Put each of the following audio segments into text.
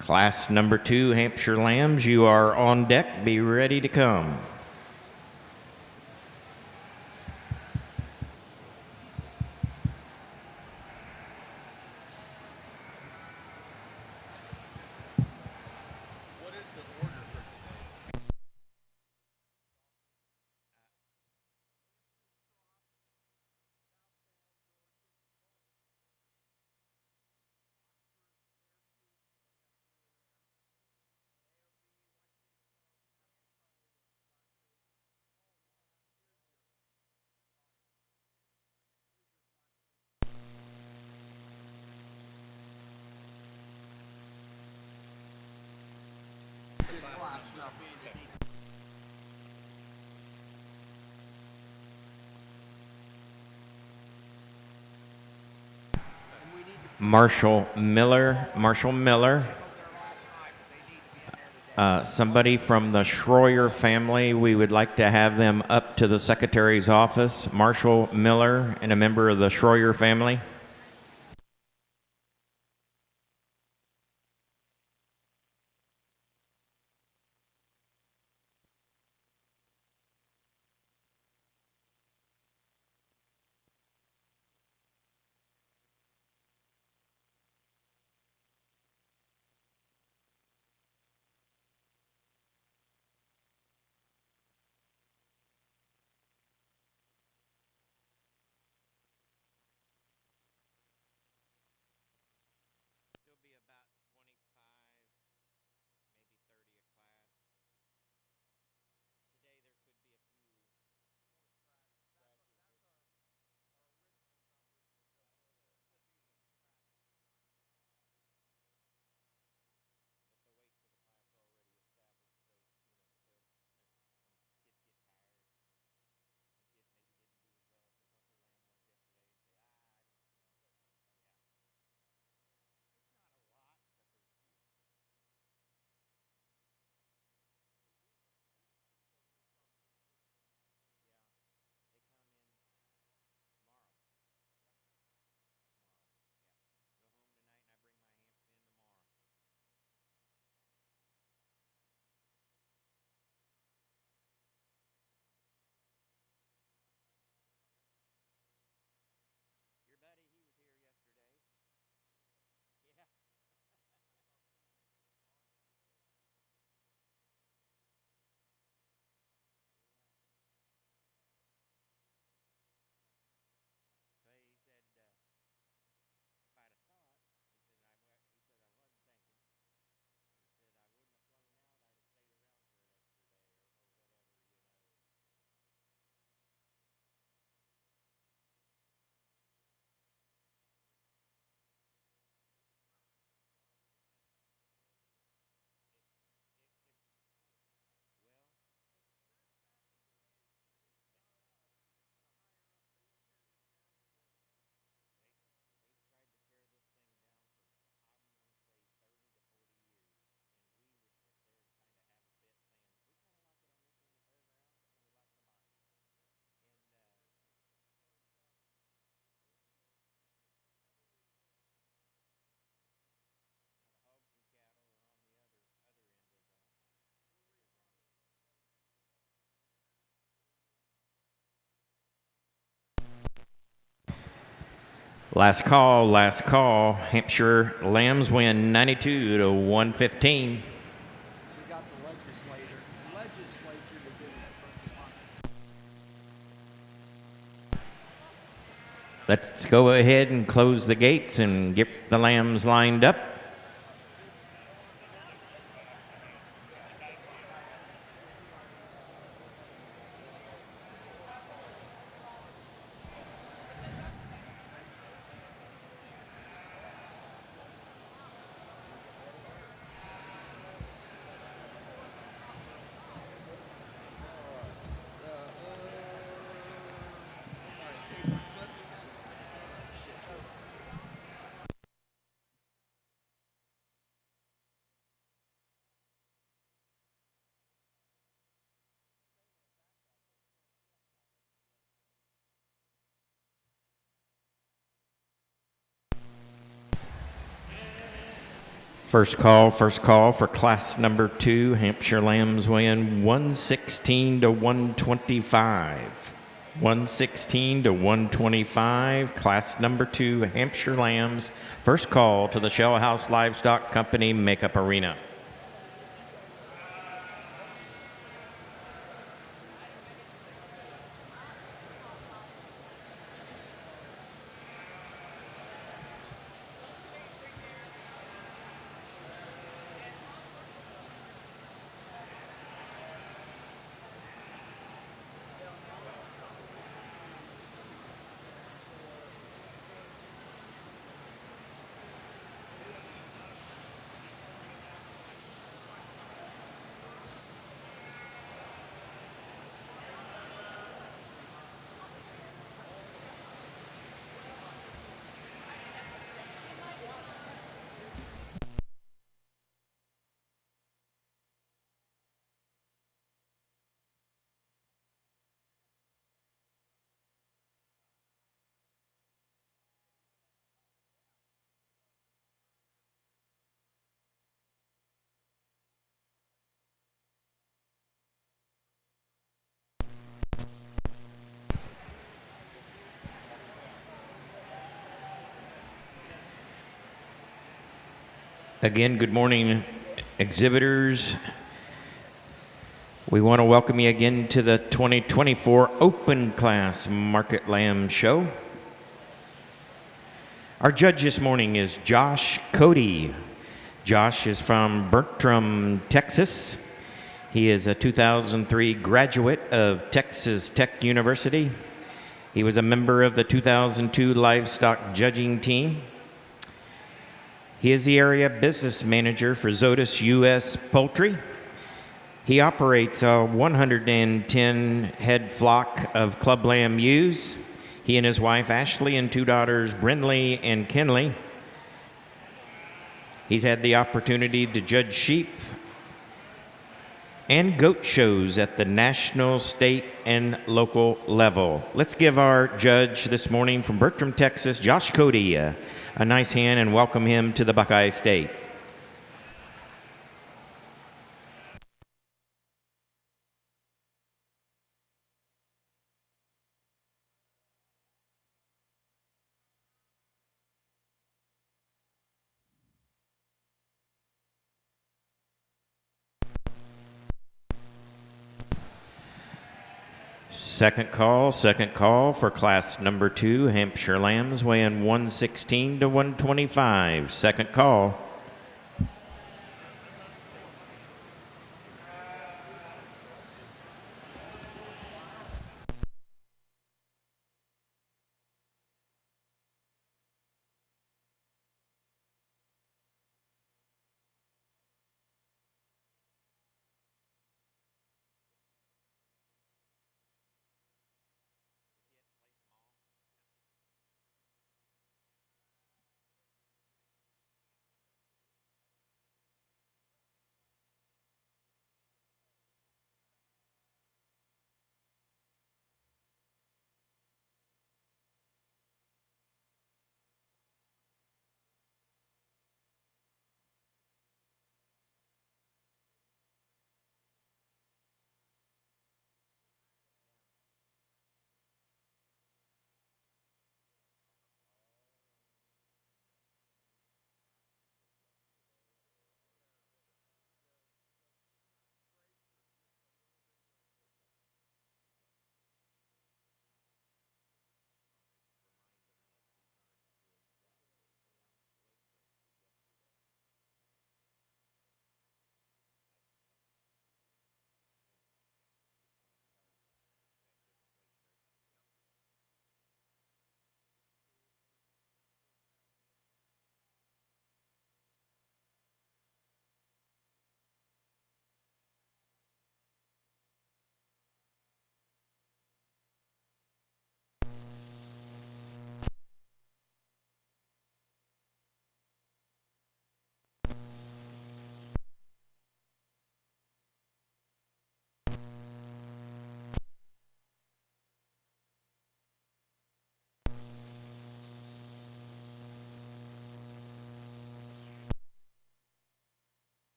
Class number 2, Hampshire lambs, you are on deck. Be ready to come. Marshall Miller, somebody from the Shropshire family, we would like to have them up to the secretary's office. Marshall Miller and a member of the Shropshire family. Last call. Hampshire lambs win 92 to 115. We got the legislature to give it a turkey. Let's go ahead and close the gates and get the lambs lined up. First call for class number 2. Hampshire Lambs weighing 116 to 125. 116 to 125. Class number 2, Hampshire Lambs. First call to the Shell House Livestock Company Makeup Arena. Again, good morning, exhibitors. We want to welcome you again to the 2024 Open Class Market Lamb Show. Our judge this morning is Josh Cody. Josh is from Bertram, Texas. He is a 2003 graduate of Texas Tech University. He was a member of the 2002 livestock judging team. He is the area business manager for Zotis U.S. Poultry. He operates a 110 head flock of club lamb ewes. He and his wife Ashley and 2 daughters Brindley and Kinley. He's had the opportunity to judge sheep and goat shows at the national, state, and local level. Let's give our judge this morning from Bertram, Texas, Josh Cody, a nice hand and welcome him to the Buckeye State. Second call for class number 2, Hampshire Lambs weighing 116 to 125. Second call.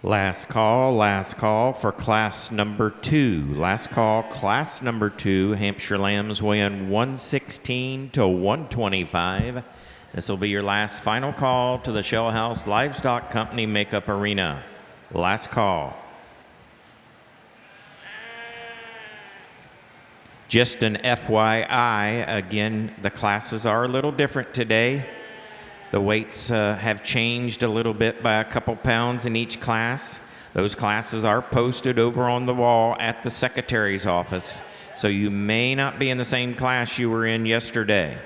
Last call for class number 2. Last call, class number 2. Hampshire lambs weighing 116 to 125. This will be your last final call to the Shell House Livestock Company Makeup Arena. Last call. Just an FYI, again, the classes are a little different today. The weights have changed a little bit by a couple pounds in each class. Those classes are posted over on the wall at the secretary's office, so you may not be in the same class you were in yesterday.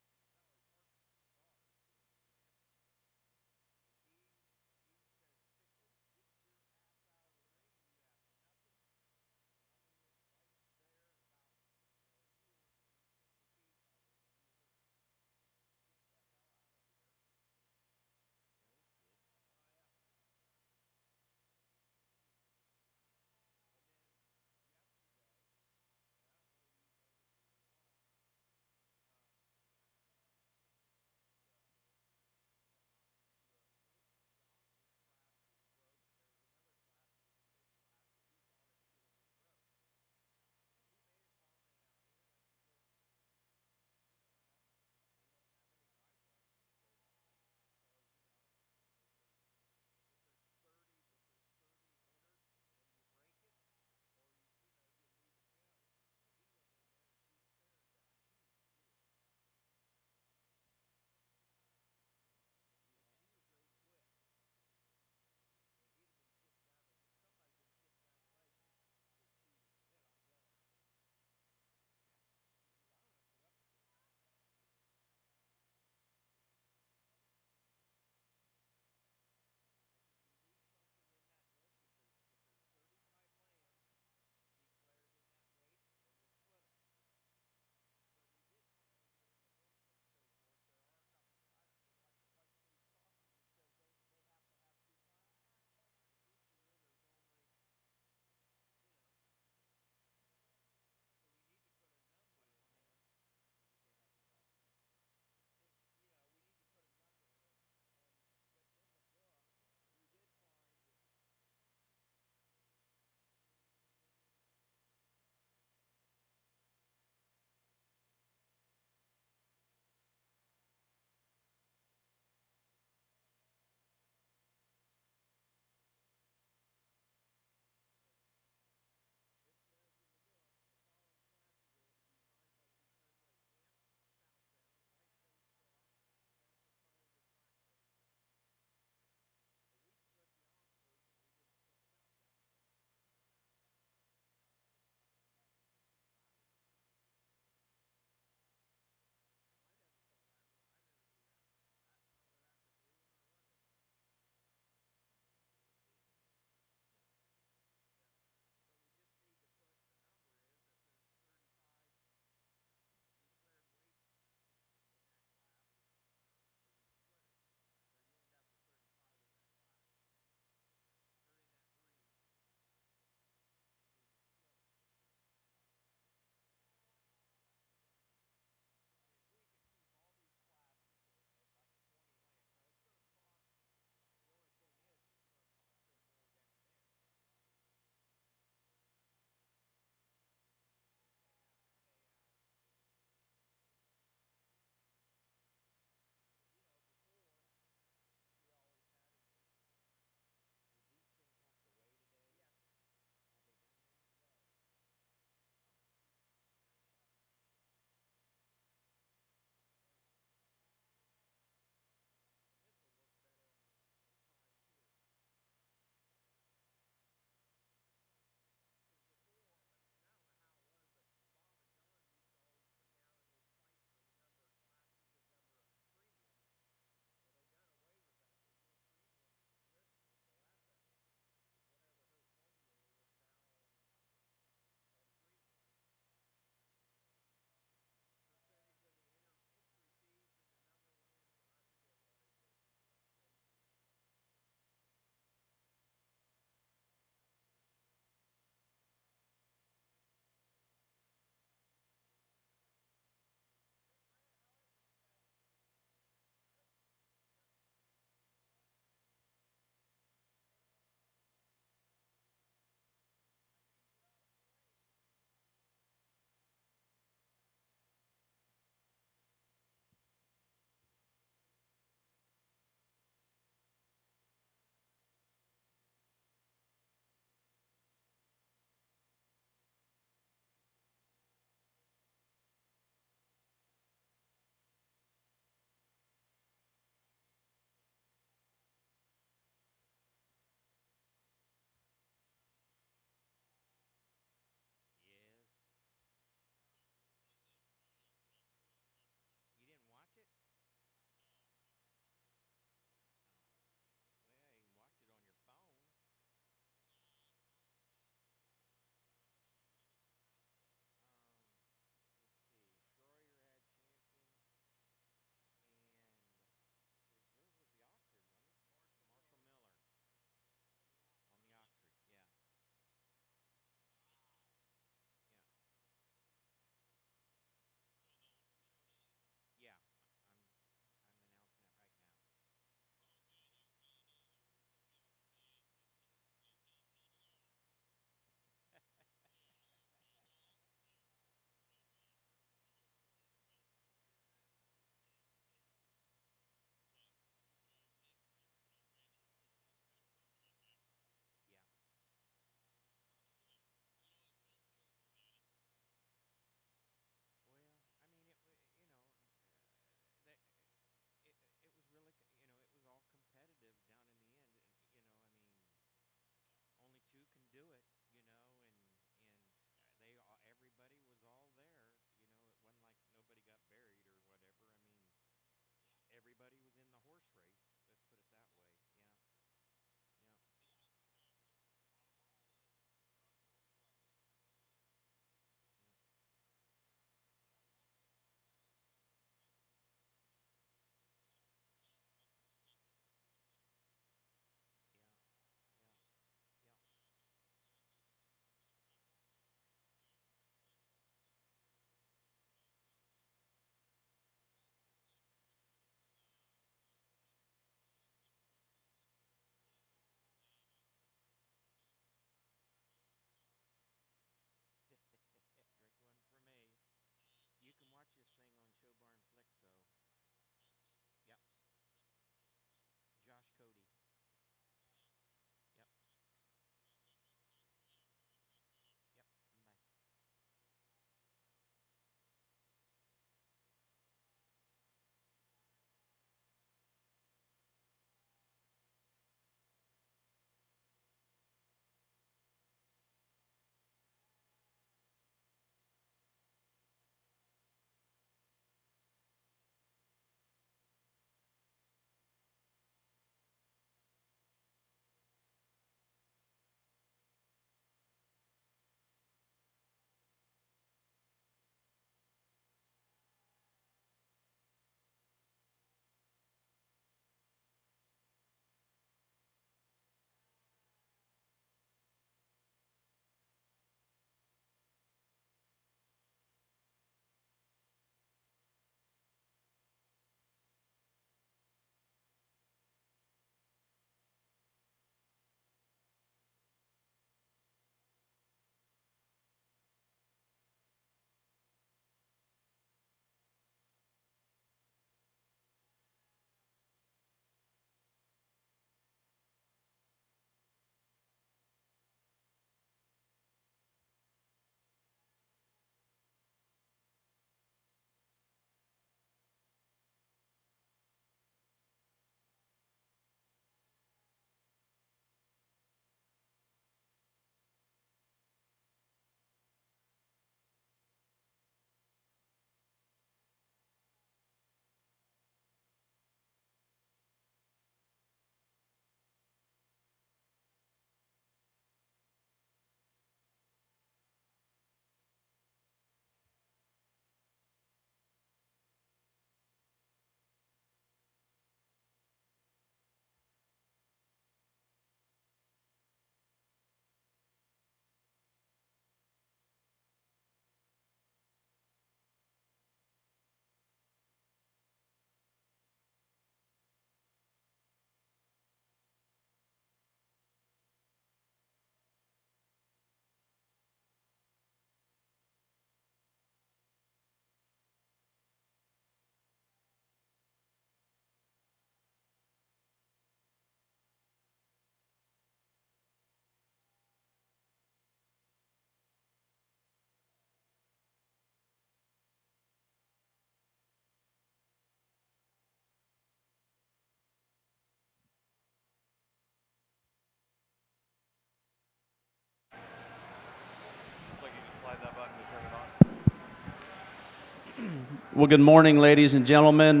Well, good morning, ladies and gentlemen.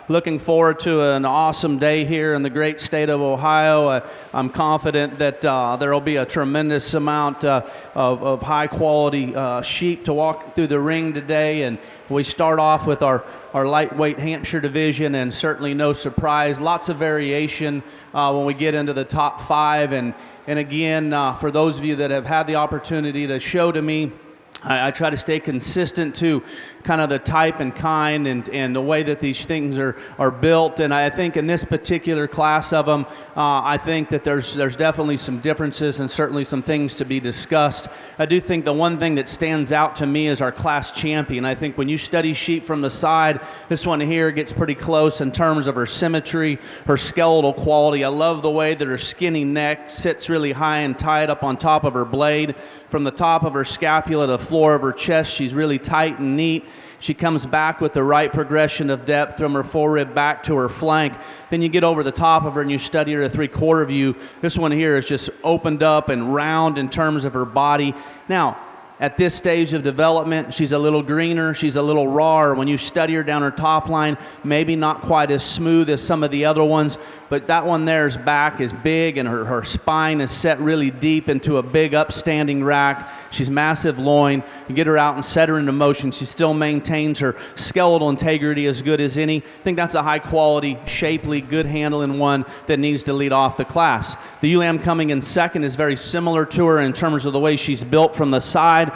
Looking forward to an awesome day here in the great state of Ohio. I'm confident that there will be a tremendous amount of high-quality sheep to walk through the ring today. And we start off with our lightweight Hampshire division, and certainly no surprise, lots of variation when we get into the top 5. And again, for those of you that have had the opportunity to show to me, I try to stay consistent to kind of the type and kind and the way that these things are built. And I think in this particular class of them, I think that there's definitely some differences and certainly some things to be discussed. I do think the one thing that stands out to me is our class champion. I think when you study sheep from the side, this one here gets pretty close in terms of her symmetry, her skeletal quality. I love the way that her skinny neck sits really high and tight up on top of her blade. From the top of her scapula to the floor of her chest, she's really tight and neat. She comes back with the right progression of depth from her forerib back to her flank. Then you get over the top of her and you study her 3/4 view. This one here is just opened up and round in terms of her body. Now, at this stage of development, she's a little greener, she's a little rawer. When you study her down her top line, maybe not quite as smooth as some of the other ones, but that one there's back is big and her spine is set really deep into a big upstanding rack. She's massive loin. You get her out and set her into motion, she still maintains her skeletal integrity as good as any. I think that's a high quality, shapely, good handling one that needs to lead off the class. The ewe lamb coming in second is very similar to her in terms of the way she's built from the side.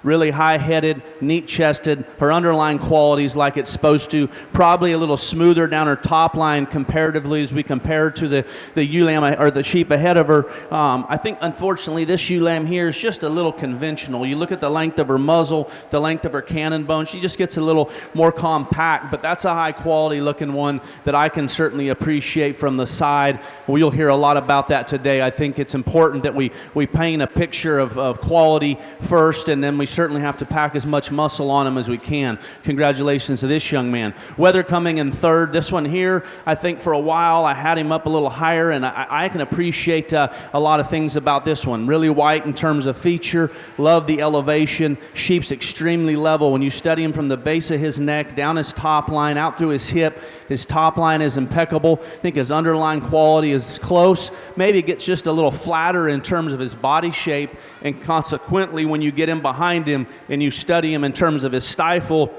Really high-headed, neat-chested, her underlying qualities like it's supposed to, probably a little smoother down her top line comparatively as we compare to the ewe lamb or the sheep ahead of her. I think, unfortunately, this ewe lamb here is just a little conventional. You look at the length of her muzzle, the length of her cannon bone, she just gets a little more compact, but that's a high-quality looking one that I can certainly appreciate from the side. We'll hear a lot about that today. I think it's important that we paint a picture of quality first, and then we certainly have to pack as much muscle on him as we can. Congratulations to this young man. Weather coming in third. This one here, I think for a while I had him up a little higher, and I can appreciate a lot of things about this one. Really white in terms of feature. Love the elevation. Sheep's extremely level. When you study him from the base of his neck, down his top line, out through his hip, his top line is impeccable. I think his underlying quality is close. Maybe it gets just a little flatter in terms of his body shape, and consequently when you get him behind him and you study him in terms of his stifle,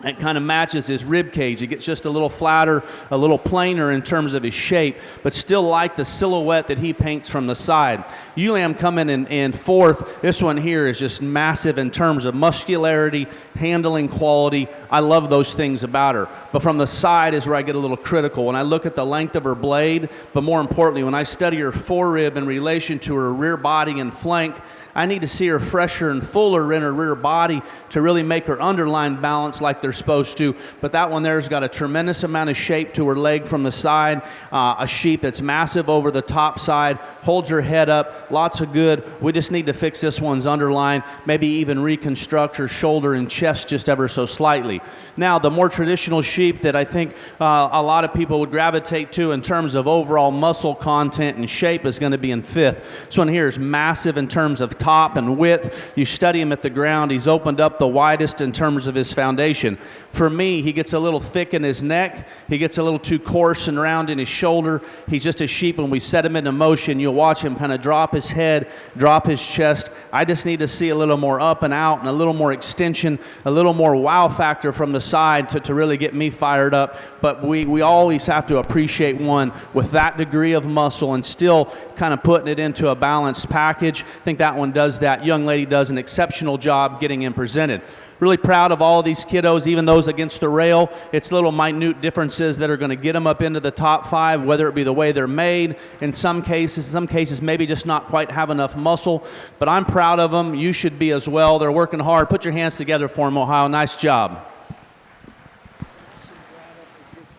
it kind of matches his rib cage. It gets just a little flatter, a little plainer in terms of his shape, but still like the silhouette that he paints from the side. Ewe lamb coming in fourth. This one here is just massive in terms of muscularity, handling quality. I love those things about her. But from the side is where I get a little critical. When I look at the length of her blade, but more importantly, when I study her forerib in relation to her rear body and flank, I need to see her fresher and fuller in her rear body to really make her underline balance like they're supposed to. But that one there's got a tremendous amount of shape to her leg from the side. A sheep that's massive over the top side, holds her head up, lots of good. We just need to fix this one's underline, maybe even reconstruct her shoulder and chest just ever so slightly. Now, the more traditional sheep that I think a lot of people would gravitate to in terms of overall muscle content and shape is going to be in fifth. This one here is massive in terms of top and width. You study him at the ground, he's opened up the widest in terms of his foundation. For me, he gets a little thick in his neck, he gets a little too coarse and round in his shoulder. He's just a sheep. When we set him into motion, you'll watch him kind of drop his head, drop his chest. I just need to see a little more up and out and a little more extension, a little more wow factor from the side to really get me fired up. But we always have to appreciate one with that degree of muscle and still kind of putting it into a balanced package. I think that one does that. Young lady does an exceptional job getting him presented. Really proud of all these kiddos, even those against the rail. It's little minute differences that are going to get them up into the top 5, whether it be the way they're made. In some cases maybe just not quite have enough muscle. But I'm proud of them. You should be as well. They're working hard. Put your hands together for them, Ohio. Nice job.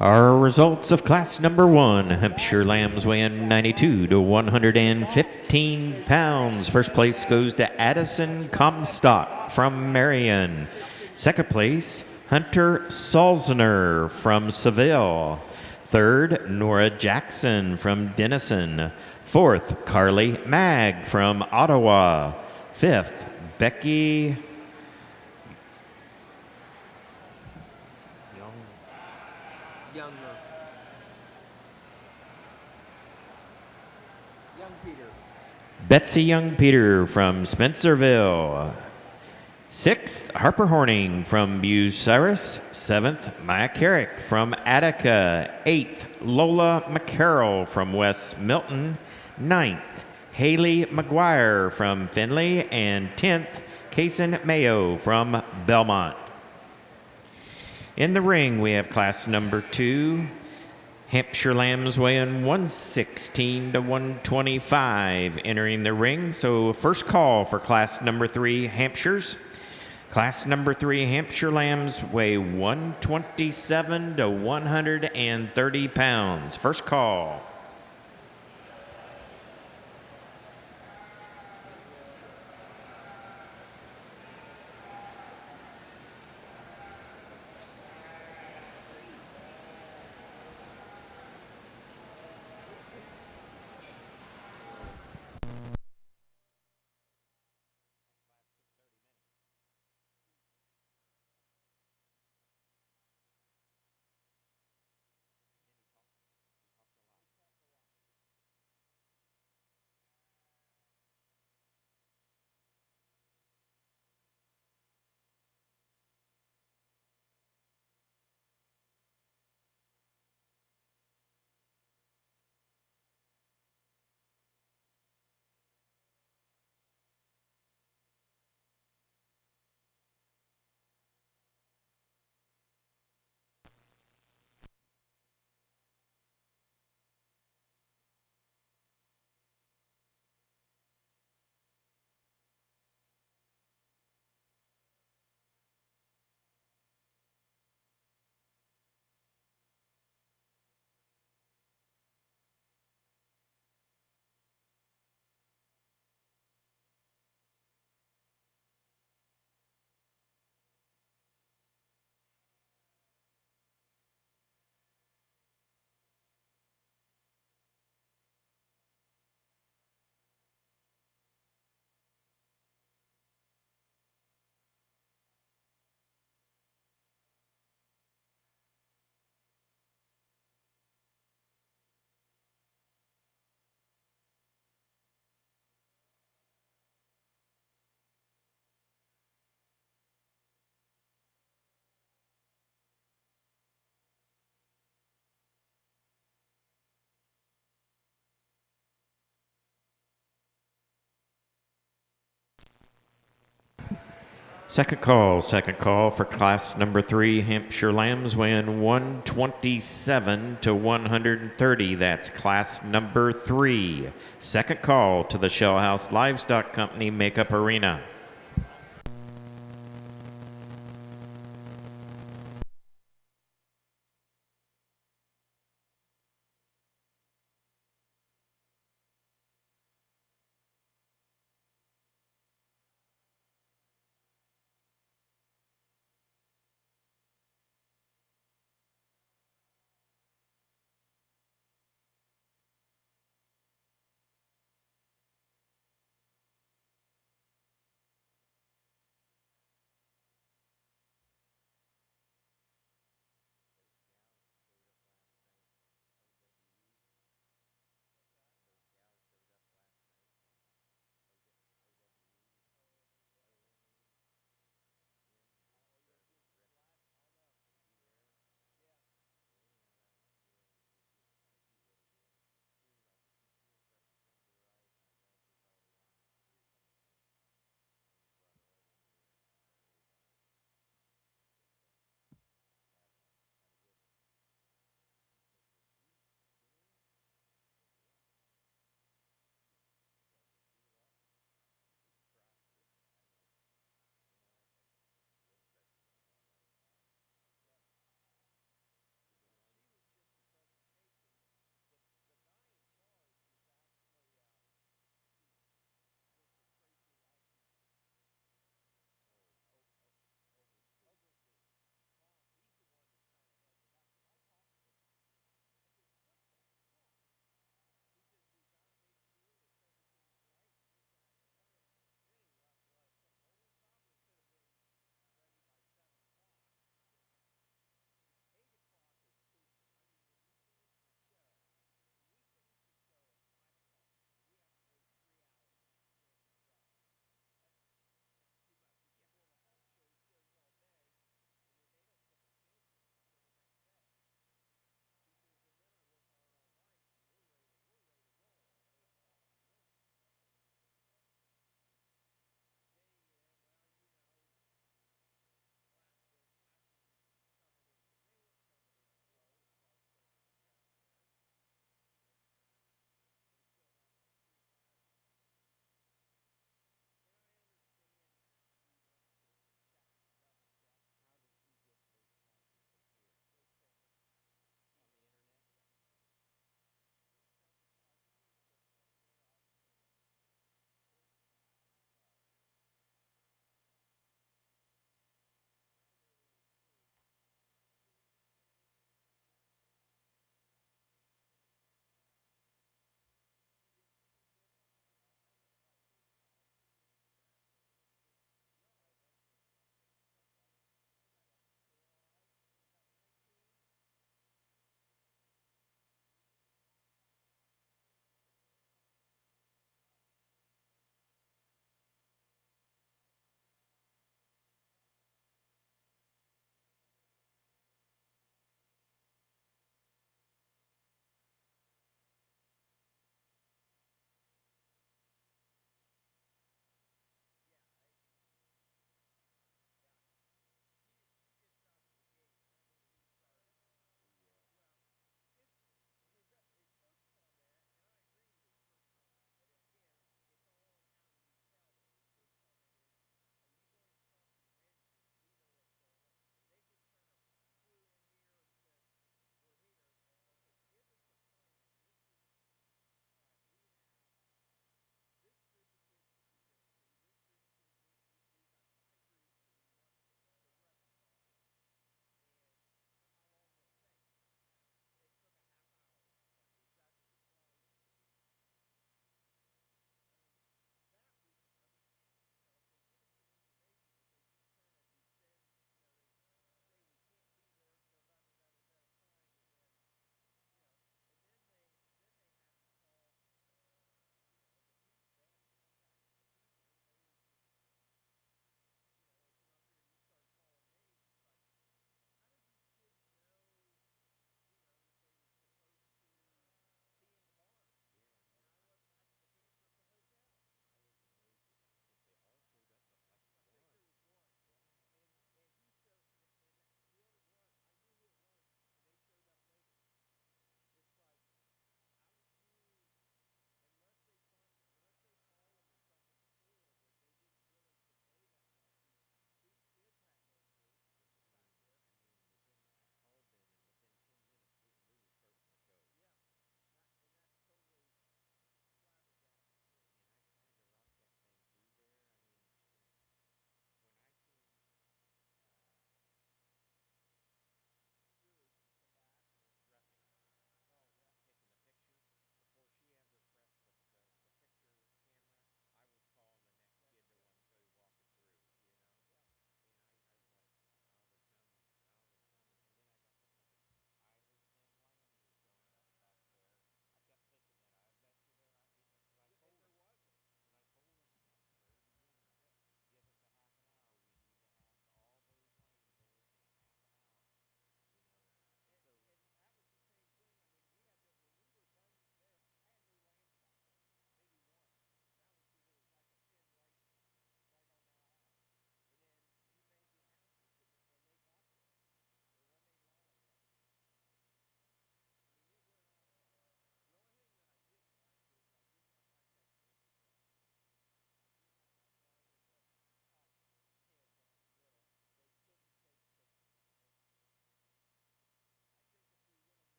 Our results of class number 1, Hampshire lambs weighing 92 to 115 pounds. First place goes to Addison Comstock from Marion. Second place, Hunter Salzner from Seville. Third, Nora Jackson from Denison. Fourth, Carly Mag from Ottawa. Fifth, Becky Young Peter. Betsy Young Peter from Spencerville. 6th, Harper Horning from Bucyrus. 7th, Maya Carrick from Attica. 8th, Lola McCarroll from West Milton. 9th, Haley McGuire from Findlay. And 10th, Kason Mayo from Belmont. In the ring, we have class number 2, Hampshire Lambs weighing 116 to 125 entering the ring. So first call for class number 3, Hampshires. Class number 3, Hampshire Lambs weigh 127 to 130 pounds. First call. Second call for class number 3, Hampshire Lambs weighing 127 to 130. That's class number 3. Second call to the Shell House Livestock Company Makeup Arena.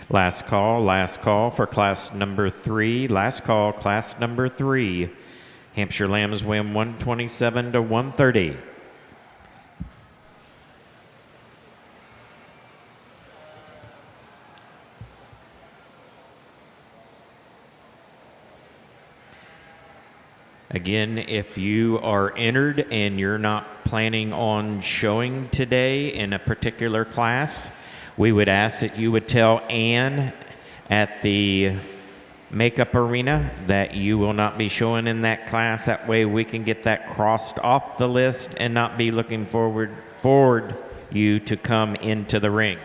Last call for class number 3. Last call, class number 3. Hampshire Lambs win 127 to 130. Again, if you are entered and you're not planning on showing today in a particular class, we would ask that you would tell Ann at the makeup arena that you will not be showing in that class. That way we can get that crossed off the list and not be looking forward you to come into the ring.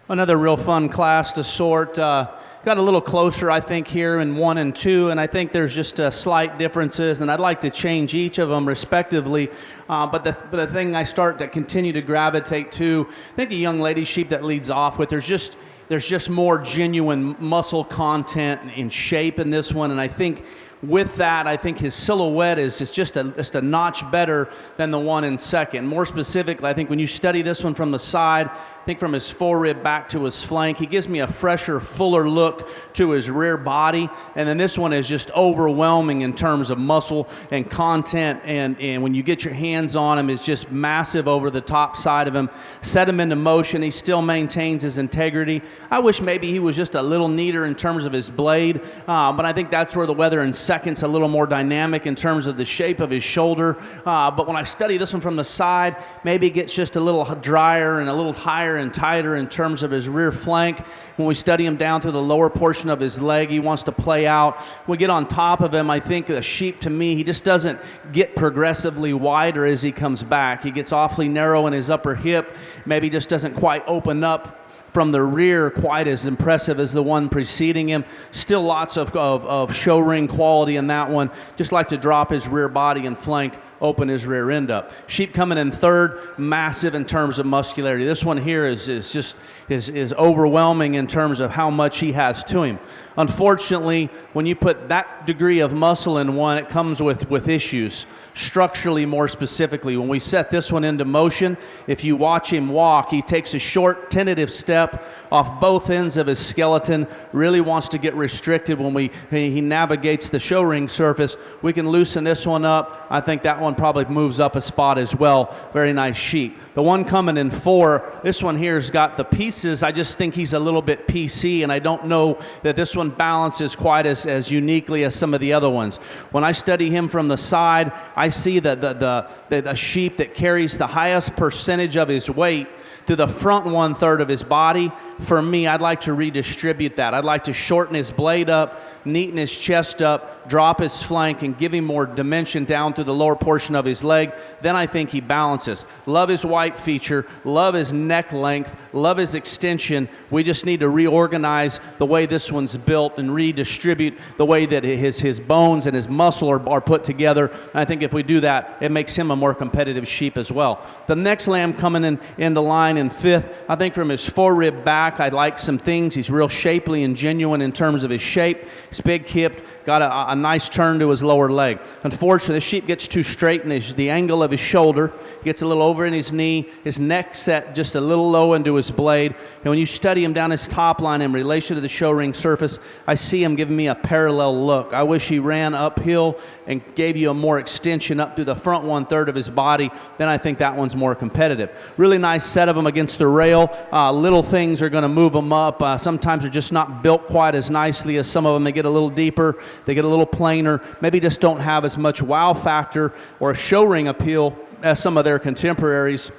Another real fun class to sort. Got a little closer, I think, here in 1 and 2, and I think there's just slight differences, and I'd like to change each of them respectively. But the thing I start to continue to gravitate to, I think the young lady sheep that leads off with, there's just more genuine muscle content and shape in this one, and I think with that, I think his silhouette is just a notch better than the one in second. More specifically, I think when you study this one from the side, I think from his forerib back to his flank, he gives me a fresher, fuller look to his rear body. And then this one is just overwhelming in terms of muscle and content. And when you get your hands on him, it's just massive over the top side of him. Set him into motion. He still maintains his integrity. I wish maybe he was just a little neater in terms of his blade. But I think that's where the weather in second's a little more dynamic in terms of the shape of his shoulder. But when I study this one from the side, maybe it gets just a little drier and a little higher and tighter in terms of his rear flank. When we study him down through the lower portion of his leg, he wants to play out. When we get on top of him, I think the sheep, to me, he just doesn't get progressively wider as he comes back. He gets awfully narrow in his upper hip, maybe just doesn't quite open up from the rear quite as impressive as the one preceding him. Still lots of show ring quality in that one. Just like to drop his rear body and flank, open his rear end up. Sheep coming in third, massive in terms of muscularity. This one here is overwhelming in terms of how much he has to him. Unfortunately, when you put that degree of muscle in one, it comes with issues, structurally more specifically. When we set this one into motion, if you watch him walk, he takes a short, tentative step off both ends of his skeleton, really wants to get restricted when he navigates the show ring surface. We can loosen this one up. I think that one probably moves up a spot as well. Very nice sheep. The one coming in 4, this one here has got the pieces. I just think he's a little bit PC, and I don't know that this one balances quite as uniquely as some of the other ones. When I study him from the side, I see the sheep that carries the highest percentage of his weight to the front 1/3 of his body. For me, I'd like to redistribute that. I'd like to shorten his blade up, neaten his chest up, drop his flank, and give him more dimension down through the lower portion of his leg. Then I think he balances. Love his white feature, love his neck length, love his extension. We just need to reorganize the way this one's built and redistribute the way that his bones and his muscle are put together. And I think if we do that, it makes him a more competitive sheep as well. The next lamb coming into line in 5th, I think from his forerib back, I like some things. He's real shapely and genuine in terms of his shape. He's big-hipped, got a nice turn to his lower leg. Unfortunately, the sheep gets too straight in the angle of his shoulder, gets a little over in his knee, his neck set just a little low into his blade. And when you study him down his top line in relation to the show ring surface, I see him giving me a parallel look. I wish he ran uphill and gave you a more extension up through the front 1/3 of his body. Then I think that one's more competitive. Really nice set of them against the rail. Little things are going to move them up. Sometimes they're just not built quite as nicely as some of them. They get a little deeper, they get a little plainer, maybe just don't have as much wow factor or a show ring appeal as some of their contemporaries.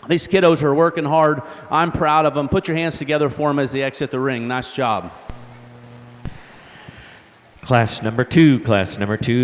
These kiddos are working hard. I'm proud of them. Put your hands together for them as they exit the ring. Nice job. Class number two.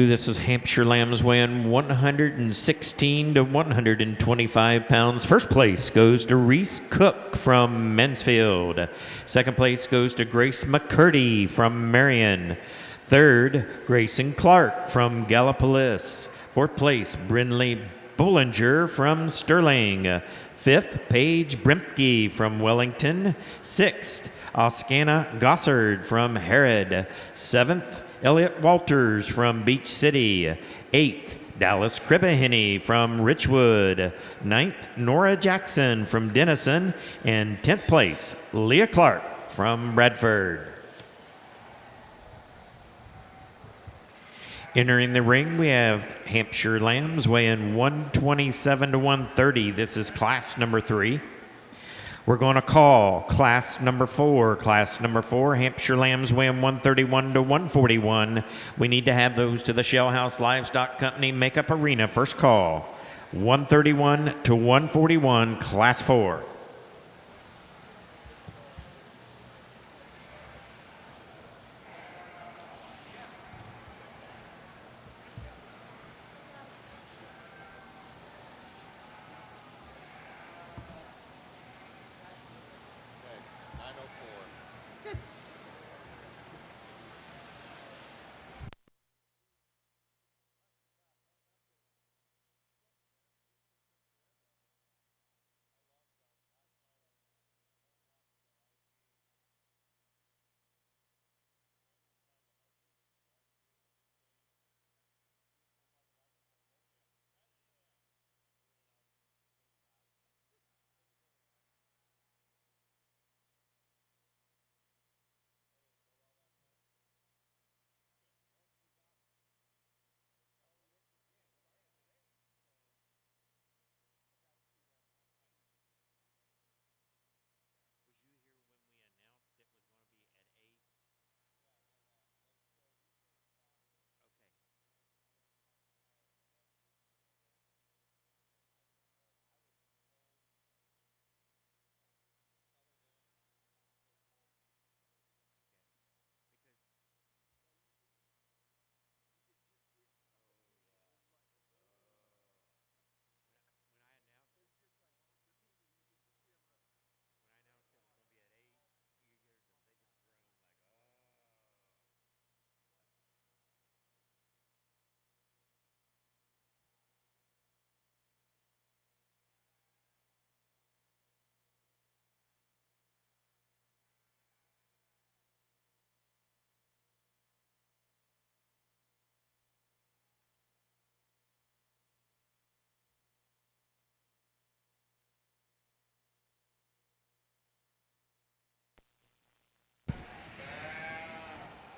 This is Hampshire lambs weighing 116 to 125 pounds. First place goes to Reese Cook from Mansfield. Second place goes to Grace McCurdy from Marion. Third, Grayson Clark from Gallipolis. Fourth place, Brinley Bollinger from Sterling. Fifth, Paige Brimke from Wellington. Sixth, Oskana Gossard from Harrod. Seventh, Elliot Walters from Beach City. Eighth, Dallas Cribbaheny from Richwood. Ninth, Nora Jackson from Denison. And 10th place, Leah Clark from Bradford. Entering the ring, we have Hampshire lambs weighing 127 to 130. This is class number 3. We're going to call class number 4. Class number 4, Hampshire lambs weighing 131 to 141. We need to have those to the Shell House Livestock Company Makeup Arena. First call, 131 to 141, class 4.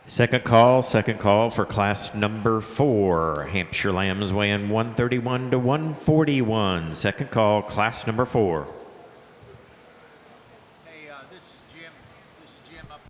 Second call for class number 4. Hampshire Lambs weighing 131 to 141. Second call, class number 4. Hey, this is Jim. This is Jim up.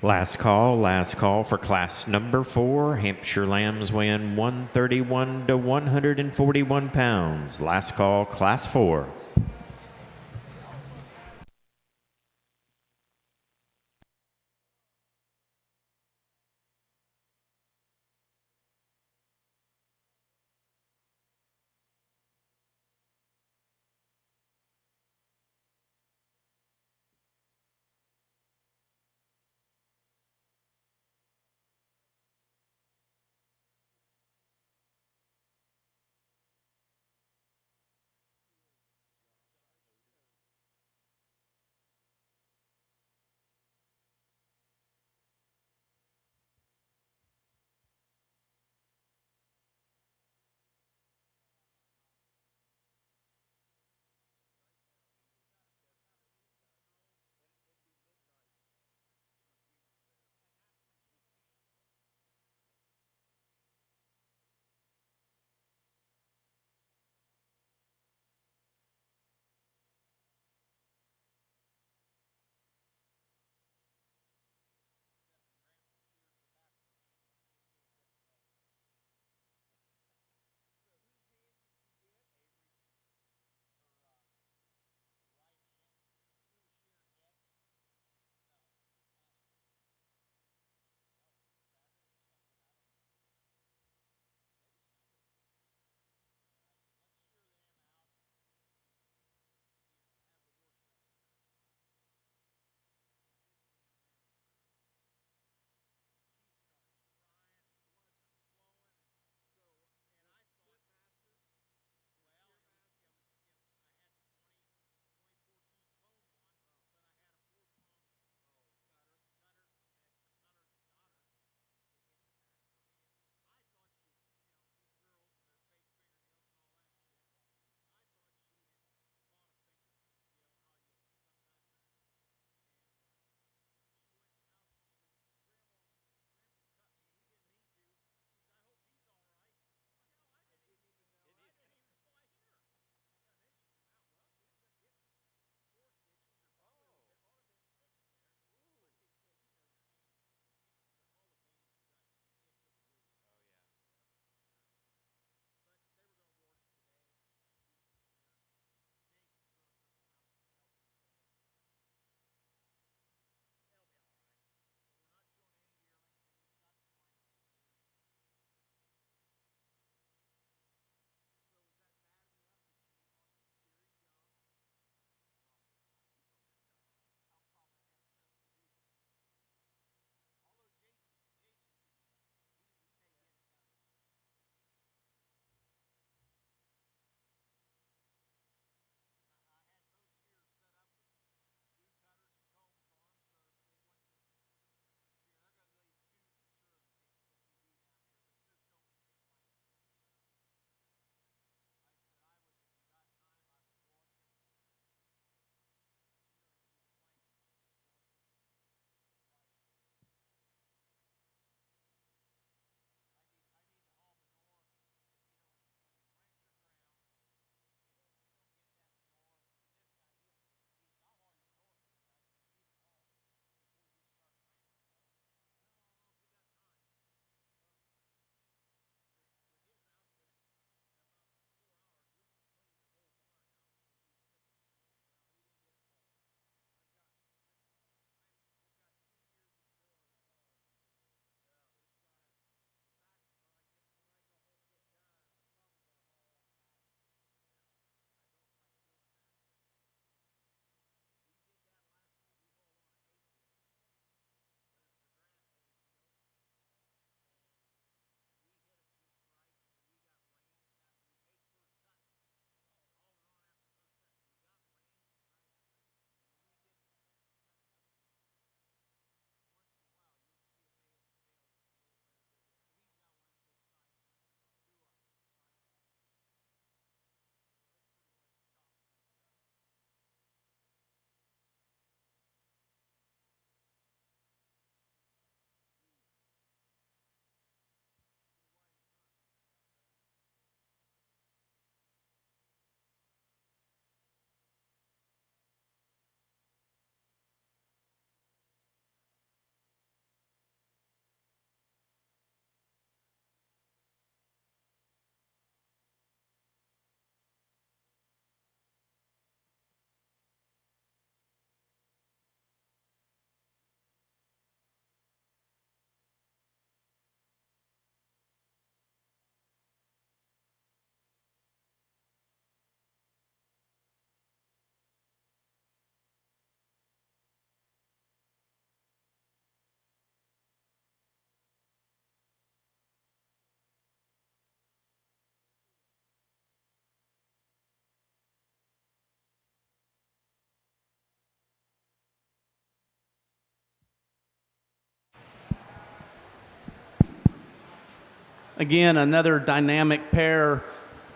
Last call for class number 4. Hampshire lambs weighing 131 to 141 pounds. Last call, class 4. Again, another dynamic pair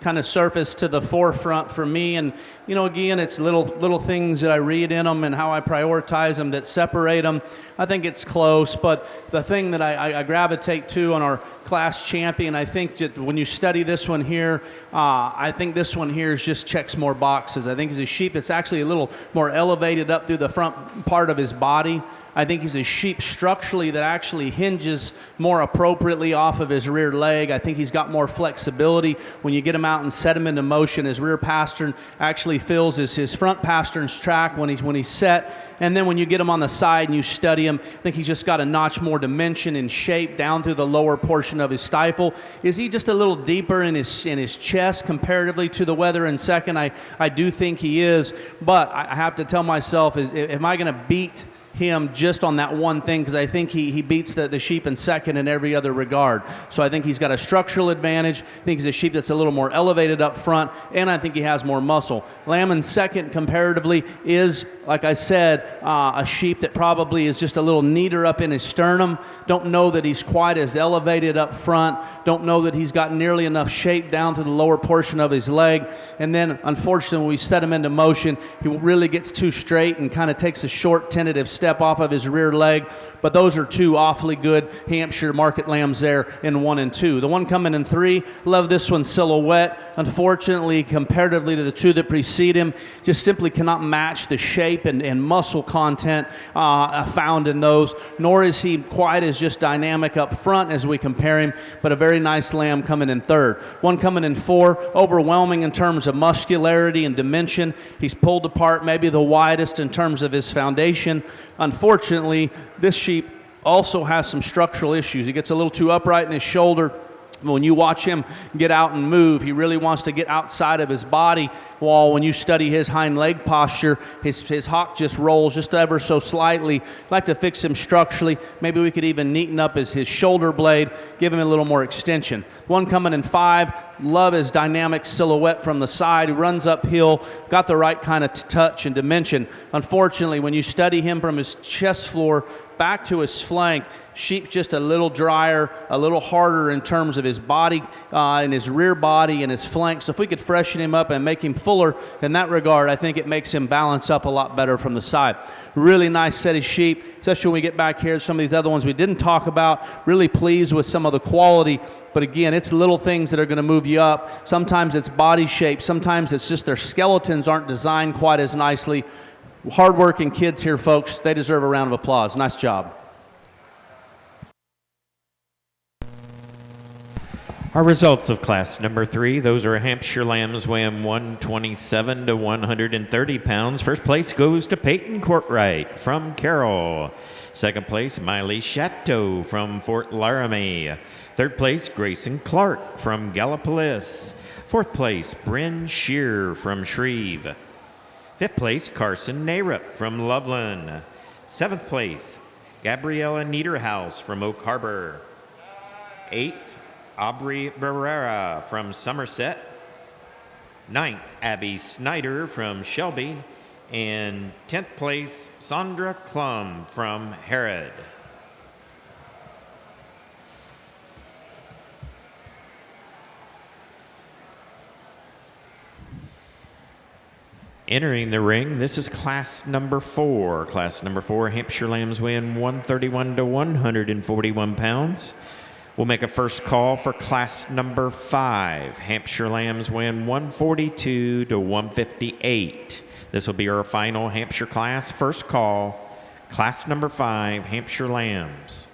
kind of surface to the forefront for me. And, you know, again, it's little things that I read in them and how I prioritize them that separate them. I think it's close, but the thing that I gravitate to on our class champion, I think that when you study this one here, I think this one here just checks more boxes. I think he's a sheep that's actually a little more elevated up through the front part of his body. I think he's a sheep structurally that actually hinges more appropriately off of his rear leg. I think he's got more flexibility. When you get him out and set him into motion, his rear pastern actually fills his front pastern's track when he's set. And then when you get him on the side and you study him, I think he's just got a notch more dimension and shape down through the lower portion of his stifle. Is he just a little deeper in his chest comparatively to the wether in second? I do think he is, but I have to tell myself, am I going to beat him just on that one thing? Because I think he beats the sheep in second in every other regard. So I think he's got a structural advantage. I think he's a sheep that's a little more elevated up front, and I think he has more muscle. Lamb in second comparatively is, like I said, a sheep that probably is just a little neater up in his sternum. Don't know that he's quite as elevated up front. Don't know that he's got nearly enough shape down to the lower portion of his leg. And then, unfortunately, when we set him into motion, he really gets too straight and kind of takes a short, tentative step off of his rear leg. But those are two awfully good Hampshire market lambs there in 1 and 2. The one coming in 3, love this one, Silhouette. Unfortunately, comparatively to the two that precede him, just simply cannot match the shape and muscle content found in those, nor is he quite as just dynamic up front as we compare him, but a very nice lamb coming in 3rd. One coming in 4, overwhelming in terms of muscularity and dimension. He's pulled apart maybe the widest in terms of his foundation. Unfortunately, this sheep also has some structural issues. He gets a little too upright in his shoulder. When you watch him get out and move, he really wants to get outside of his body, while when you study his hind leg posture, his hock just rolls just ever so slightly. I'd like to fix him structurally. Maybe we could even neaten up his shoulder blade, give him a little more extension. One coming in 5, love his dynamic Silhouette from the side, runs uphill, got the right kind of touch and dimension. Unfortunately, when you study him from his chest floor back to his flank, sheep just a little drier, a little harder in terms of his body and his rear body and his flank. So if we could freshen him up and make him fuller in that regard, I think it makes him balance up a lot better from the side. Really nice set of sheep, especially when we get back here to some of these other ones we didn't talk about. Really pleased with some of the quality. But again, it's little things that are going to move you up. Sometimes it's body shape. Sometimes it's just their skeletons aren't designed quite as nicely. Hardworking kids here, folks. They deserve a round of applause. Nice job. Our results of class number 3, those are Hampshire lambs weighing 127 to 130 pounds. First place goes to Peyton Courtwright from Carroll. Second place, Miley Chateau from Fort Laramie. Third place, Grayson Clark from Gallipolis. Fourth place, Bryn Shear from Shreve. Fifth place, Carson Narup from Loveland. Seventh place, Gabriella Niederhaus from Oak Harbor. Eighth, Aubrey Barrera from Somerset. Ninth, Abby Snyder from Shelby. And 10th place, Sandra Klum from Herod. Entering the ring, this is class number 4. Class number 4, Hampshire lambs weighing 131 to 141 pounds. We'll make a first call for class number 5. Hampshire lambs weighing 142 to 158. This will be our final Hampshire class. First call, class number 5, Hampshire lambs.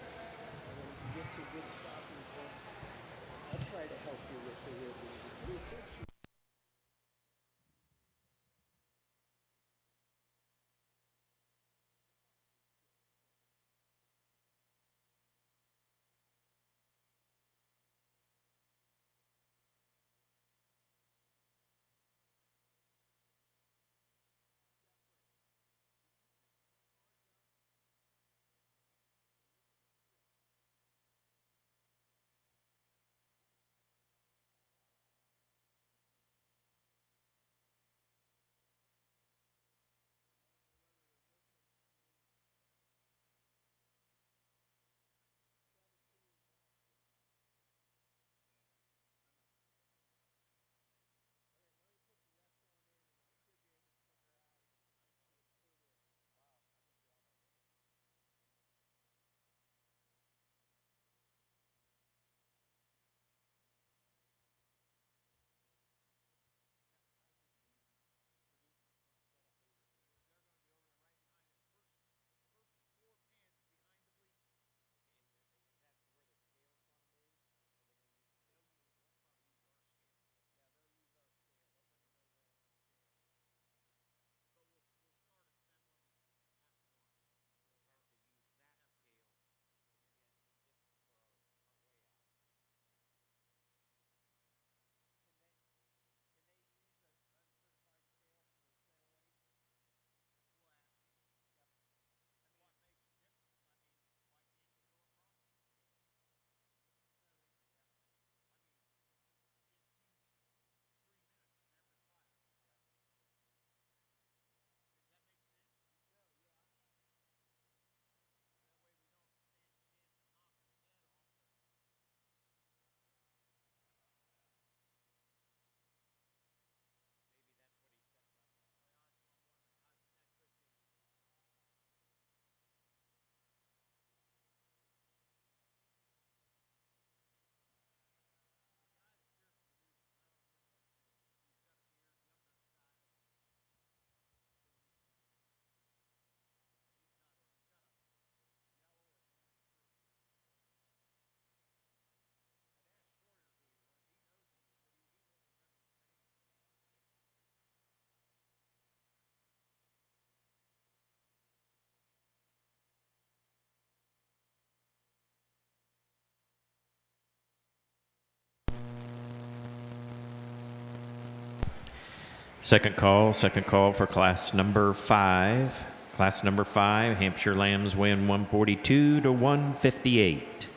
Second call for class number 5. Class number 5, Hampshire Lambs weighing 142 to 158.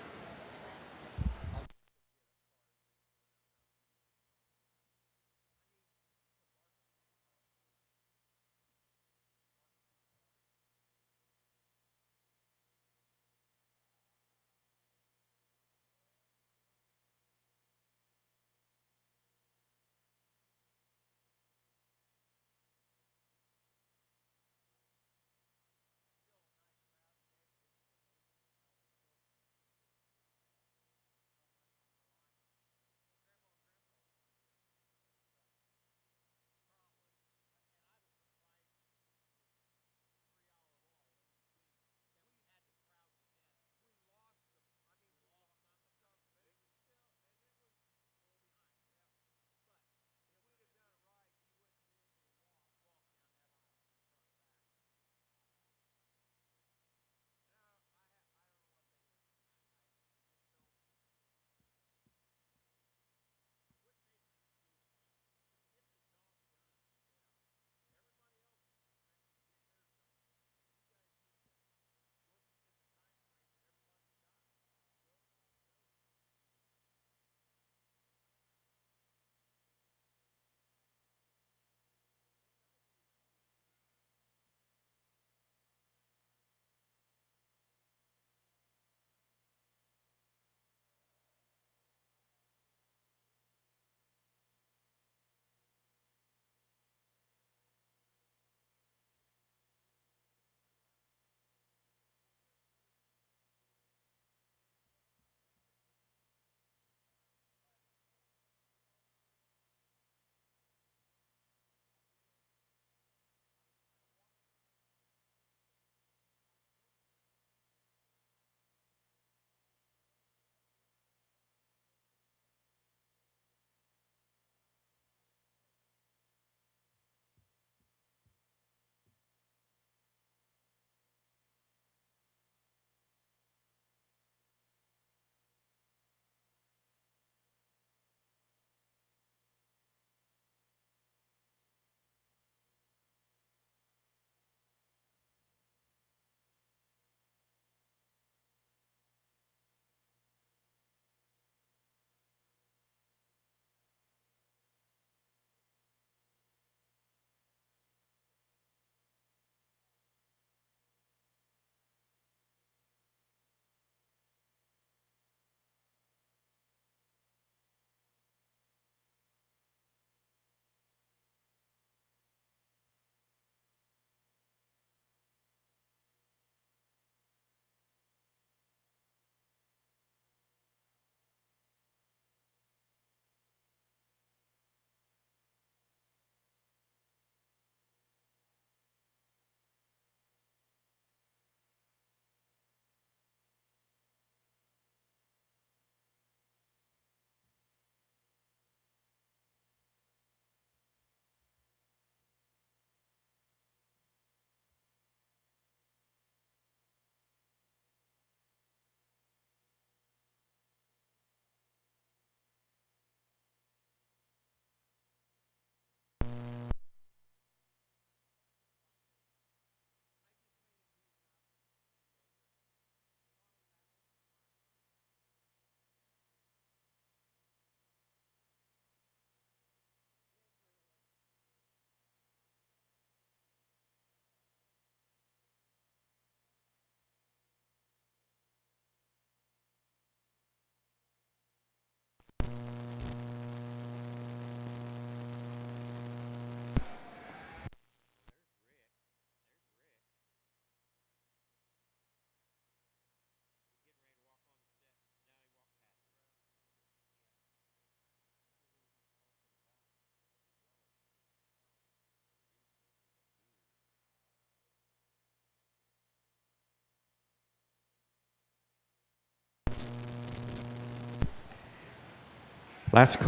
Last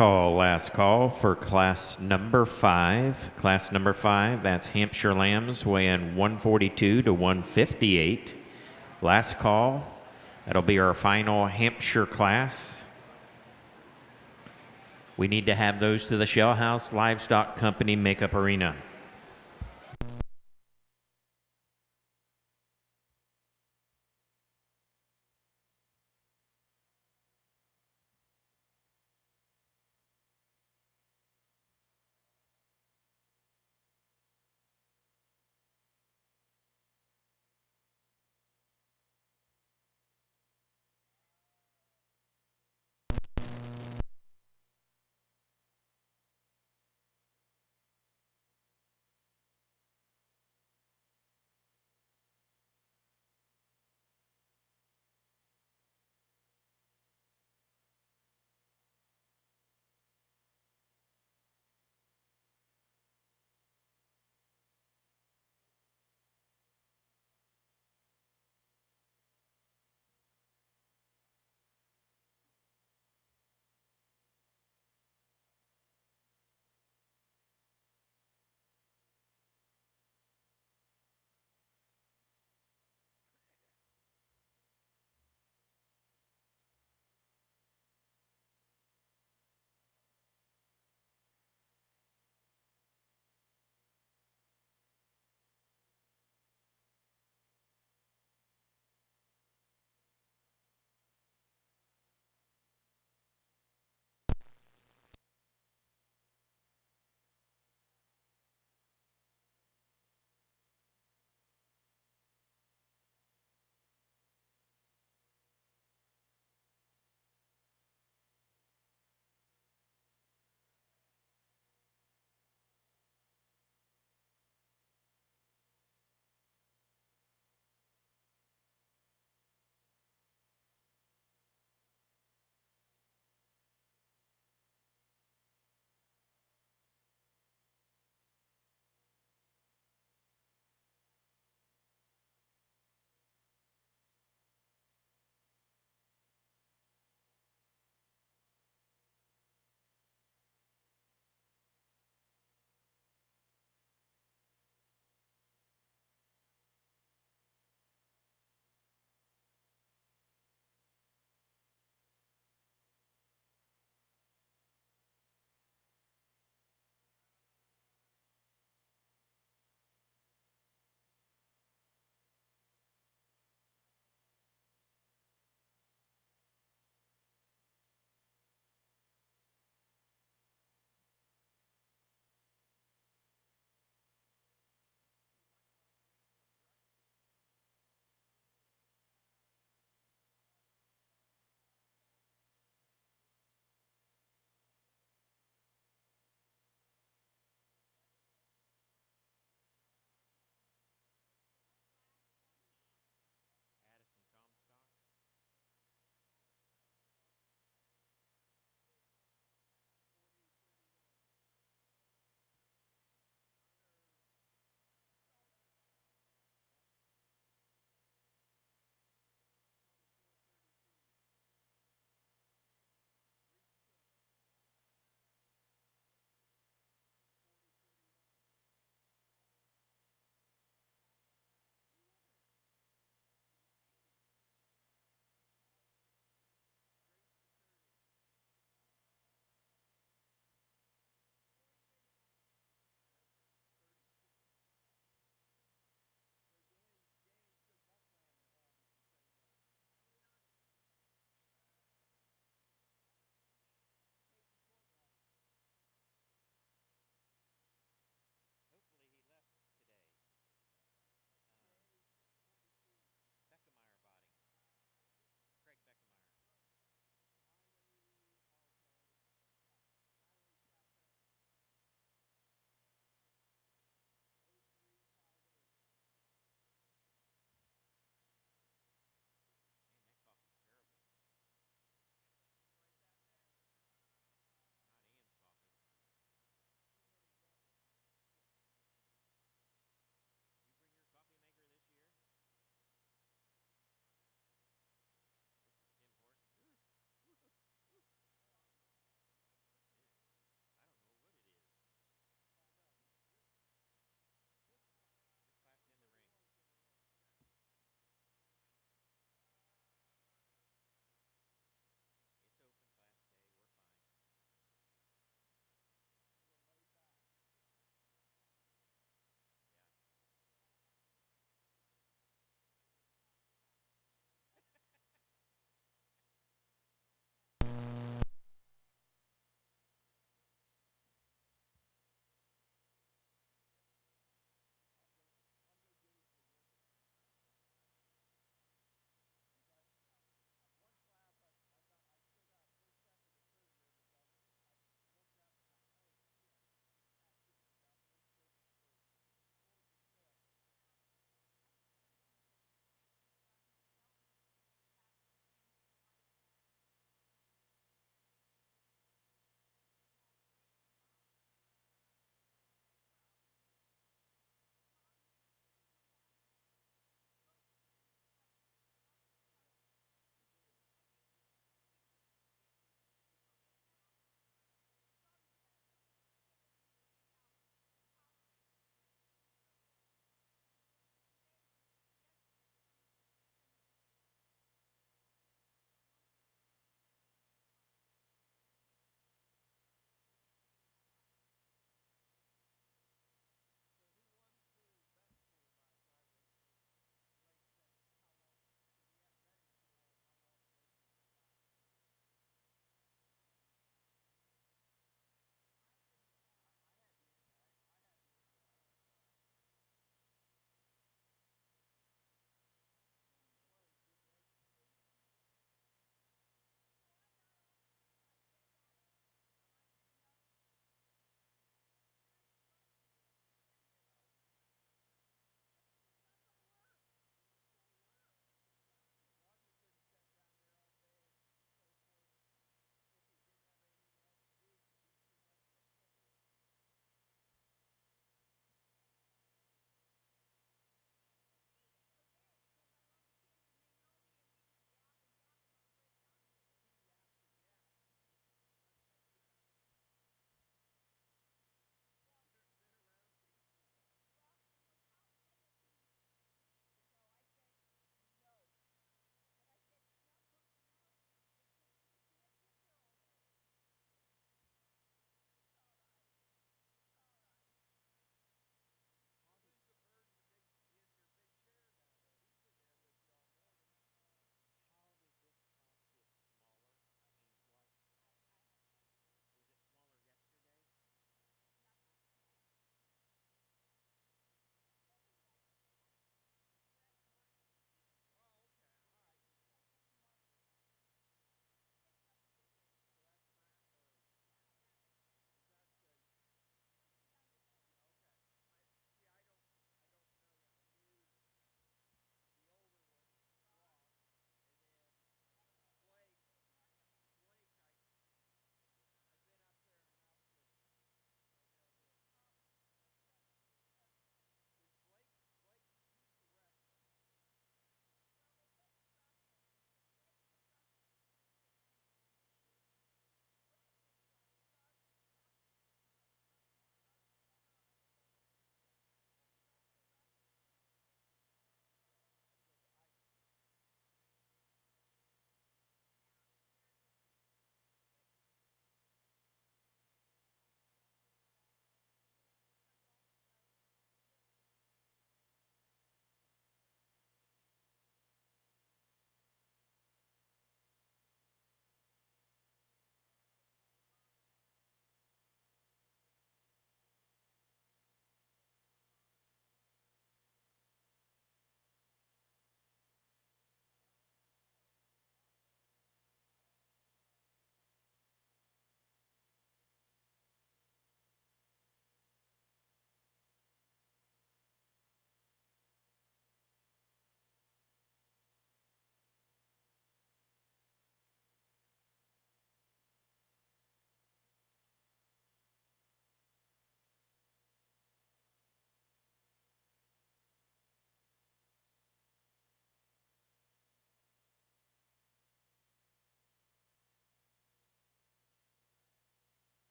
call for class number 5. Class number 5, that's Hampshire Lambs weighing 142 to 158. Last call, that'll be our final Hampshire class. We need to have those to the Shell House Livestock Company Makeup Arena.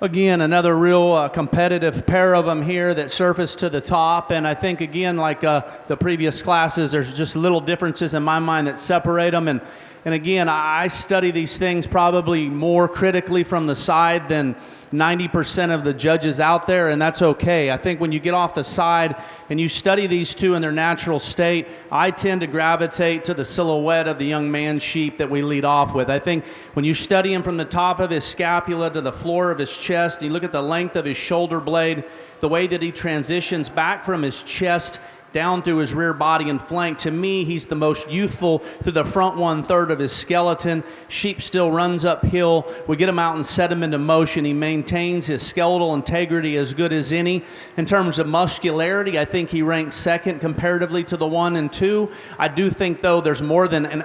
Again, another real competitive pair of them here that surface to the top. And I think, again, like the previous classes, there's just little differences in my mind that separate them. And again, I study these things probably more critically from the side than 90% of the judges out there, and that's okay. I think when you get off the side and you study these two in their natural state, I tend to gravitate to the silhouette of the young man sheep that we lead off with. I think when you study him from the top of his scapula to the floor of his chest, you look at the length of his shoulder blade, the way that he transitions back from his chest down through his rear body and flank. To me, he's the most youthful through the front 1/3 of his skeleton. Sheep still runs uphill. We get him out and set him into motion. He maintains his skeletal integrity as good as any. In terms of muscularity, I think he ranks second comparatively to the 1 and 2. I do think, though, there's more than an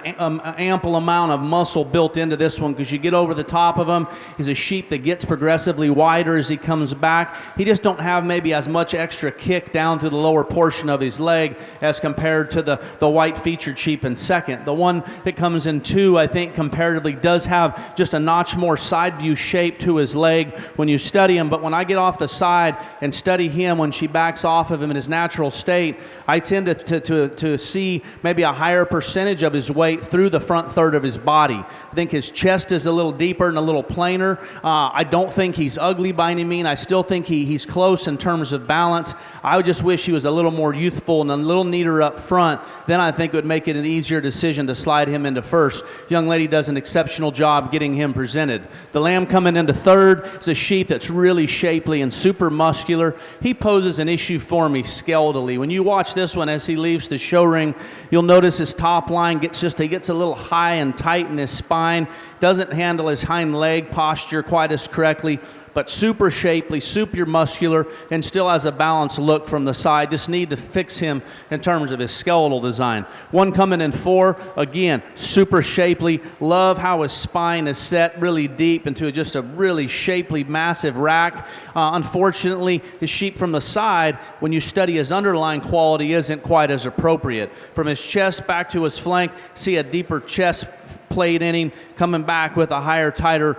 ample amount of muscle built into this one, because you get over the top of him, he's a sheep that gets progressively wider as he comes back. He just don't have maybe as much extra kick down through the lower portion of his leg as compared to the white featured sheep in second. The one that comes in 2, I think comparatively does have just a notch more side view shape to his leg when you study him, but when I get off the side and study him when she backs off of him in his natural state, I tend to see maybe a higher percentage of his weight through the front third of his body. I think his chest is a little deeper and a little plainer. I don't think he's ugly by any means. I still think he's close in terms of balance. I would just wish he was a little more youthful and a little neater up front. Then I think it would make it an easier decision to slide him into first. Young lady does an exceptional job getting him presented. The lamb coming into third is a sheep that's really shapely and super muscular. He poses an issue for me skeletally. When you watch this one as he leaves the show ring, you'll notice his top line gets a little high and tight in his spine, doesn't handle his hind leg posture quite as correctly, but super shapely, super muscular, and still has a balanced look from the side. Just need to fix him in terms of his skeletal design. One coming in 4, again, super shapely. Love how his spine is set really deep into just a really shapely, massive rack. Unfortunately, his sheep from the side, when you study his underlying quality, isn't quite as appropriate. From his chest back to his flank, see a deeper chest plate in him, coming back with a higher, tighter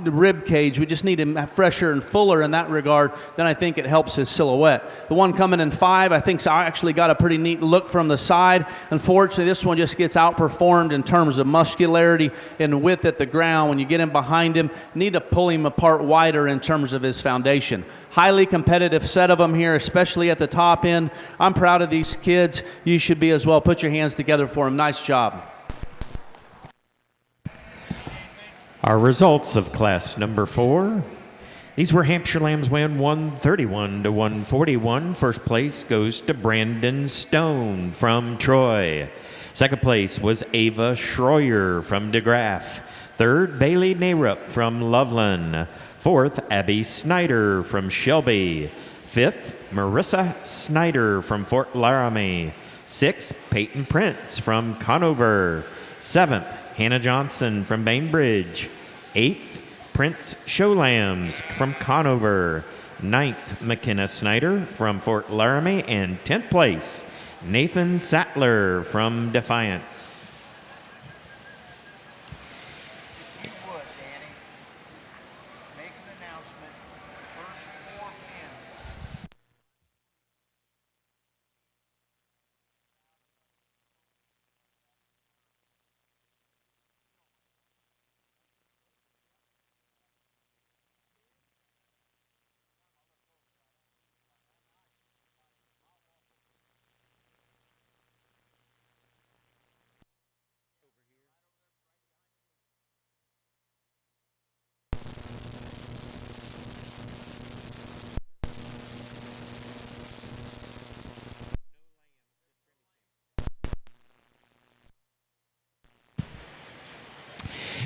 rib cage. We just need him fresher and fuller in that regard. Then I think it helps his silhouette. The one coming in 5, I think I actually got a pretty neat look from the side. Unfortunately, this one just gets outperformed in terms of muscularity and width at the ground. When you get him behind him, need to pull him apart wider in terms of his foundation. Highly competitive set of them here, especially at the top end. I'm proud of these kids. You should be as well. Put your hands together for them. Nice job. Our results of class number 4. These were Hampshire Lambs weighing 131 to 141. First place goes to Brandon Stone from Troy. Second place was Ava Schroyer from DeGraff. Third, Bailey Narup from Loveland. Fourth, Abby Snyder from Shelby. Fifth, Marissa Snyder from Fort Laramie. Sixth, Peyton Prince from Conover. Seventh, Hannah Johnson from Bainbridge. 8th, Prince Showlambs from Conover. 9th, McKenna Snyder from Fort Laramie. And 10th place, Nathan Sattler from Defiance. If you would, Danny, make an announcement. First 4 pins.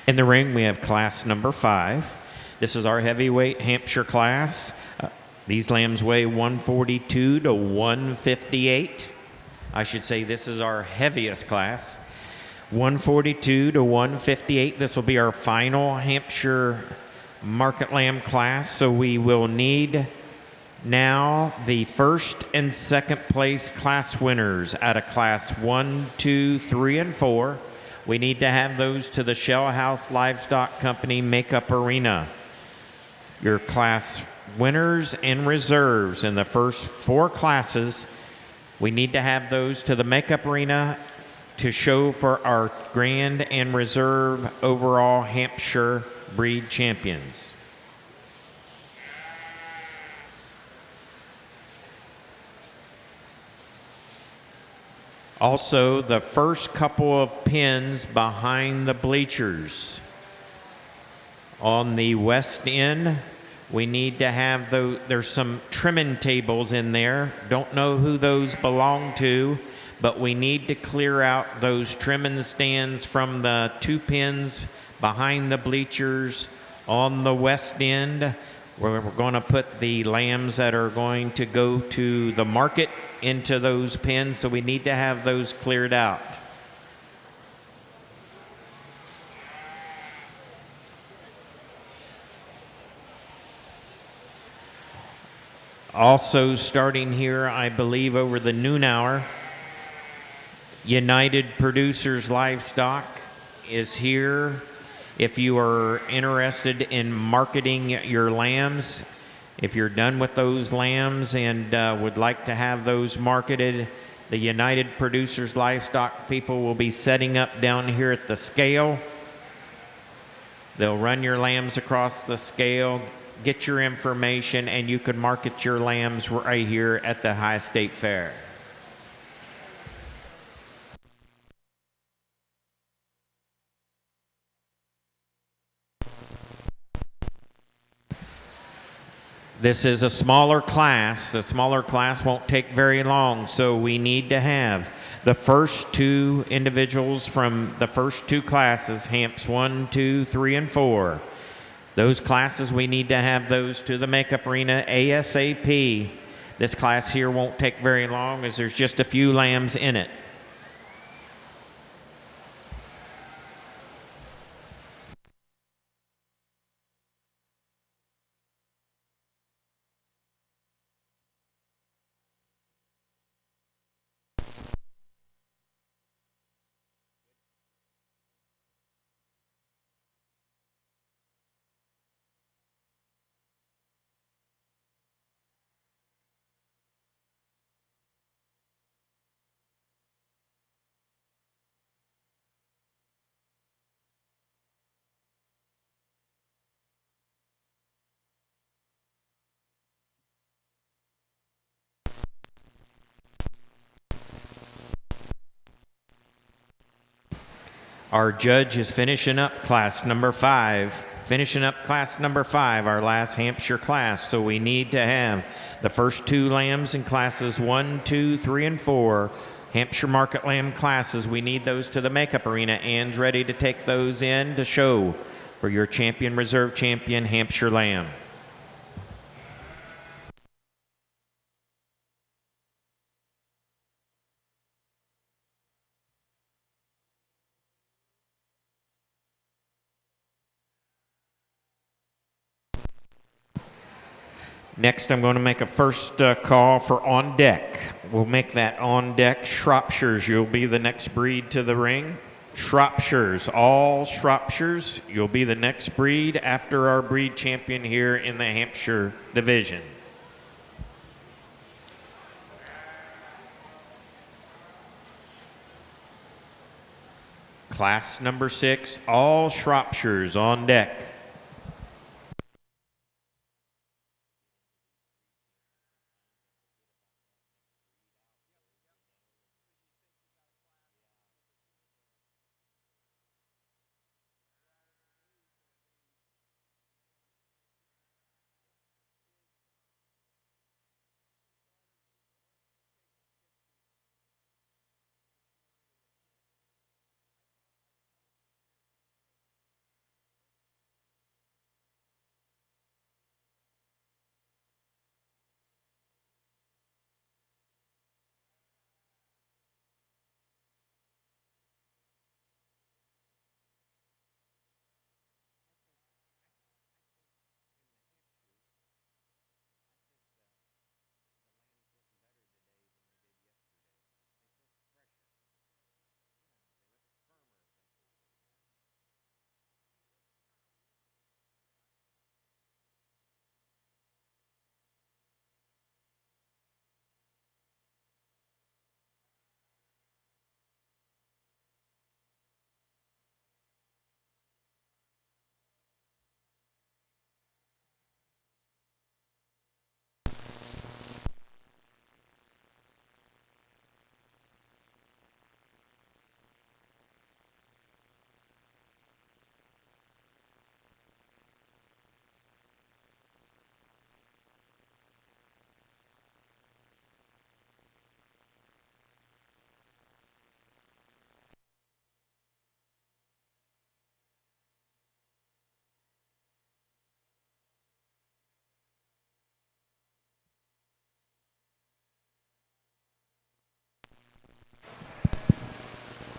In the ring, we have class number 5. This is our heavyweight Hampshire class. These lambs weigh 142 to 158. I should say this is our heaviest class. 142 to 158. This will be our final Hampshire market lamb class. So we will need now the first and second place class winners out of class 1, 2, 3, and 4. We need to have those to the Shell House Livestock Company Makeup Arena. your class winners and reserves in the first 4 classes. We need to have those to the makeup arena to show for our grand and reserve overall Hampshire breed champions. Also, the first couple of pins behind the bleachers. On the west end, we need to have there's some trimming tables in there. Don't know who those belong to, but we need to clear out those trimming stands from the 2 pins behind the bleachers on the west end, where we're going to put the lambs that are going to go to the market into those pins, so we need to have those cleared out. Also starting here, I believe over the noon hour, United Producers Livestock is here. If you are interested in marketing your lambs, if you're done with those lambs and would like to have those marketed, the United Producers Livestock people will be setting up down here at the scale. They'll run your lambs across the scale, get your information, and you can market your lambs right here at the High State Fair. This is a smaller class. The smaller class won't take very long, so we need to have the first 2 individuals from the first 2 classes, Hamps 1, 2, 3, and 4. Those classes, we need to have those to the makeup arena ASAP. This class here won't take very long, as there's just a few lambs in it. Our judge is finishing up class number 5. Finishing up class number 5, our last Hampshire class. So we need to have the first 2 lambs in classes 1, 2, 3, and 4. Hampshire Market Lamb classes. We need those to the makeup arena. Ann's ready to take those in to show for your champion, reserve champion, Hampshire Lamb. Next, I'm going to make a first call for on deck. We'll make that on deck Shropshires. You'll be the next breed to the ring. Shropshires, all Shropshires. You'll be the next breed after our breed champion here in the Hampshire division. Class number 6, all Shropshires on deck.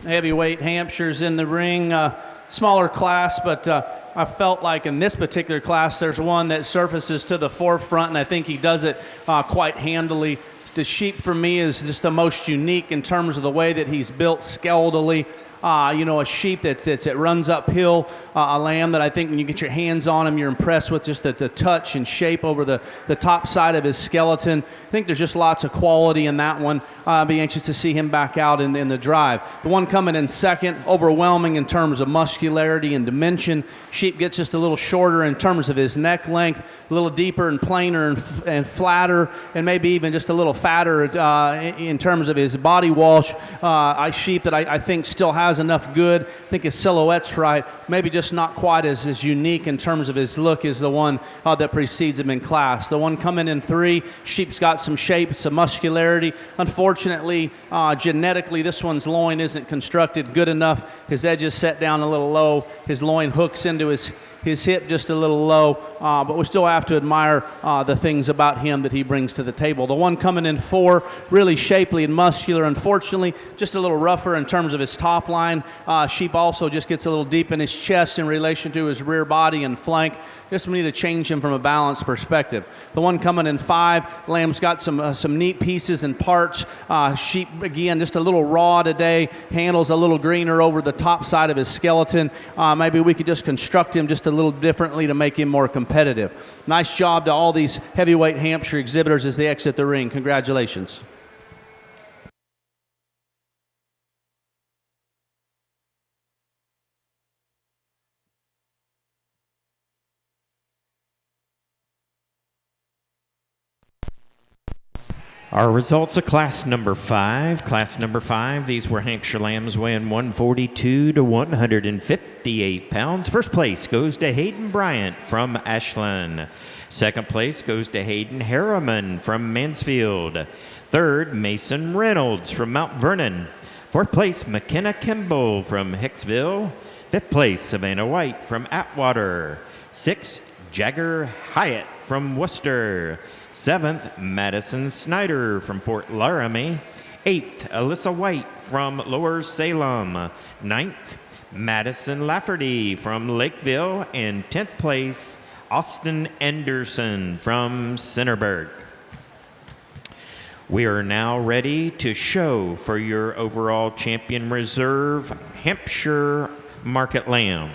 heavyweight Hampshires in the ring. Smaller class, but I felt like in this particular class there's one that surfaces to the forefront, and I think he does it quite handily. The sheep for me is just the most unique in terms of the way that he's built skeletally. A sheep that runs uphill, a lamb that I think when you get your hands on him, you're impressed with just the touch and shape over the top side of his skeleton. I think there's just lots of quality in that one. I'll be anxious to see him back out in the drive. The one coming in second, overwhelming in terms of muscularity and dimension. Sheep gets just a little shorter in terms of his neck length, a little deeper and plainer and flatter, and maybe even just a little fatter in terms of his body wash. A sheep that I think still has enough good. I think his silhouette's right. Maybe just not quite as unique in terms of his look as the one that precedes him in class. The one coming in 3, sheep's got some shape, some muscularity. Unfortunately, genetically, this one's loin isn't constructed good enough. His edges set down a little low. His loin hooks into his hip just a little low, but we still have to admire the things about him that he brings to the table. The one coming in 4, really shapely and muscular. Unfortunately, just a little rougher in terms of his top line. Sheep also just gets a little deep in his chest in relation to his rear body and flank. Just we need to change him from a balance perspective. The one coming in 5, lamb's got some neat pieces and parts. Sheep, again, just a little raw today. Handles a little greener over the top side of his skeleton. Maybe we could just construct him just a little differently to make him more competitive. Nice job to all these heavyweight Hampshire exhibitors as they exit the ring. Congratulations. Our results of class number 5. Class number 5, these were Hampshire lambs weighing 142 to 158 pounds. First place goes to Hayden Bryant from Ashland. Second place goes to Hayden Harriman from Mansfield. Third, Mason Reynolds from Mount Vernon. Fourth place, McKenna Kimball from Hicksville. Fifth place, Savannah White from Atwater. Sixth, Jagger Hyatt from Worcester. 7th, Madison Snyder from Fort Laramie. 8th, Alyssa White from Lower Salem. 9th, Madison Lafferty from Lakeville. And 10th place, Austin Anderson from Centerburg. We are now ready to show for your overall champion reserve Hampshire Market Lamb.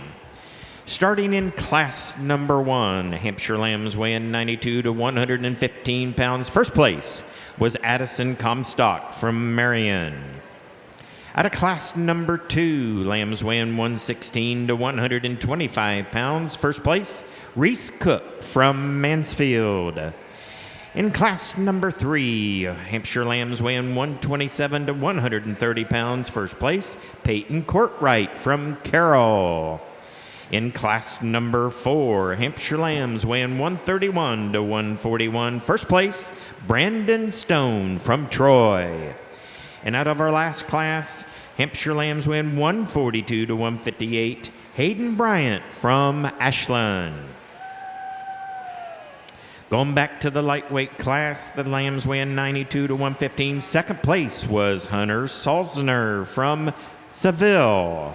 Starting in class number 1, Hampshire lambs weighing 92 to 115 pounds. First place was Addison Comstock from Marion. Out of class number 2, lambs weighing 116 to 125 pounds. First place, Reese Cook from Mansfield. In class number 3, Hampshire lambs weighing 127 to 130 pounds. First place, Peyton Courtwright from Carroll. In class number 4, Hampshire lambs weighing 131 to 141. First place, Brandon Stone from Troy. And out of our last class, Hampshire lambs weighing 142 to 158, Hayden Bryant from Ashland. Going back to the lightweight class, the lambs weighing 92 to 115. Second place was Hunter Salzner from Seville.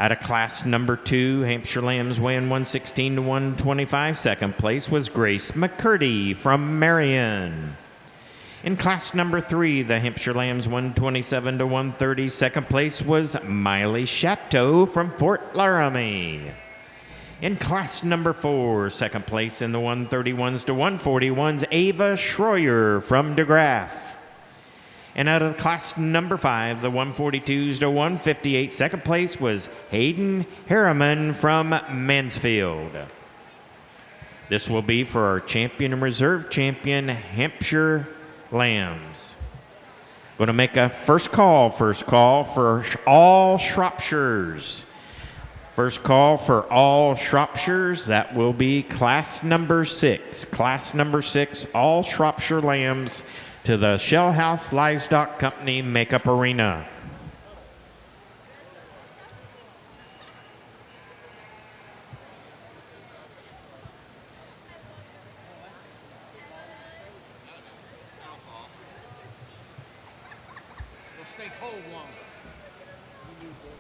Out of class number 2, Hampshire lambs weighing 116 to 125. Second place was Grace McCurdy from Marion. In class number 3, the Hampshire lambs 127 to 130. Second place was Miley Chateau from Fort Laramie. In class number 4, second place in the 131s to 141s, Ava Schroyer from DeGraff. And out of class number 5, the 142s to 158, second place was Hayden Harriman from Mansfield. This will be for our champion and reserve champion, Hampshire lambs. Going to make a first call for all Shropshires. First call for all Shropshires, that will be class number 6. Class number 6, all Shropshire lambs to the Shell House Livestock Company Makeup Arena. They'll stay cold longer. you, Dick.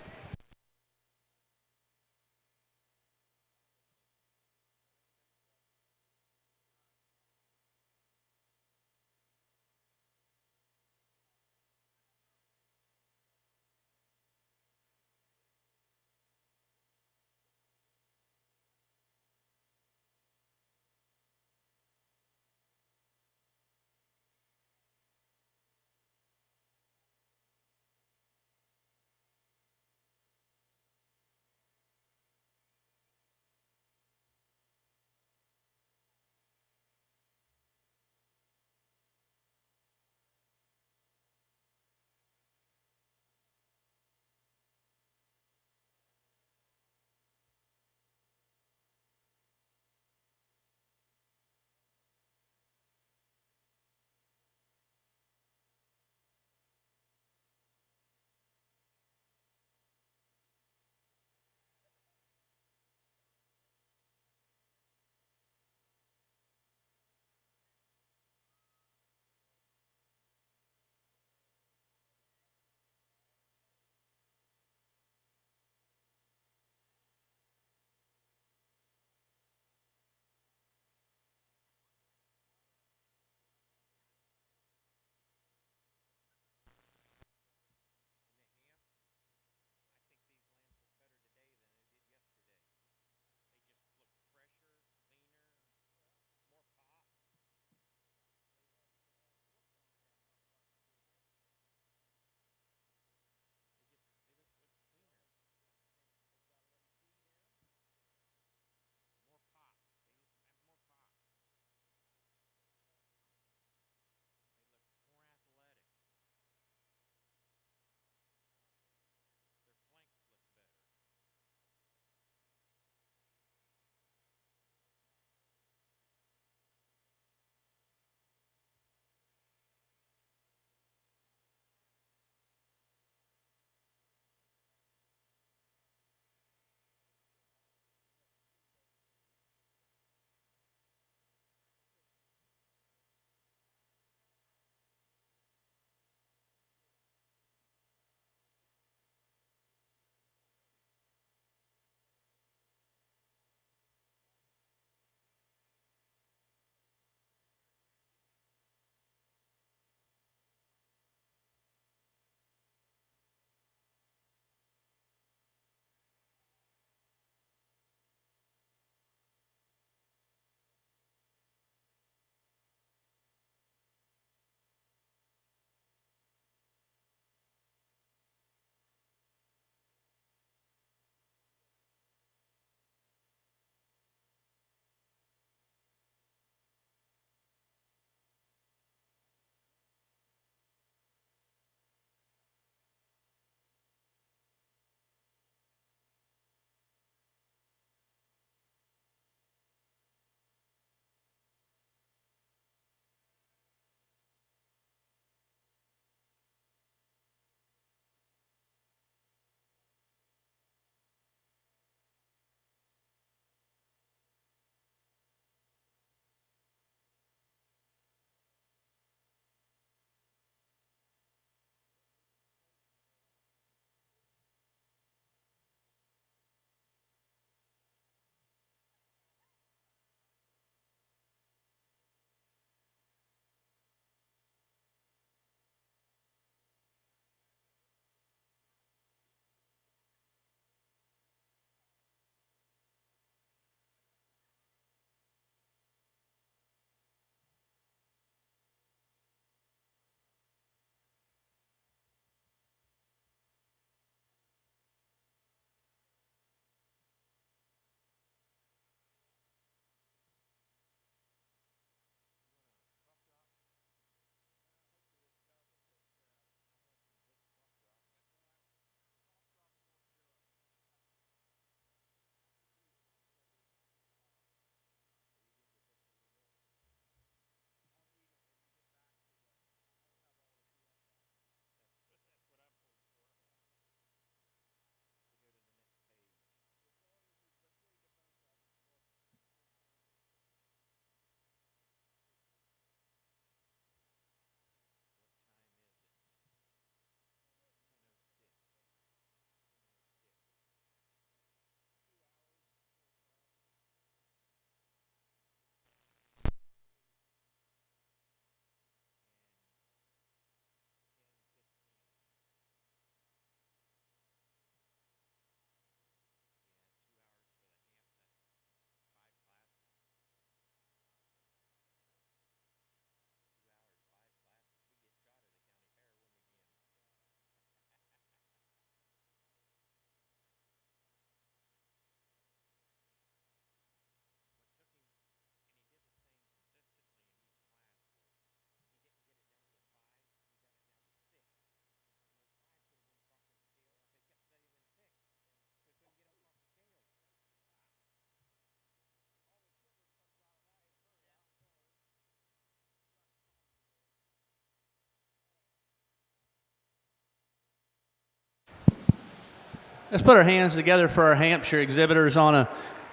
Let's put our hands together for our Hampshire exhibitors on an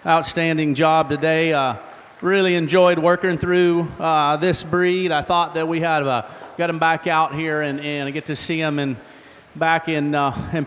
outstanding job today. Really enjoyed working through this breed. I thought that we had got them back out here and I get to see them back in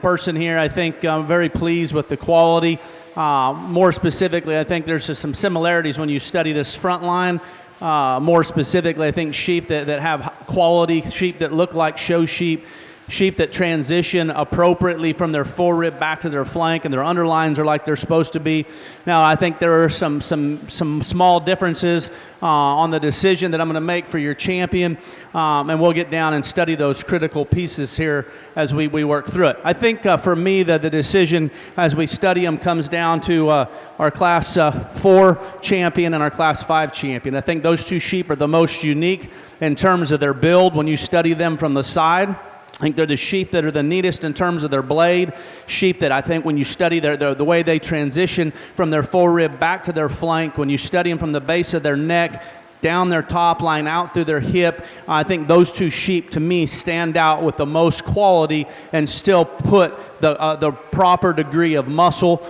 person here. I think I'm very pleased with the quality. More specifically, I think there's just some similarities when you study this front line. More specifically, I think sheep that have quality, sheep that look like show sheep, sheep that transition appropriately from their forerib back to their flank, and their underlines are like they're supposed to be. Now, I think there are some small differences on the decision that I'm going to make for your champion, and we'll get down and study those critical pieces here as we work through it. I think for me that the decision as we study them comes down to our Class 4 champion and our Class 5 champion. I think those two sheep are the most unique in terms of their build when you study them from the side. I think they're the sheep that are the neatest in terms of their blade, sheep that I think when you study the way they transition from their forerib back to their flank, when you study them from the base of their neck, down their top line, out through their hip, I think those two sheep to me stand out with the most quality and still put the proper degree of muscle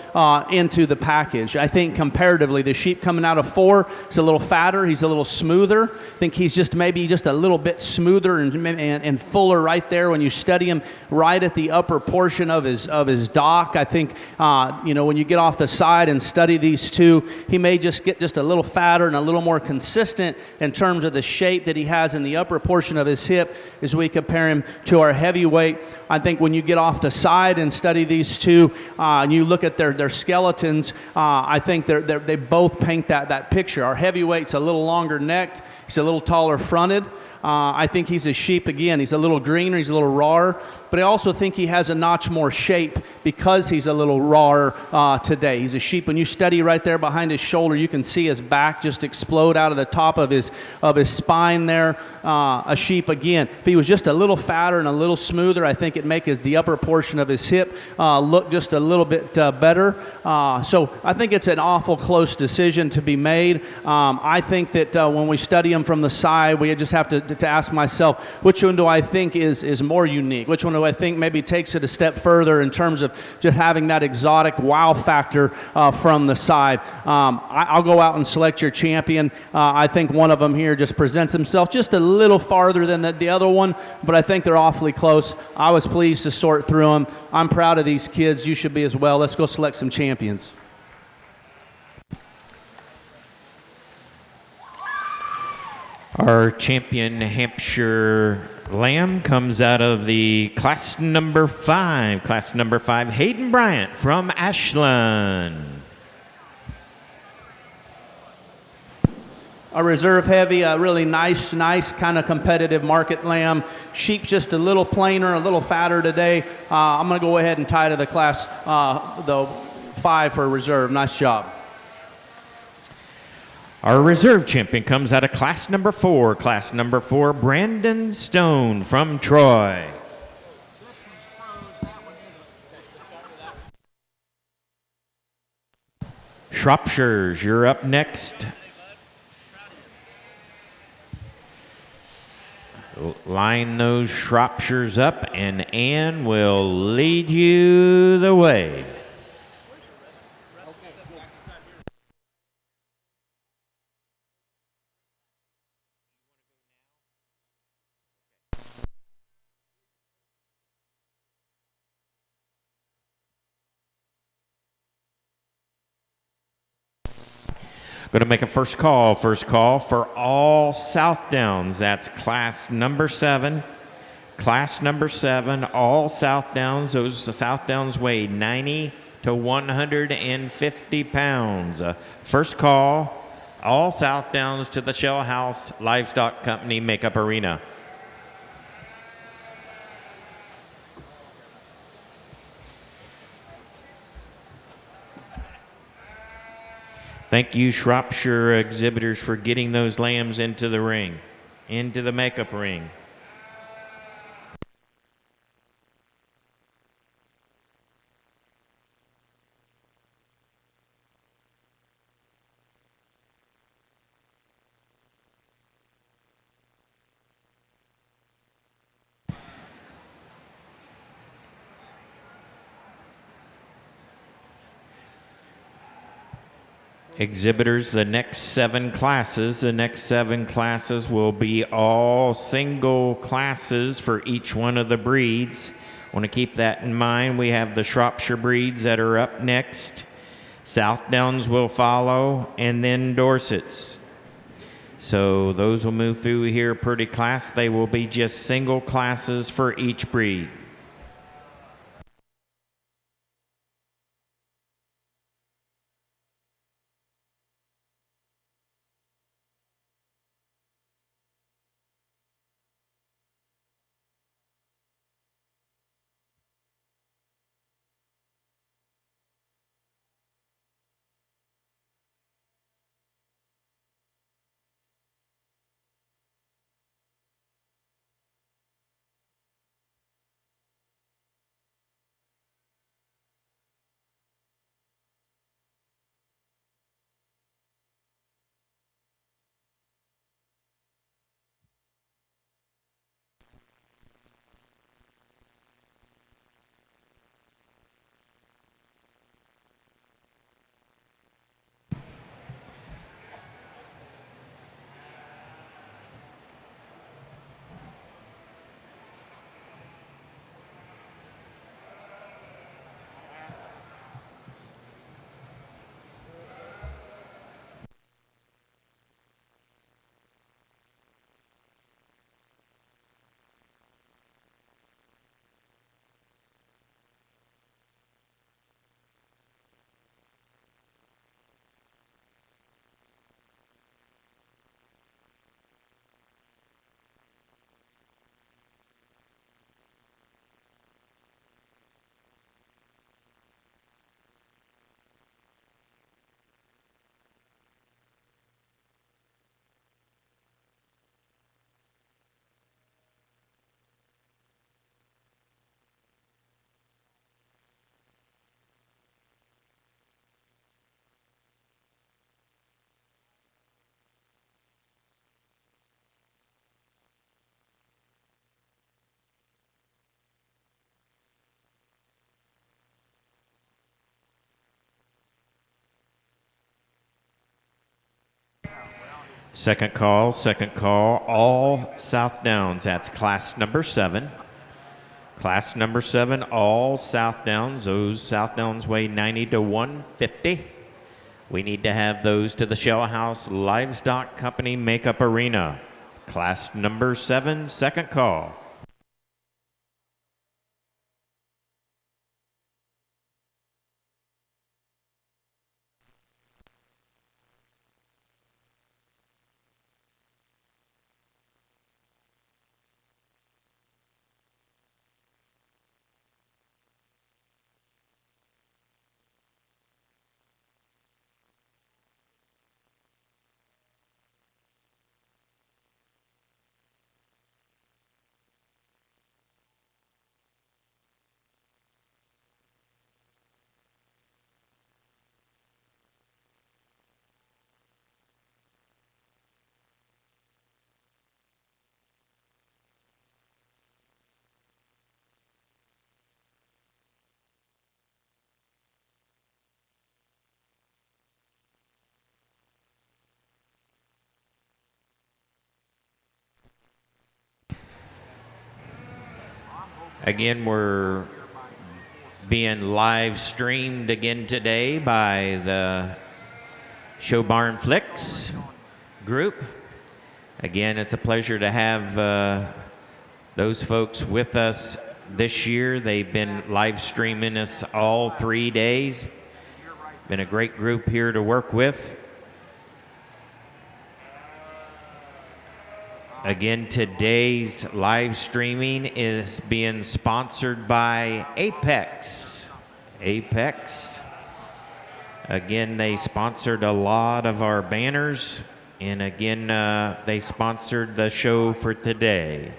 into the package. I think comparatively, the sheep coming out of 4 is a little fatter, he's a little smoother. I think he's maybe just a little bit smoother and fuller right there when you study him right at the upper portion of his dock. I think when you get off the side and study these two, he may just get just a little fatter and a little more consistent in terms of the shape that he has in the upper portion of his hip as we compare him to our heavyweight. I think when you get off the side and study these two, and you look at their skeletons, I think they both paint that picture. Our heavyweight's a little longer necked, he's a little taller fronted. I think he's a sheep again. He's a little greener, he's a little rawer, but I also think he has a notch more shape because he's a little rawer today. He's a sheep. When you study right there behind his shoulder, you can see his back just explode out of the top of his spine there. A sheep again. If he was just a little fatter and a little smoother, I think it'd make the upper portion of his hip look just a little bit better. So I think it's an awful close decision to be made. I think that when we study him from the side, we just have to ask myself, which one do I think is more unique? Which one do I think maybe takes it a step further in terms of just having that exotic wow factor from the side? I'll go out and select your champion. I think one of them here just presents himself just a little farther than the other one, but I think they're awfully close. I was pleased to sort through them. I'm proud of these kids. You should be as well. Let's go select some champions. Our champion Hampshire lamb comes out of the class number 5. Class number 5, Hayden Bryant from Ashland. A reserve heavy, a really nice kind of competitive market lamb. Sheep's just a little plainer, a little fatter today. I'm going to go ahead and tie to the class, the 5 for reserve. Nice job. Our reserve champion comes out of class number 4. Class number 4, Brandon Stone from Troy. Shropshires, you're up next. Line those Shropshires up, and Ann will lead you the way. Going to make a first call for all Southdowns. That's class number 7. Class number 7, all Southdowns. Those Southdowns weigh 90 to 150 pounds. First call, all Southdowns to the Shell House Livestock Company Makeup Arena. Thank you, Shropshire exhibitors, for getting those lambs into the ring, into the makeup ring. exhibitors, the next 7 classes. The next 7 classes will be all single classes for each one of the breeds. Want to keep that in mind. We have the Shropshire breeds that are up next. Southdowns will follow, and then Dorsets. So those will move through here pretty fast. They will be just single classes for each breed. Second call, all Southdowns. That's class number 7. Class number 7, all Southdowns. Those Southdowns weigh 90 to 150. We need to have those to the Shell House Livestock Company Makeup Arena. Class number 7, second call. Again, we're being live streamed again today by the Show Barn Flicks group. Again, it's a pleasure to have those folks with us this year. They've been live streaming us all 3 days. Been a great group here to work with. Again, today's live streaming is being sponsored by Apex. Apex. Again, they sponsored a lot of our banners, and again, they sponsored the show for today.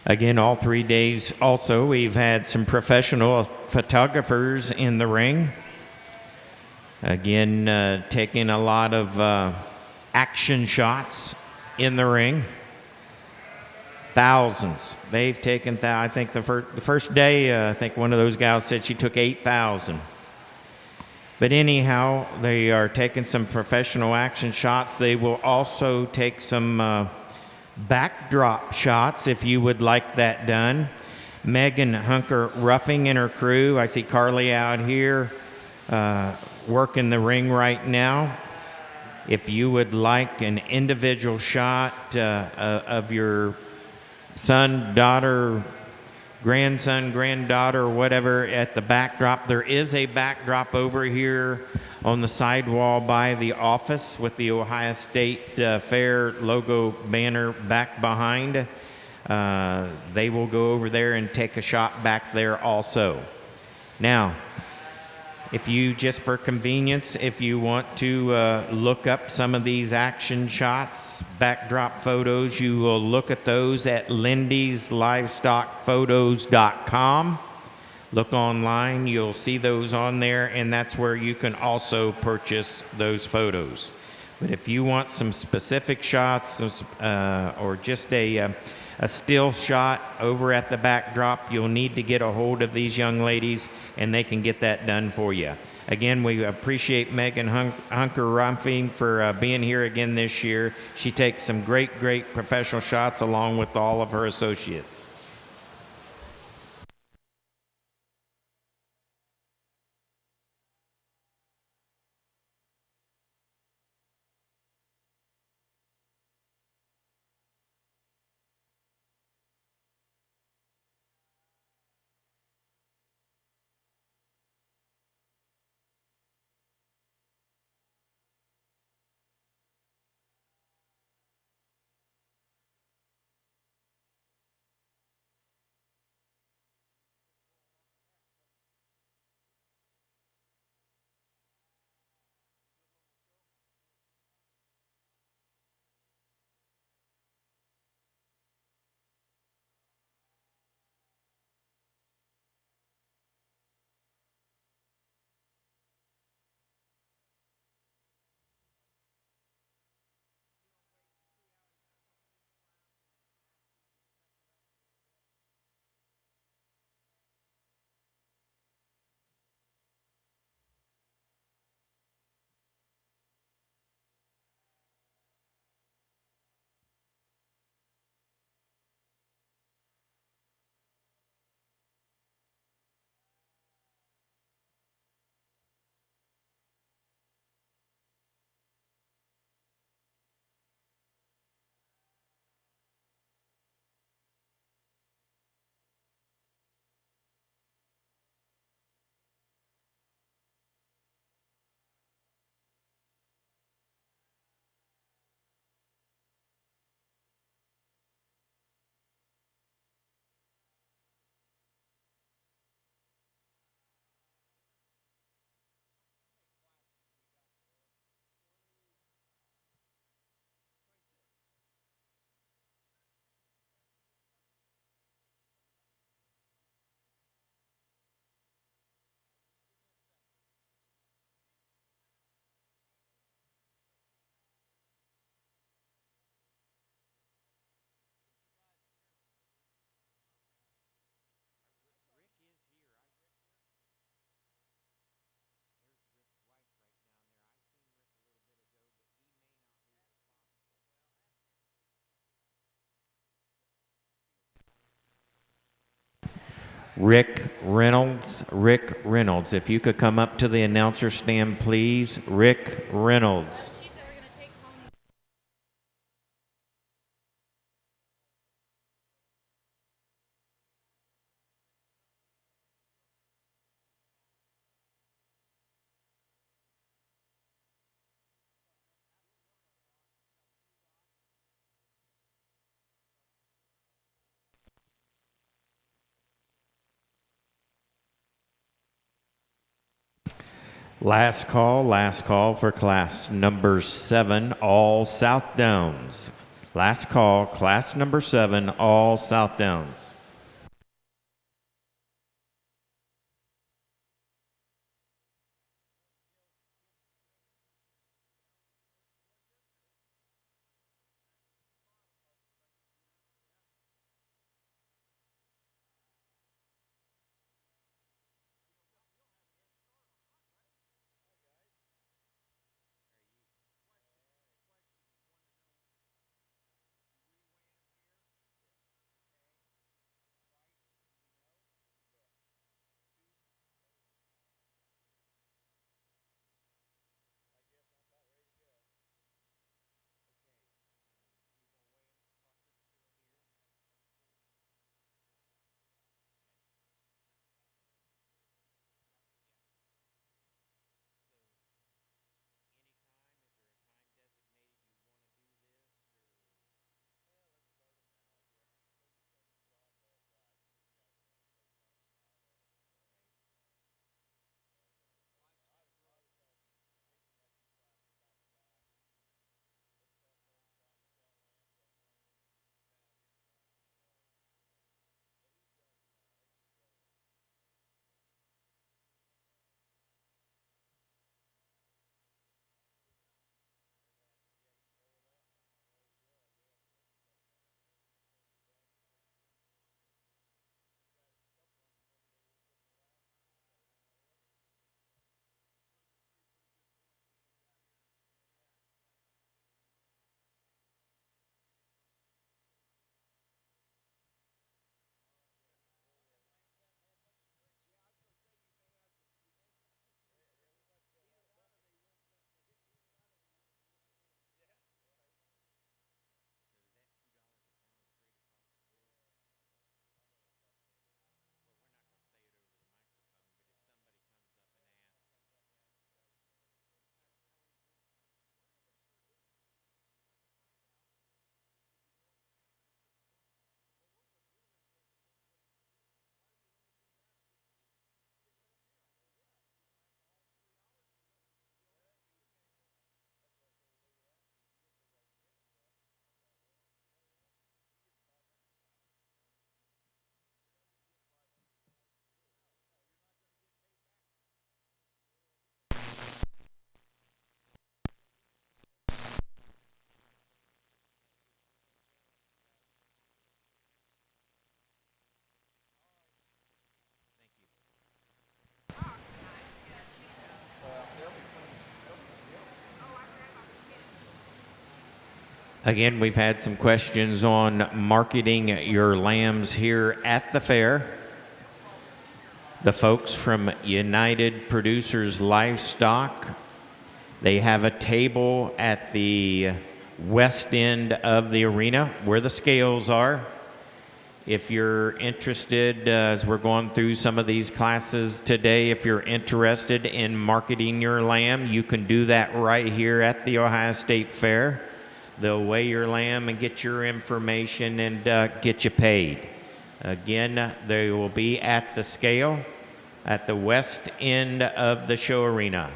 Again, all 3 days also, we've had some professional photographers in the ring. Again, taking a lot of action shots in the ring. Thousands. They've taken, I think the first day, I think one of those gals said she took 8,000. But anyhow, they are taking some professional action shots. They will also take some backdrop shots if you would like that done. Megan Hunker Ruffing and her crew. I see Carly out here working the ring right now. If you would like an individual shot of your son, daughter, grandson, granddaughter, whatever at the backdrop, there is a backdrop over here on the sidewall by the office with the Ohio State Fair logo banner back behind. They will go over there and take a shot back there also. Now, if you, just for convenience, if you want to look up some of these action shots, backdrop photos, you will look at those at lindyslivestockphotos.com. Look online, you'll see those on there, and that's where you can also purchase those photos. But if you want some specific shots or just a still shot over at the backdrop, you'll need to get a hold of these young ladies, and they can get that done for you. Again, we appreciate Megan Hunker-Rumping for being here again this year. She takes some great professional shots along with all of her associates. Rick Reynolds, if you could come up to the announcer stand, please. Rick Reynolds. Last call for class number 7, all Southdowns. Last call, class number 7, all Southdowns. Again, we've had some questions on marketing your lambs here at the fair. The folks from United Producers Livestock, they have a table at the west end of the arena where the scales are. If you're interested, as we're going through some of these classes today, if you're interested in marketing your lamb, you can do that right here at the Ohio State Fair. They'll weigh your lamb and get your information and get you paid. Again, they will be at the scale at the west end of the show arena.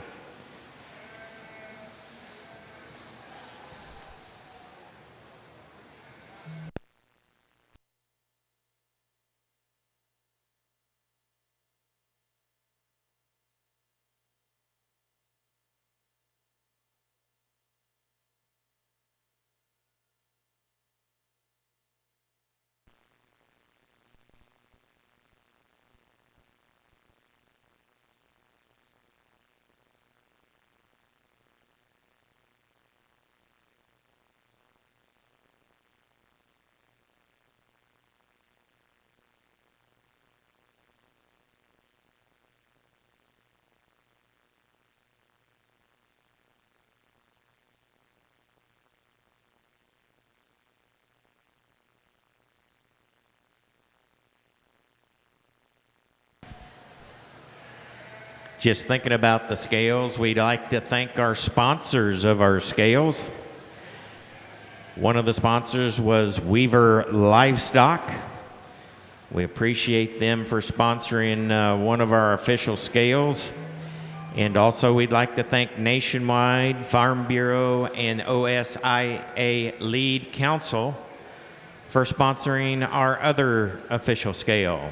Just thinking about the scales, we'd like to thank our sponsors of our scales. One of the sponsors was Weaver Livestock. We appreciate them for sponsoring one of our official scales. And also, we'd like to thank Nationwide, Farm Bureau, and OSIA Lead Council for sponsoring our other official scale.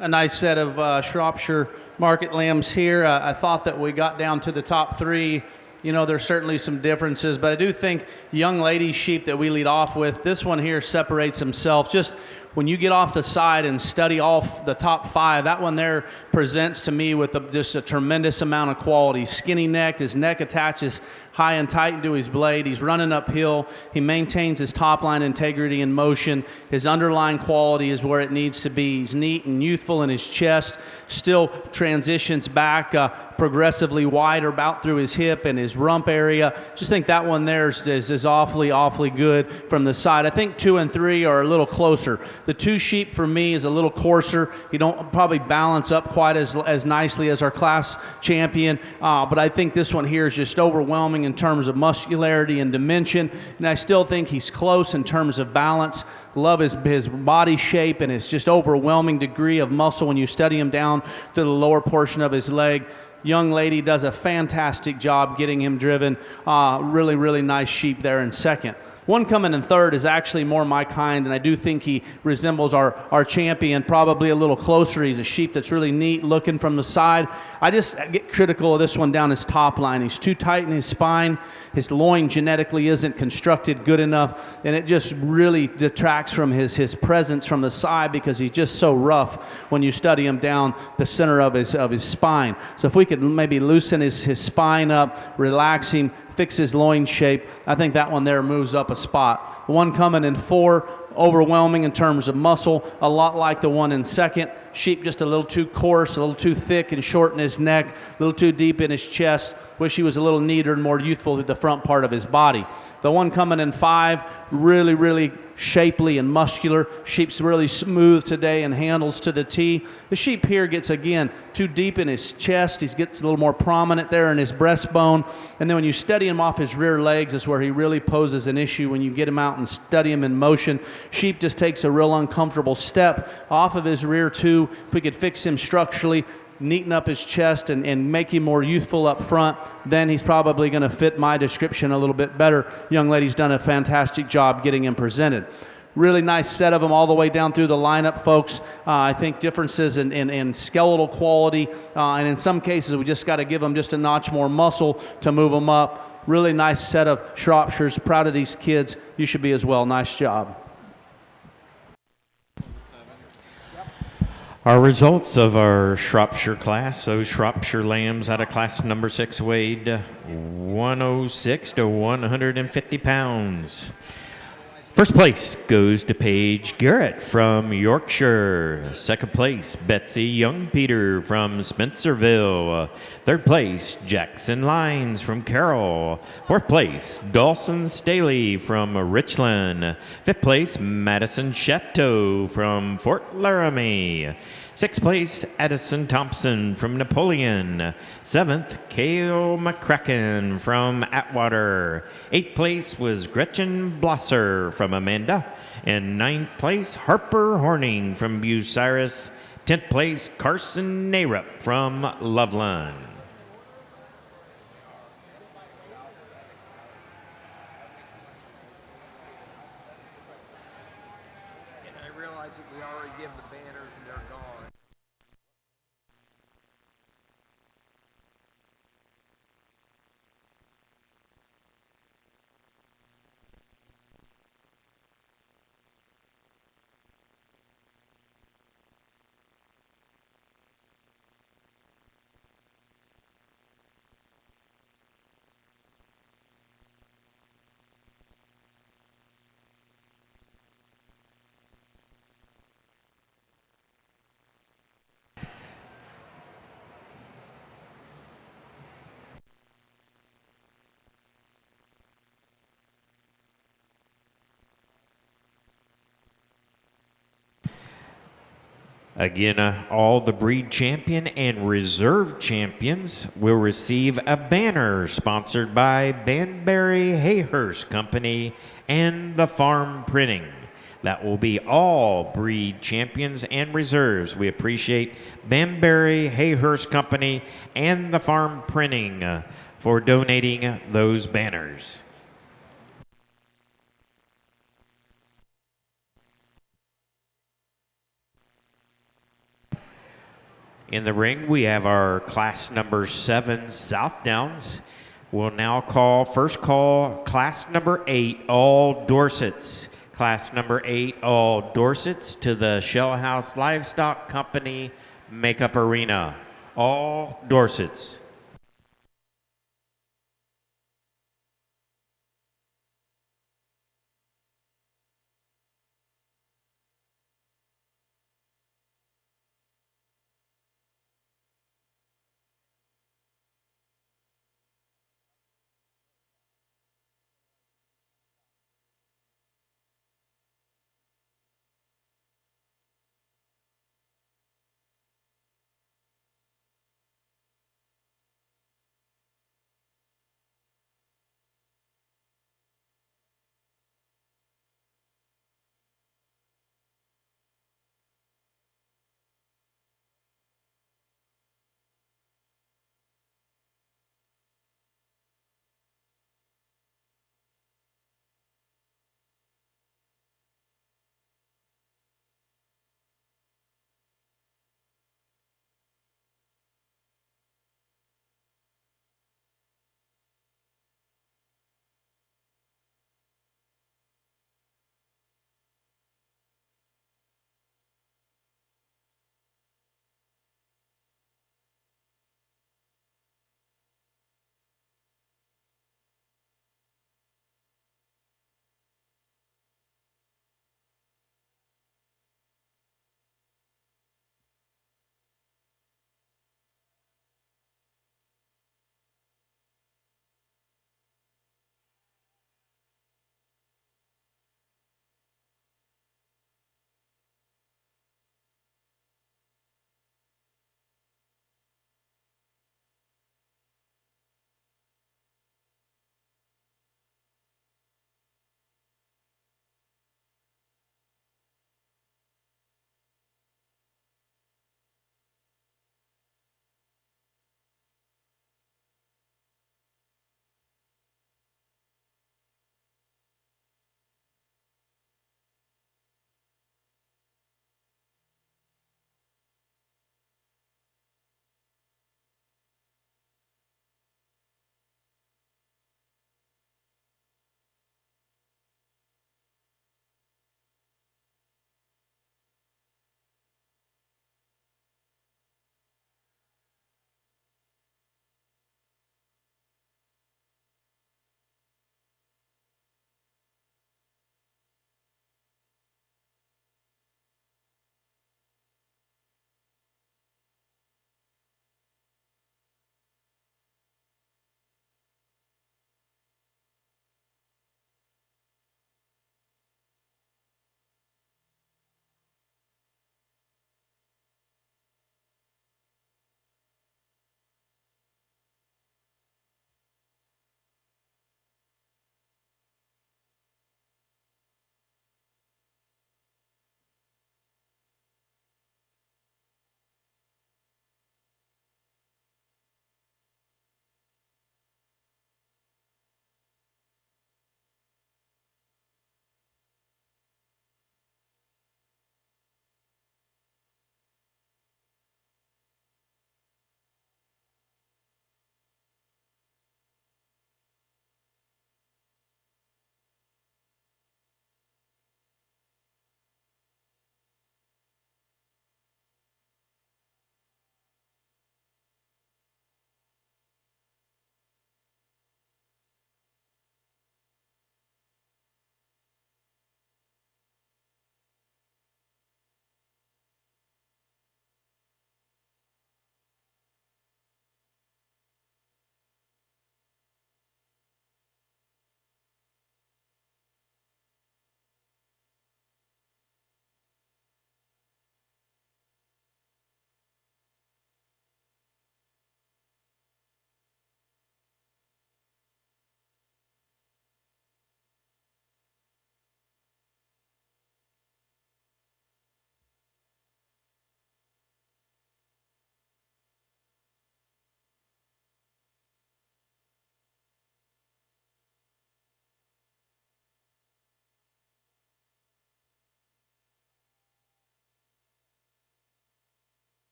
A nice set of Shropshire market lambs here. I thought that we got down to the top three. You know, there's certainly some differences, but I do think young lady sheep that we lead off with, this one here separates himself. Just when you get off the side and study off the top five, that one there presents to me with just a tremendous amount of quality. Skinny necked, his neck attaches high and tight into his blade. He's running uphill. He maintains his top line integrity and motion. His underlying quality is where it needs to be. He's neat and youthful in his chest, still transitions back progressively wider about through his hip and his rump area. Just think that one there is awfully good from the side. I think 2 and 3 are a little closer. The 2 sheep for me is a little coarser. You don't probably balance up quite as nicely as our class champion, but I think this one here is just overwhelming in terms of muscularity and dimension, and I still think he's close in terms of balance. Love his body shape and his just overwhelming degree of muscle when you study him down to the lower portion of his leg. Young lady does a fantastic job getting him driven. Really nice sheep there in second. One coming in third is actually more my kind, and I do think he resembles our champion, probably a little closer. He's a sheep that's really neat looking from the side. I just get critical of this one down his top line. He's too tight in his spine. His loin genetically isn't constructed good enough, and it just really detracts from his presence from the side because he's just so rough when you study him down the center of his spine. So if we could maybe loosen his spine up, relax him, fix his loin shape, I think that one there moves up a spot. The one coming in 4, overwhelming in terms of muscle, a lot like the one in second. Sheep just a little too coarse, a little too thick and short in his neck, a little too deep in his chest. Wish he was a little neater and more youthful to the front part of his body. The one coming in 5, really shapely and muscular. Sheep's really smooth today and handles to the T. The sheep here gets, again, too deep in his chest. He gets a little more prominent there in his breastbone. And then when you study him off his rear legs is where he really poses an issue when you get him out and study him in motion. Sheep just takes a real uncomfortable step off of his rear too. If we could fix him structurally, neaten up his chest and make him more youthful up front, then he's probably going to fit my description a little bit better. Young lady's done a fantastic job getting him presented. Really nice set of them all the way down through the lineup, folks. I think differences in skeletal quality, and in some cases we just got to give them just a notch more muscle to move them up. Really nice set of Shropshires. Proud of these kids. You should be as well. Nice job. Our results of our Shropshire class, those Shropshire lambs out of class number 6 weighed 106 to 150 pounds. First place goes to Paige Garrett from Yorkshire. Second place, Betsy Young-Peter from Spencerville. Third place, Jackson Lines from Carroll. Fourth place, Dawson Staley from Richland. Fifth place, Madison Chateau from Fort Laramie. Sixth place, Addison Thompson from Napoleon. Seventh, Kale McCracken from Atwater. Eighth place was Gretchen Blosser from Amanda. And ninth place, Harper Horning from Bucyrus. 10th place, Carson Narup from Loveland. And I realize that we already give the banners and they're gone. Again, all the breed champion and reserve champions will receive a banner sponsored by Banbury Hayhurst Company and the Farm Printing. That will be all breed champions and reserves. We appreciate Banbury Hayhurst Company and the Farm Printing for donating those banners. In the ring, we have our class number 7 Southdowns. We'll now call, first call, class number 8, all Dorsets. Class number 8, all Dorsets to the Shell House Livestock Company Makeup Arena. All Dorsets.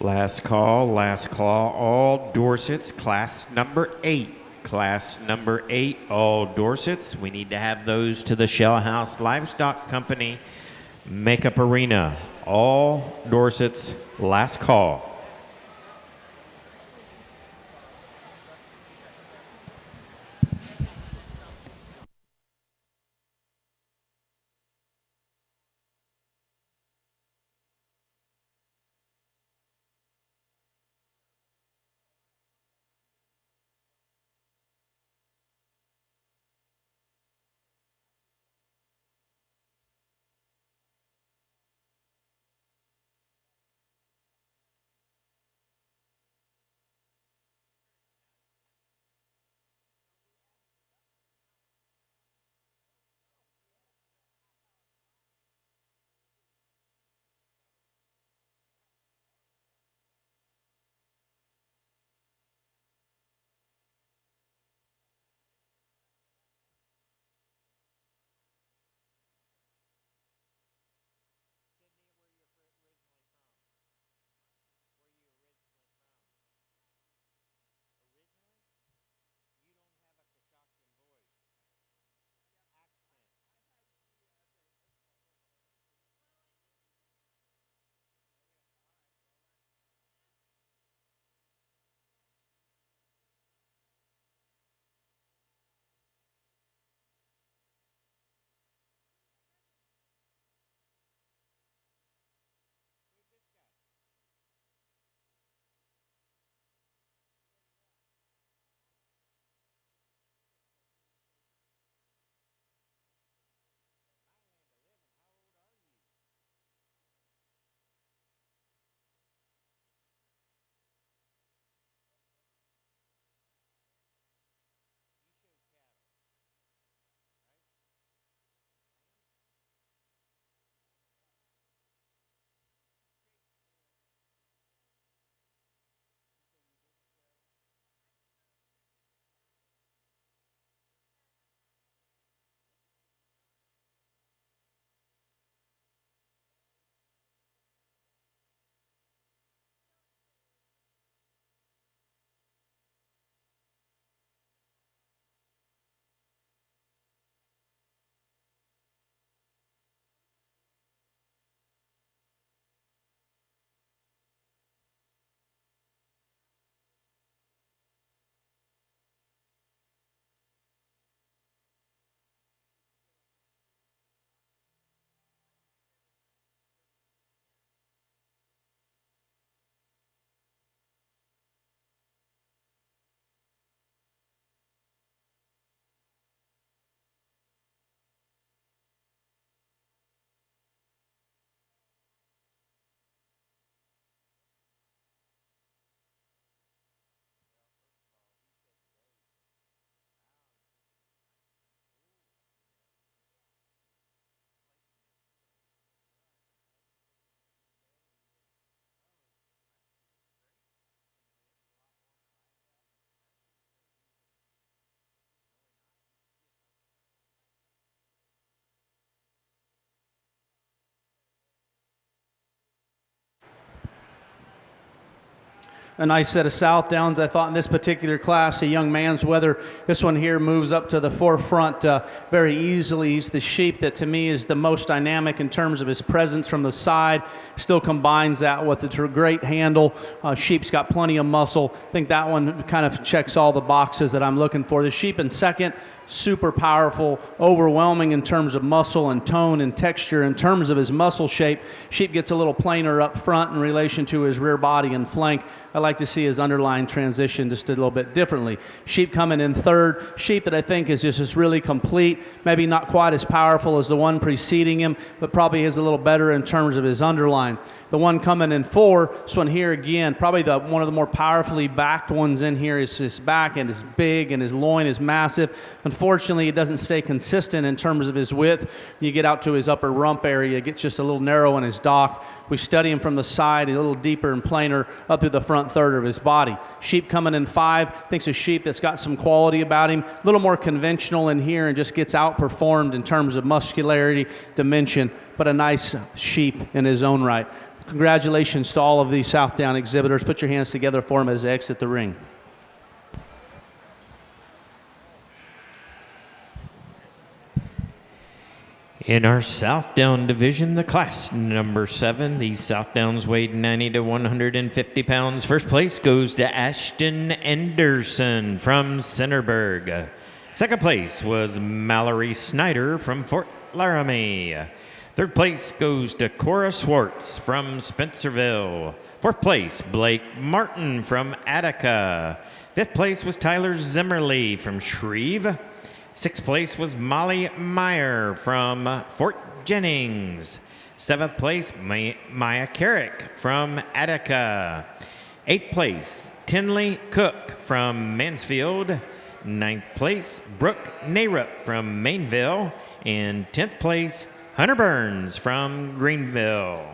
Last call, all Dorsets, class number 8. Class number 8, all Dorsets. We need to have those to the Shell House Livestock Company Makeup Arena. All Dorsets, last call. A nice set of Southdowns, I thought, in this particular class, a young man's weather. This one here moves up to the forefront very easily. He's the sheep that, to me, is the most dynamic in terms of his presence from the side. Still combines that with a great handle. Sheep's got plenty of muscle. I think that one kind of checks all the boxes that I'm looking for. The sheep in second, super powerful, overwhelming in terms of muscle and tone and texture. In terms of his muscle shape, sheep gets a little plainer up front in relation to his rear body and flank. I like to see his underlying transition just a little bit differently. Sheep coming in third, sheep that I think is just really complete, maybe not quite as powerful as the one preceding him, but probably is a little better in terms of his underline. The one coming in four, this one here again, probably one of the more powerfully backed ones in here. Is his back and is big and his loin is massive. Unfortunately, it doesn't stay consistent in terms of his width. You get out to his upper rump area, it gets just a little narrow in his dock. We study him from the side, a little deeper and plainer up through the front third of his body. Sheep coming in five, thinks a sheep that's got some quality about him, a little more conventional in here and just gets outperformed in terms of muscularity, dimension, but a nice sheep in his own right. Congratulations to all of the Southdown exhibitors. Put your hands together for them as they exit the ring. In our Southdown division, the class number 7, these Southdowns weighed 90 to 150 pounds. First place goes to Ashton Anderson from Centerburg. Second place was Mallory Snyder from Fort Laramie. Third place goes to Cora Swartz from Spencerville. Fourth place, Blake Martin from Attica. Fifth place was Tyler Zimmerly from Shreve. Sixth place was Molly Meyer from Fort Jennings. Seventh place, Maya Carrick from Attica. Eighth place, Tinley Cook from Mansfield. Ninth place, Brooke Narup from Mainville. And 10th place, Hunter Burns from Greenville.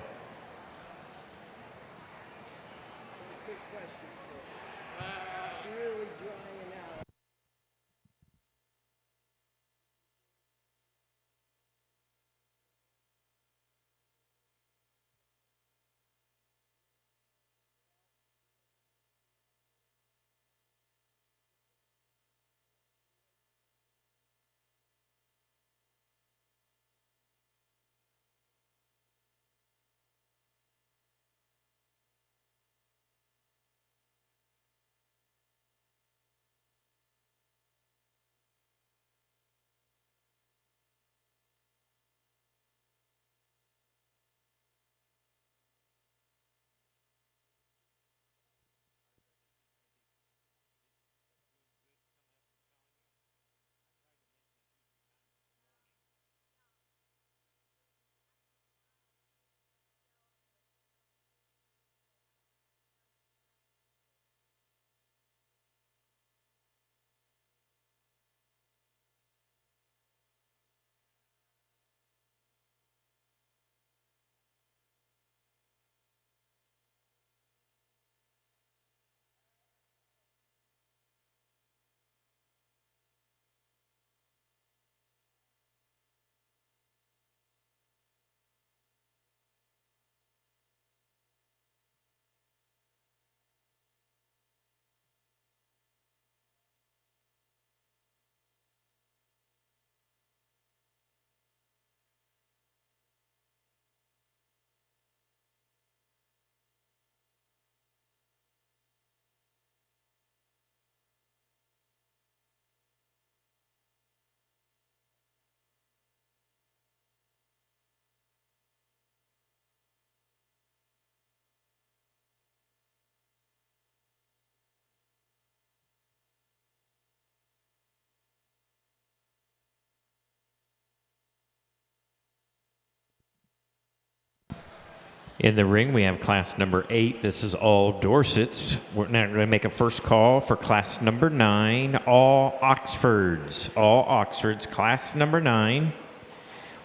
In the ring, we have class number 8. This is all Dorsets. We're now going to make a first call for class number 9, all Oxfords. All Oxfords, class number 9.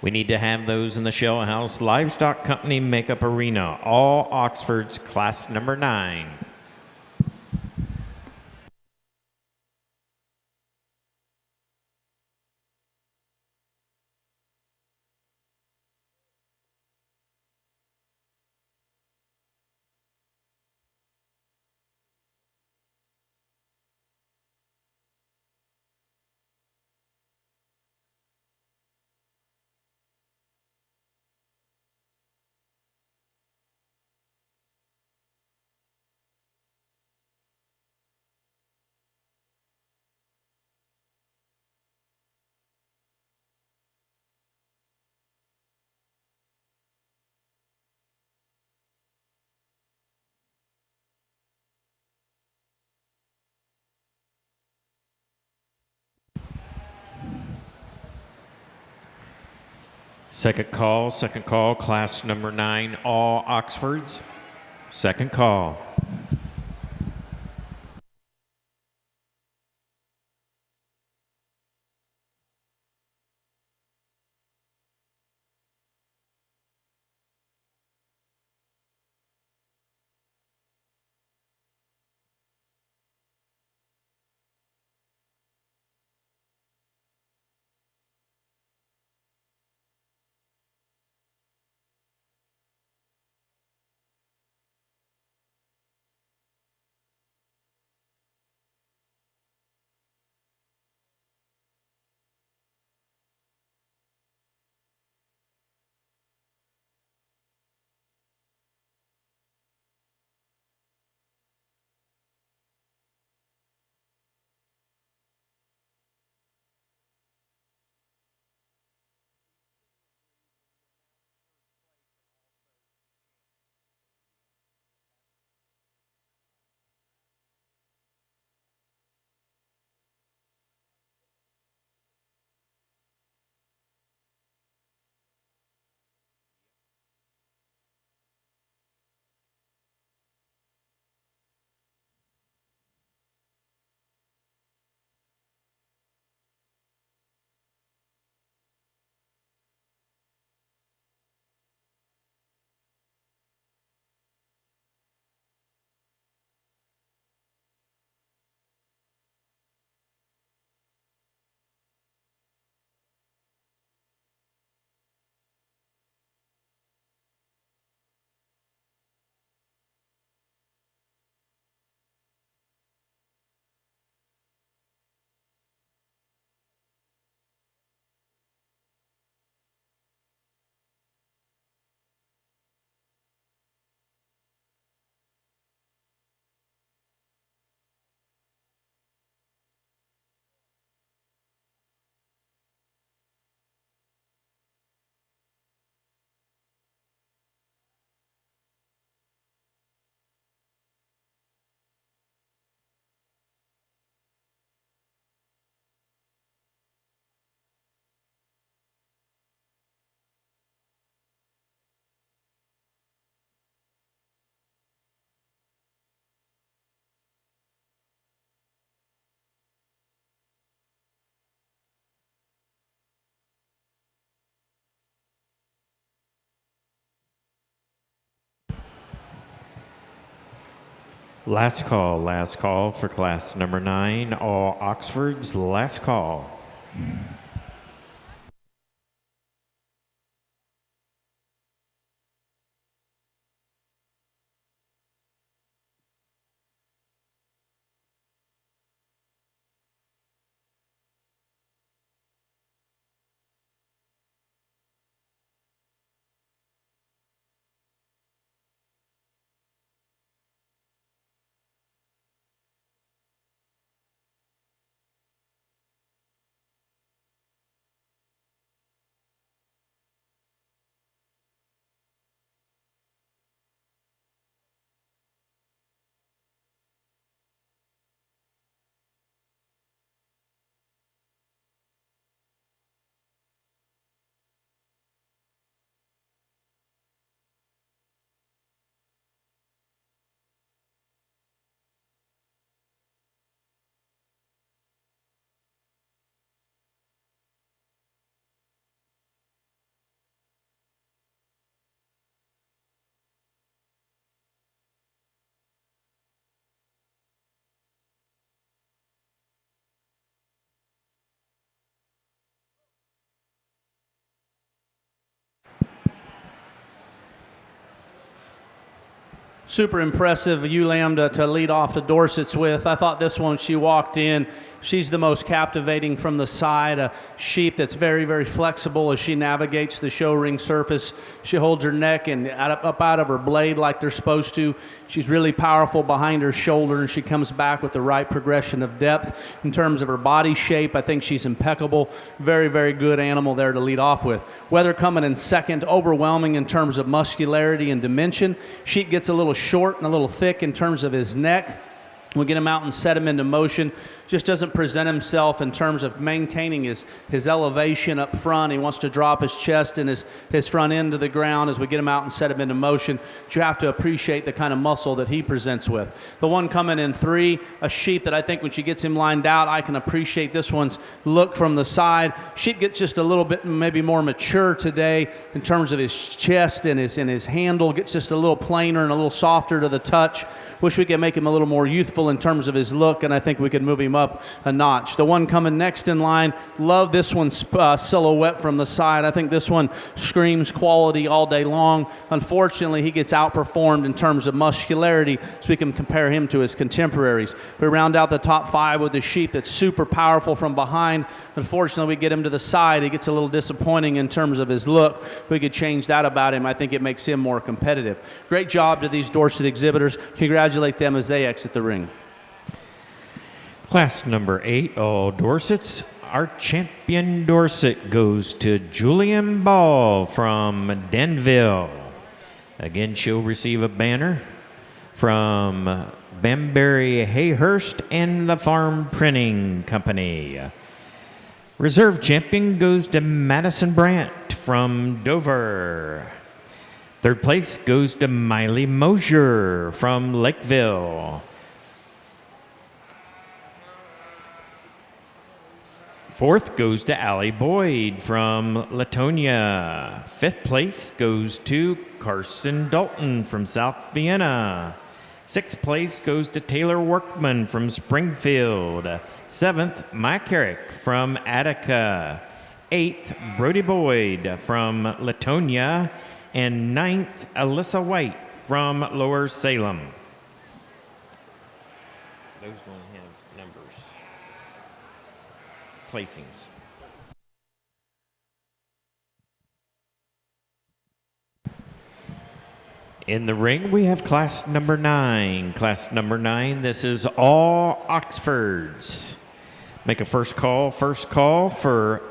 We need to have those in the Shell House Livestock Company Makeup Arena. All Oxfords, class number 9. Second call, class number 9, all Oxfords. Second call. Last call for class number 9, all Oxfords, last call. Super impressive ewe lamb to lead off the Dorsets with. I thought this one, she walked in, she's the most captivating from the side. A sheep that's very, very flexible as she navigates the show ring surface. She holds her neck and up out of her blade like they're supposed to. She's really powerful behind her shoulder, and she comes back with the right progression of depth. In terms of her body shape, I think she's impeccable. Very, very good animal there to lead off with. Weather coming in second, overwhelming in terms of muscularity and dimension. Sheep gets a little short and a little thick in terms of his neck. We get him out and set him into motion. Just doesn't present himself in terms of maintaining his elevation up front. He wants to drop his chest and his front end to the ground as we get him out and set him into motion. But you have to appreciate the kind of muscle that he presents with. The one coming in 3, a sheep that I think when she gets him lined out, I can appreciate this one's look from the side. Sheep gets just a little bit maybe more mature today in terms of his chest and his handle. Gets just a little plainer and a little softer to the touch. Wish we could make him a little more youthful in terms of his look, and I think we could move him up a notch. The one coming next in line, love this one's silhouette from the side. I think this one screams quality all day long. Unfortunately, he gets outperformed in terms of muscularity, so we can compare him to his contemporaries. We round out the top 5 with a sheep that's super powerful from behind. Unfortunately, we get him to the side. He gets a little disappointing in terms of his look. We could change that about him. I think it makes him more competitive. Great job to these Dorset exhibitors. Congratulate them as they exit the ring. Class number 8, all Dorsets. Our champion Dorset goes to Julian Ball from Denville. Again, she'll receive a banner from Banbury Hayhurst and the Farm Printing Company. Reserve champion goes to Madison Brandt from Dover. Third place goes to Miley Mosier from Lakeville. Fourth goes to Allie Boyd from Latonia. Fifth place goes to Carson Dalton from South Vienna. Sixth place goes to Taylor Workman from Springfield. Seventh, Mike Herrick from Attica. Eighth, Brody Boyd from Latonia. And ninth, Alyssa White from Lower Salem. Those don't have numbers. Placings. In the ring, we have class number 9. Class number 9, this is all Oxfords. Make a first call for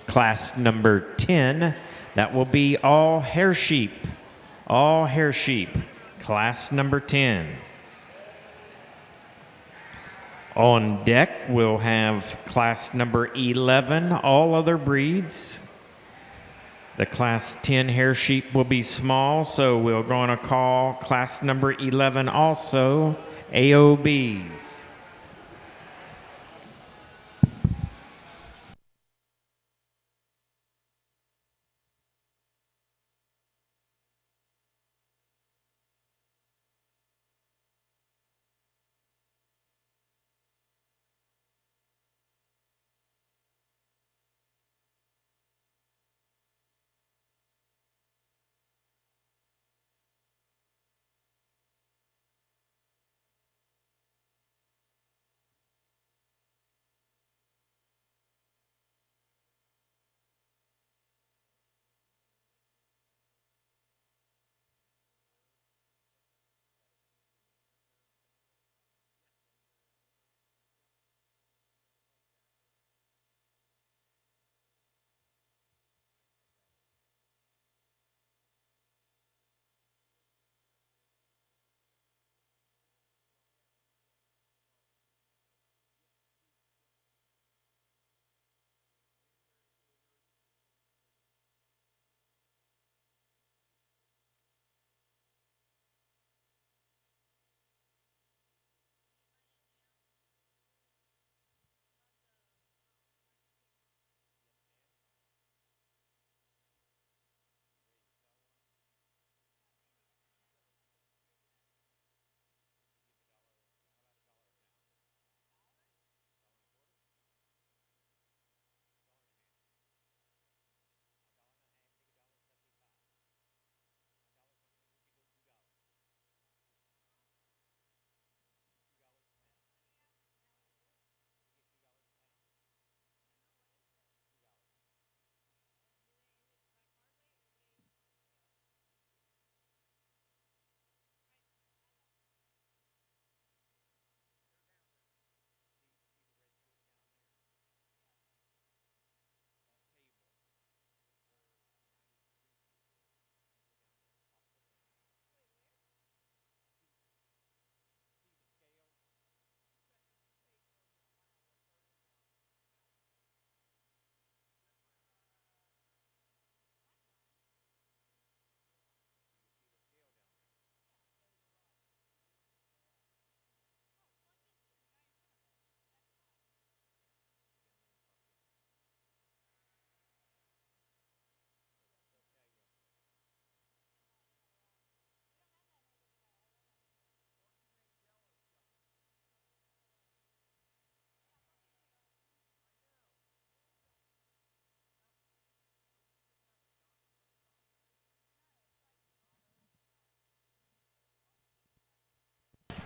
class number 10. That will be all hair sheep. All hair sheep. Class number 10. On deck, we'll have class number 11, all other breeds. The class 10 hair sheep will be small, so we're going to call class number 11 also AOBs.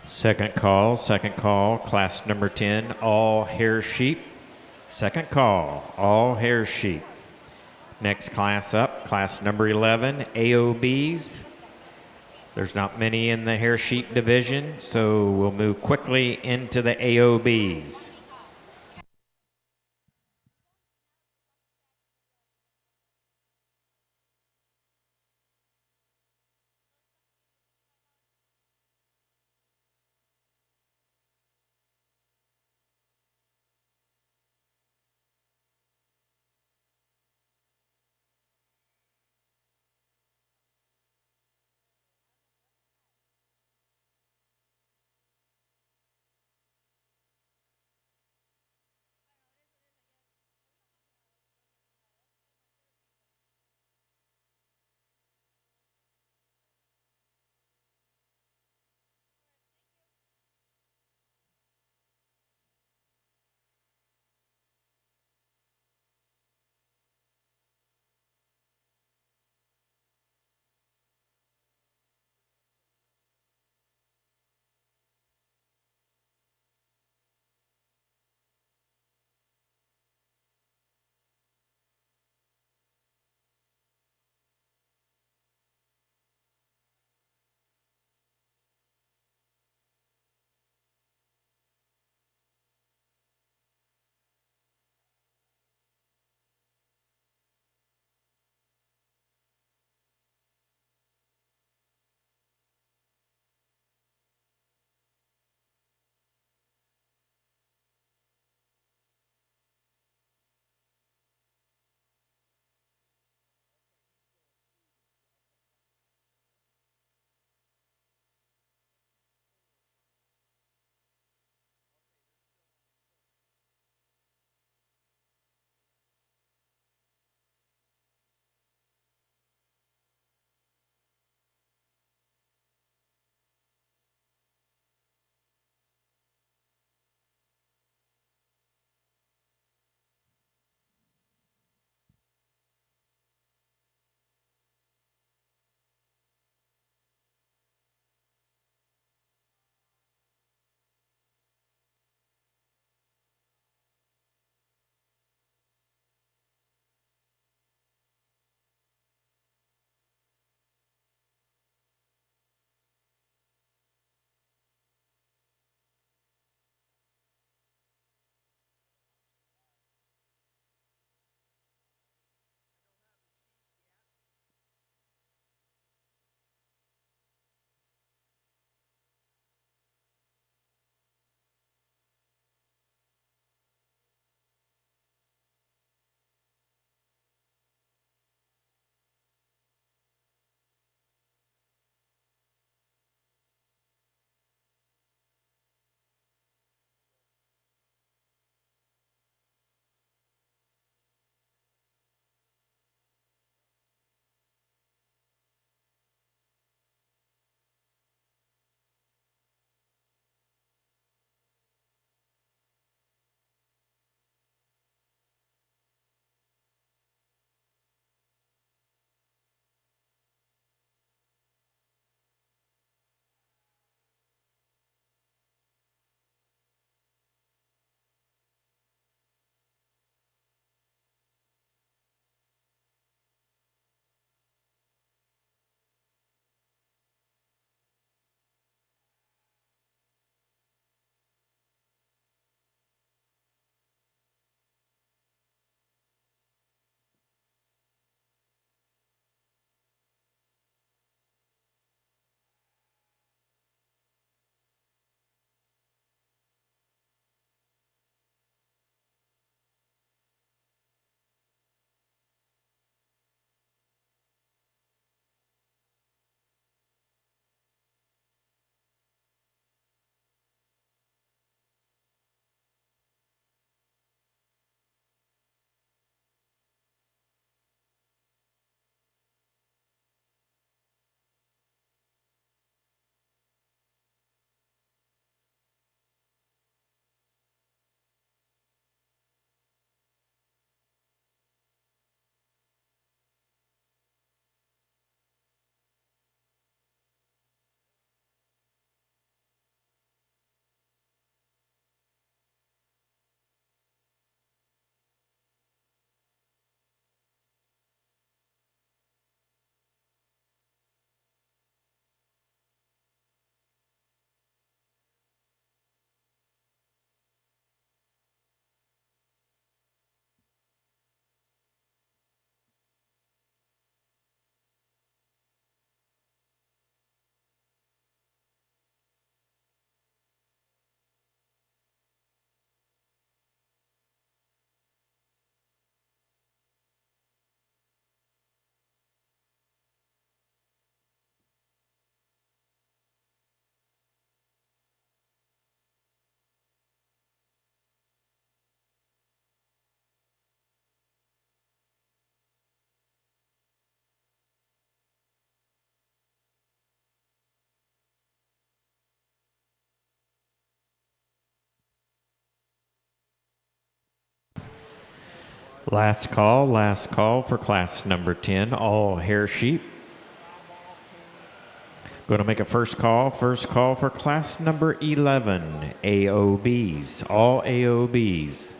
Second call, class number 10, all hair sheep. Second call, all hair sheep. Next class up, class number 11, AOBs. There's not many in the hair sheep division, so we'll move quickly into the AOBs. Last call for class number 10, all hair sheep. Going to make a first call for class number 11, AOBs, all AOBs.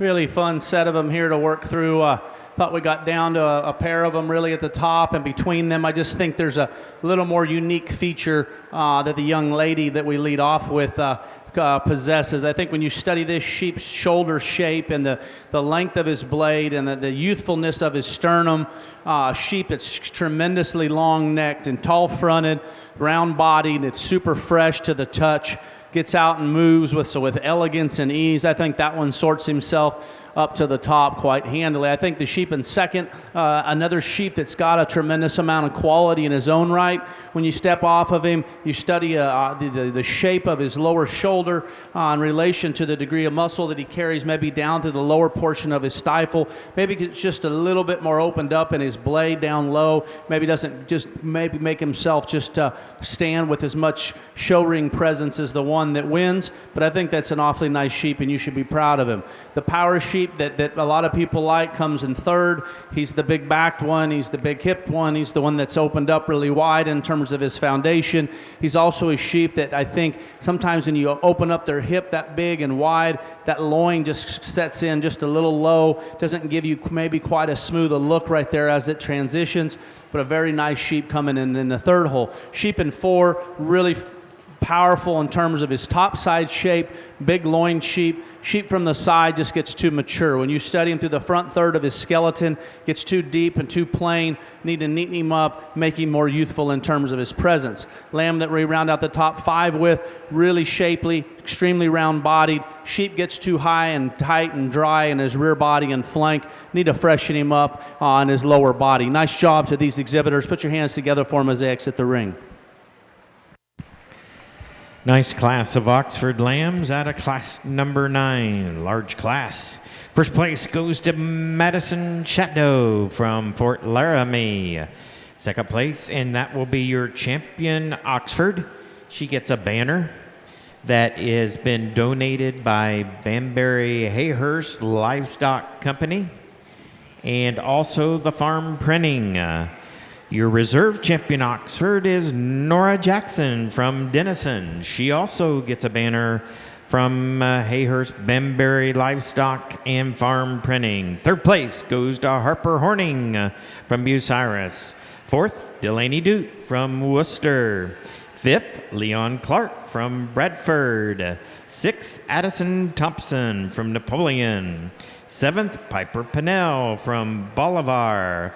really fun set of them here to work through. Thought we got down to a pair of them really at the top, and between them I just think there's a little more unique feature that the young lady that we lead off with possesses. I think when you study this sheep's shoulder shape and the length of his blade and the youthfulness of his sternum, sheep that's tremendously long-necked and tall-fronted, round-bodied, it's super fresh to the touch, gets out and moves with elegance and ease. I think that one sorts himself up to the top quite handily. I think the sheep in second, another sheep that's got a tremendous amount of quality in his own right. When you step off of him, you study the shape of his lower shoulder in relation to the degree of muscle that he carries, maybe down to the lower portion of his stifle. Maybe it's just a little bit more opened up in his blade down low. Maybe doesn't just maybe make himself just stand with as much show ring presence as the one that wins. But I think that's an awfully nice sheep, and you should be proud of him. The power sheep that a lot of people like comes in third. He's the big backed one. He's the big hipped one. He's the one that's opened up really wide in terms of his foundation. He's also a sheep that I think sometimes when you open up their hip that big and wide, that loin just sets in just a little low. Doesn't give you maybe quite as smooth a look right there as it transitions, but a very nice sheep coming in the third hole. Sheep in four, really powerful in terms of his top side shape, big loin sheep. Sheep from the side just gets too mature. When you study him through the front third of his skeleton, gets too deep and too plain, need to neaten him up, make him more youthful in terms of his presence. Lamb that we round out the top five with, really shapely, extremely round bodied. Sheep gets too high and tight and dry in his rear body and flank. Need to freshen him up on his lower body. Nice job to these exhibitors. Put your hands together for them as they exit the ring. Nice class of Oxford lambs out of class number 9, large class. First place goes to Madison Chateau from Fort Laramie. Second place, and that will be your champion, Oxford. She gets a banner that has been donated by Banbury Hayhurst Livestock Company and also the farm printing. Your reserve champion, Oxford, is Nora Jackson from Denison. She also gets a banner from Hayhurst Banbury Livestock and Farm Printing. Third place goes to Harper Horning from Bucyrus. Fourth, Delaney Dute from Worcester. Fifth, Leon Clark from Bradford. Sixth, Addison Thompson from Napoleon. Seventh, Piper Pinnell from Bolivar.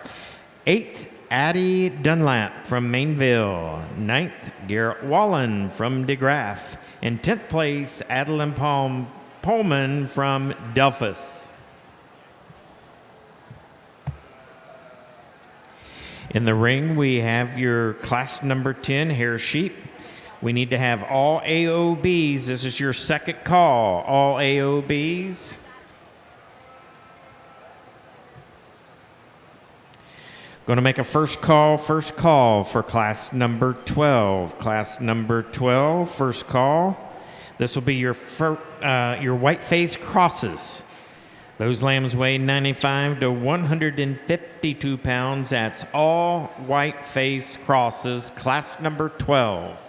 Eighth, Addie Dunlap from Mainville. Ninth, Garrett Wallen from DeGraff. And 10th place, Adeline Pullman from Delphus. In the ring, we have your class number 10 hair sheep. We need to have all AOBs. This is your second call. All AOBs. Going to make a first call for class number 12. Class number 12, first call. This will be your white-faced crosses. Those lambs weigh 95 to 152 pounds. That's all white-faced crosses, class number 12.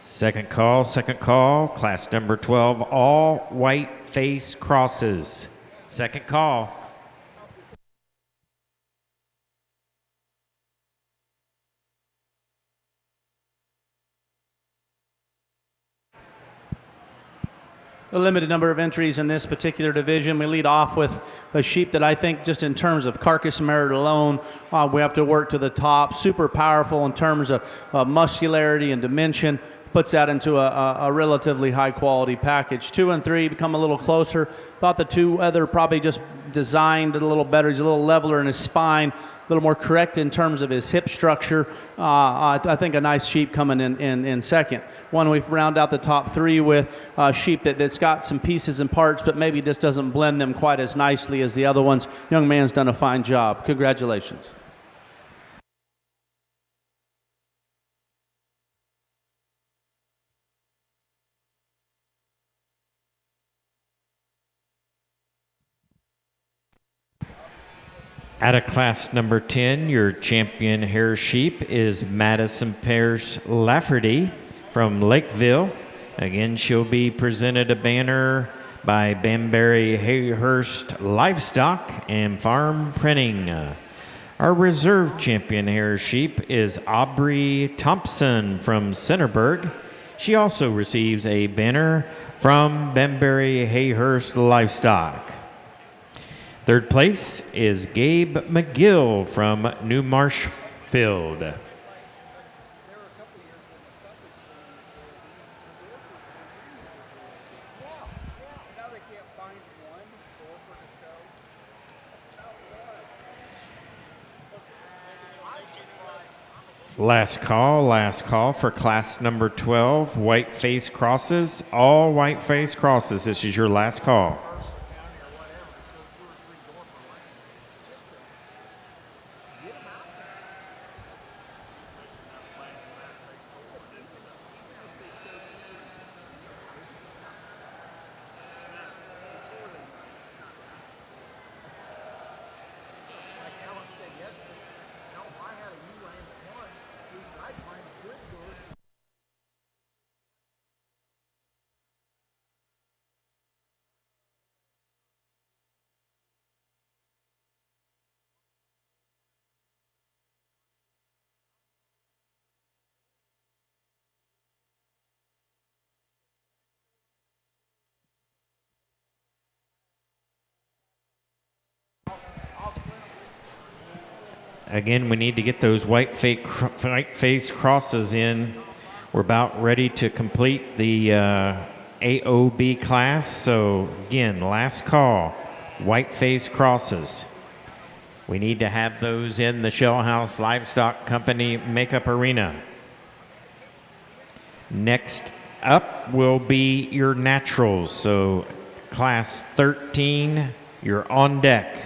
Second call, class number 12, all white face crosses. Second call. a limited number of entries in this particular division. We lead off with a sheep that I think just in terms of carcass merit alone, we have to work to the top. Super powerful in terms of muscularity and dimension. Puts that into a relatively high quality package. 2 and 3 become a little closer. Thought the two other probably just designed a little better. He's a little leveler in his spine, a little more correct in terms of his hip structure. I think a nice sheep coming in second. One we've round out the top 3 with a sheep that's got some pieces and parts, but maybe just doesn't blend them quite as nicely as the other ones. Young man's done a fine job. Congratulations. Out of class number 10, your champion hair sheep is Madison Pearce Lafferty from Lakeville. Again, she'll be presented a banner by Banbury Hayhurst Livestock and Farm Printing. Our reserve champion hair sheep is Aubrey Thompson from Centerburg. She also receives a banner from Banbury Hayhurst Livestock. Third place is Gabe McGill from New Marshfield. There were a couple of years when the Suffers now they can't find one over to show. Last call for class number 12, white face crosses. All white face crosses. This is your last call. Again, we need to get those white face crosses in. We're about ready to complete the AOB class. So again, last call, white face crosses. We need to have those in the Shell House Livestock Company makeup arena. Next up will be your naturals. So class 13, you're on deck.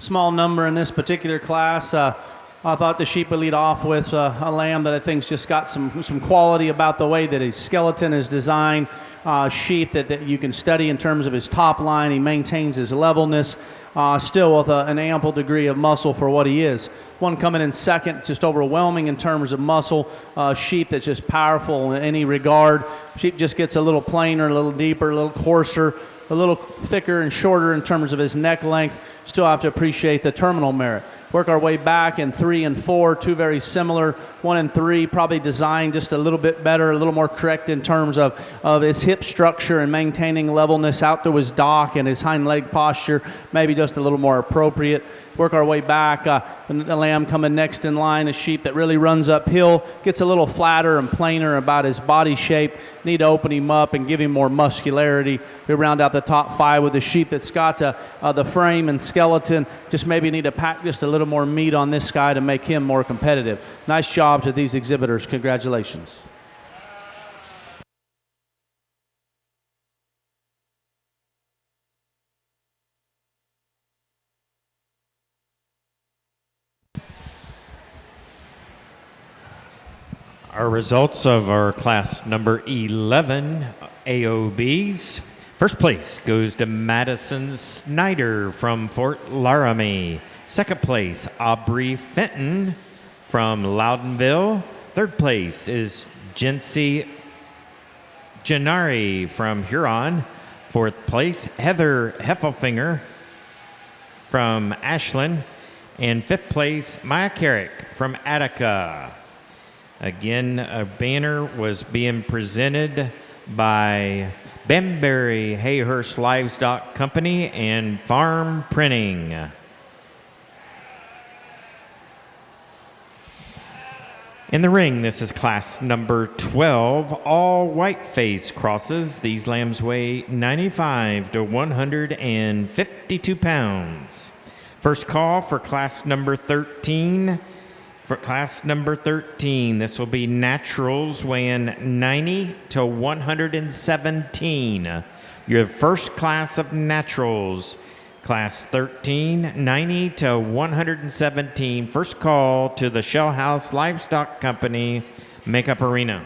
small number in this particular class. I thought the sheep would lead off with a lamb that I think's just got some quality about the way that his skeleton is designed. Sheep that you can study in terms of his top line. He maintains his levelness, still with an ample degree of muscle for what he is. One coming in second, just overwhelming in terms of muscle. Sheep that's just powerful in any regard. Sheep just gets a little plainer, a little deeper, a little coarser, a little thicker and shorter in terms of his neck length. Still have to appreciate the terminal merit. Work our way back in 3 and 4, two very similar. 1 and 3 probably designed just a little bit better, a little more correct in terms of his hip structure and maintaining levelness out to his dock, and his hind leg posture maybe just a little more appropriate. Work our way back. The lamb coming next in line, a sheep that really runs uphill, gets a little flatter and plainer about his body shape. Need to open him up and give him more muscularity. We round out the top 5 with a sheep that's got the frame and skeleton. Just maybe need to pack just a little more meat on this guy to make him more competitive. Nice job to these exhibitors. Congratulations. Our results of our class number 11 AOBs. First place goes to Madison Snyder from Fort Laramie. Second place, Aubrey Fenton from Loudonville. Third place is Jency Gennari from Huron. Fourth place, Heather Heffelfinger from Ashland. And fifth place, Maya Carrick from Attica. Again, a banner was being presented by Bamberry Hayhurst Livestock Company and Farm Printing. In the ring, this is class number 12, all white-face crosses. These lambs weigh 95 to 152 pounds. First call for class number 13. For class number 13, this will be naturals weighing 90 to 117. Your first class of naturals, class 13, 90 to 117. First call to the Shell House Livestock Company Makeup Arena.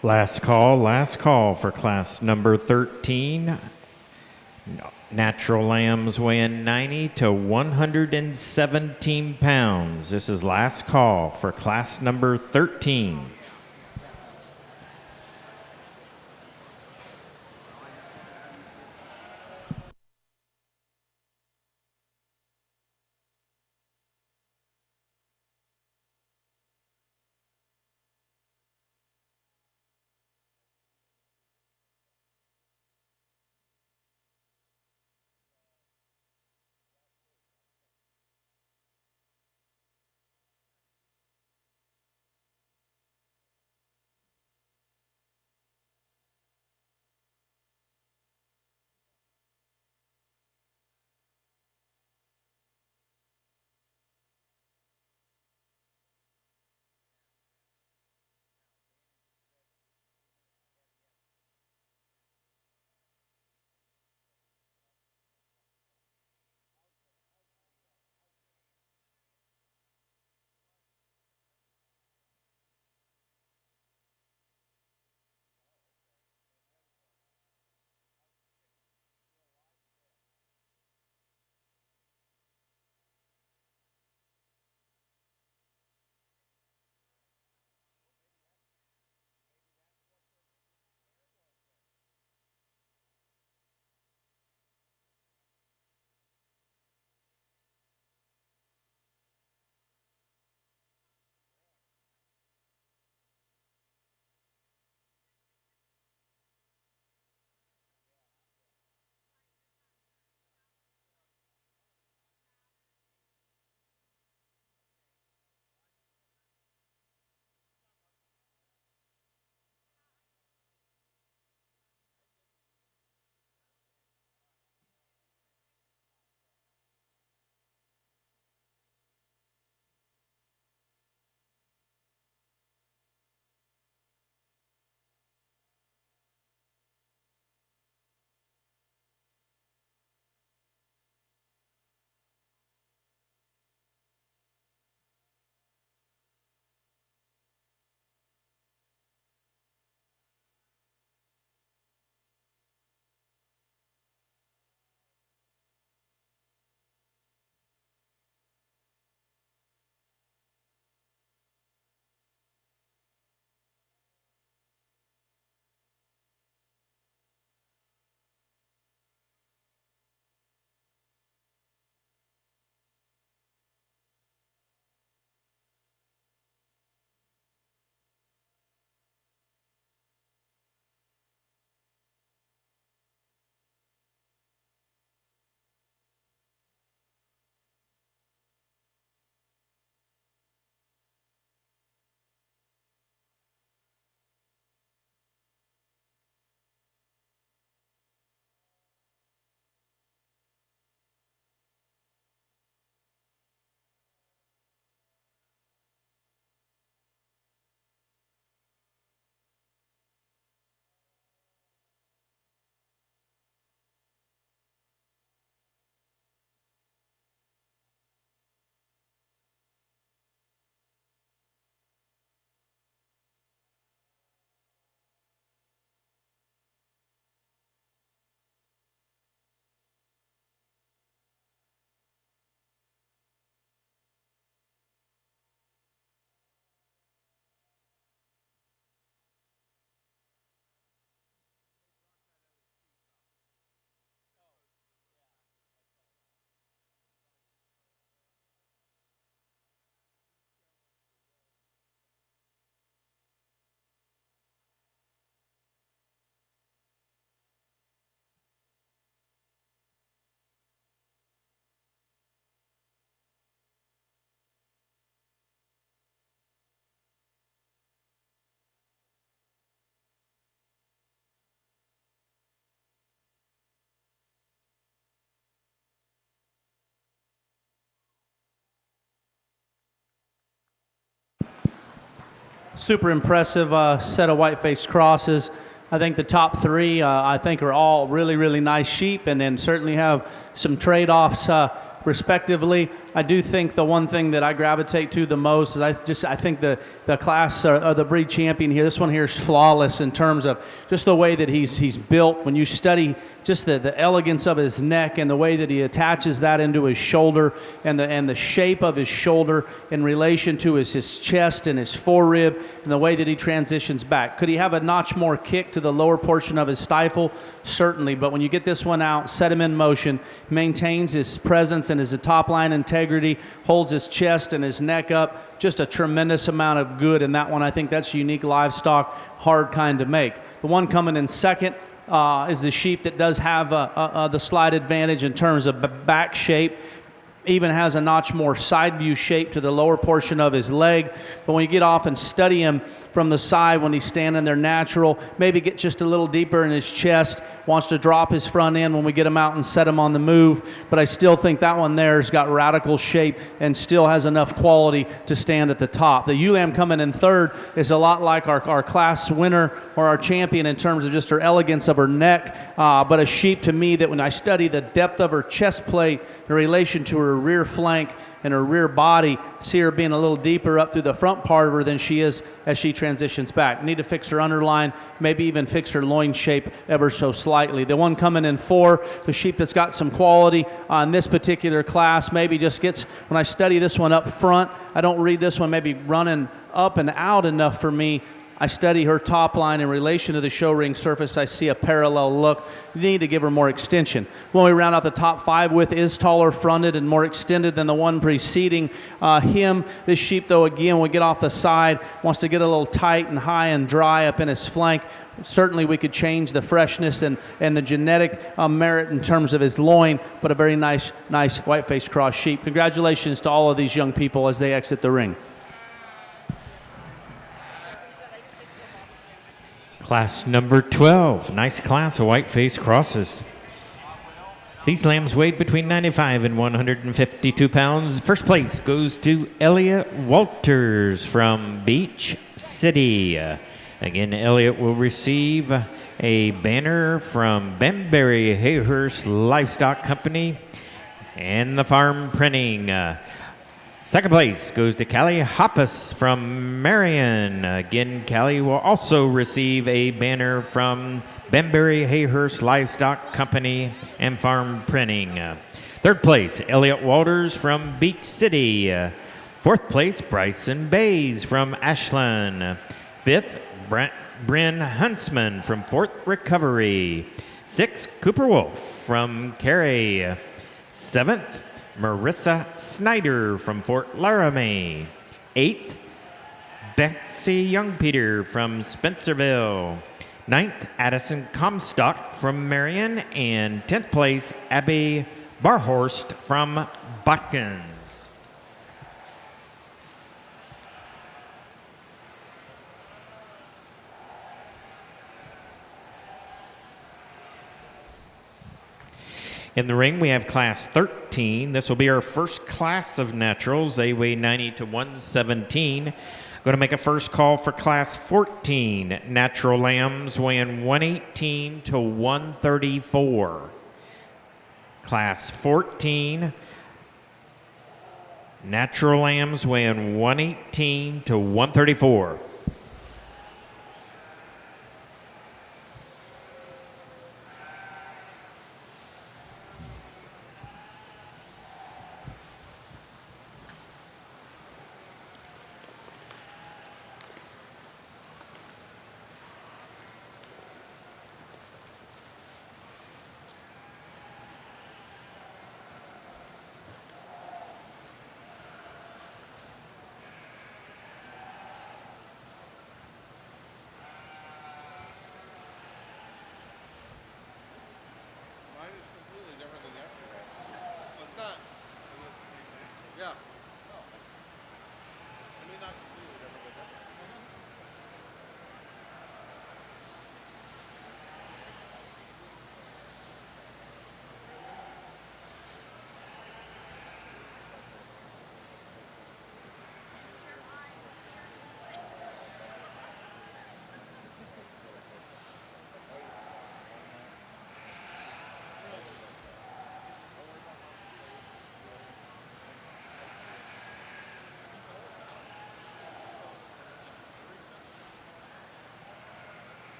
Last call for class number 13. Natural lambs weighing 90 to 117 pounds. This is last call for class number 13. Super impressive set of white-faced crosses. I think the top three, I think, are all really, really nice sheep, and then certainly have some trade-offs respectively. I do think the one thing that I gravitate to the most is I think the class or the breed champion here, this one here is flawless in terms of just the way that he's built. When you study just the elegance of his neck and the way that he attaches that into his shoulder and the shape of his shoulder in relation to his chest and his forerib and the way that he transitions back. Could he have a notch more kick to the lower portion of his stifle? Certainly, but when you get this one out, set him in motion, maintains his presence and his top line integrity, holds his chest and his neck up, just a tremendous amount of good in that one. I think that's unique livestock, hard kind to make. The one coming in second is the sheep that does have the slight advantage in terms of back shape. Even has a notch more side view shape to the lower portion of his leg. But when you get off and study him from the side when he's standing there natural, maybe get just a little deeper in his chest, wants to drop his front end when we get him out and set him on the move. But I still think that one there has got radical shape and still has enough quality to stand at the top. The ewe lamb coming in third is a lot like our class winner or our champion in terms of just her elegance of her neck, but a sheep to me that when I study the depth of her chest plate in relation to her rear flank and her rear body, see her being a little deeper up through the front part of her than she is as she transitions back. Need to fix her underline, maybe even fix her loin shape ever so slightly. The one coming in 4, the sheep that's got some quality on this particular class, maybe just gets, when I study this one up front, I don't read this one maybe running up and out enough for me. I study her top line in relation to the show ring surface. I see a parallel look. You need to give her more extension. When we round out the top 5 with is taller fronted and more extended than the one preceding him. This sheep, though, again, when we get off the side, wants to get a little tight and high and dry up in his flank. Certainly we could change the freshness and the genetic merit in terms of his loin, but a very nice white-faced cross sheep. Congratulations to all of these young people as they exit the ring. Class number 12, nice class of white-faced crosses. These lambs weighed between 95 and 152 pounds. First place goes to Elliot Walters from Beach City. Again, Elliot will receive a banner from Banbury Hayhurst Livestock Company and the farm printing. Second place goes to Callie Hoppus from Marion. Again, Callie will also receive a banner from Banbury Hayhurst Livestock Company and Farm Printing. Third place, Elliot Walters from Beach City. Fourth place, Bryson Bays from Ashland. Fifth, Bryn Huntsman from Fort Recovery. Sixth, Cooper Wolf from Cary. Seventh, Marissa Snyder from Fort Laramie. 8th, Betsy Youngpeter from Spencerville. 9th, Addison Comstock from Marion. And 10th place, Abby Barhorst from Botkins. In the ring, we have class 13. This will be our first class of naturals. They weigh 90 to 117. Going to make a first call for class 14. Natural lambs weighing 118 to 134. Class 14. Natural lambs weighing 118 to 134.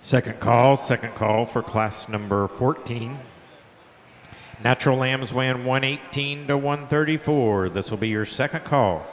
Second call for class number 14. Natural lambs weighing 118 to 134. This will be your second call.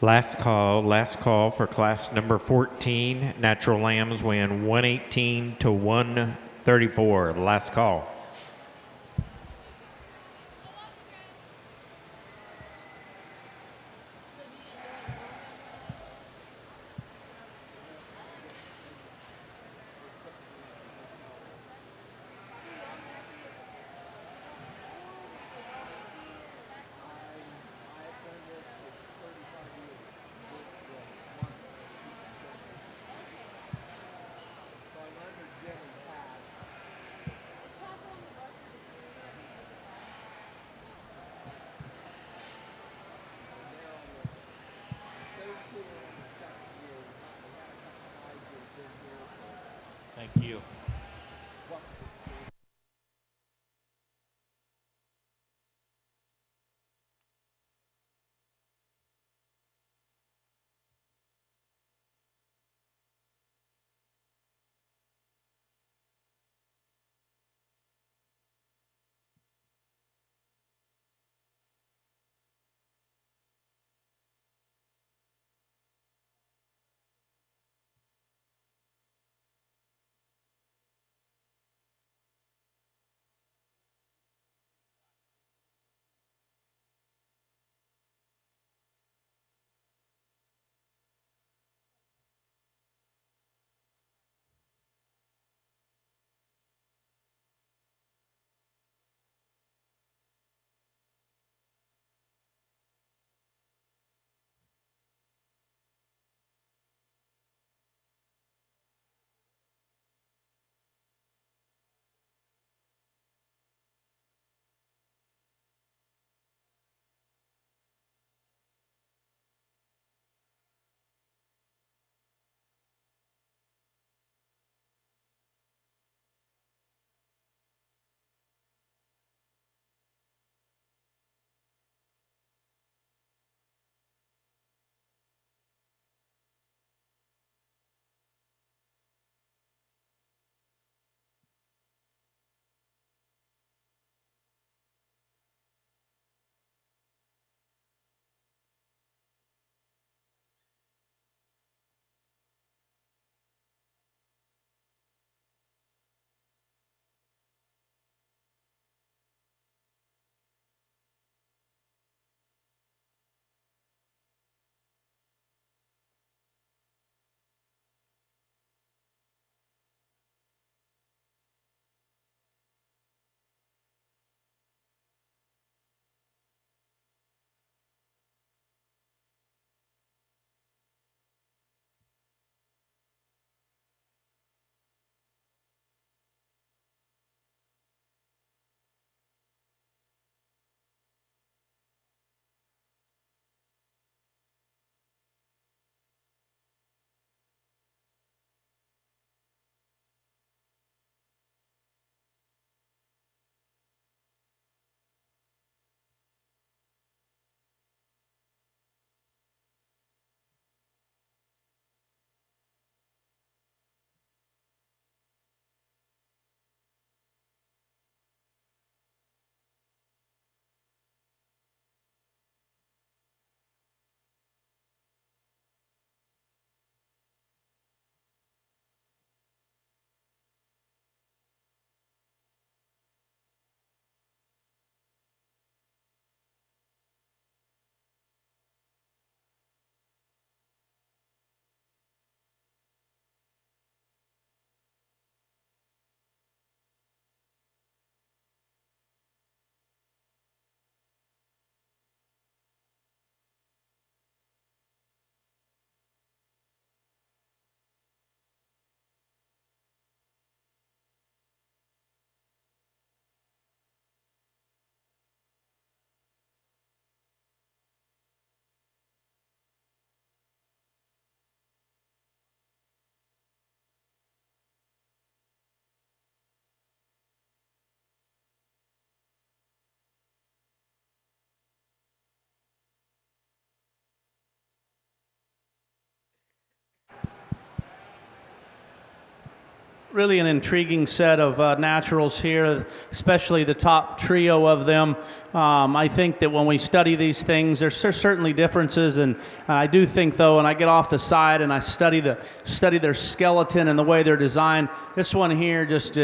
Last call for class number 14. Natural lambs weighing 118 to 134. Last call. Really an intriguing set of naturals here, especially the top trio of them. I think that when we study these things, there's certainly differences, and I do think, though, when I get off the side and I study their skeleton and the way they're designed, this one here just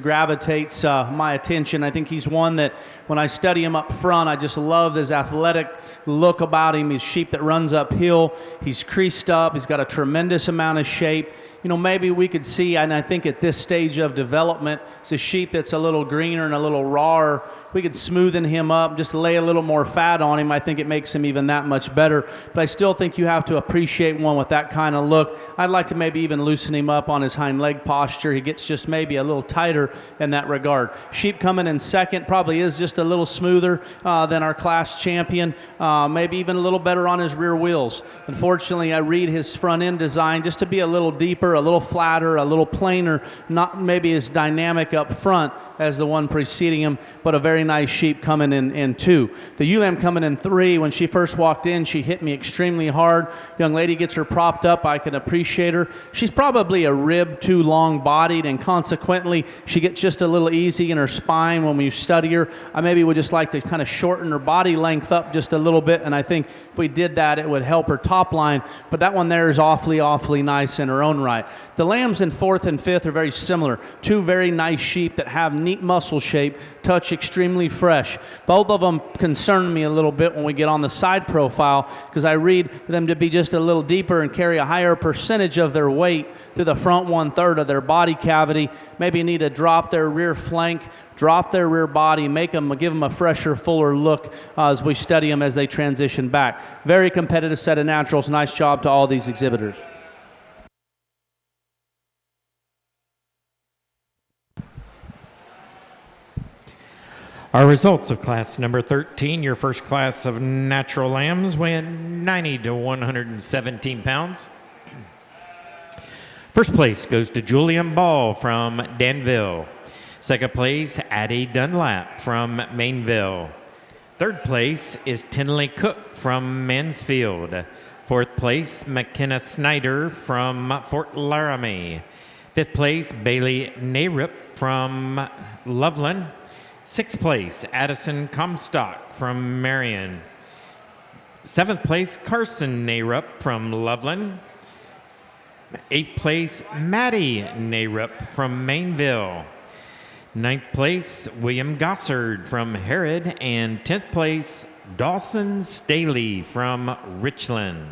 gravitates my attention. I think he's one that when I study him up front, I just love his athletic look about him. He's sheep that runs uphill. He's creased up. He's got a tremendous amount of shape. You know, maybe we could see, and I think at this stage of development, it's a sheep that's a little greener and a little rawer. We could smoothen him up, just lay a little more fat on him. I think it makes him even that much better. But I still think you have to appreciate one with that kind of look. I'd like to maybe even loosen him up on his hind leg posture. He gets just maybe a little tighter in that regard. Sheep coming in second probably is just a little smoother than our class champion, maybe even a little better on his rear wheels. Unfortunately, I read his front end design just to be a little deeper, a little flatter, a little plainer, not maybe as dynamic up front as the one preceding him, but a very nice sheep coming in two. The ewe lamb coming in three. When she first walked in, she hit me extremely hard. Young lady gets her propped up. I can appreciate her. She's probably a rib too long bodied, and consequently she gets just a little easy in her spine when we study her. I maybe would just like to kind of shorten her body length up just a little bit, and I think if we did that, it would help her top line. But that one there is awfully nice in her own right. The lambs in fourth and fifth are very similar. Two very nice sheep that have neat muscle shape, touch extremely fresh. Both of them concern me a little bit when we get on the side profile, because I read them to be just a little deeper and carry a higher percentage of their weight to the front 1/3 of their body cavity. Maybe need to drop their rear flank, drop their rear body, give them a fresher, fuller look as we study them as they transition back. Very competitive set of naturals. Nice job to all these exhibitors. Our results of class number 13, your first class of natural lambs, weighing 90 to 117 pounds. First place goes to Julian Ball from Danville. Second place, Addie Dunlap from Mainville. Third place is Tinley Cook from Mansfield. Fourth place, McKenna Snyder from Fort Laramie. Fifth place, Bailey Narup from Loveland. Sixth place, Addison Comstock from Marion. Seventh place, Carson Narup from Loveland. Eighth place, Maddie Narup from Mainville. Ninth place, William Gossard from Herod. And 10th place, Dawson Staley from Richland.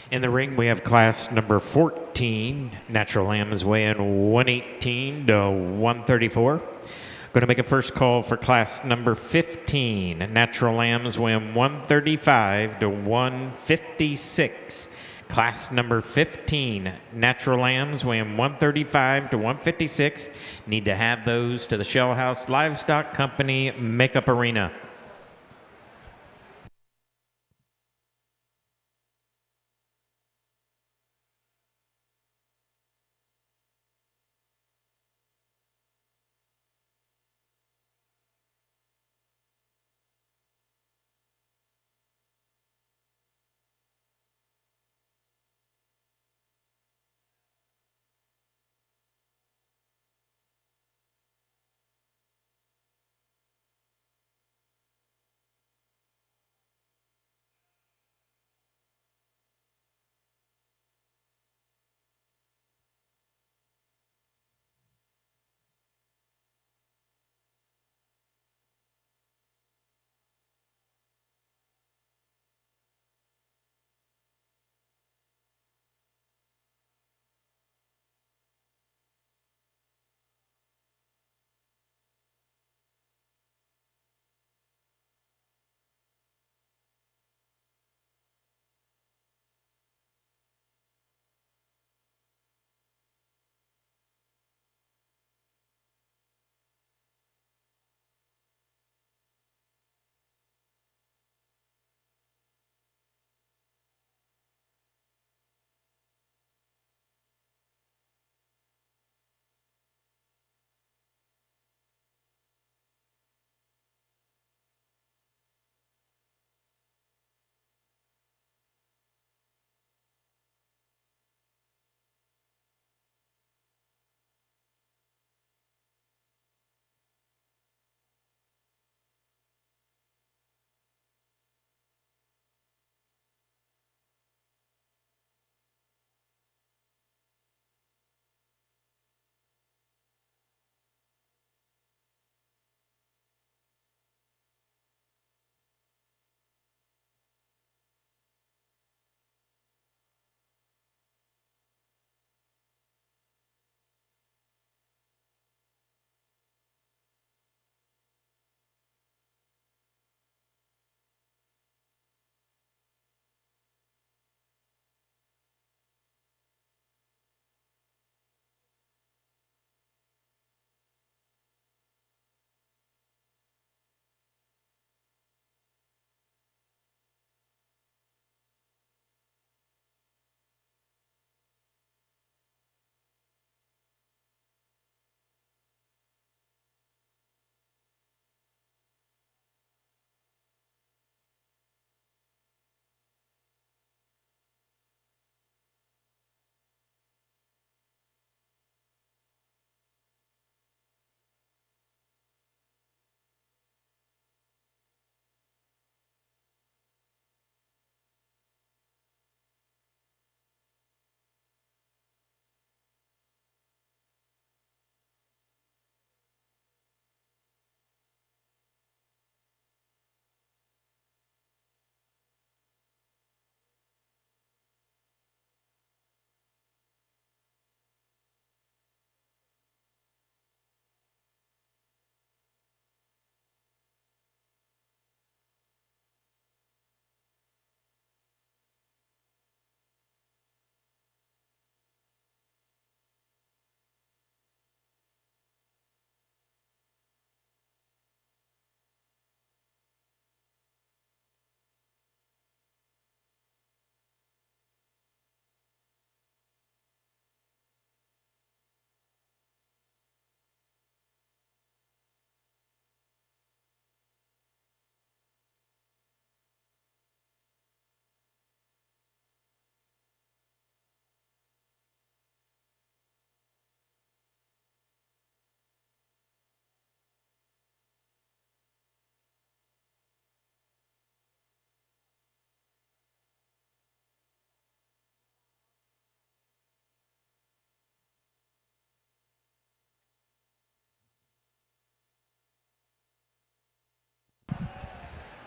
In the ring, we have class number 14. Natural lambs weighing 118 to 134. Going to make a first call for class number 15. Natural lambs weighing 135 to 156. Class number 15, natural lambs weighing 135 to 156. Need to have those to the Shell House Livestock Company Makeup Arena.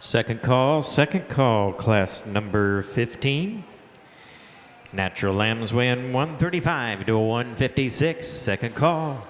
Second call, class number 15. Natural lambs weighing 135 to 156. Second call.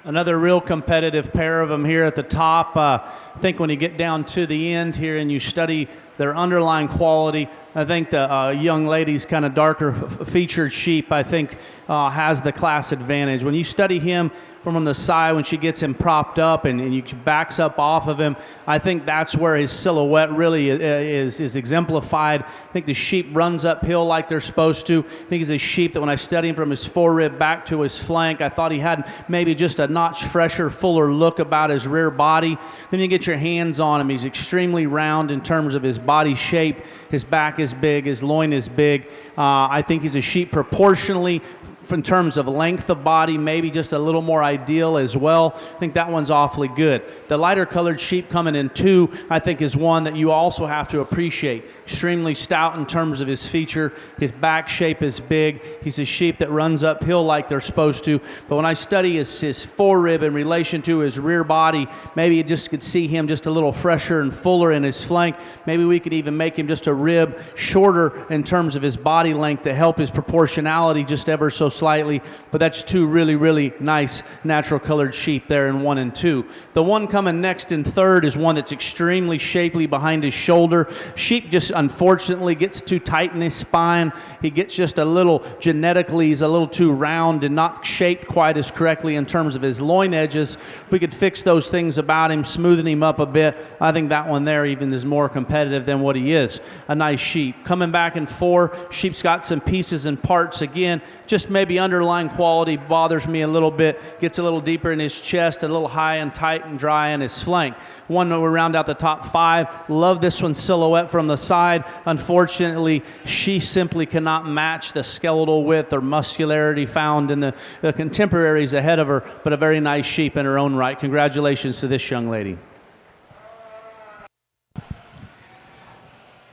Another real competitive pair of them here at the top. I think when you get down to the end here and you study their underlying quality, I think the young lady's kind of darker featured sheep, I think, has the class advantage. When you study him from on the side, when she gets him propped up and you backs up off of him, I think that's where his silhouette really is exemplified. I think the sheep runs uphill like they're supposed to. I think he's a sheep that when I study him from his forerib back to his flank, I thought he had maybe just a notch fresher, fuller look about his rear body. Then you get your hands on him. He's extremely round in terms of his body shape. His back is big. His loin is big. I think he's a sheep proportionally in terms of length of body, maybe just a little more ideal as well. I think that one's awfully good. The lighter colored sheep coming in 2, I think, is one that you also have to appreciate. Extremely stout in terms of his feature. His back shape is big. He's a sheep that runs uphill like they're supposed to. But when I study his forerib in relation to his rear body, maybe you just could see him just a little fresher and fuller in his flank. Maybe we could even make him just a rib shorter in terms of his body length to help his proportionality just ever so slightly. But that's 2 really, really nice natural colored sheep there in 1 and 2. The one coming next in 3rd is one that's extremely shapely behind his shoulder. Sheep just unfortunately gets too tight in his spine. He gets just a little, genetically, he's a little too round and not shaped quite as correctly in terms of his loin edges. If we could fix those things about him, smoothing him up a bit, I think that one there even is more competitive than what he is. A nice sheep. Coming back in 4, sheep's got some pieces and parts again, just maybe underlying quality bothers me a little bit, gets a little deeper in his chest, a little high and tight and dry in his flank. One that we round out the top 5. Love this one's silhouette from the side. Unfortunately, she simply cannot match the skeletal width or muscularity found in the contemporaries ahead of her, but a very nice sheep in her own right. Congratulations to this young lady.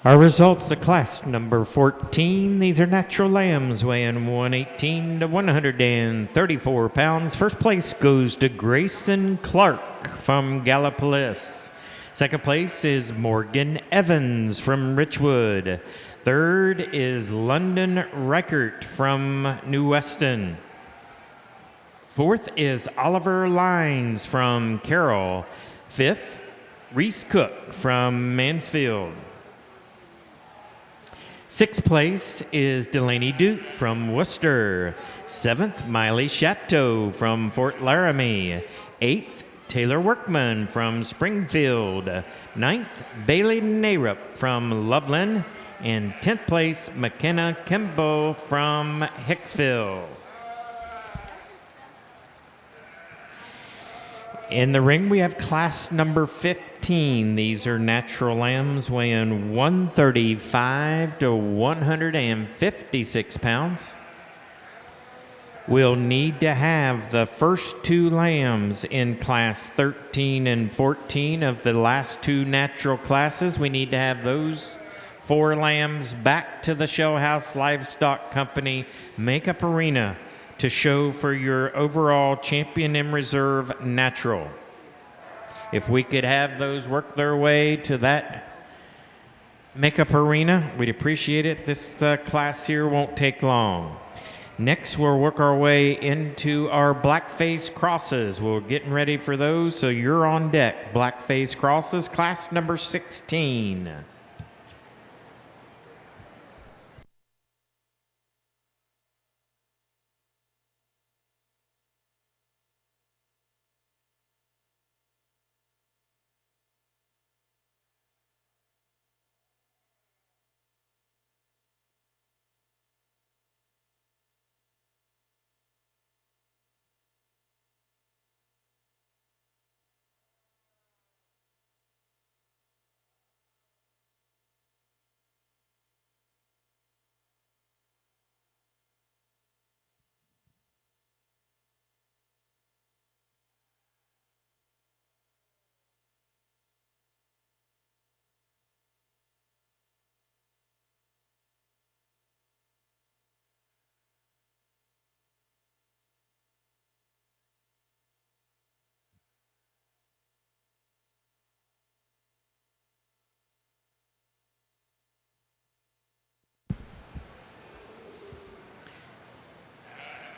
Our results of class number 14. These are natural lambs weighing 118 to 134 pounds. First place goes to Grayson Clark from Gallipolis. Second place is Morgan Evans from Richwood. Third is London Reichert from New Weston. Fourth is Oliver Lines from Carroll. Fifth, Reese Cook from Mansfield. Sixth place is Delaney Duke from Worcester. Seventh, Miley Chateau from Fort Laramie. Eighth, Taylor Workman from Springfield. Ninth, Bailey Narup from Loveland. And 10th place, McKenna Kimball from Hicksville. In the ring, we have class number 15. These are natural lambs weighing 135 to 156 pounds. We'll need to have the first 2 lambs in class 13 and 14 of the last 2 natural classes. We need to have those 4 lambs back to the Show House Livestock Company Makeup Arena to show for your overall champion in reserve natural. If we could have those work their way to that makeup arena, we'd appreciate it. This class here won't take long. Next, we'll work our way into our Blackface crosses. We're getting ready for those, so you're on deck. Blackface crosses, class number 16.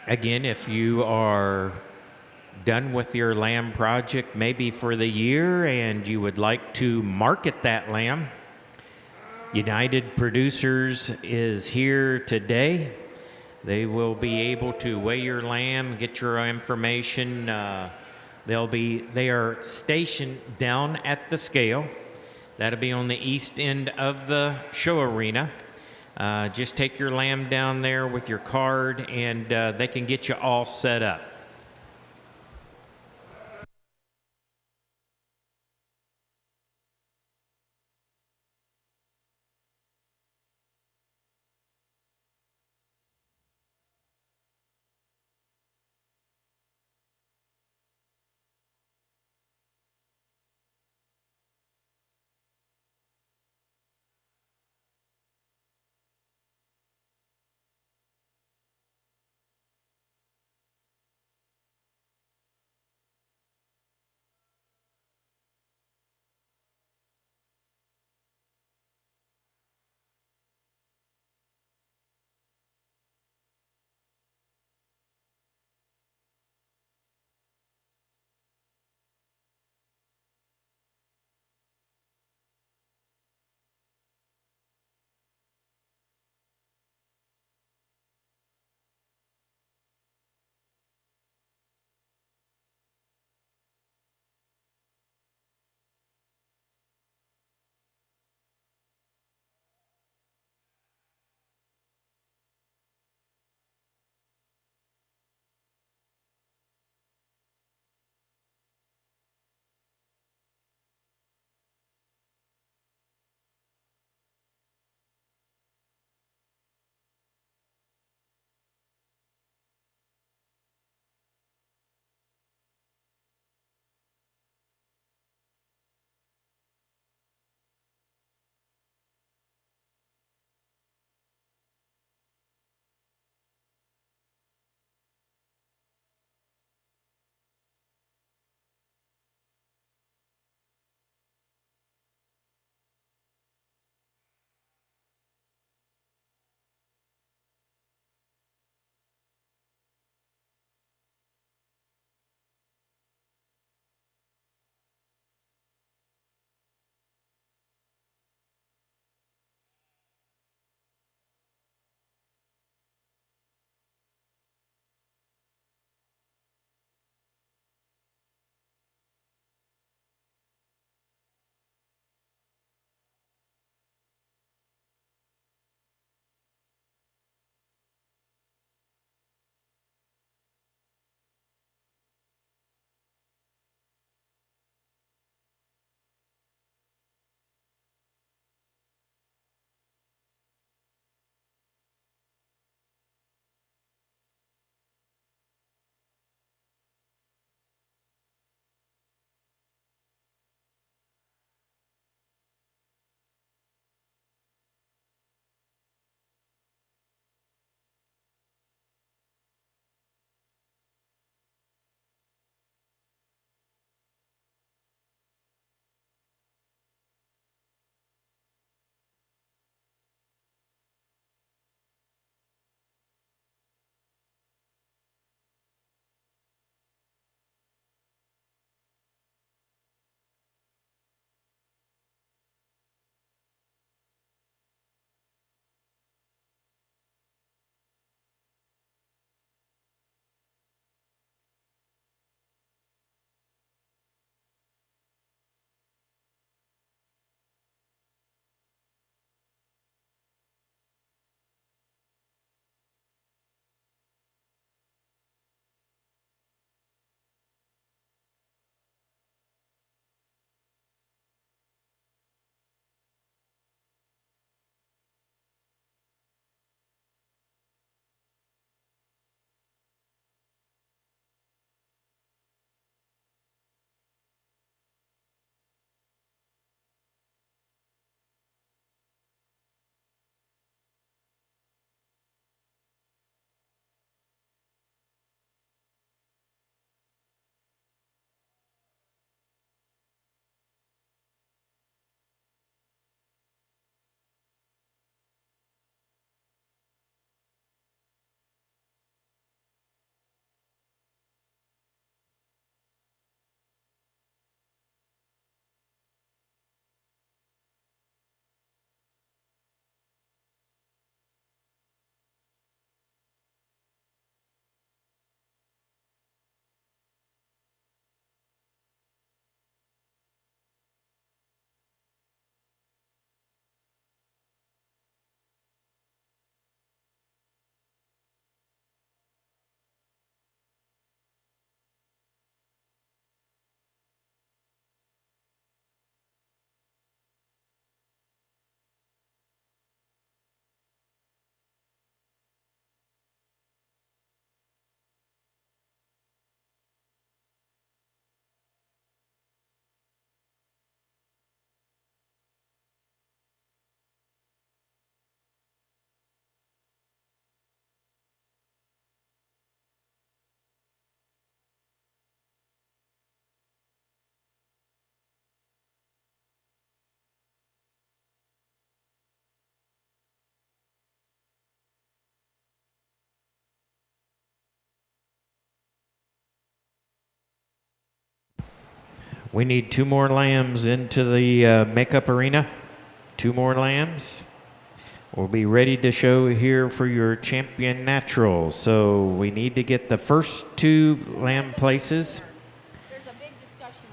Again, if you are done with your lamb project maybe for the year and you would like to market that lamb, United Producers is here today. They will be able to weigh your lamb, get your information. They are stationed down at the scale. That'll be on the east end of the show arena. Just take your lamb down there with your card and they can get you all set up. We need 2 more lambs into the makeup arena. 2 more lambs. We'll be ready to show here for your champion natural. So we need to get the first 2 lamb places. There's a big discussion.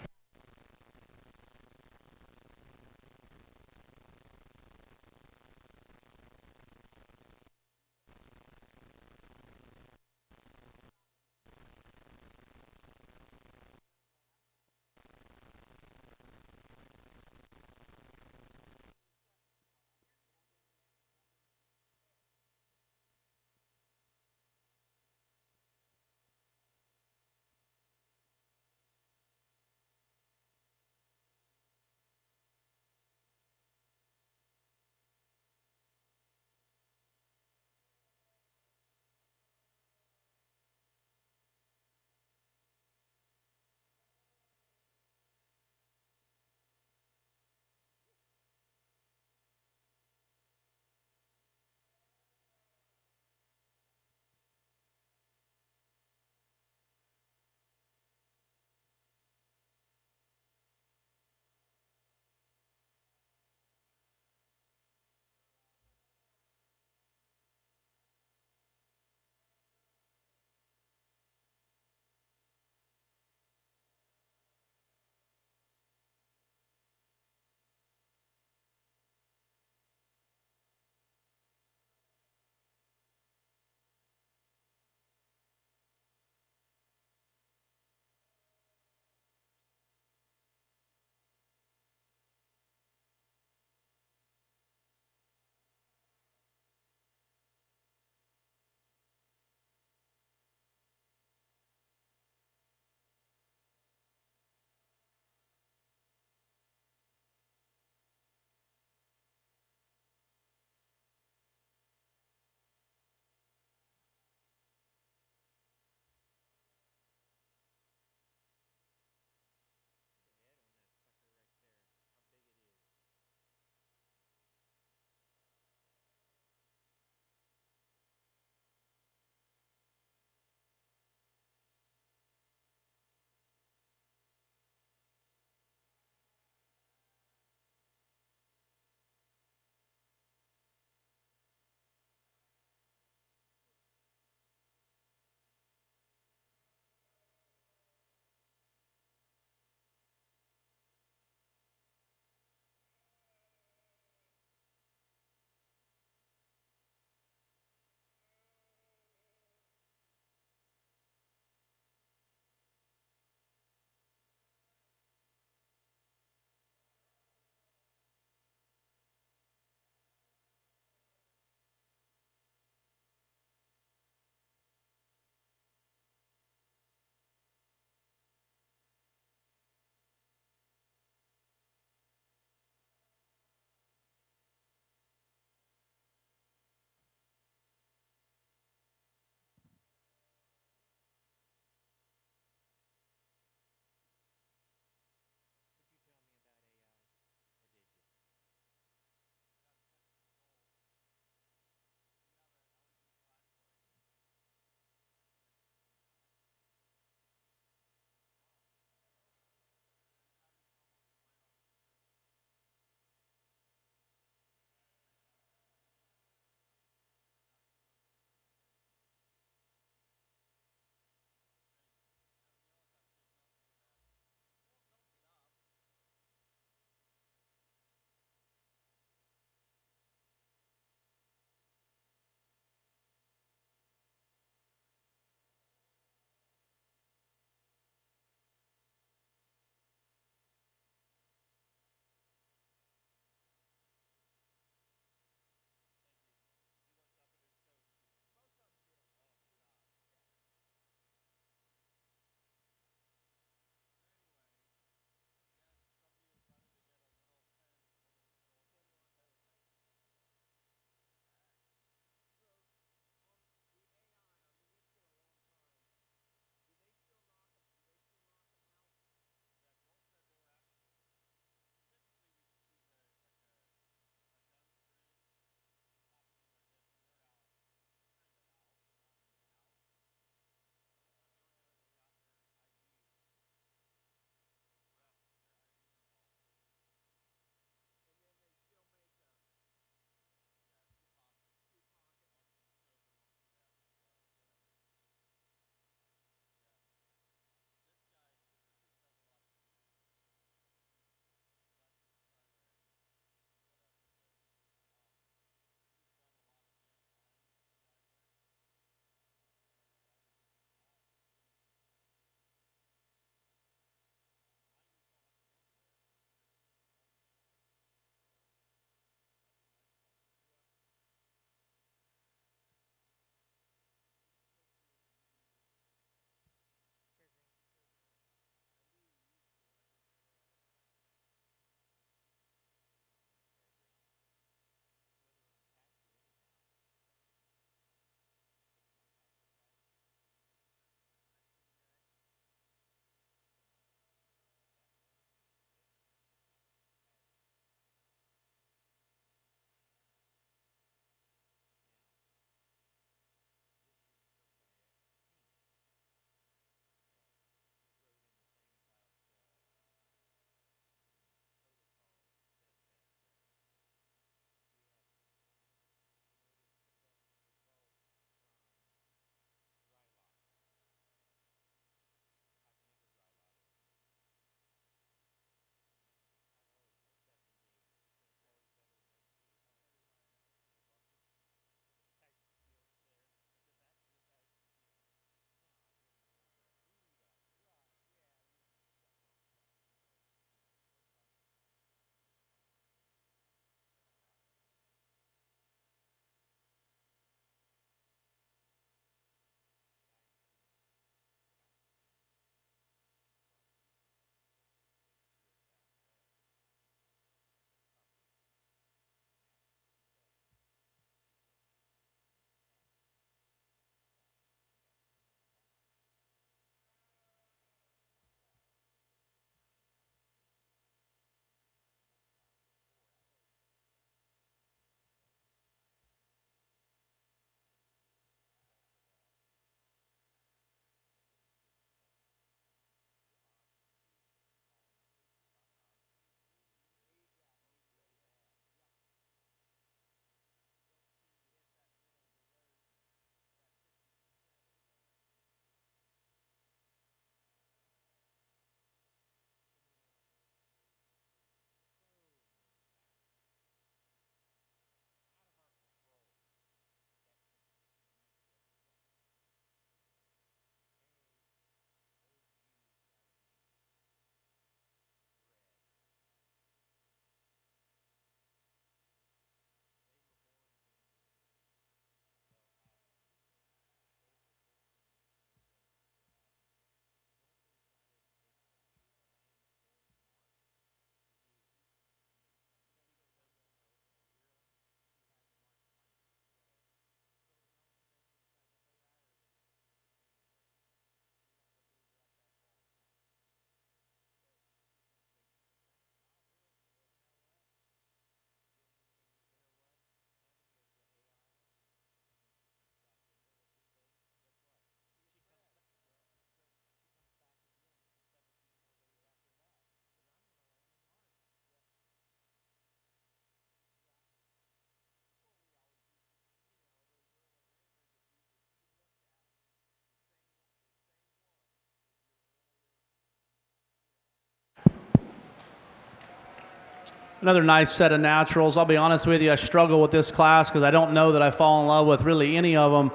Another nice set of naturals. I'll be honest with you, I struggle with this class because I don't know that I fall in love with really any of them.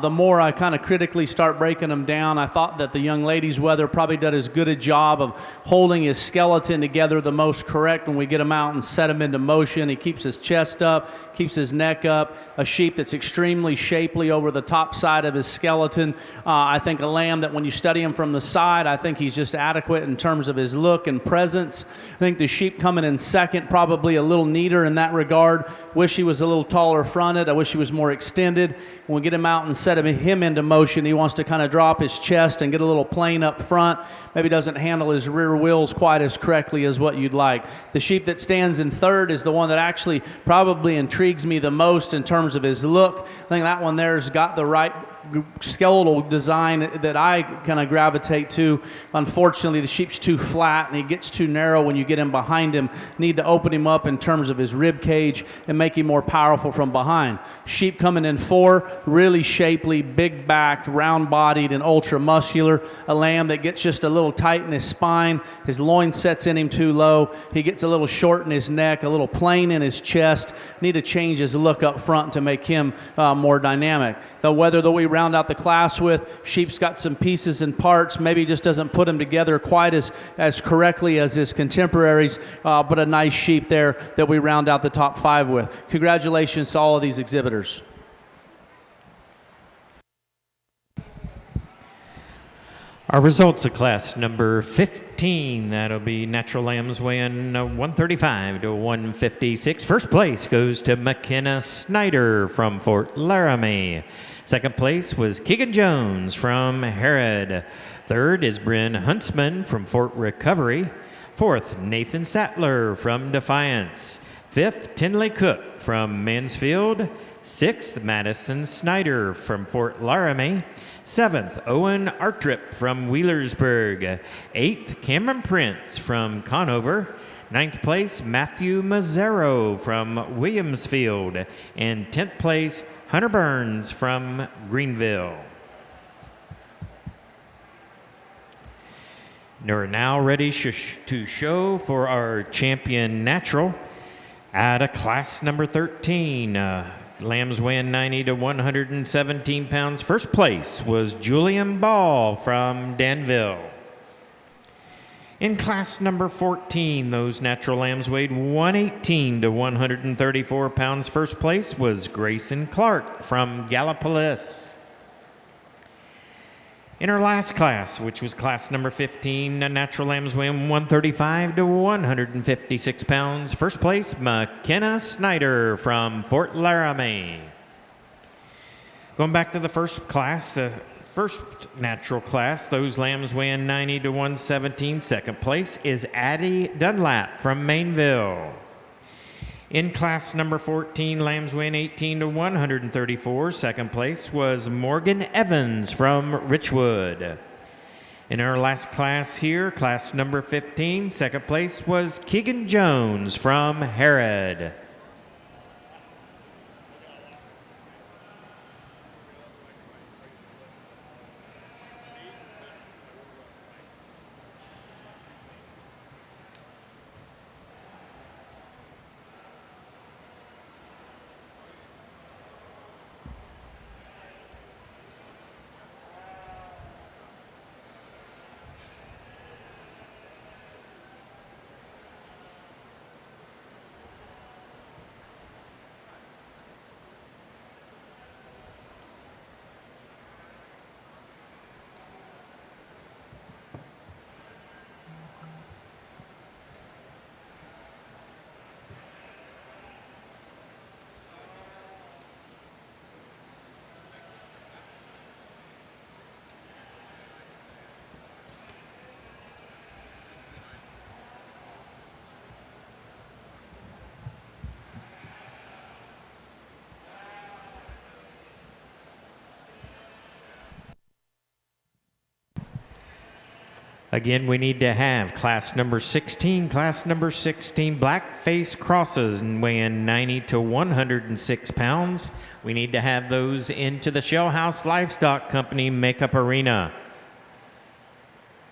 The more I kind of critically start breaking them down, I thought that the young lady's wether probably did as good a job of holding his skeleton together the most correct when we get him out and set him into motion. He keeps his chest up, keeps his neck up. A sheep that's extremely shapely over the top side of his skeleton. I think a lamb that when you study him from the side, I think he's just adequate in terms of his look and presence. I think the sheep coming in second, probably a little neater in that regard. Wish he was a little taller fronted. I wish he was more extended. When we get him out and set him into motion, he wants to kind of drop his chest and get a little plane up front. Maybe doesn't handle his rear wheels quite as correctly as what you'd like. The sheep that stands in third is the one that actually probably intrigues me the most in terms of his look. I think that one there's got the right skeletal design that I kind of gravitate to. Unfortunately, the sheep's too flat and he gets too narrow when you get him behind him. Need to open him up in terms of his rib cage and make him more powerful from behind. Sheep coming in four, really shapely, big-backed, round-bodied, and ultra-muscular. A lamb that gets just a little tight in his spine. His loin sets in him too low. He gets a little short in his neck, a little plain in his chest. Need to change his look up front to make him more dynamic. The wether that we round out the class with, sheep's got some pieces and parts, maybe just doesn't put them together quite as correctly as his contemporaries, but a nice sheep there that we round out the top five with. Congratulations to all of these exhibitors. Our results of class number 15, that'll be natural lambs weighing 135 to 156. First place goes to McKenna Snyder from Fort Laramie. Second place was Keegan Jones from Herod. Third is Bryn Huntsman from Fort Recovery. Fourth, Nathan Sattler from Defiance. Fifth, Tinley Cook from Mansfield. Sixth, Madison Snyder from Fort Laramie. Seventh, Owen Artrip from Wheelersburg. Eighth, Cameron Prince from Conover. Ninth place, Matthew Mazzaro from Williamsfield. And 10th place, Hunter Burns from Greenville. We're now ready to show for our champion natural at a class number 13. Lambs weighing 90 to 117 pounds. First place was Julian Ball from Danville. In class number 14, those natural lambs weighed 118 to 134 pounds. First place was Grayson Clark from Gallipolis. In our last class, which was class number 15, natural lambs weighing 135 to 156 pounds. First place, McKenna Snyder from Fort Laramie. Going back to the first class, first natural class, those lambs weighing 90 to 117. Second place is Addie Dunlap from Mainville. In class number 14, lambs weighing 18 to 134. Second place was Morgan Evans from Richwood. In our last class here, class number 15, second place was Keegan Jones from Herod. Again, we need to have class number 16. Class number 16, Blackface crosses weighing 90 to 106 pounds. We need to have those into the Shell House Livestock Company makeup arena.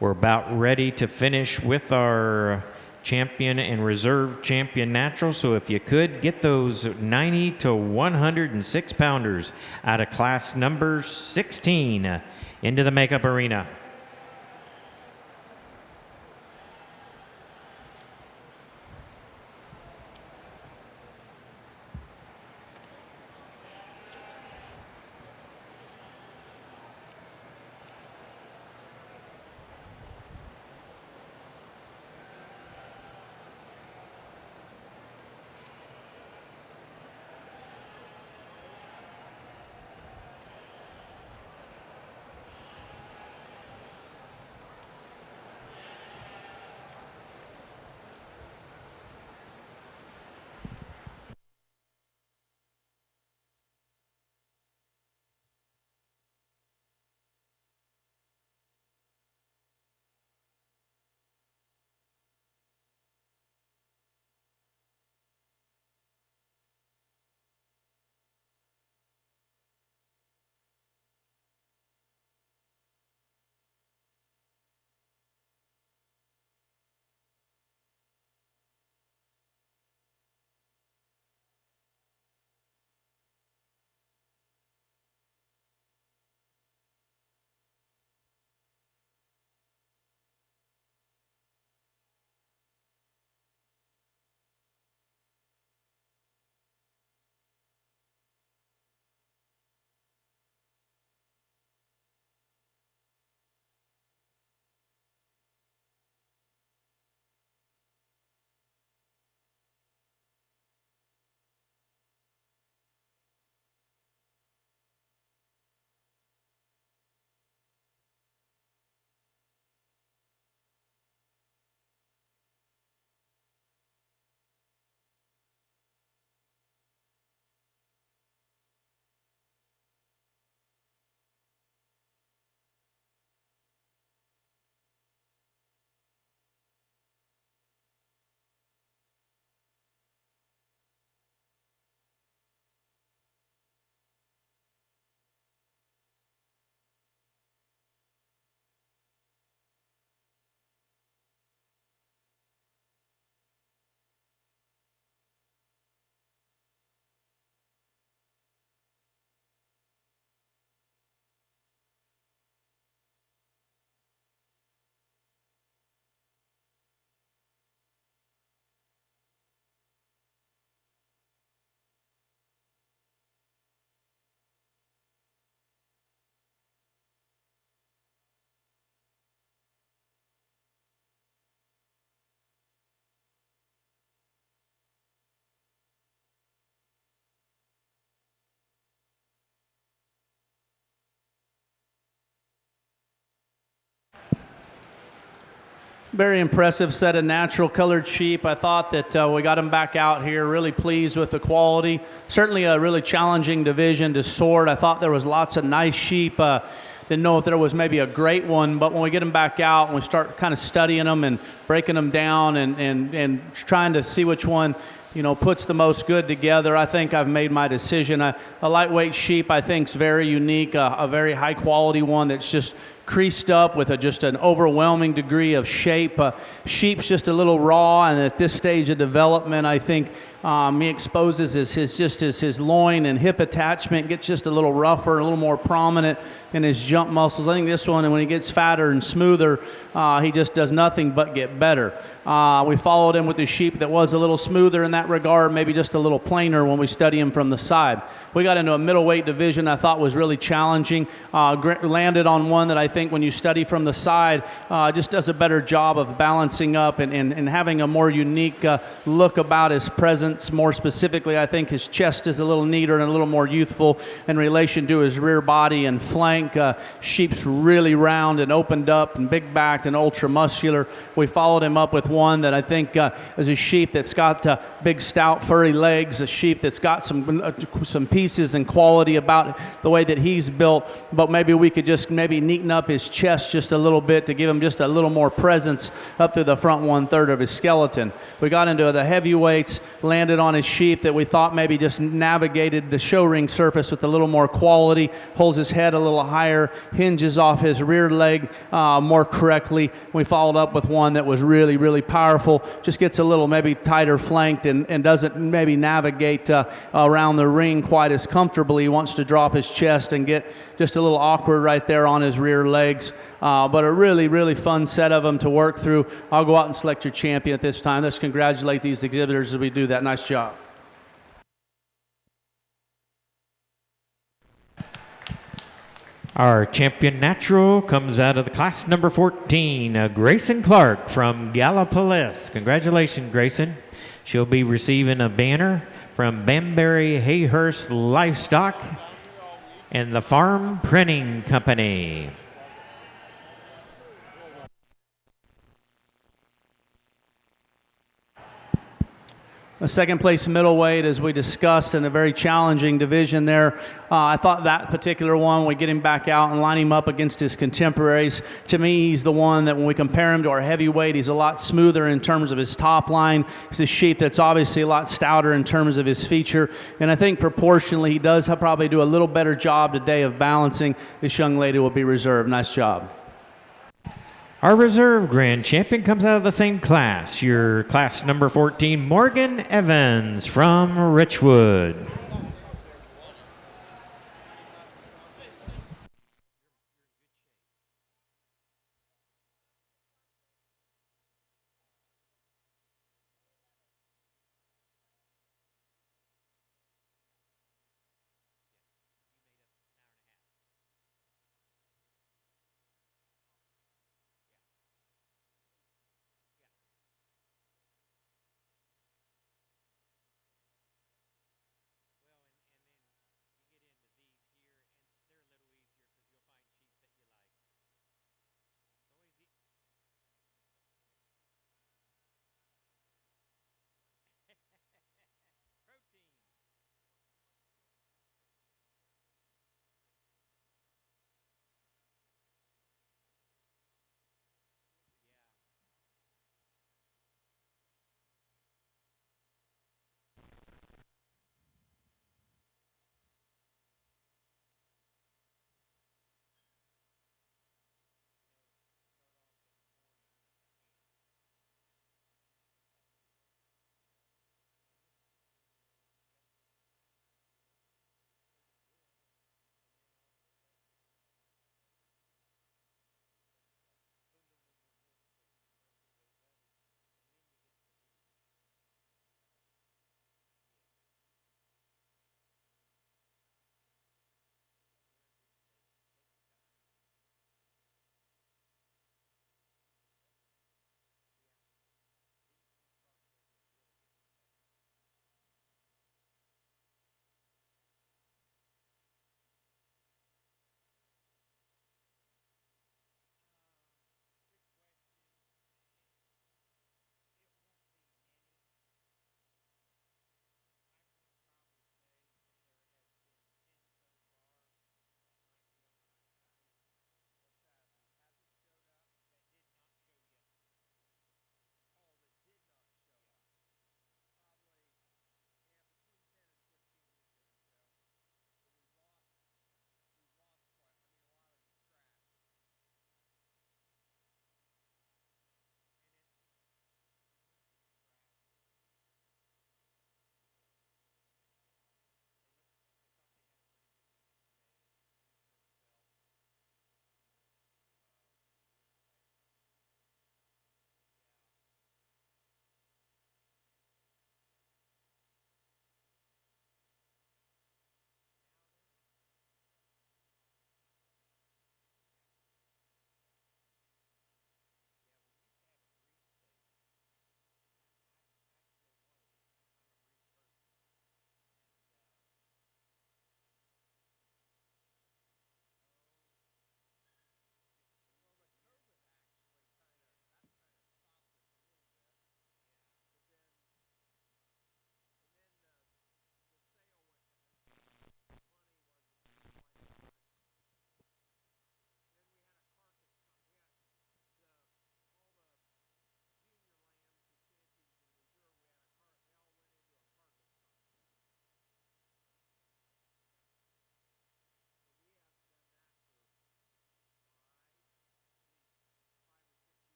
We're about ready to finish with our champion and reserve champion natural. So if you could get those 90 to 106 pounders out of class number 16 into the makeup arena. Very impressive set of natural colored sheep. I thought that we got them back out here, really pleased with the quality. Certainly a really challenging division to sort. I thought there was lots of nice sheep. Didn't know if there was maybe a great one, but when we get them back out and we start kind of studying them and breaking them down and trying to see which one, you know, puts the most good together, I think I've made my decision. A lightweight sheep, I think, is very unique, a very high quality one that's just creased up with just an overwhelming degree of shape. Sheep's just a little raw, and at this stage of development, I think he exposes his loin and hip attachment gets just a little rougher, a little more prominent in his jump muscles. I think this one, and when he gets fatter and smoother, he just does nothing but get better. We followed him with a sheep that was a little smoother in that regard, maybe just a little plainer when we study him from the side. We got into a middleweight division I thought was really challenging. Landed on one that I think when you study from the side just does a better job of balancing up and having a more unique look about his presence. More specifically, I think his chest is a little neater and a little more youthful in relation to his rear body and flank. Sheep's really round and opened up and big backed and ultra muscular. We followed him up with one that I think is a sheep that's got big stout furry legs, a sheep that's got some pieces and quality about the way that he's built, but maybe we could just neaten up up his chest just a little bit to give him just a little more presence up through the front 1/3 of his skeleton. We got into the heavyweights, landed on his sheep that we thought maybe just navigated the show ring surface with a little more quality, holds his head a little higher, hinges off his rear leg more correctly. We followed up with one that was really, really powerful, just gets a little maybe tighter flanked and doesn't maybe navigate around the ring quite as comfortably. He wants to drop his chest and get just a little awkward right there on his rear legs. But a really, really fun set of them to work through. I'll go out and select your champion at this time. Let's congratulate these exhibitors as we do that. Nice job. Our champion natural comes out of the class number 14, Grayson Clark from Gallipolis. Congratulations, Grayson. She'll be receiving a banner from Banbury Hayhurst Livestock and the Farm Printing Company. A second place middleweight, as we discussed, in a very challenging division there. I thought that particular one, we get him back out and line him up against his contemporaries. To me, he's the one that when we compare him to our heavyweight, he's a lot smoother in terms of his top line. He's a sheep that's obviously a lot stouter in terms of his feature. And I think proportionally, he does probably do a little better job today of balancing. This young lady will be reserved. Nice job. Our reserve grand champion comes out of the same class, your class number 14, Morgan Evans from Richwood.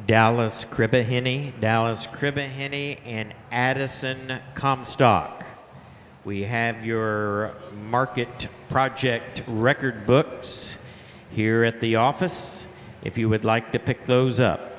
Dallas Cribbaheny, and Addison Comstock. We have your market project record books here at the office if you would like to pick those up.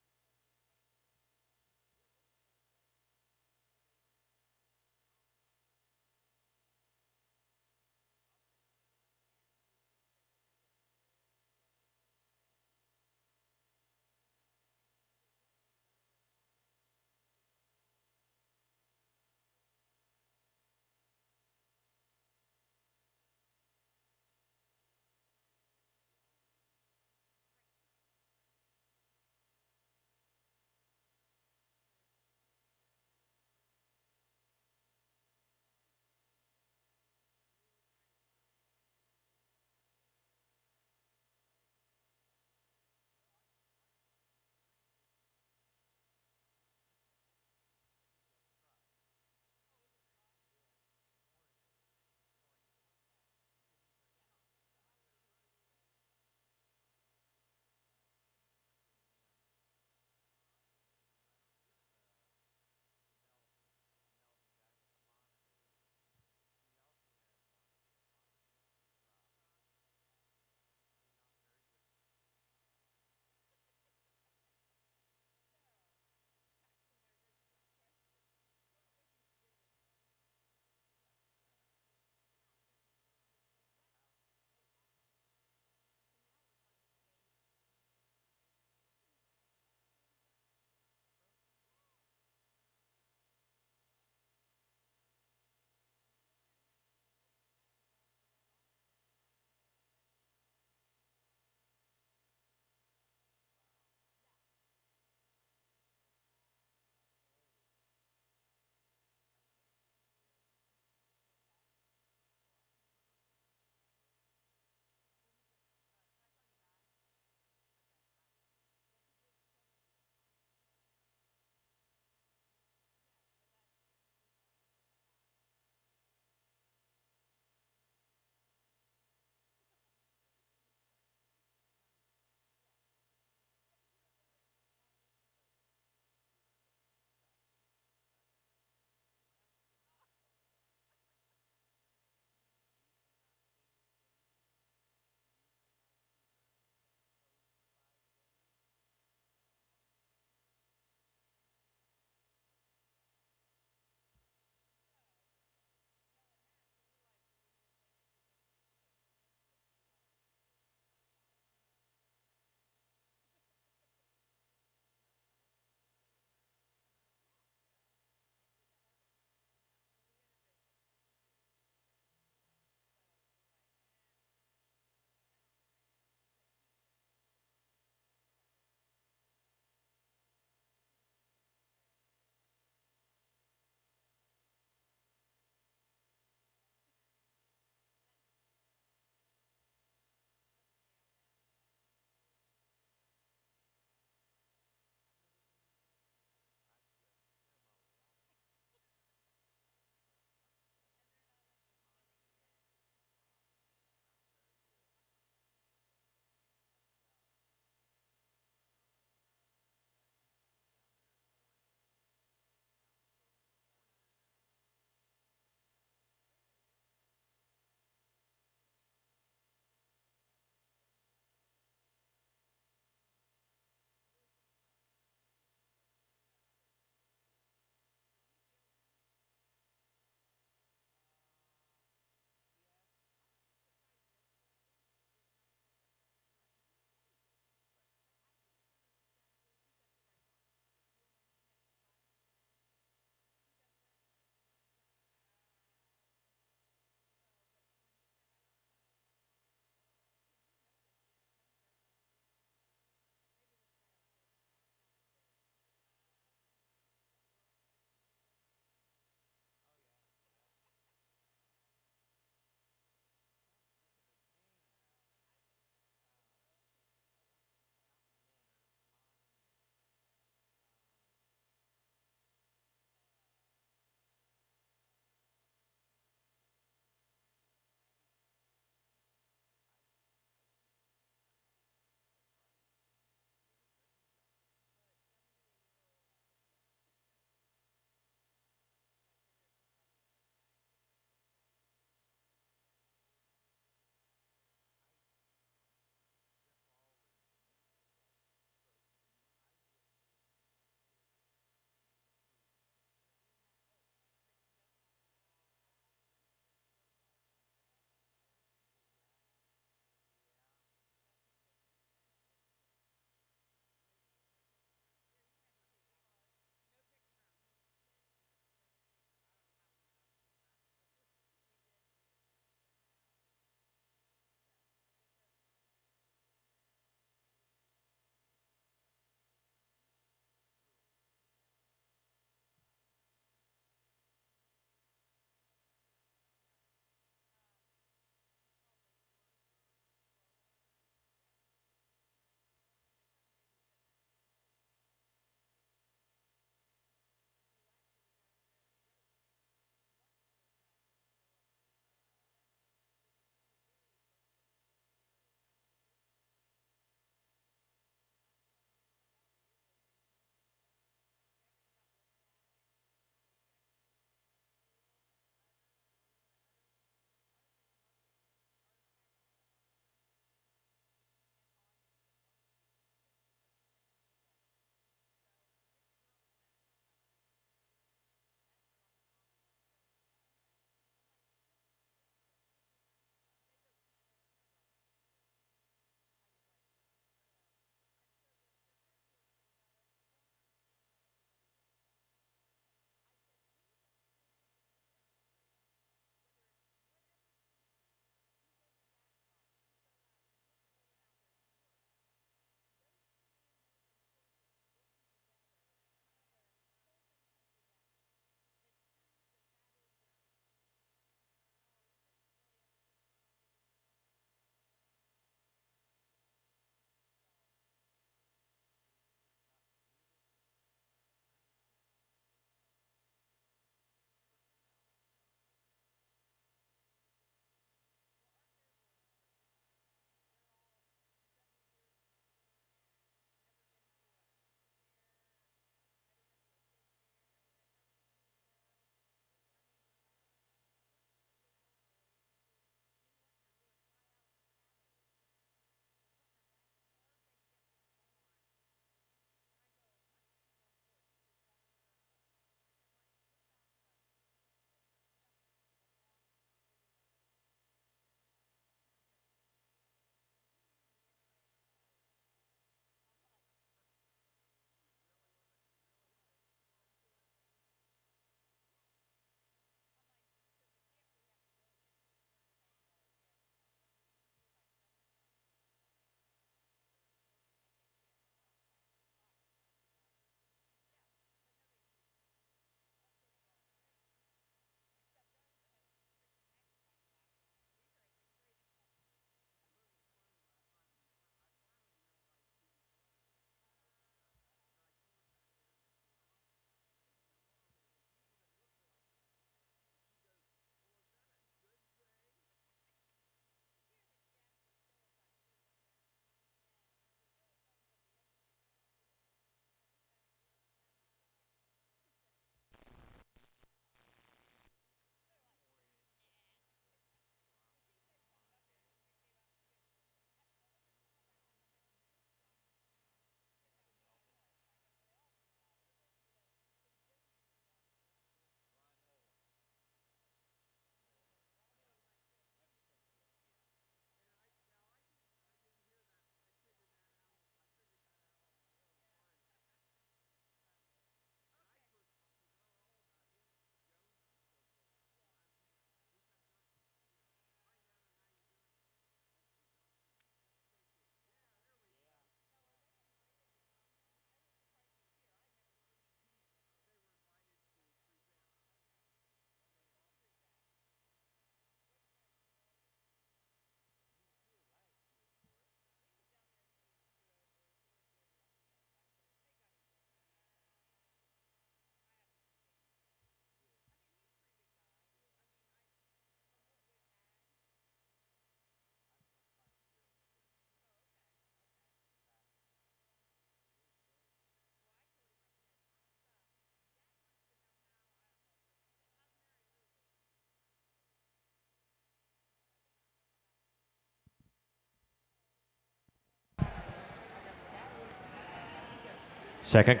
Second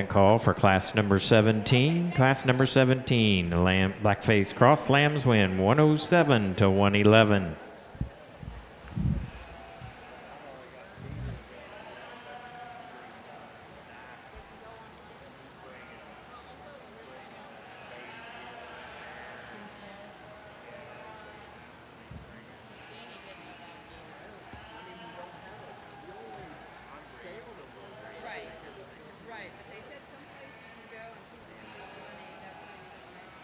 call for class number 17. Class number 17, Blackface Cross Lambs win 107 to 111. Right, right. But they said someplace you can go and keep the money. That's where you can make.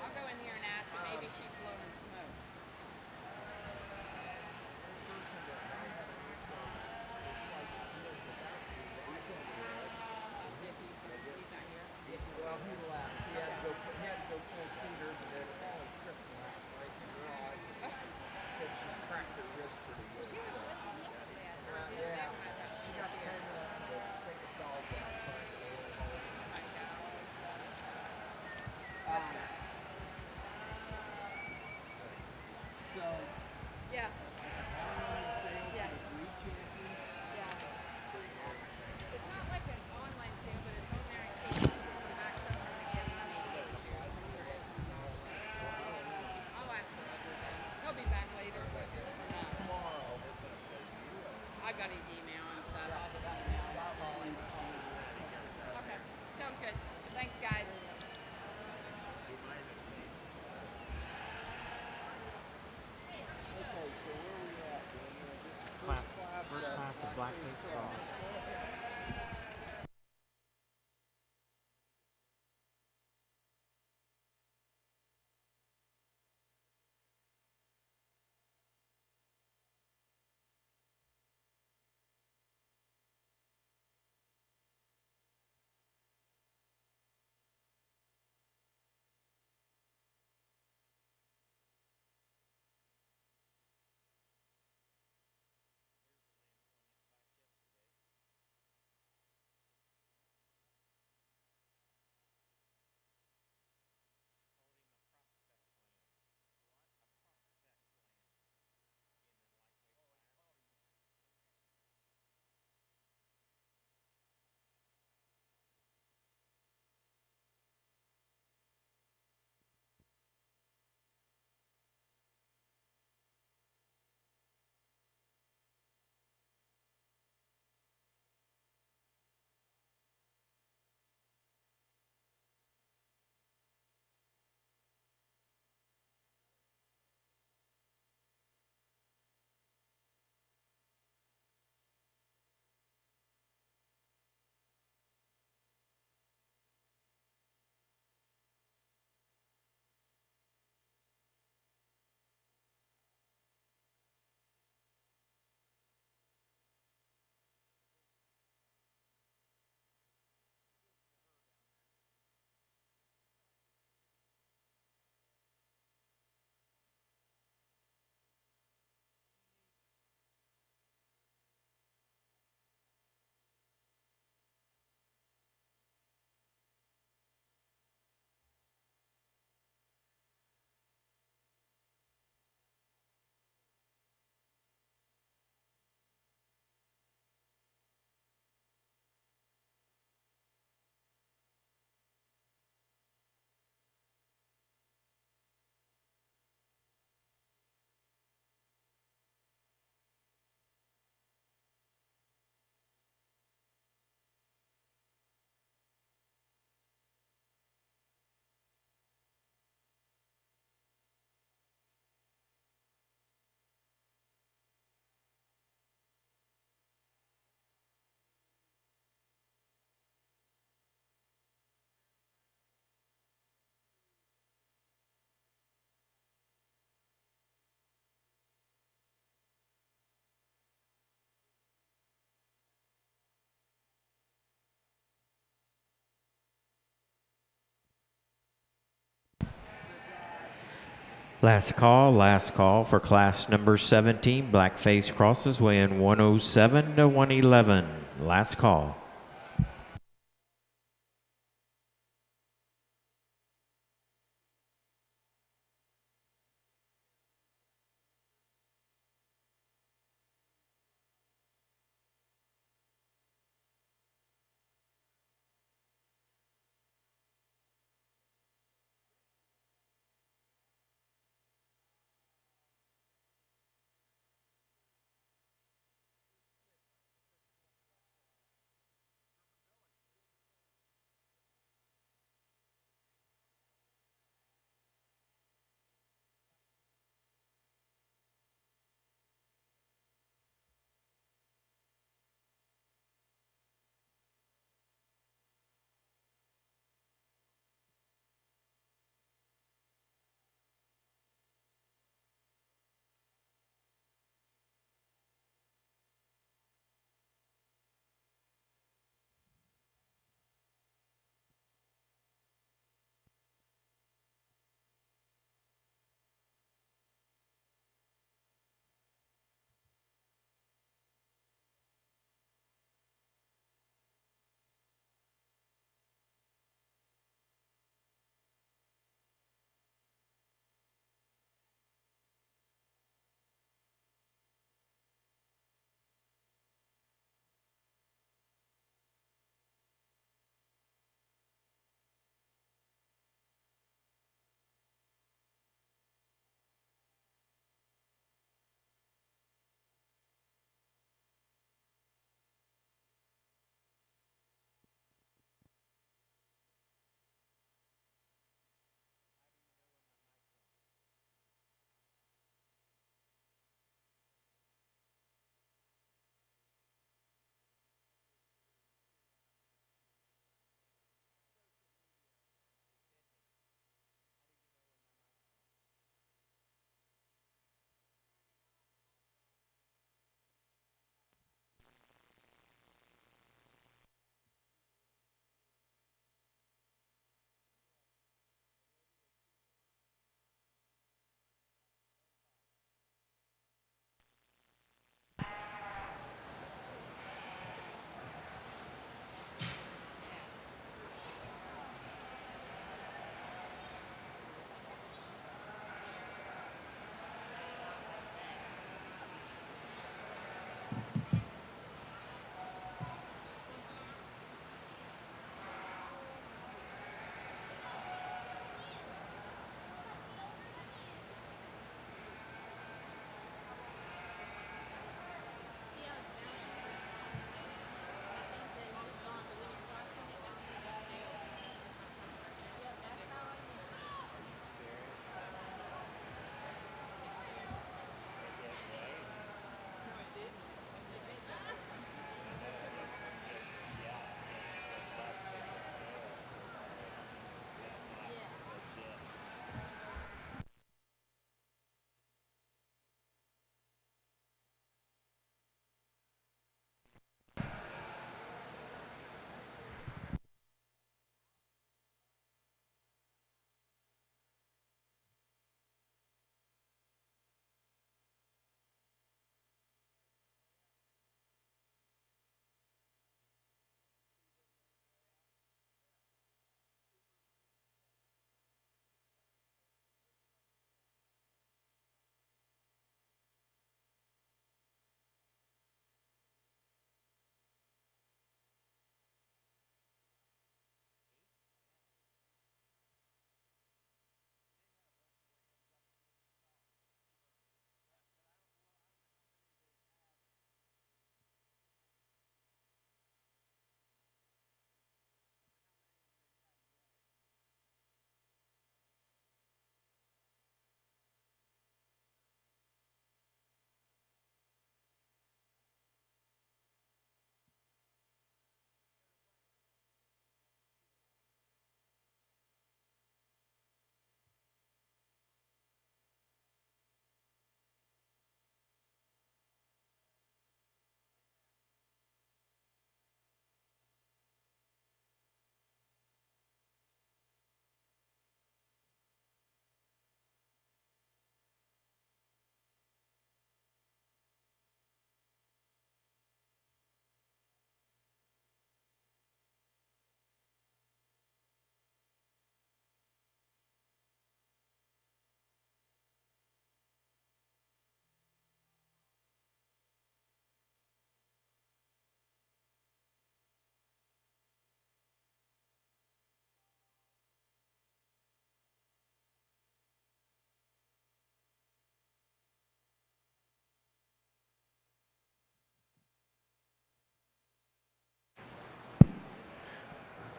I'll go in here and ask, but maybe she's blowing smoke. I'll see if he's not here. Well, he left. He had to go pull cedars and then fall and trip last night. And said she cracked her wrist pretty good. She was with him yesterday. Or the other day when I thought she She was got here. pinned up with a stick of dog last night. Oh my God. Um, so, Yeah. Yeah. Yeah. It's not like an online sale, but it's on there in case you can come back somewhere to get money. There is. I'll ask him later then. He'll be back later, but no. I got his email and stuff. I'll just email him. Okay. Sounds good. Thanks, guys. Okay, so where are we at? This First class of Blackface Cross. Last call for class number 17. Blackface Crosses win 107 to 111. Last call.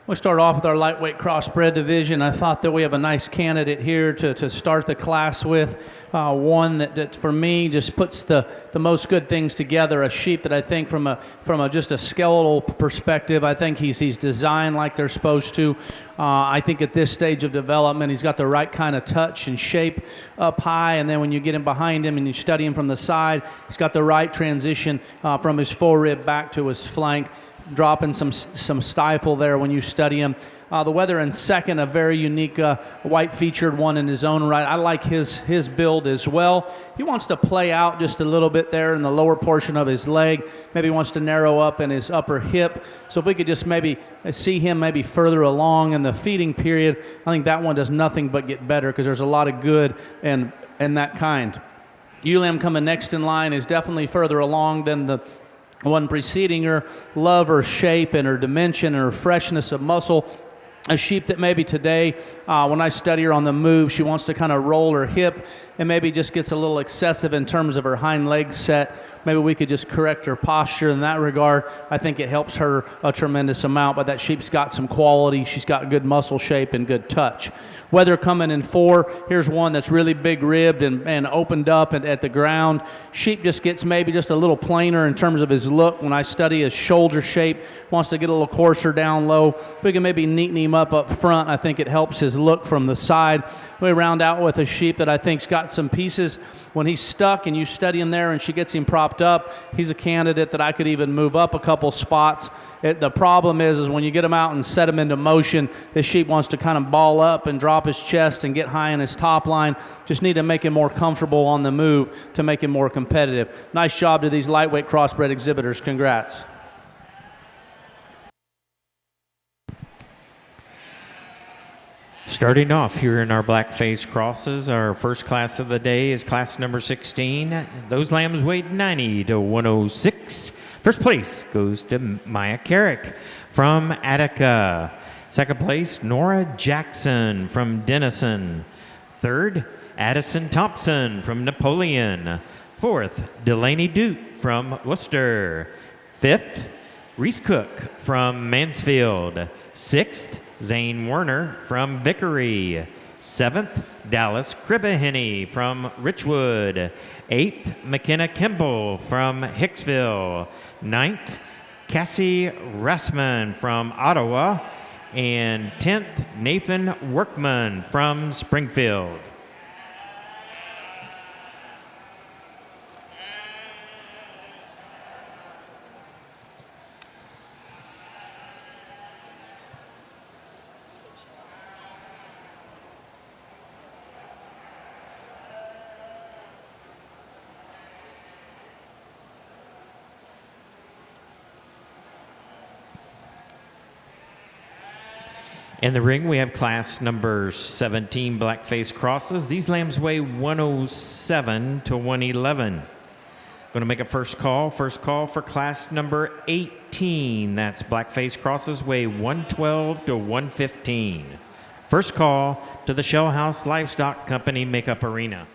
We'll start off with our lightweight crossbred division. I thought that we have a nice candidate here to start the class with. One that for me just puts the most good things together. A sheep that I think from a just a skeletal perspective, I think he's designed like they're supposed to. I think at this stage of development, he's got the right kind of touch and shape up high, and then when you get him behind him and you study him from the side, he's got the right transition from his forerib back to his flank, dropping some stifle there when you study him. The weather in second, a very unique white-featured one in his own right. I like his build as well. He wants to play out just a little bit there in the lower portion of his leg. Maybe wants to narrow up in his upper hip. So if we could just maybe see him maybe further along in the feeding period, I think that one does nothing but get better because there's a lot of good in that kind. Ewe coming next in line is definitely further along than the one preceding her. Love her shape and her dimension and her freshness of muscle. A sheep that maybe today, when I study her on the move, she wants to kind of roll her hip and maybe just gets a little excessive in terms of her hind leg set. Maybe we could just correct her posture in that regard. I think it helps her a tremendous amount, but that sheep's got some quality. She's got good muscle shape and good touch. Weather coming in 4. Here's one that's really big ribbed and opened up at the ground. Sheep just gets maybe just a little plainer in terms of his look. When I study his shoulder shape, wants to get a little coarser down low. If we can maybe neaten him up front, I think it helps his look from the side. We round out with a sheep that I think's got some pieces. When he's stuck and you study him there and she gets him propped up, he's a candidate that I could even move up a couple spots. The problem is when you get him out and set him into motion, this sheep wants to kind of ball up and drop his chest and get high in his top line. Just need to make him more comfortable on the move to make him more competitive. Nice job to these lightweight crossbred exhibitors. Congrats. Starting off here in our Blackface crosses, our first class of the day is class number 16. Those lambs weighed 90 to 106. First place goes to Maya Carrick from Attica. Second place, Nora Jackson from Denison. Third, Addison Thompson from Napoleon. Fourth, Delaney Duke from Worcester. Fifth, Reese Cook from Mansfield. Sixth, Zane Werner from Vickery. Seventh, Dallas Cribaheny from Richwood. Eighth, McKenna Kimball from Hicksville. Ninth, Cassie Rassman from Ottawa. And 10th, Nathan Workman from Springfield. In the ring, we have class number 17 Blackface crosses. These lambs weigh 107 to 111. Going to make a first call. First call for class number 18. That's Blackface crosses weigh 112 to 115. First call to the Shell House Livestock Company Makeup Arena.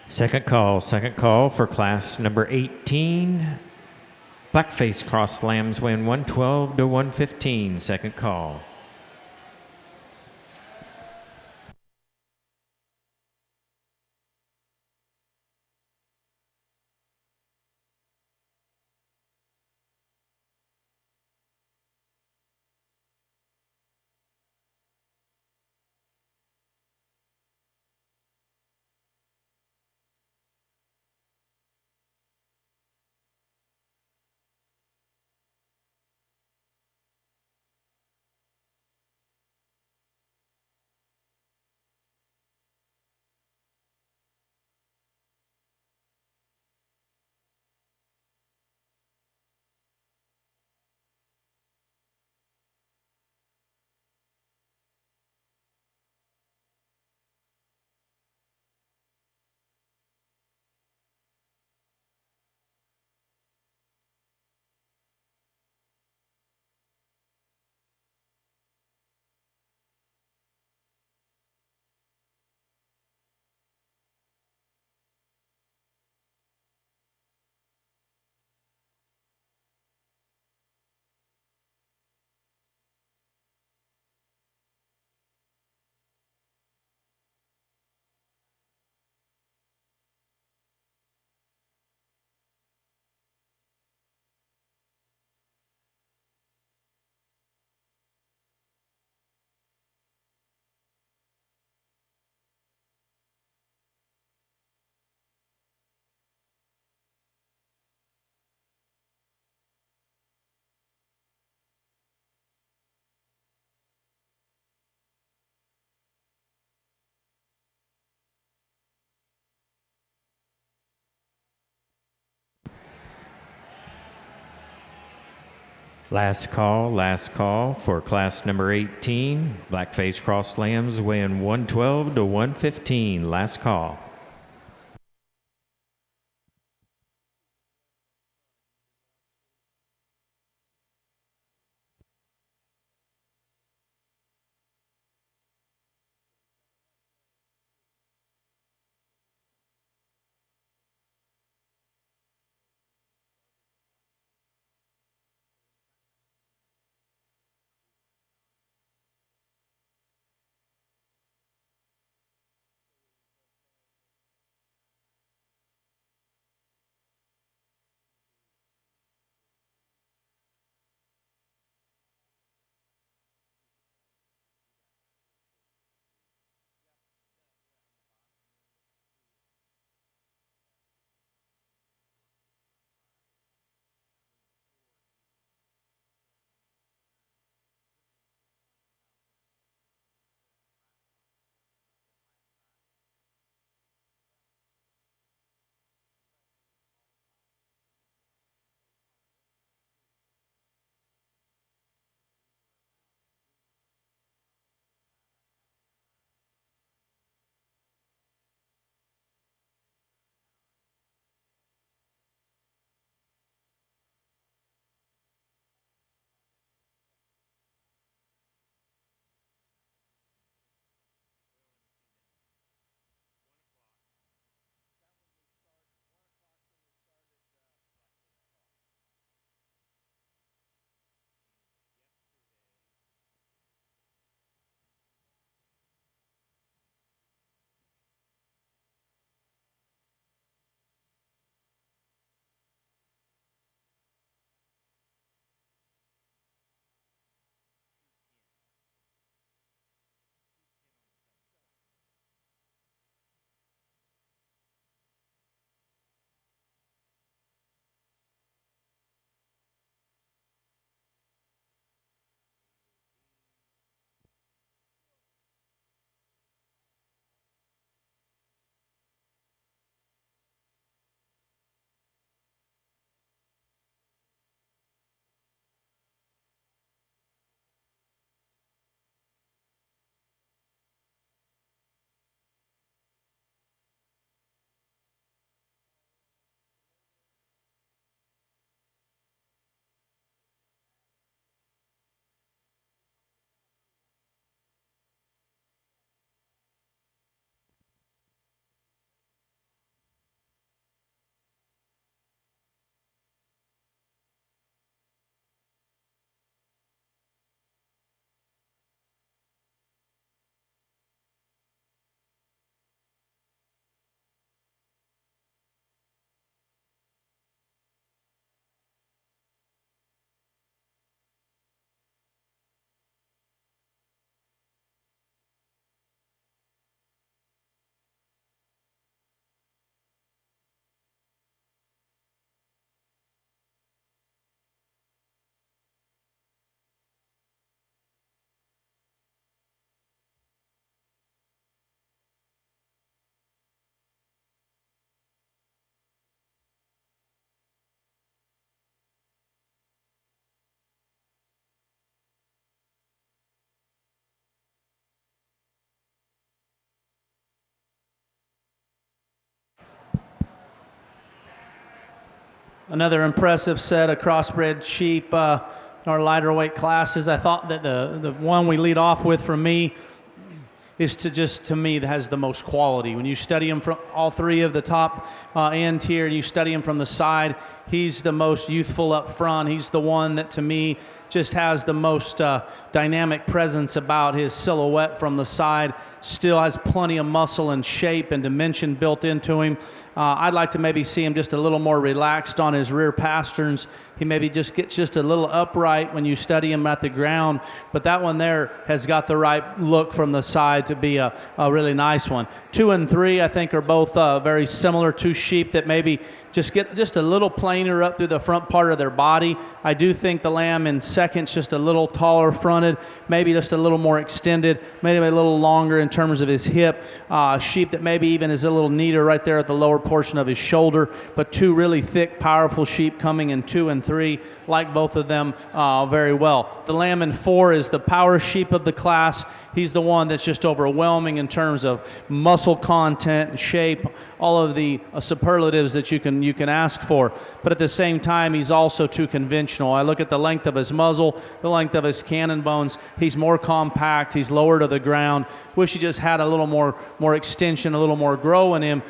Second call for class number 18. Blackface cross lambs win 112 to 115. Second call. Last call for class number 18. Blackface cross lambs win 112 to 115. Last call. Another impressive set of crossbred sheep in our lighter weight classes. I thought that the one we lead off with for me is to me that has the most quality. When you study him from all three of the top end here, you study him from the side, he's the most youthful up front. He's the one that to me just has the most dynamic presence about his silhouette from the side. Still has plenty of muscle and shape and dimension built into him. I'd like to maybe see him just a little more relaxed on his rear pasterns. He maybe just gets just a little upright when you study him at the ground, but that one there has got the right look from the side to be a really nice one. 2 and 3, I think, are both very similar. Two sheep that maybe just get just a little plainer up through the front part of their body. I do think the lamb in second's just a little taller fronted, maybe just a little more extended, maybe a little longer in terms of his hip. Sheep that maybe even is a little neater right there at the lower portion of his shoulder, but two really thick, powerful sheep coming in 2 and 3. Like both of them very well. The lamb in 4 is the power sheep of the class. He's the one that's just overwhelming in terms of muscle content, shape, all of the superlatives that you can ask for. But at the same time, he's also too conventional. I look at the length of his muzzle, the length of his cannon bones. He's more compact. He's lower to the ground. Wish he just had a little more extension, a little more grow in him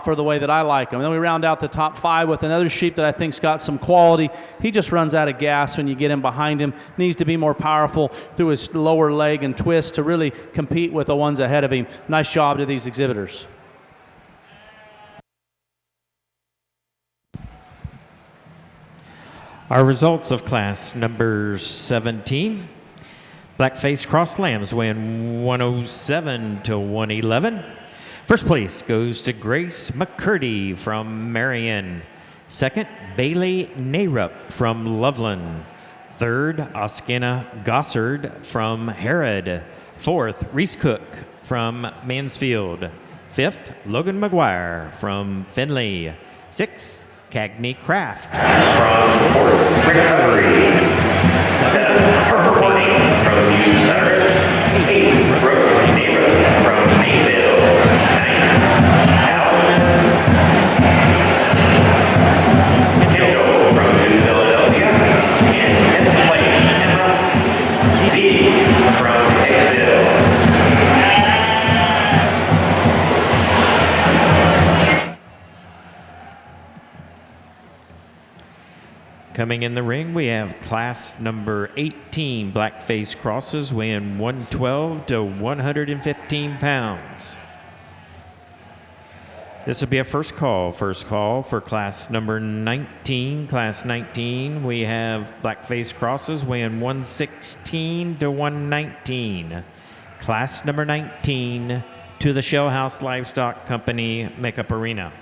for the way that I like him. And then we round out the top 5 with another sheep that I think's got some quality. He just runs out of gas when you get him behind him. Needs to be more powerful through his lower leg and twist to really compete with the ones ahead of him. Nice job to these exhibitors. Our results of class number 17. Blackface Cross Lambs win 107 to 111. First place goes to Grace McCurdy from Marion. Second, Bailey Narup from Loveland. Third, Oskina Gossard from Harrod. Fourth, Reese Cook from Mansfield. Fifth, Logan McGuire from Findlay. Sixth, Cagney Craft from Fort Recovery. Seventh, Harper White from Houston. Eighth, Brooke Narup from Mayville. Ninth, Kendall from New Philadelphia. And 10th place, Emma Z from Hicksville. Coming in the ring, we have class number 18 Blackface Crosses weighing 112 to 115 pounds. This will be a first call. First call for class number 19. Class 19, we have Blackface Crosses weighing 116 to 119. Class number 19 to the Shell House Livestock Company Makeup Arena.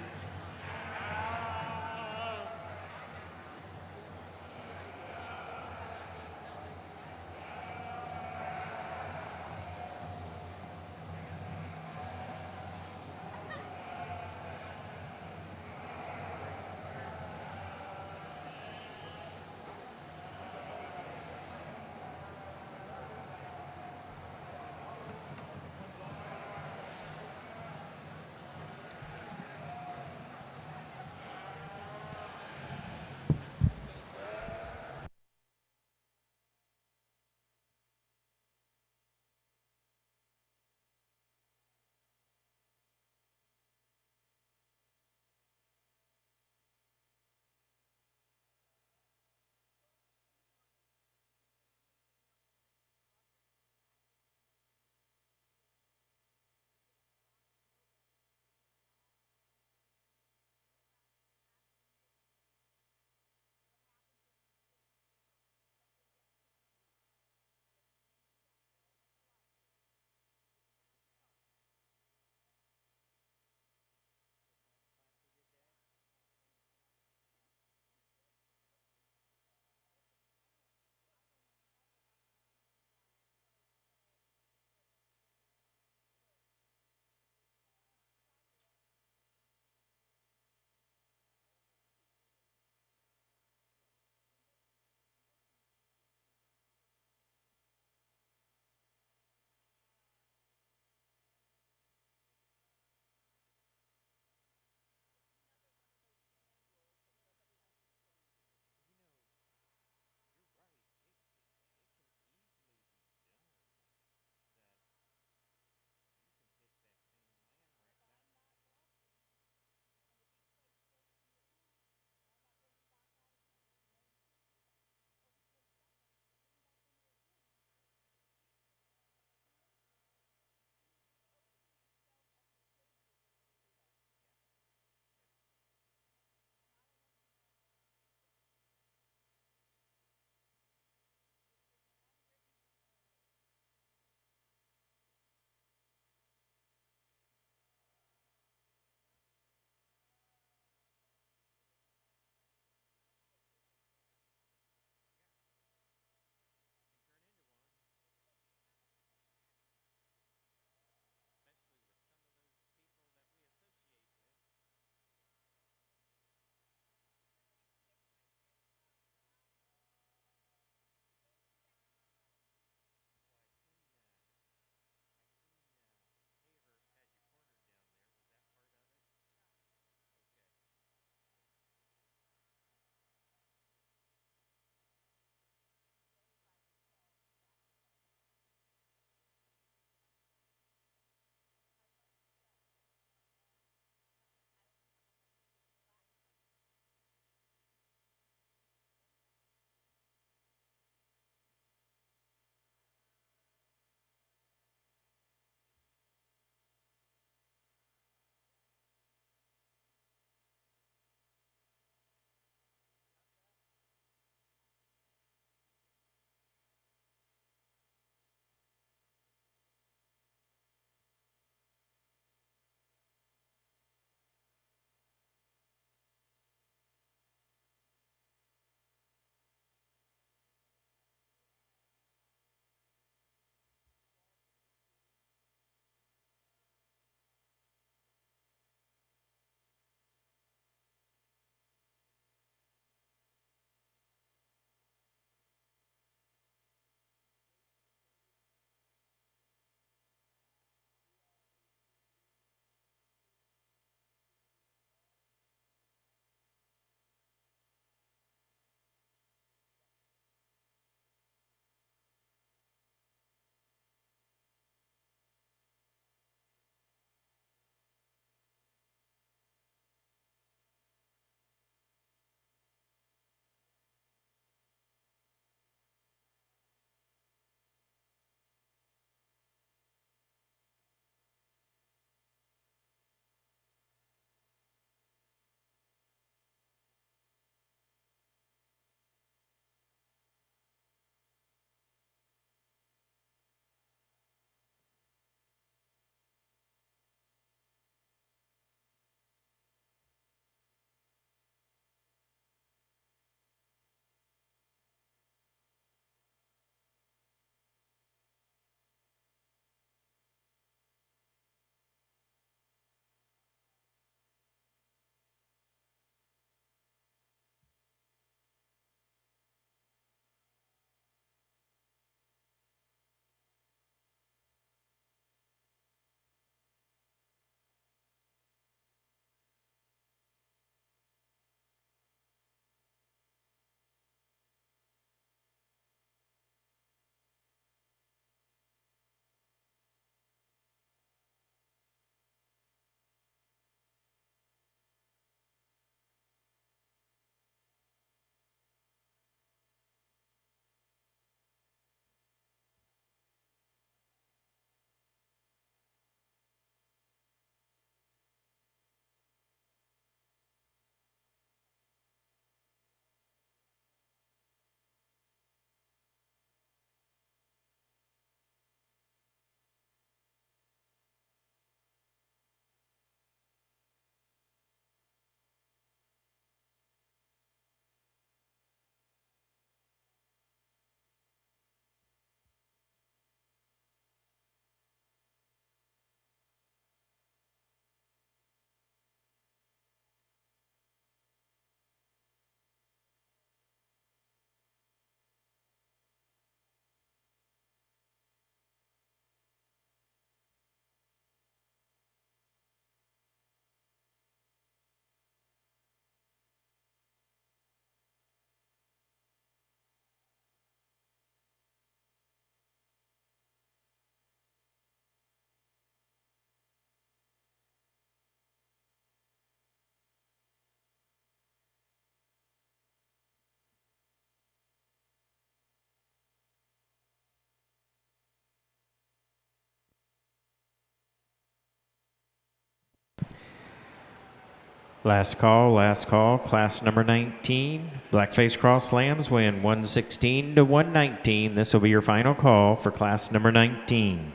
Last call. Class number 19. Blackface Cross Lambs win 116 to 119. This will be your final call for class number 19.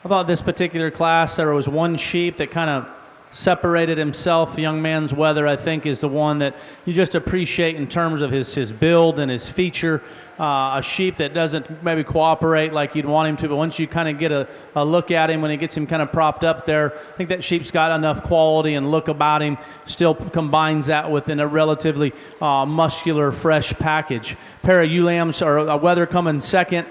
I thought this particular class, there was one sheep that kind of separated himself. Young man's weather, I think, is the one that you just appreciate in terms of his build and his feature. A sheep that doesn't maybe cooperate like you'd want him to, but once you kind of get a look at him when he gets him kind of propped up there, I think that sheep's got enough quality and look about him, still combines that within a relatively muscular, fresh package. Pair of ewe lambs or a weather coming second.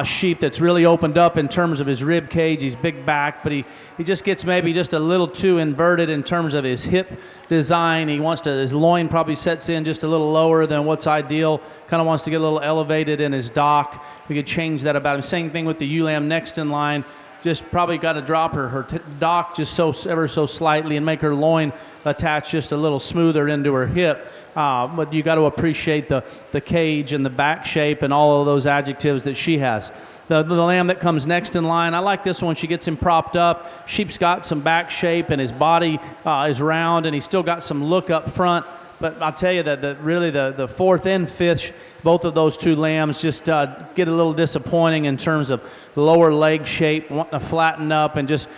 Sheep that's really opened up in terms of his rib cage. He's big back, but he just gets maybe just a little too inverted in terms of his hip design. His loin probably sets in just a little lower than what's ideal. Kind of wants to get a little elevated in his dock. We could change that about him. Same thing with the ewe lamb next in line. Just probably got to drop her dock just ever so slightly and make her loin attach just a little smoother into her hip. But you got to appreciate the cage and the back shape and all of those adjectives that she has. The lamb that comes next in line, I like this one. She gets him propped up. Sheep's got some back shape and his body is round and he's still got some look up front. But I'll tell you that really the fourth and fifth, both of those two lambs just get a little disappointing in terms of lower leg shape, wanting to flatten up and just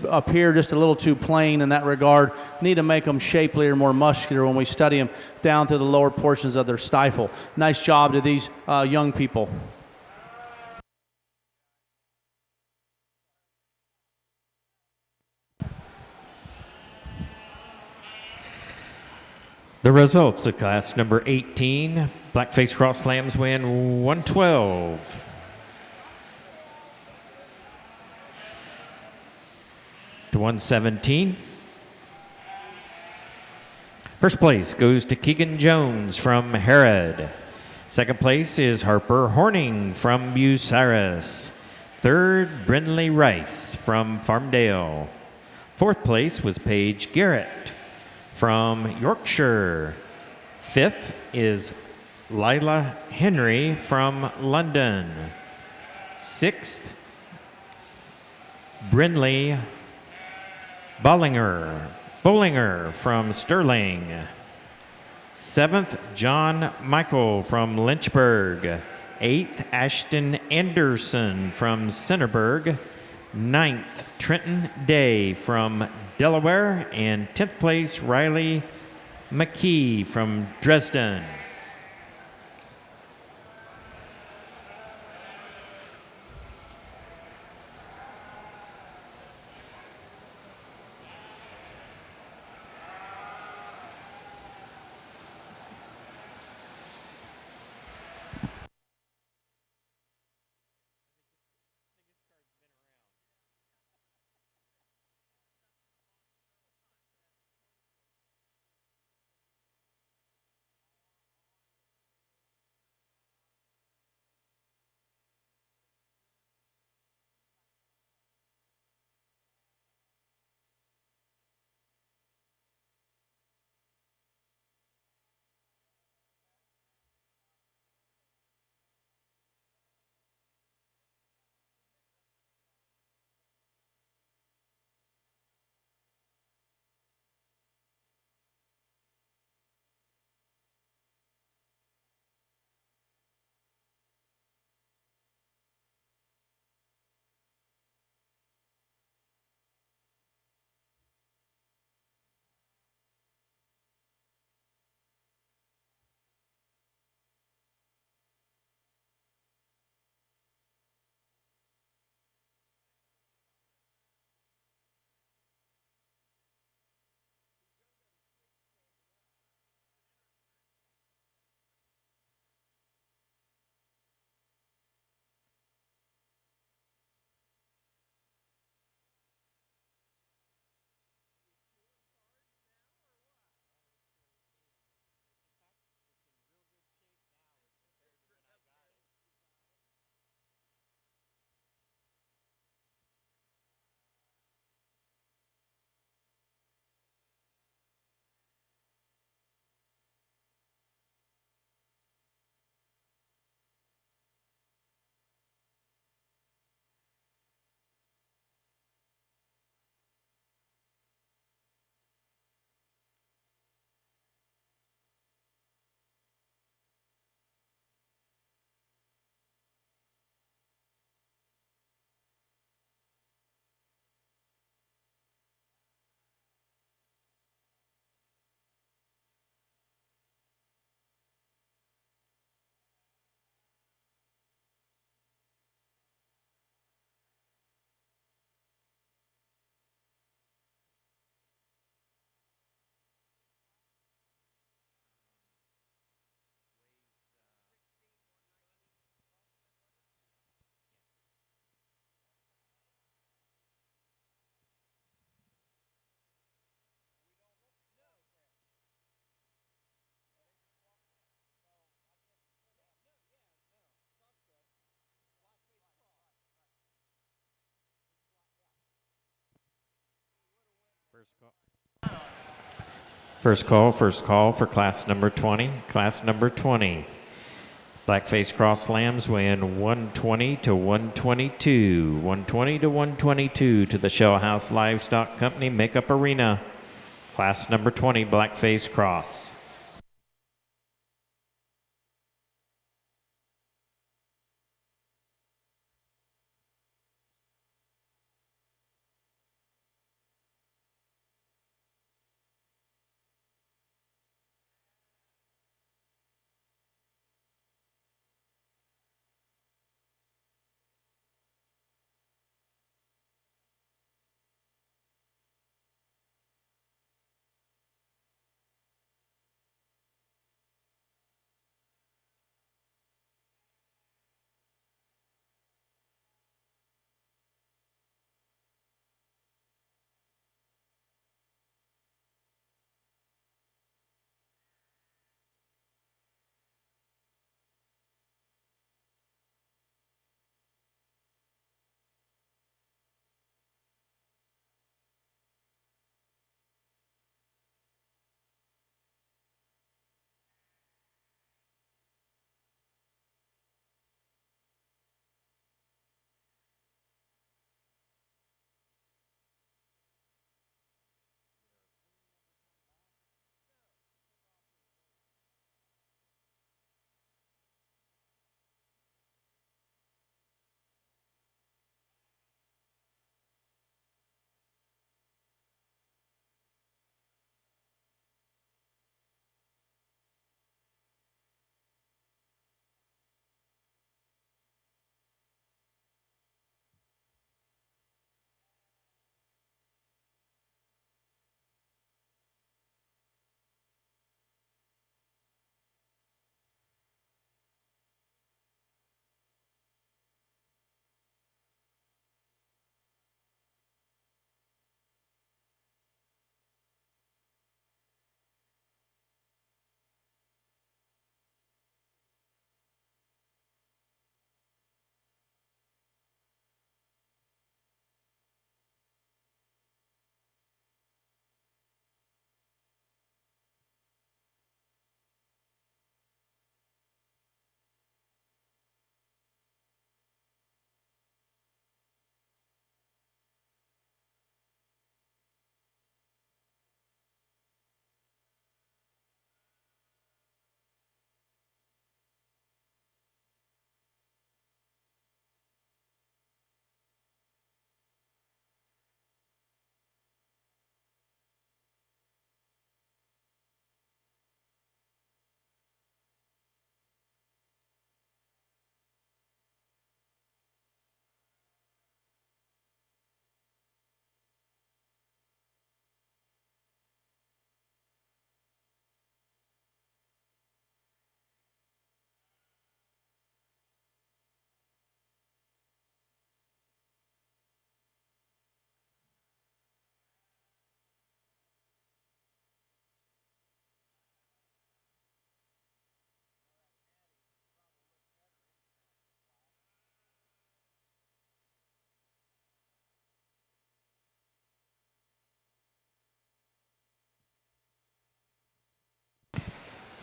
appear just a little too plain in that regard. Need to make them shapelier, more muscular when we study them down to the lower portions of their stifle. Nice job to these young people. The results of class number 18, Blackface Cross Lambs win 112 to 117. First place goes to Keegan Jones from Herod. Second place is Harper Horning from Bucyrus. Third, Brindley Rice from Farmdale. Fourth place was Paige Garrett from Yorkshire. Fifth is Lila Henry from London. Sixth, Brindley Bollinger from Sterling. Seventh, John Michael from Lynchburg. Eighth, Ashton Anderson from Centerburg. Ninth, Trenton Day from Delaware. And 10th place, Riley McKee from Dresden. First call for class number 20. Class number 20. Blackface Cross Lambs win 120 to 122. 120 to 122 to the Shell House Livestock Company Makeup Arena. Class number 20, Blackface Cross.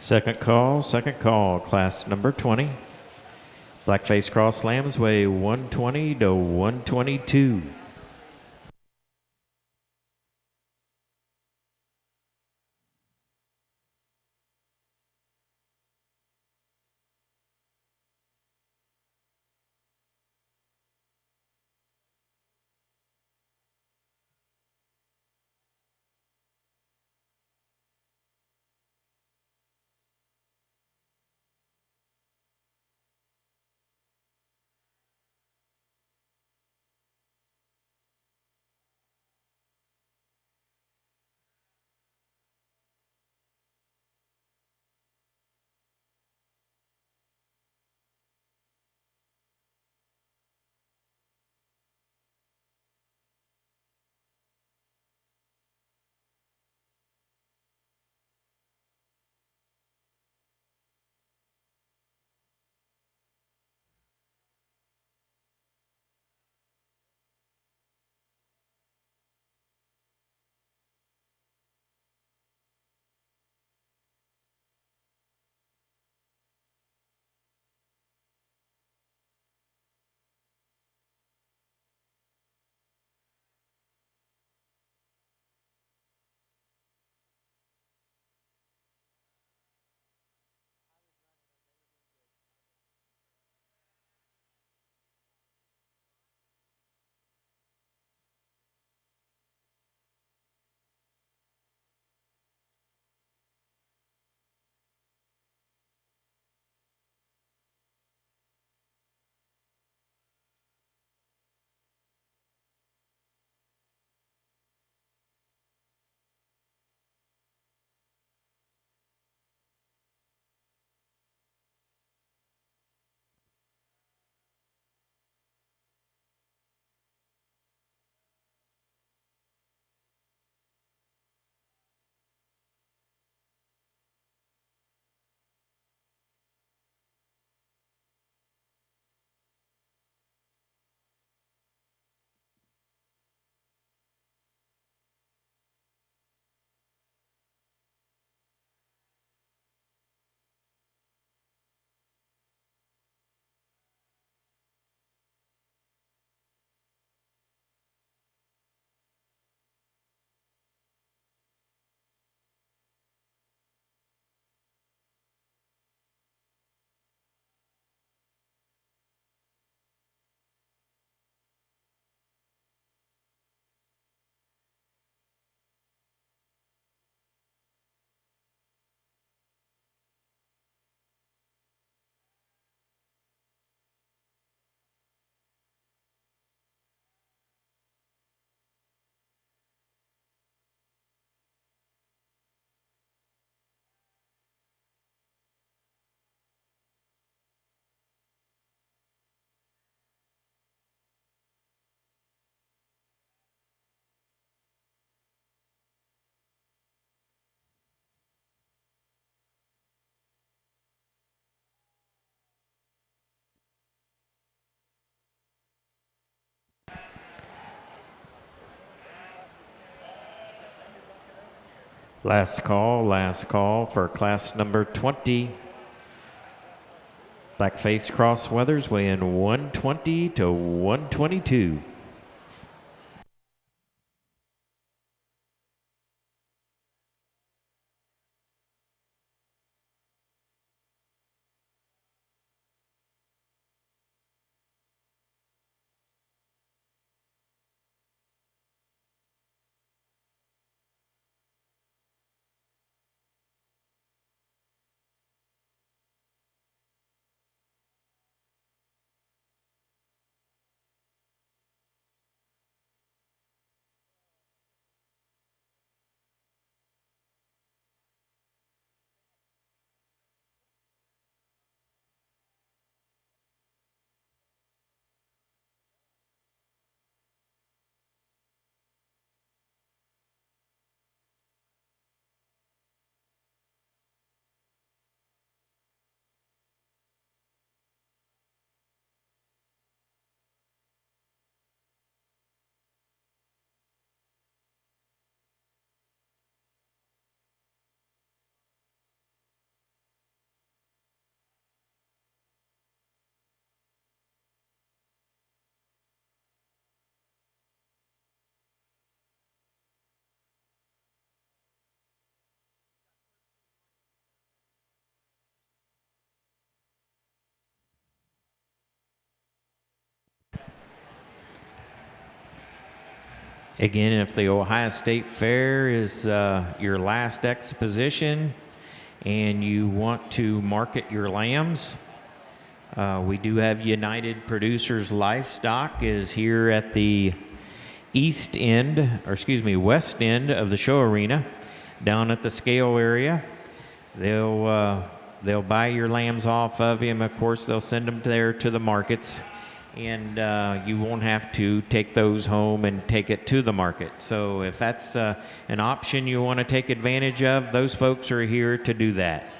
Second call, class number 20. Blackface cross slams weigh 120 to 122. Last call for class number 20. Blackface cross weathers weighing 120 to 122. Again, if the Ohio State Fair is your last exposition and you want to market your lambs, we do have United Producers Livestock is here at the west end of the show arena, down at the scale area. They'll buy your lambs off of him. Of course, they'll send them there to the markets, and you won't have to take those home and take it to the market. So if that's an option you want to take advantage of, those folks are here to do that.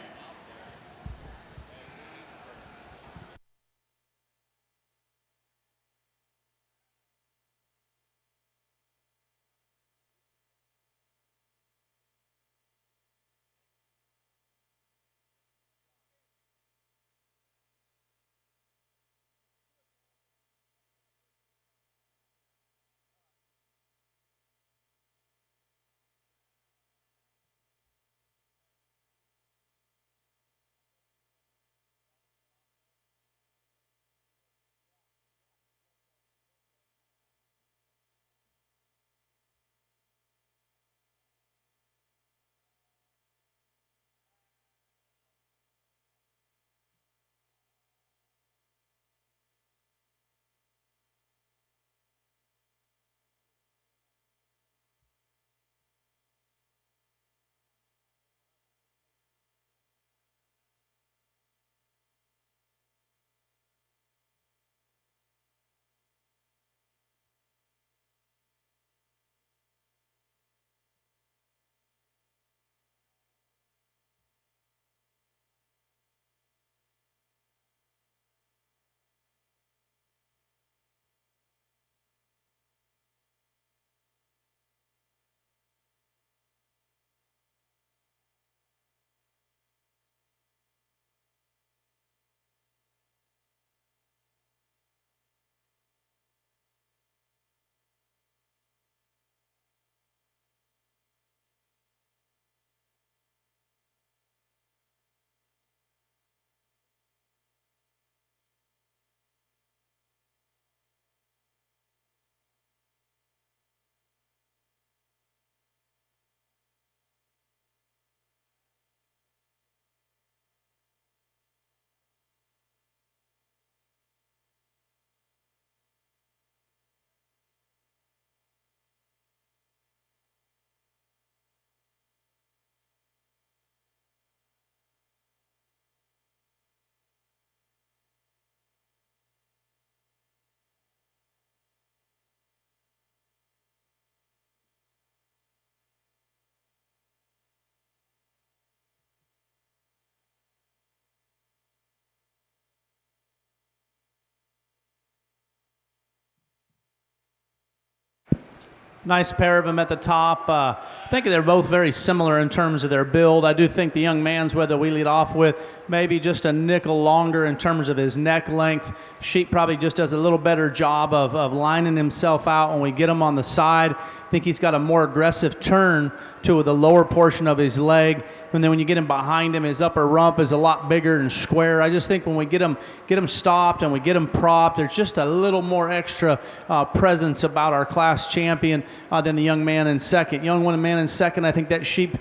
Nice pair of them at the top. I think they're both very similar in terms of their build. I do think the young man's whether we lead off with maybe just a nickel longer in terms of his neck length. Sheep probably just does a little better job of lining himself out when we get him on the side. I think he's got a more aggressive turn to the lower portion of his leg. And then when you get him behind him, his upper rump is a lot bigger and square. I just think when we get him stopped and we get him propped, there's just a little more extra presence about our class champion than the young man in second. Young man in second, I think that sheep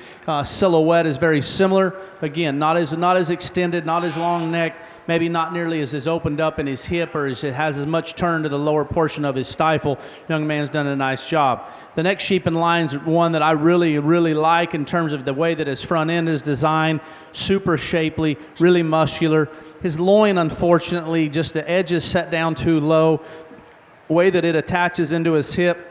silhouette is very similar. Again, not as extended, not as long neck, maybe not nearly as opened up in his hip or as it has as much turn to the lower portion of his stifle. Young man's done a nice job. The next sheep in line is one that I really, really like in terms of the way that his front end is designed. Super shapely, really muscular. His loin, unfortunately, just the edges set down too low. The way that it attaches into his hip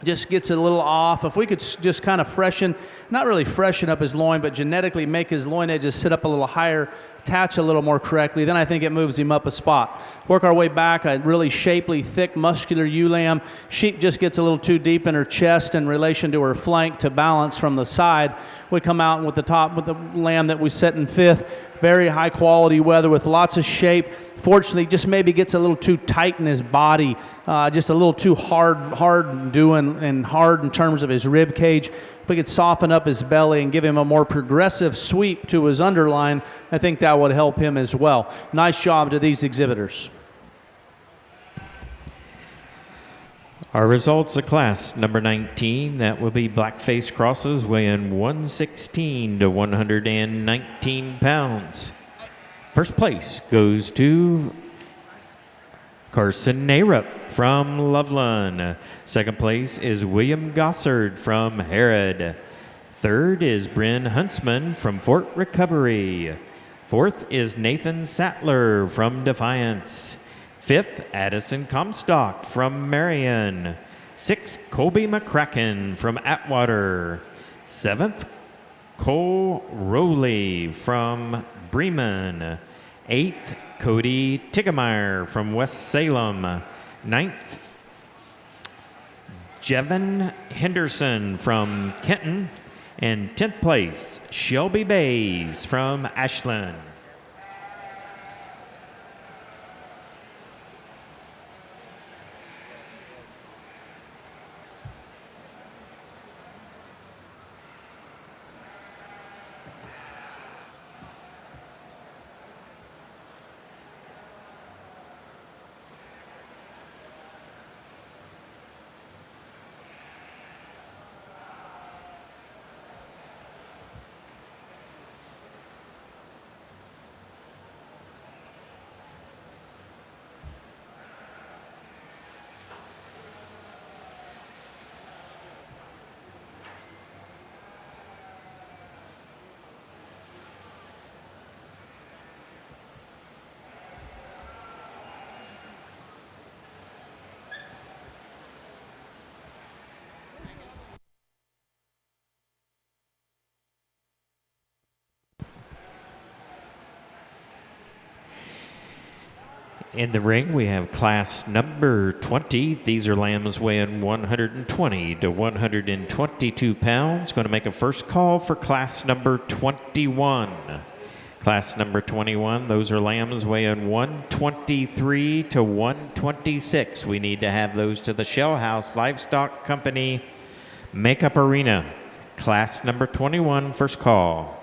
just gets a little off. If we could just kind of not really freshen up his loin, but genetically make his loin edges sit up a little higher, attach a little more correctly, then I think it moves him up a spot. Work our way back, a really shapely, thick, muscular ewe lamb. Sheep just gets a little too deep in her chest in relation to her flank to balance from the side. We come out with the lamb that we set in fifth. Very high quality weather with lots of shape. Fortunately, just maybe gets a little too tight in his body, just a little too hard doing and hard in terms of his rib cage. If we could soften up his belly and give him a more progressive sweep to his underline, I think that would help him as well. Nice job to these exhibitors. Our results of class number 19, that will be Blackface crosses weighing 116 to 119 pounds. First place goes to Carson Narup from Loveland. Second place is William Gossard from Harrod. Third is Bryn Huntsman from Fort Recovery. Fourth is Nathan Sattler from Defiance. Fifth, Addison Comstock from Marion. Sixth, Colby McCracken from Atwater. Seventh, Cole Rowley from Bremen. Eighth, Cody Tiggemeyer from West Salem. Ninth, Jevin Henderson from Kenton. And 10th place, Shelby Bays from Ashland. In the ring, we have class number 20. These are lambs weighing 120 to 122 pounds. Going to make a first call for class number 21. Class number 21, those are lambs weighing 123 to 126. We need to have those to the Shell House Livestock Company Makeup Arena. Class number 21, first call.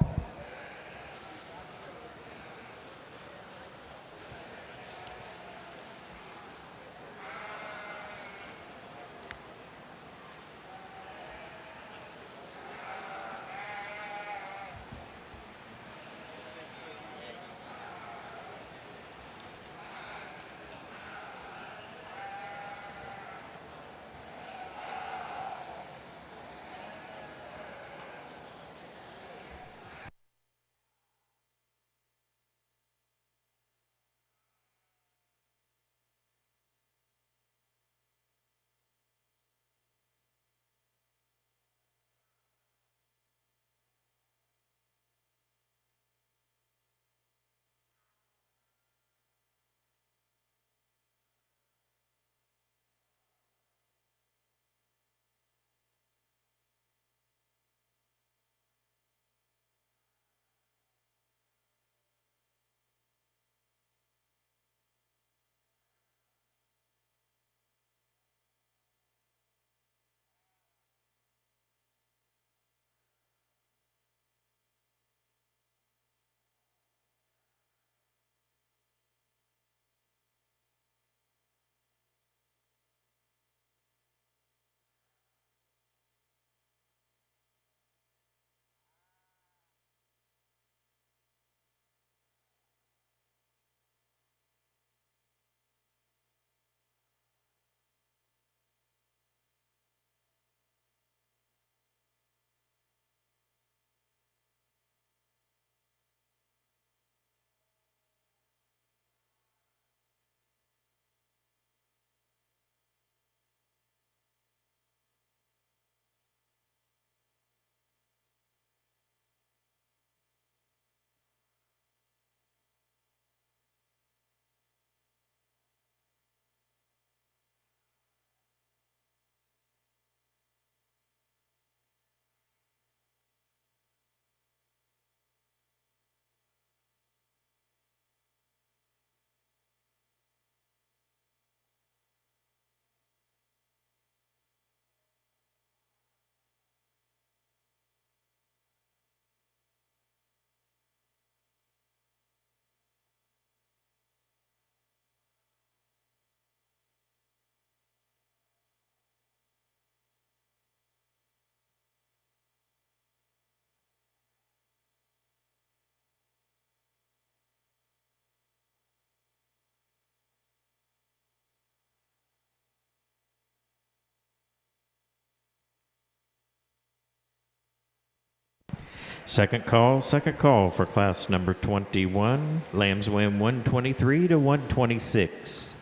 Second call for class number 21. Lambs win 123 to 126.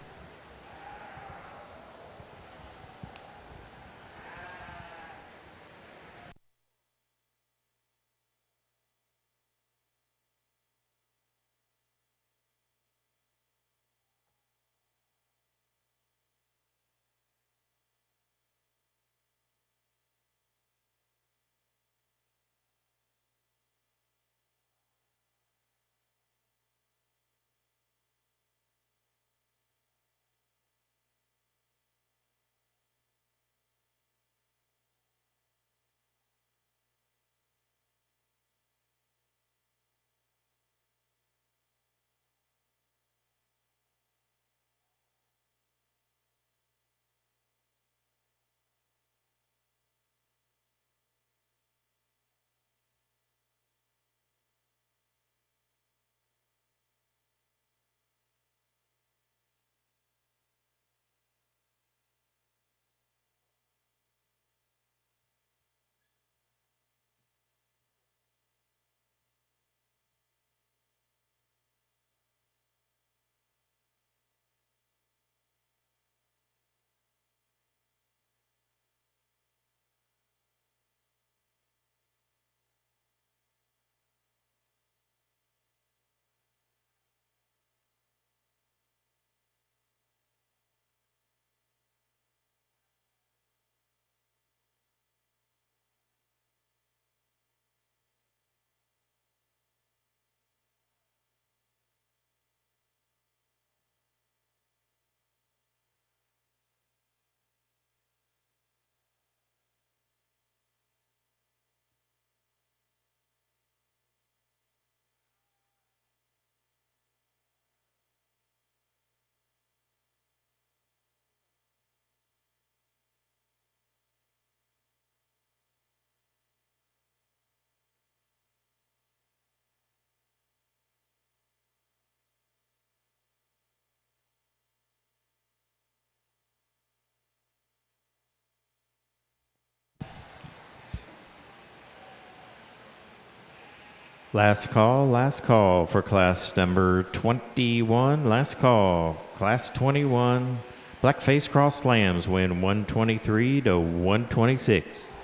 Last call for class number 21. Last call, class 21. Blackface Cross Lambs win 123 to 126.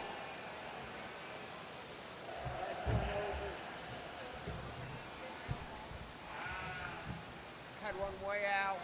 Had one way out.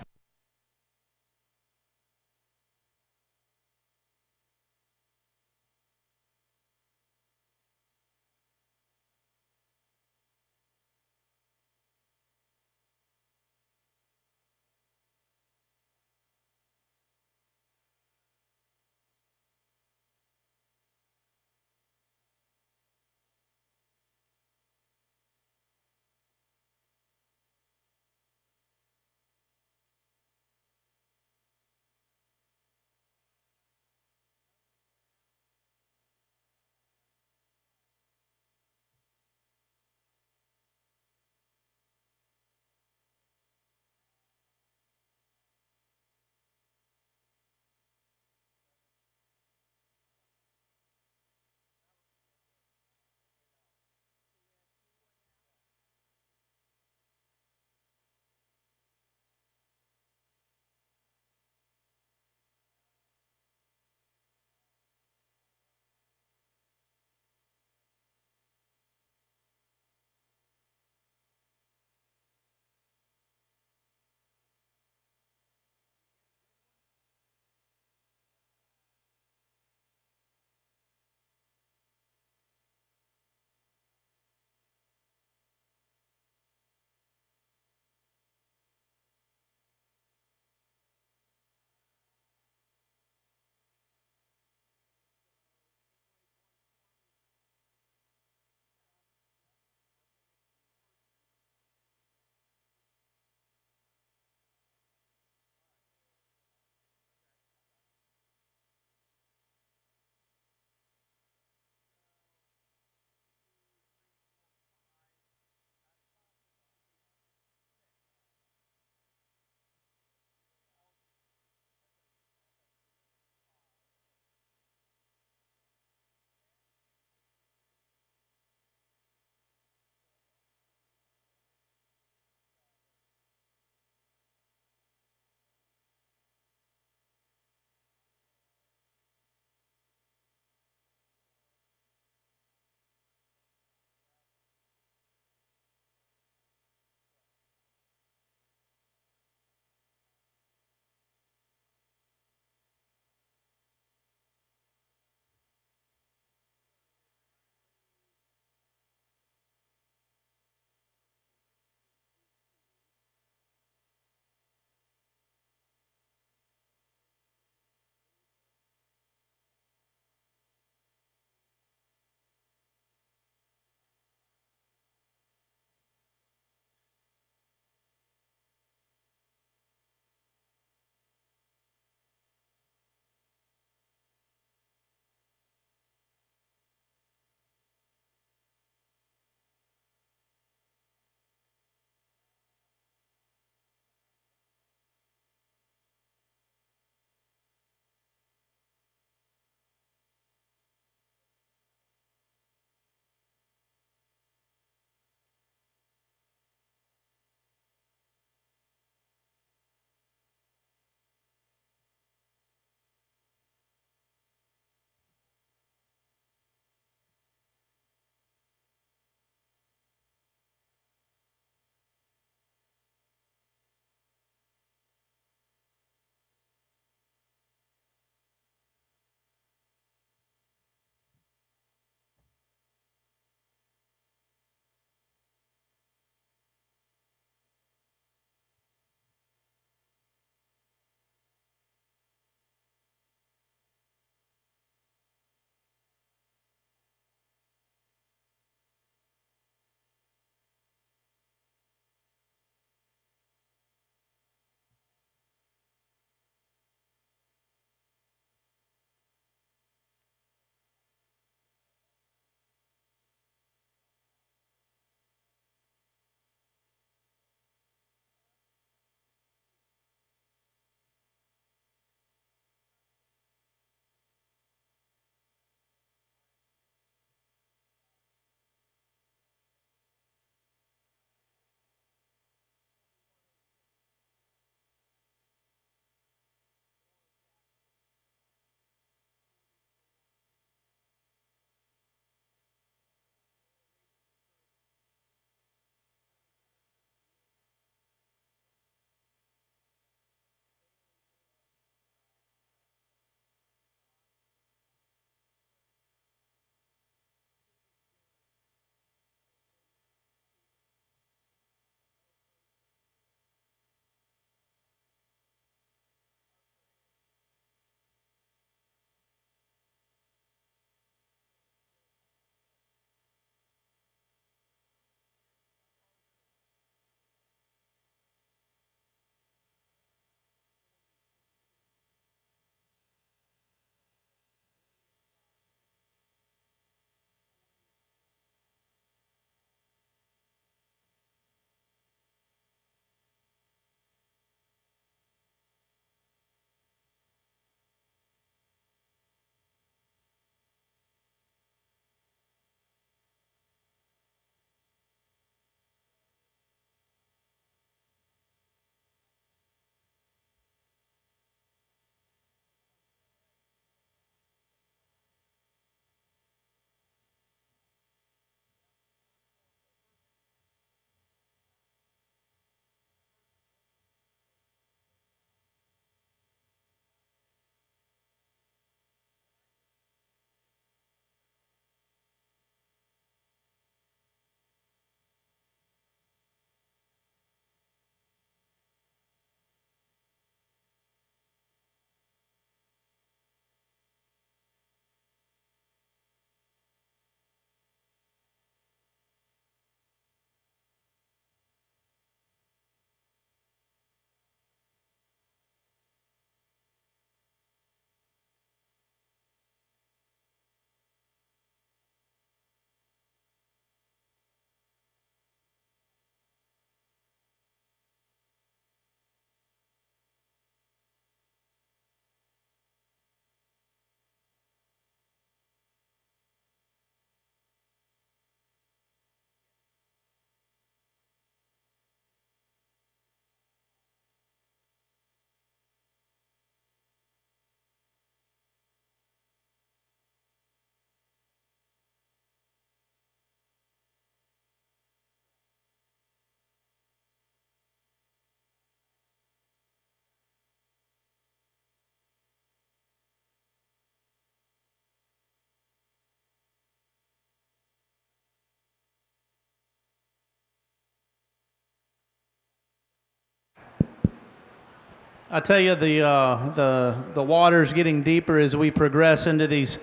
I tell you, the water's getting deeper as we progress into these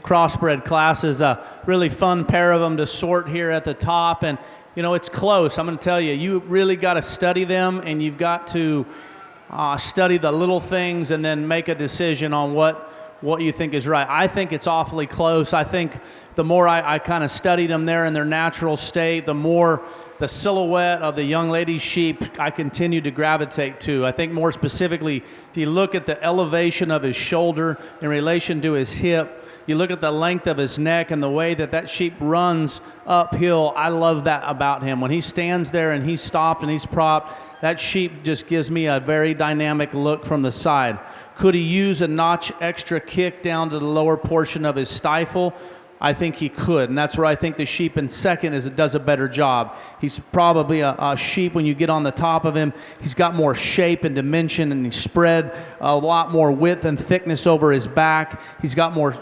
crossbred classes. A really fun pair of them to sort here at the top, and you know it's close. I'm going to tell you, you really got to study them, and you've got to study the little things, and then make a decision on what you think is right. I think it's awfully close. I think the more I kind of studied them there in their natural state, the more the silhouette of the young lady's sheep I continue to gravitate to. I think more specifically, if you look at the elevation of his shoulder in relation to his hip, you look at the length of his neck and the way that sheep runs uphill, I love that about him. When he stands there and he's stopped and he's propped, that sheep just gives me a very dynamic look from the side. Could he use a notch extra kick down to the lower portion of his stifle? I think he could, and that's where I think the sheep in second does a better job. He's probably a sheep when you get on the top of him. He's got more shape and dimension, and he's spread a lot more width and thickness over his back. He's got more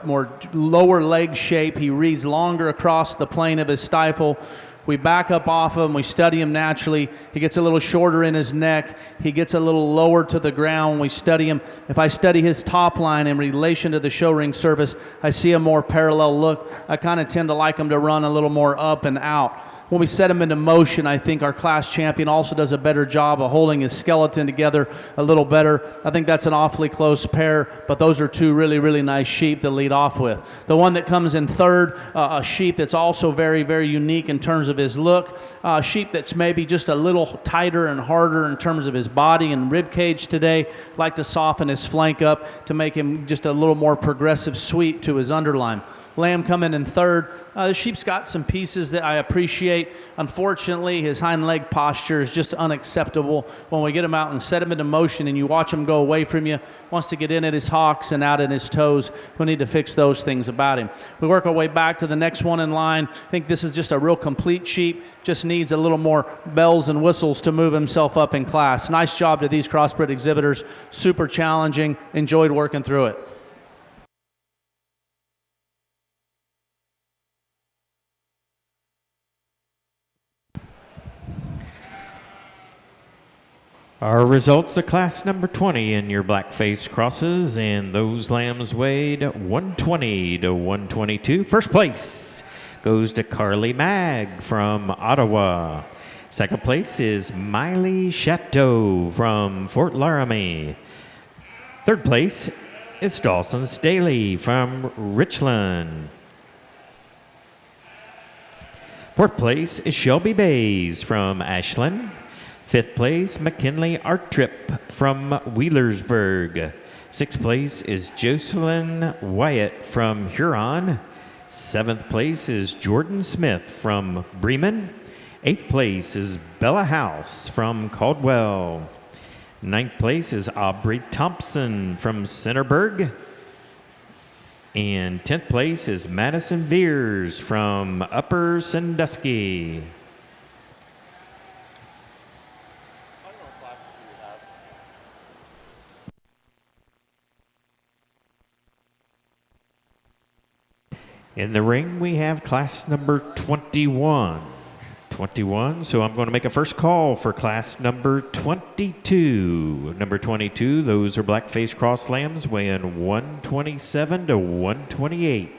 lower leg shape. He reads longer across the plane of his stifle. We back up off him, we study him naturally. He gets a little shorter in his neck. He gets a little lower to the ground. We study him. If I study his top line in relation to the show ring surface, I see a more parallel look. I kind of tend to like him to run a little more up and out. When we set him into motion, I think our class champion also does a better job of holding his skeleton together a little better. I think that's an awfully close pair, but those are two really, really nice sheep to lead off with. The one that comes in third, a sheep that's also very, very unique in terms of his look, a sheep that's maybe just a little tighter and harder in terms of his body and rib cage today. Like to soften his flank up to make him just a little more progressive sweep to his underline. Lamb coming in third. The sheep's got some pieces that I appreciate. Unfortunately, his hind leg posture is just unacceptable. When we get him out and set him into motion and you watch him go away from you, wants to get in at his hocks and out at his toes. We need to fix those things about him. We work our way back to the next one in line. I think this is just a real complete sheep. Just needs a little more bells and whistles to move himself up in class. Nice job to these crossbred exhibitors. Super challenging. Enjoyed working through it. Our results of class number 20 in your Blackface crosses, and those lambs weighed 120 to 122. First place goes to Carly Mag from Ottawa. Second place is Miley Chateau from Fort Laramie. Third place is Dawson Staley from Richland. Fourth place is Shelby Bays from Ashland. Fifth place, McKinley Art Trip from Wheelersburg. Sixth place is Jocelyn Wyatt from Huron. Seventh place is Jordan Smith from Bremen. Eighth place is Bella House from Caldwell. Ninth place is Aubrey Thompson from Centerburg. And 10th place is Madison Veers from Upper Sandusky. In the ring, we have class number 21. So I'm going to make a first call for class number 22. Number 22, those are Blackface cross lambs weighing 127 to 128.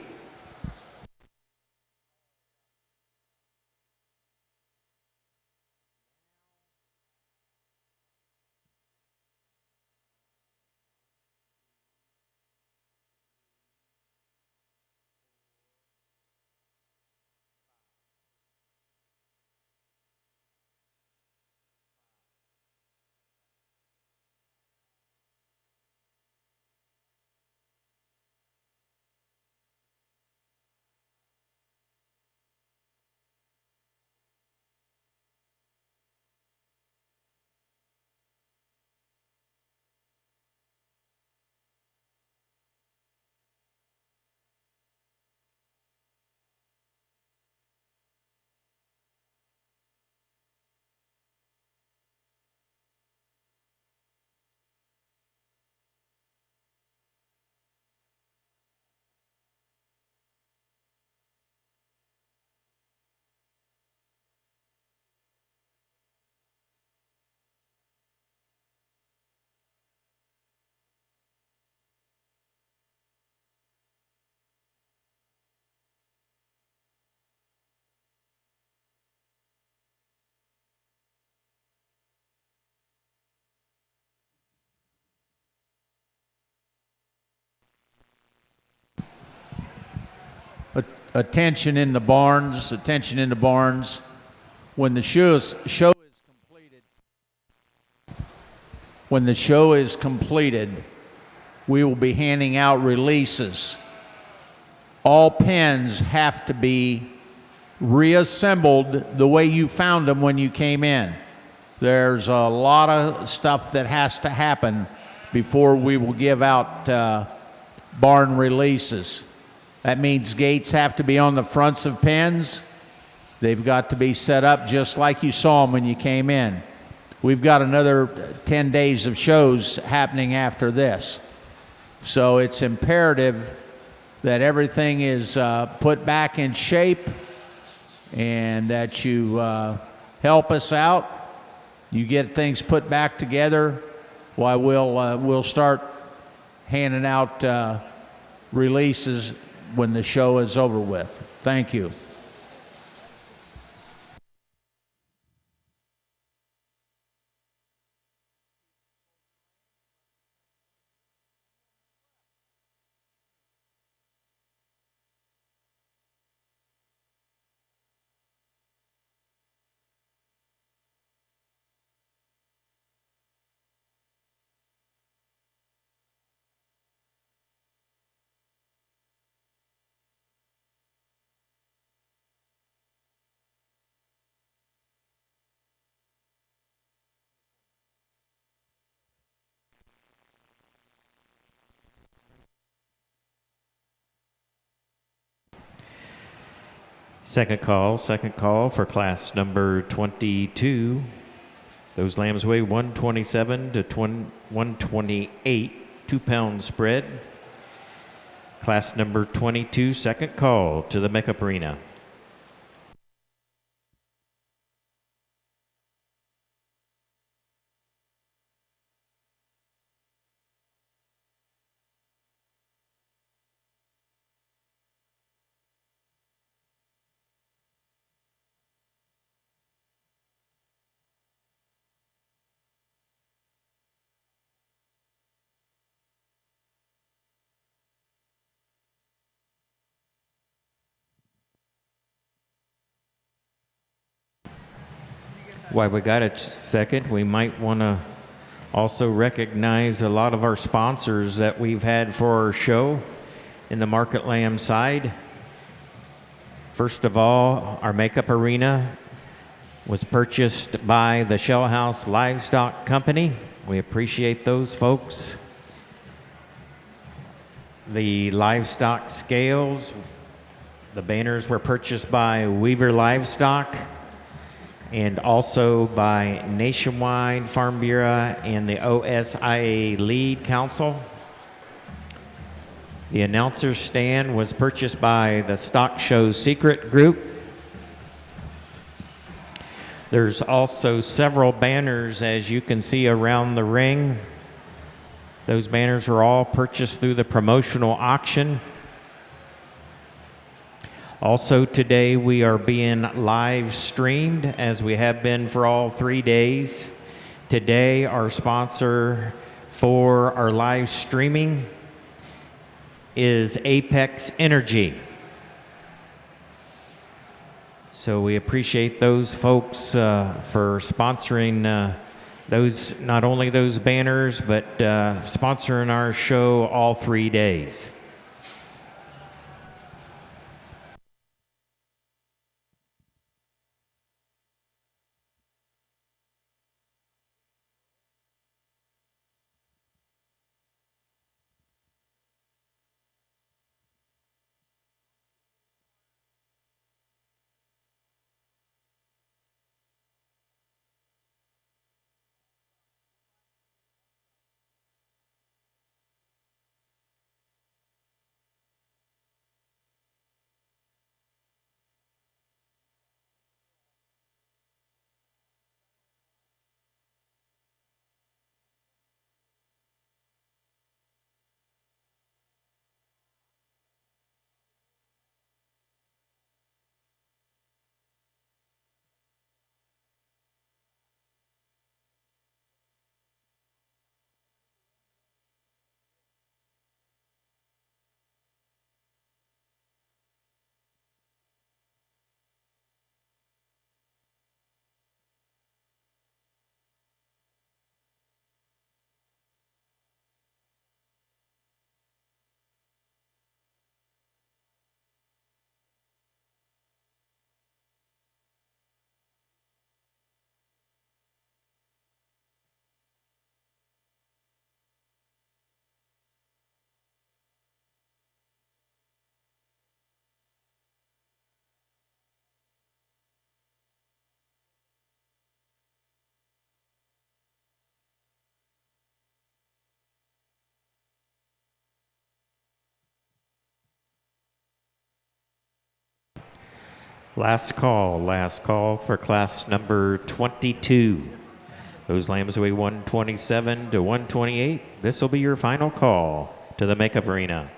attention in the barns, attention in the barns. When the show is completed, when the show is completed, we will be handing out releases. All pens have to be reassembled the way you found them when you came in. There's a lot of stuff that has to happen before we will give out barn releases. That means gates have to be on the fronts of pens. They've got to be set up just like you saw them when you came in. We've got another 10 days of shows happening after this. So it's imperative that everything is put back in shape and that you help us out. You get things put back together. Why we'll start handing out releases when the show is over with. Thank you. Second call for class number 22. Those lambs weigh 127 to 128, 2-pound spread. Class number 22, second call to the makeup arena. While we got a second, we might want to also recognize a lot of our sponsors that we've had for our show in the market lamb side. First of all, our makeup arena was purchased by the Shell House Livestock Company. We appreciate those folks. The livestock scales, the banners were purchased by Weaver Livestock, and also by Nationwide Farm Bureau and the OSIA Lead Council. The announcer stand was purchased by the Stock Show Secret Group. There's also several banners, as you can see, around the ring. Those banners were all purchased through the promotional auction. Also today we are being live streamed, as we have been for all 3 days. Today our sponsor for our live streaming is Apex Energy. So we appreciate those folks for sponsoring those, not only those banners, but sponsoring our show all 3 days. Last call for class number 22. Those lambs weigh 127 to 128. This will be your final call to the makeup arena.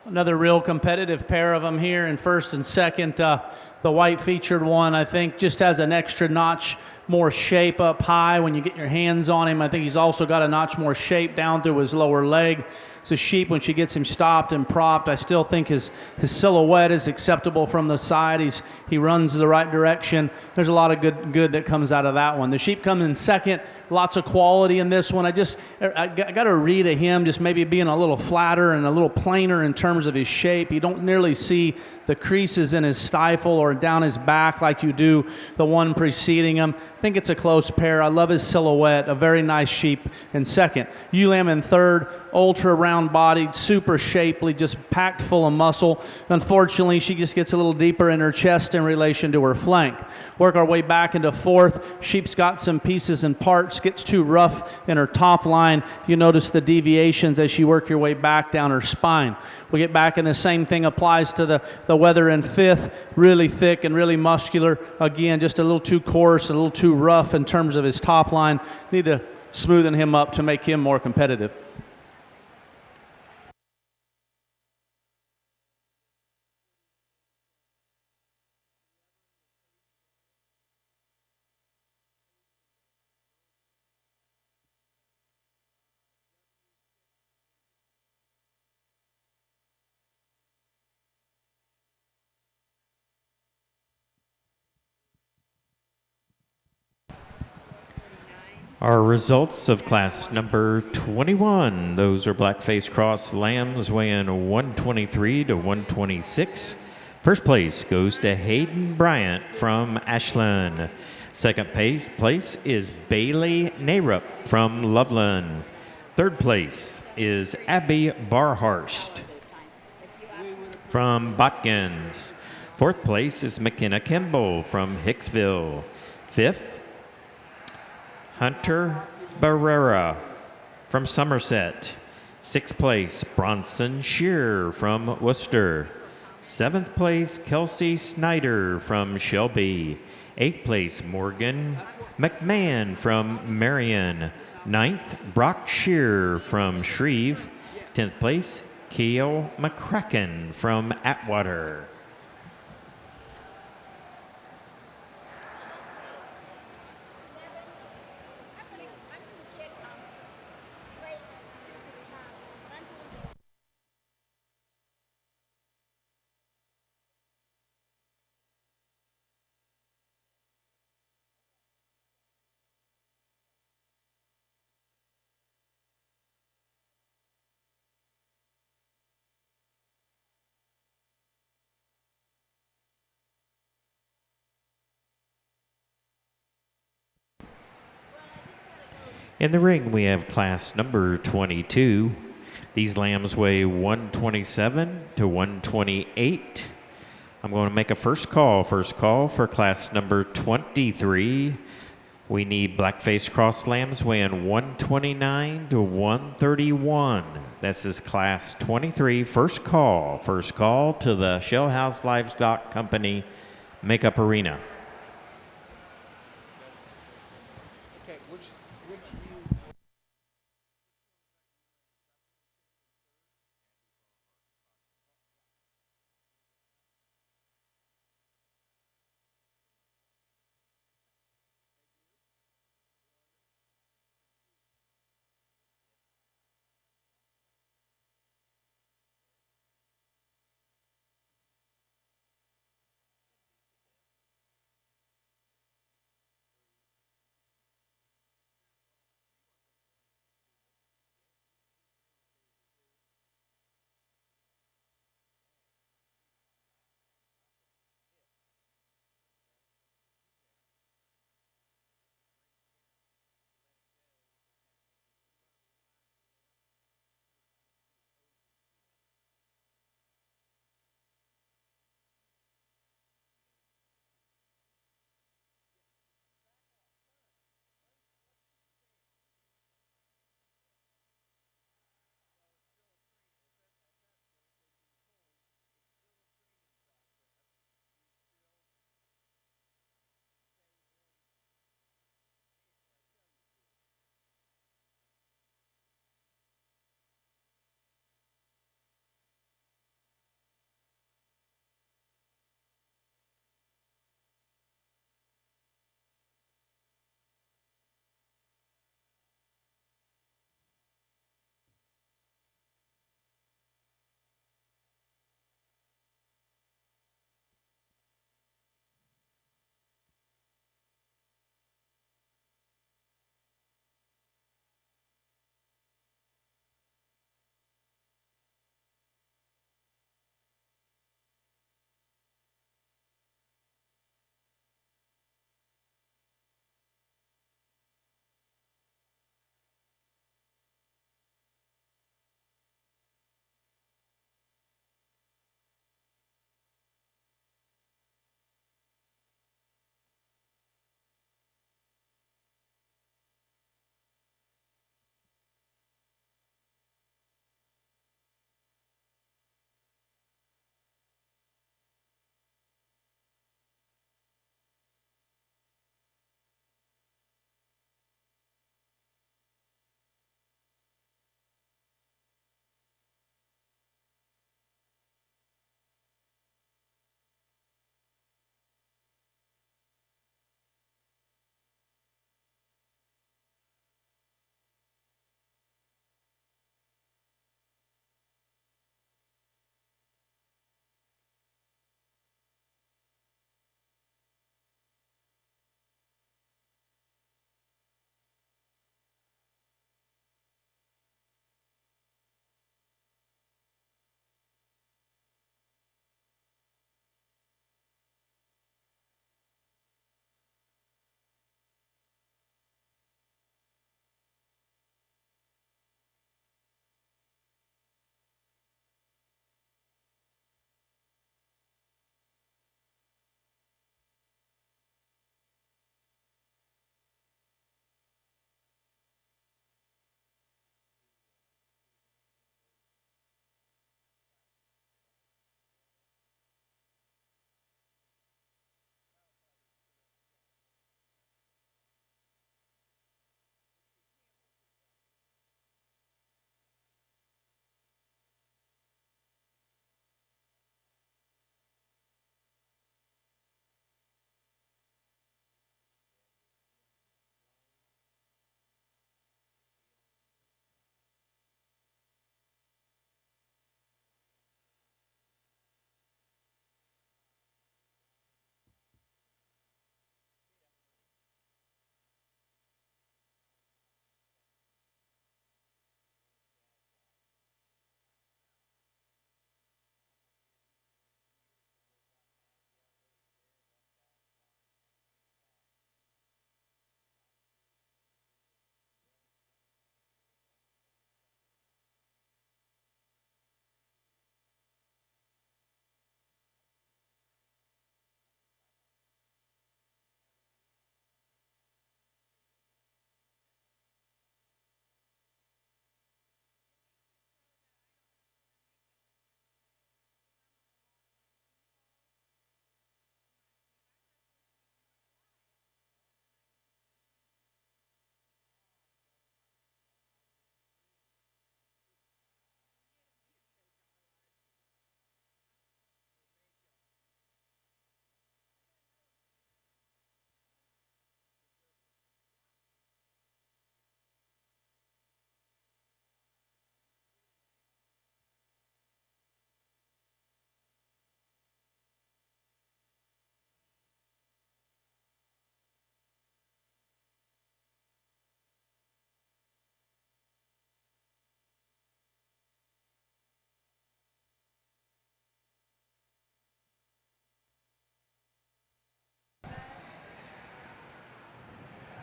Another real competitive pair of them here in first and second. The white featured one, I think, just has an extra notch more shape up high when you get your hands on him. I think he's also got a notch more shape down through his lower leg. It's a sheep when she gets him stopped and propped. I still think his silhouette is acceptable from the side. He runs the right direction. There's a lot of good that comes out of that one. The sheep comes in second. Lots of quality in this one. I got a read of him just maybe being a little flatter and a little plainer in terms of his shape. You don't nearly see the creases in his stifle or down his back like you do the one preceding him. I think it's a close pair. I love his silhouette. A very nice sheep in second. Ewe lamb in third. Ultra round bodied, super shapely, just packed full of muscle. Unfortunately, she just gets a little deeper in her chest in relation to her flank. Work our way back into fourth. Sheep's got some pieces and parts, gets too rough in her top line. You notice the deviations as you work your way back down her spine. We get back and the same thing applies to the wether in fifth. Really thick and really muscular. Again, just a little too coarse, a little too rough in terms of his top line. Need to smoothen him up to make him more competitive. Our results of class number 21. Those are Blackface Cross lambs weighing 123 to 126. First place goes to Hayden Bryant from Ashland. Second place is Bailey Narup from Loveland. Third place is Abby Barhurst from Botkins. Fourth place is McKenna Kimball from Hicksville. Fifth, Hunter Barrera from Somerset. Sixth place, Bronson Shear from Worcester. Seventh place, Kelsey Snyder from Shelby. Eighth place, Morgan McMahon from Marion. Ninth, Brock Shear from Shreve. 10th place, Keel McCracken from Atwater. In the ring, we have class number 22. These lambs weigh 127 to 128. I'm going to make a first call. First call for class number 23. We need Blackface Cross lambs weighing 129 to 131. This is class 23. First call. First call to the Shell House Livestock Company Makeup Arena.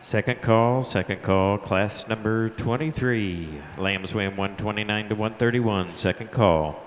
Second call, class number 23. Lambs weighing 129 to 131, second call.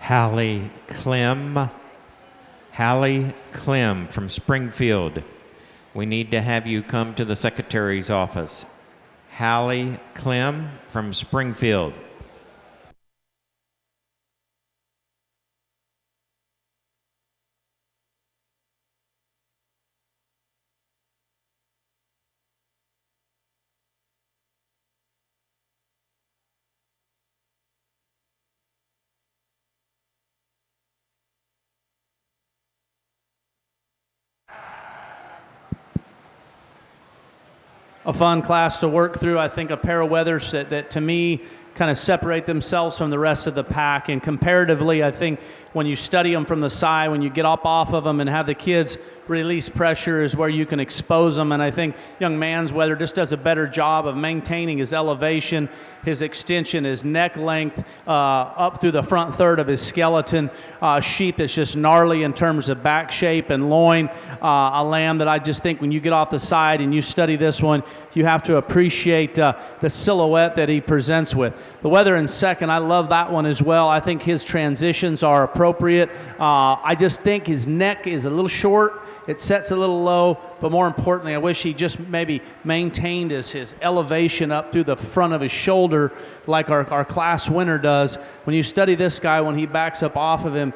Hallie Clem from Springfield. We need to have you come to the secretary's office. Hallie Clem from Springfield. A fun class to work through. I think a pair of wethers that to me kind of separate themselves from the rest of the pack. And comparatively, I think when you study them from the side, when you get up off of them and have the kids release pressure is where you can expose them. And I think young man's wether just does a better job of maintaining his elevation, his extension, his neck length up through the front third of his skeleton. Sheep that's just gnarly in terms of back shape and loin. A lamb that I just think when you get off the side and you study this one, you have to appreciate the silhouette that he presents with. The wether in second, I love that one as well. I think his transitions are appropriate. I just think his neck is a little short. It sets a little low, but more importantly, I wish he just maybe maintained his elevation up through the front of his shoulder like our class winner does. When you study this guy, when he backs up off of him,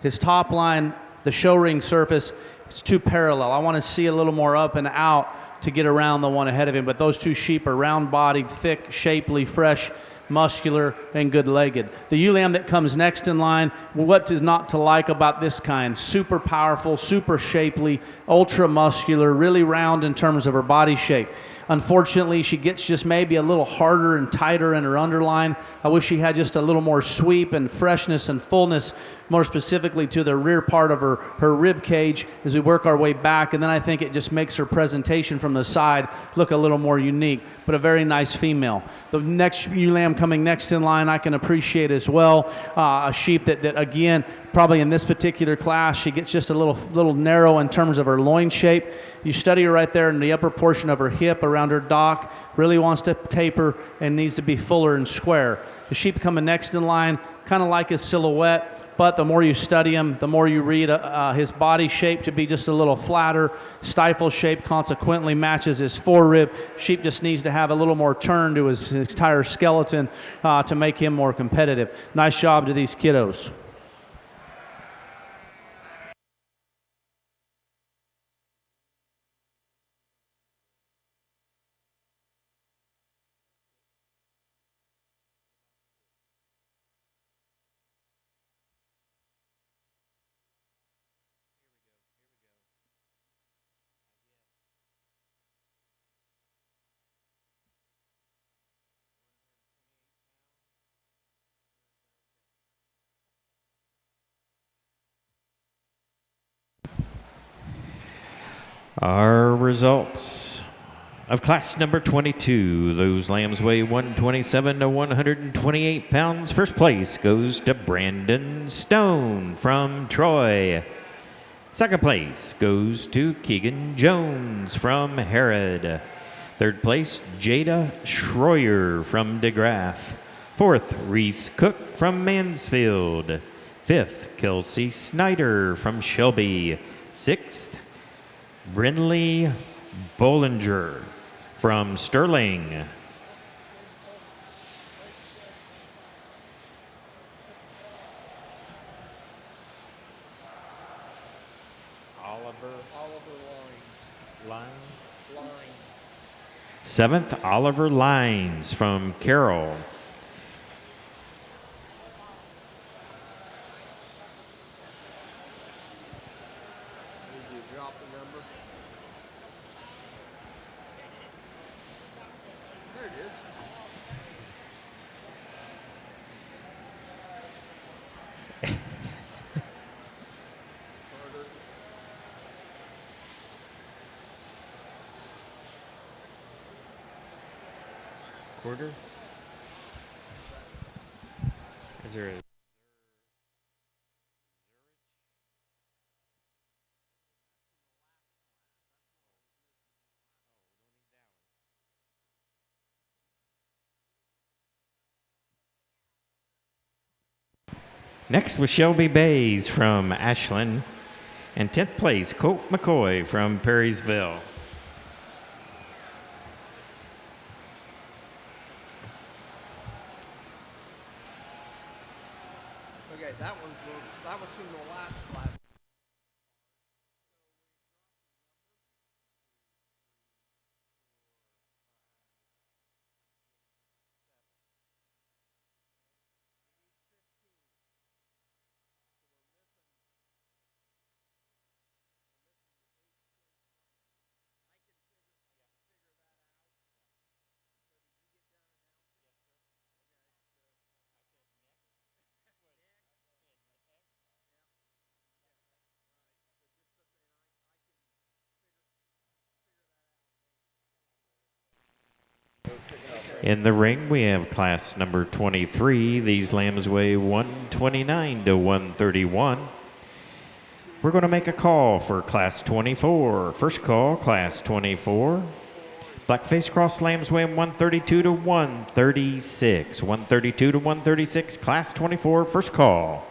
his top line, the show ring surface, it's too parallel. I want to see a little more up and out to get around the one ahead of him, but those two sheep are round-bodied, thick, shapely, fresh, muscular, and good-legged. The ewe lamb that comes next in line, what is not to like about this kind? Super powerful, super shapely, ultra muscular, really round in terms of her body shape. Unfortunately, she gets just maybe a little harder and tighter in her underline. I wish she had just a little more sweep and freshness and fullness, more specifically to the rear part of her rib cage as we work our way back. And then I think it just makes her presentation from the side look a little more unique, but a very nice female. The next ewe lamb coming next in line I can appreciate as well. A sheep that again, probably in this particular class, she gets just a little narrow in terms of her loin shape. You study her right there in the upper portion of her hip around her dock, really wants to taper and needs to be fuller and square. The sheep coming next in line, kind of like his silhouette, but the more you study him, the more you read his body shape to be just a little flatter. Stifle shape consequently matches his forerib. Sheep just needs to have a little more turn to his entire skeleton to make him more competitive. Nice job to these kiddos. Our results of class number 22. Those lambs weigh 127 to 128 pounds. First place goes to Brandon Stone from Troy. Second place goes to Keegan Jones from Herod. Third place, Jada Schroyer from DeGraff. Fourth, Reese Cook from Mansfield. Fifth, Kelsey Snyder from Shelby. Sixth, Brinley Bollinger from Sterling. Oliver Lines. Seventh, Oliver Lines from Carroll. Did you drop the number? There it is. Carter. Quarter? Is there a Next was Shelby Bays from Ashland. And 10th place, Colt McCoy from Perrysville. Okay, that was from the last class. In the ring, we have class number 23. These lambs weigh 129 to 131. We're going to make a call for class 24. First call, class 24. Blackface cross lambs weighing 132 to 136. 132 to 136, class 24, first call.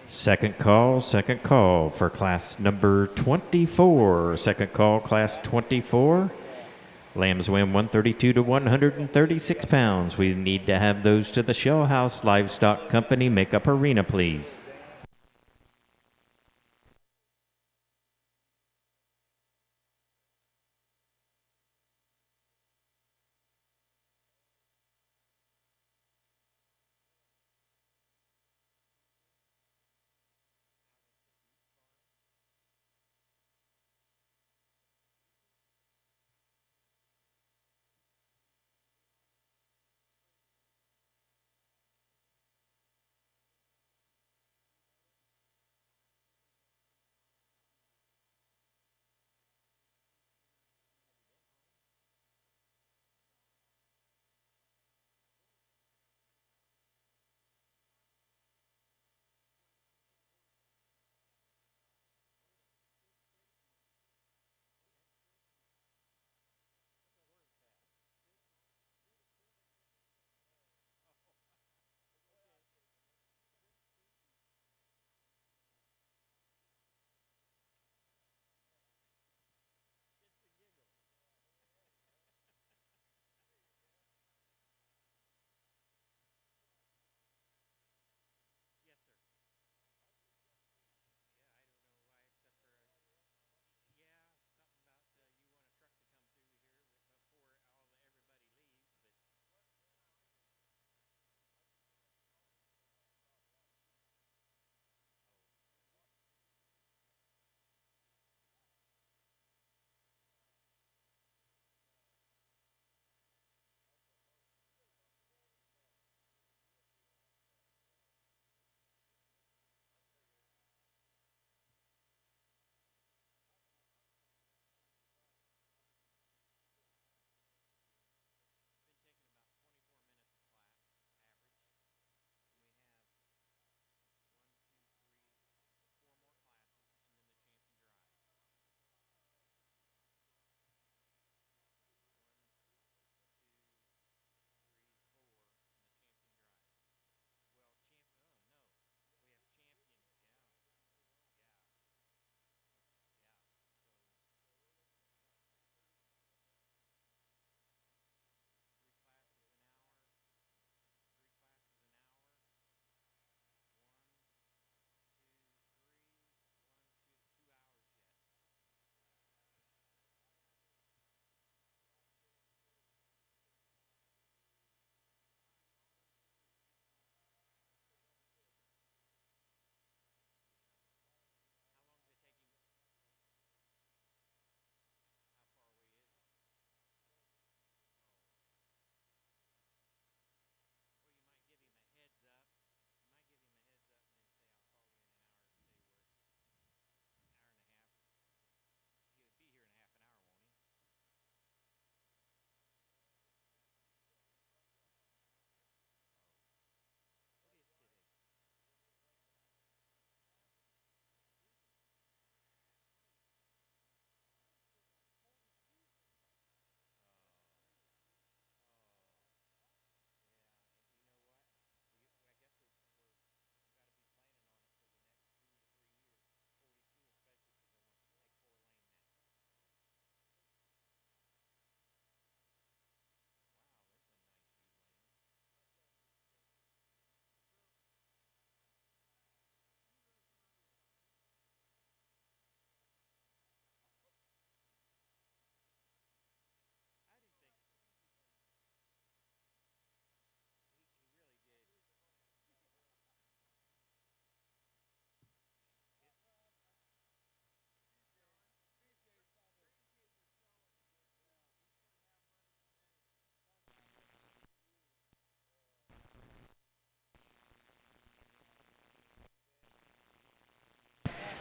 Second call for class number 24. Second call, class 24. Lambs weighing 132 to 136 pounds. We need to have those to the Shell House Livestock Company Makeup Arena, please.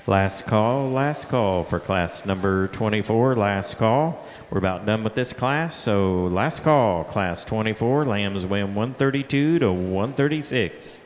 Last call for class number 24. Last call. We're about done with this class, so last call, class 24. Lambs win 132 to 136.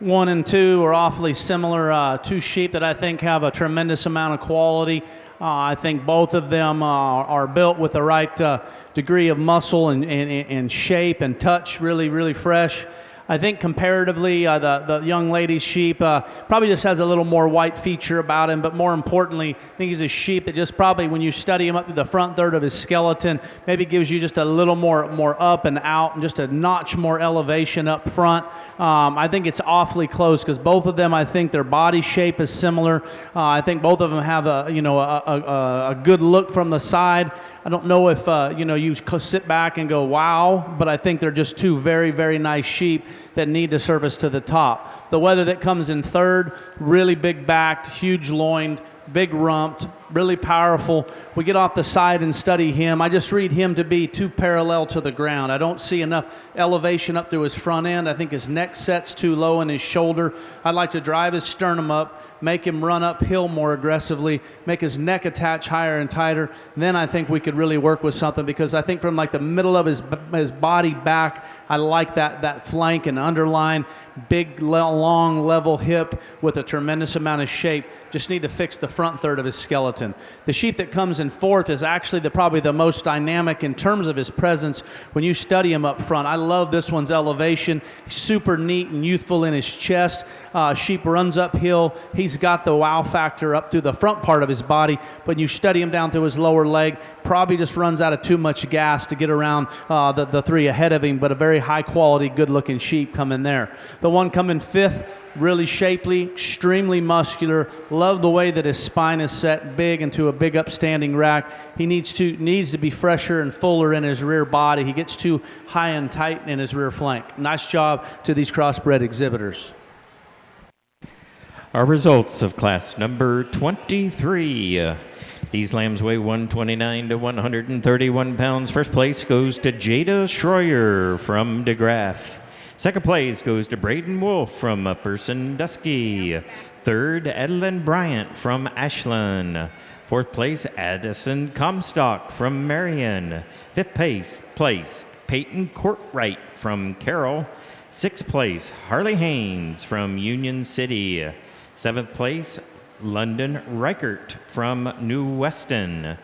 1 and 2 are awfully similar, two sheep that I think have a tremendous amount of quality. I think both of them are built with the right degree of muscle and shape and touch, really, really fresh. I think comparatively, the young lady's sheep probably just has a little more white feature about him, but more importantly, I think he's a sheep that just probably, when you study him up to the front third of his skeleton, maybe gives you just a little more up and out and just a notch more elevation up front. I think it's awfully close because both of them, I think their body shape is similar. I think both of them have a good look from the side. I don't know if you sit back and go, wow, but I think they're just two very, very nice sheep that need to service to the top. The wether that comes in third, really big backed, huge loined, big rumped, really powerful. We get off the side and study him. I just read him to be too parallel to the ground. I don't see enough elevation up through his front end. I think his neck sets too low in his shoulder. I'd like to drive his sternum up, make him run uphill more aggressively, make his neck attach higher and tighter. Then I think we could really work with something, because I think from like the middle of his body back, I like that flank and underline, big, long, level hip with a tremendous amount of shape. Just need to fix the front third of his skeleton. The sheep that comes in fourth is actually probably the most dynamic in terms of his presence when you study him up front. I love this one's elevation. Super neat and youthful in his chest. Sheep runs uphill. He's got the wow factor up through the front part of his body, but when you study him down through his lower leg, probably just runs out of too much gas to get around the three ahead of him, but a very high quality, good looking sheep coming there. The one coming fifth, really shapely, extremely muscular. Love the way that his spine is set big into a big upstanding rack. He needs to be fresher and fuller in his rear body. He gets too high and tight in his rear flank. Nice job to these crossbred exhibitors. Our results of class number 23. These lambs weigh 129 to 131 pounds. First place goes to Jada Schroyer from DeGraff. Second place goes to Braden Wolf from Upper Sandusky. Third, Adeline Bryant from Ashland. Fourth place, Addison Comstock from Marion. Fifth place, Peyton Courtwright from Carroll. Sixth place, Harley Haynes from Union City. Seventh place, London Reichert from New Weston.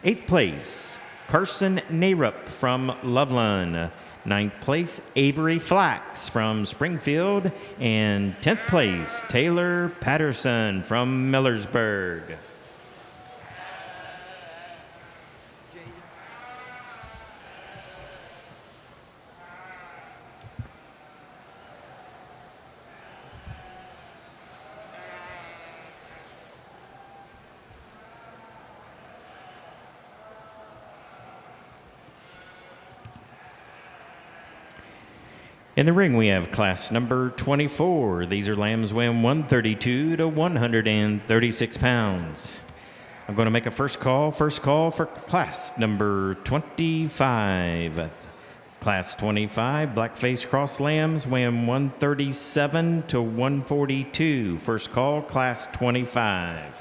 Eighth place, Carson Narup from Loveland. Ninth place, Avery Flax from Springfield. And 10th place, Taylor Patterson from Millersburg. In the ring, we have class number 24. These are lambs weighing 132 to 136 pounds. I'm going to make a first call for class number 25. Class 25, Blackface cross lambs weighing 137 to 142. First call, class 25.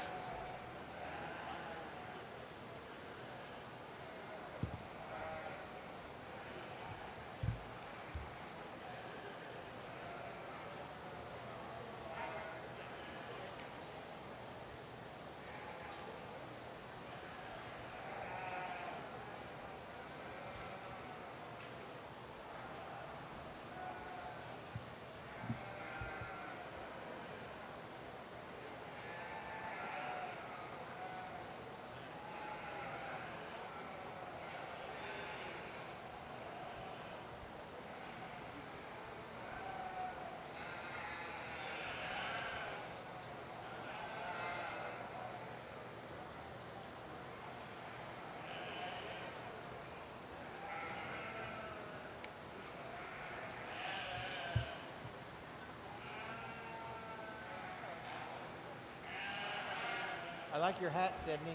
I like your hat, Sydney.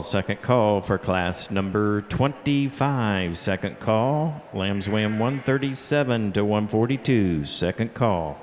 Second call for class number 25. Second call. Lambs win 137 to 142. Second call.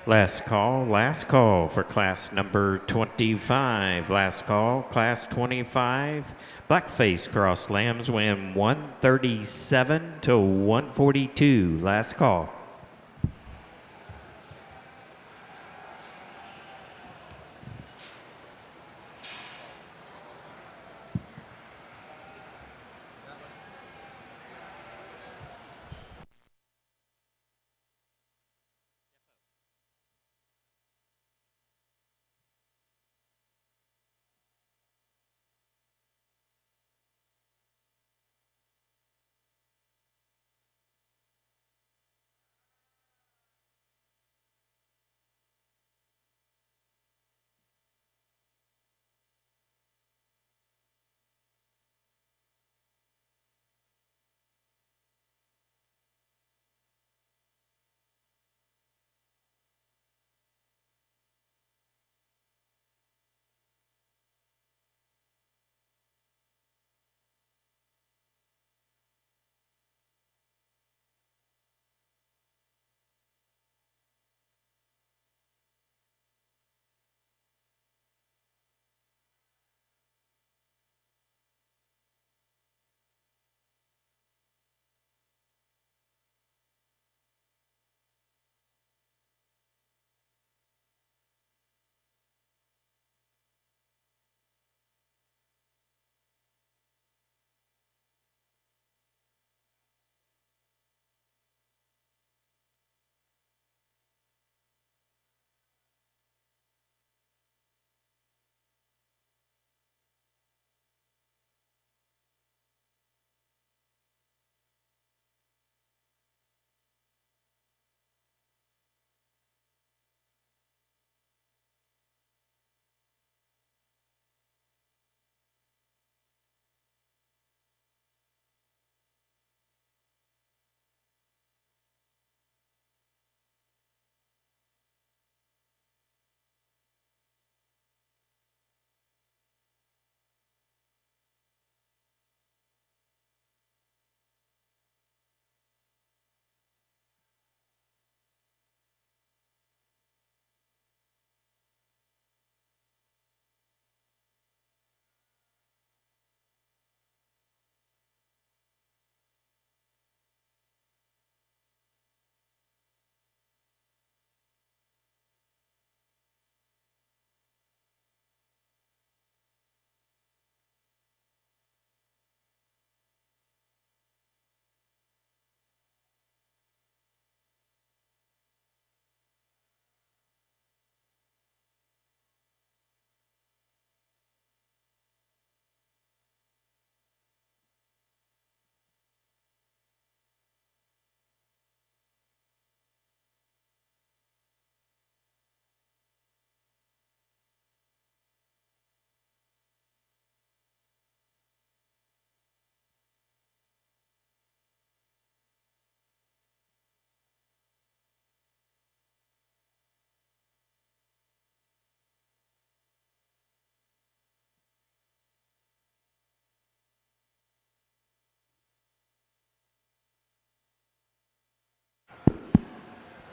Last call for class number 25. Last call, class 25. Blackface cross lambs win 137 to 142. Last call.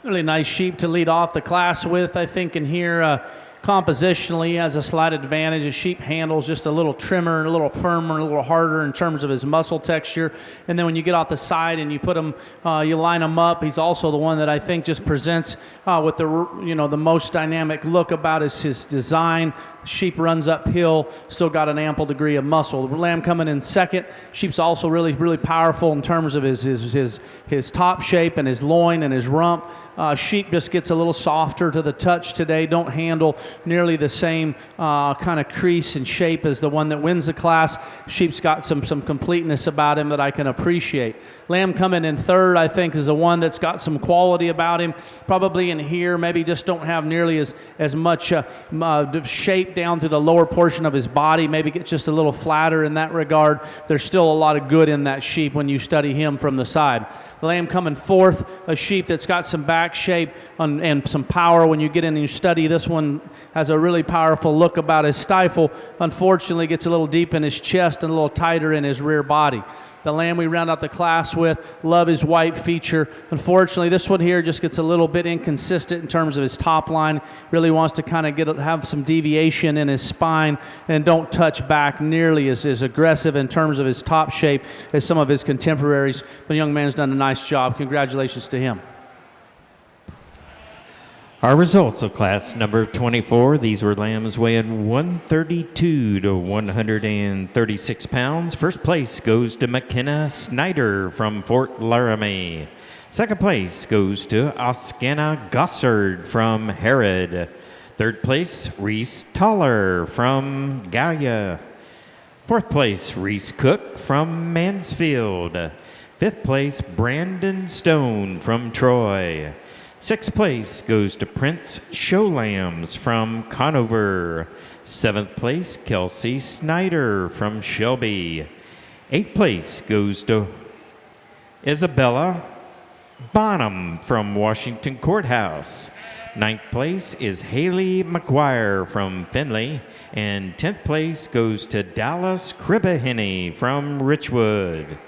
Really nice sheep to lead off the class with, I think, in here. Compositionally, he has a slight advantage. His sheep handle's just a little trimmer, a little firmer, a little harder in terms of his muscle texture. And then when you get off the side and you put him, you line him up, he's also the one that I think just presents with the most dynamic look about his design. Sheep runs uphill, still got an ample degree of muscle. The lamb coming in second. Sheep's also really, really powerful in terms of his top shape and his loin and his rump. Sheep just gets a little softer to the touch today. Don't handle nearly the same kind of crease and shape as the one that wins the class. Sheep's got some completeness about him that I can appreciate. Lamb coming in third, I think, is the one that's got some quality about him. Probably in here, maybe just don't have nearly as much shape down through the lower portion of his body. Maybe gets just a little flatter in that regard. There's still a lot of good in that sheep when you study him from the side. The lamb coming fourth, a sheep that's got some back shape and some power. When you get in and you study, this one has a really powerful look about his stifle. Unfortunately, gets a little deep in his chest and a little tighter in his rear body. the lamb we round out the class with. Love his white feature. Unfortunately, this one here just gets a little bit inconsistent in terms of his top line. Really wants to kind of have some deviation in his spine and don't touch back nearly as aggressive in terms of his top shape as some of his contemporaries. The young man's done a nice job. Congratulations to him. Our results of class number 24, these were lambs weighing 132 to 136 pounds. First place goes to McKenna Snyder from Fort Laramie. Second place goes to Oskana Gossard from Herod. Third place, Reese Toller from Gallia. Fourth place, Reese Cook from Mansfield. Fifth place, Brandon Stone from Troy. Sixth place goes to Prince Showlambs from Conover. Seventh place, Kelsey Snyder from Shelby. Eighth place goes to Isabella Bonham from Washington Courthouse. Ninth place is Haley McGuire from Findlay. And 10th place goes to Dallas Cribbaheny from Richwood.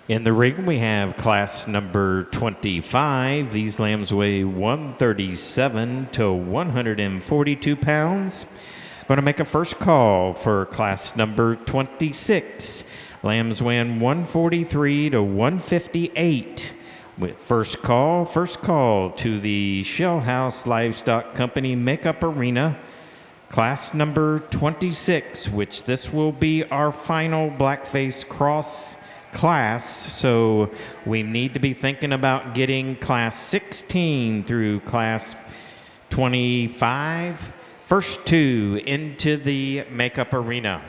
In the ring, we have class number 25. These lambs weigh 137 to 142 pounds. Going to make a first call for class number 26. Lambs weighing 143 to 158. With first call to the Shell House Livestock Company Makeup Arena. Class number 26, which this will be our final Blackface cross class, so we need to be thinking about getting class 16 through class 25, first two into the makeup arena.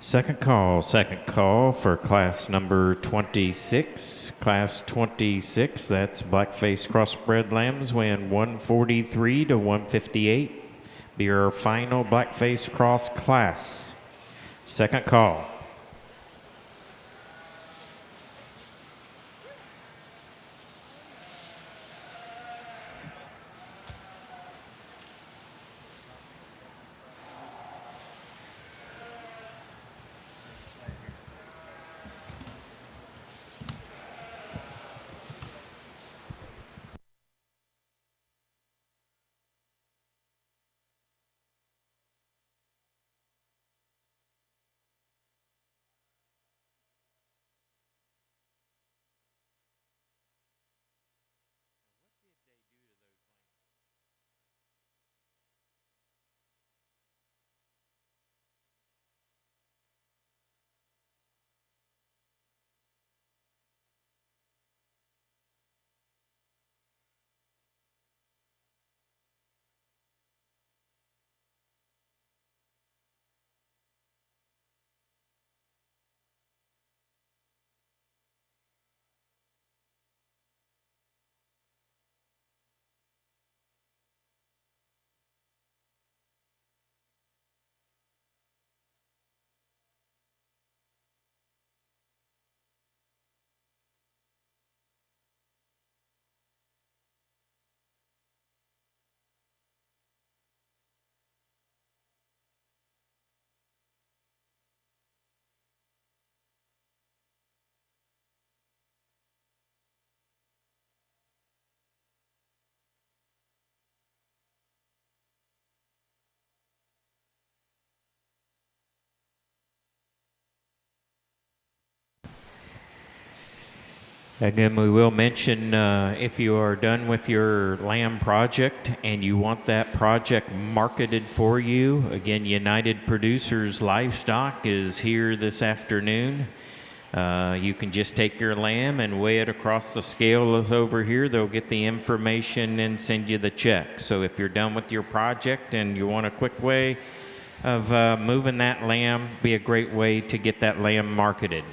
Second call for class number 26. Class 26, that's Blackface crossbred lambs weighing 143 to 158. Be your final Blackface cross class. Second call. Again, we will mention if you are done with your lamb project and you want that project marketed for you, again, United Producers Livestock is here this afternoon. You can just take your lamb and weigh it across the scales over here. They'll get the information and send you the check. So if you're done with your project and you want a quick way of moving that lamb, be a great way to get that lamb marketed.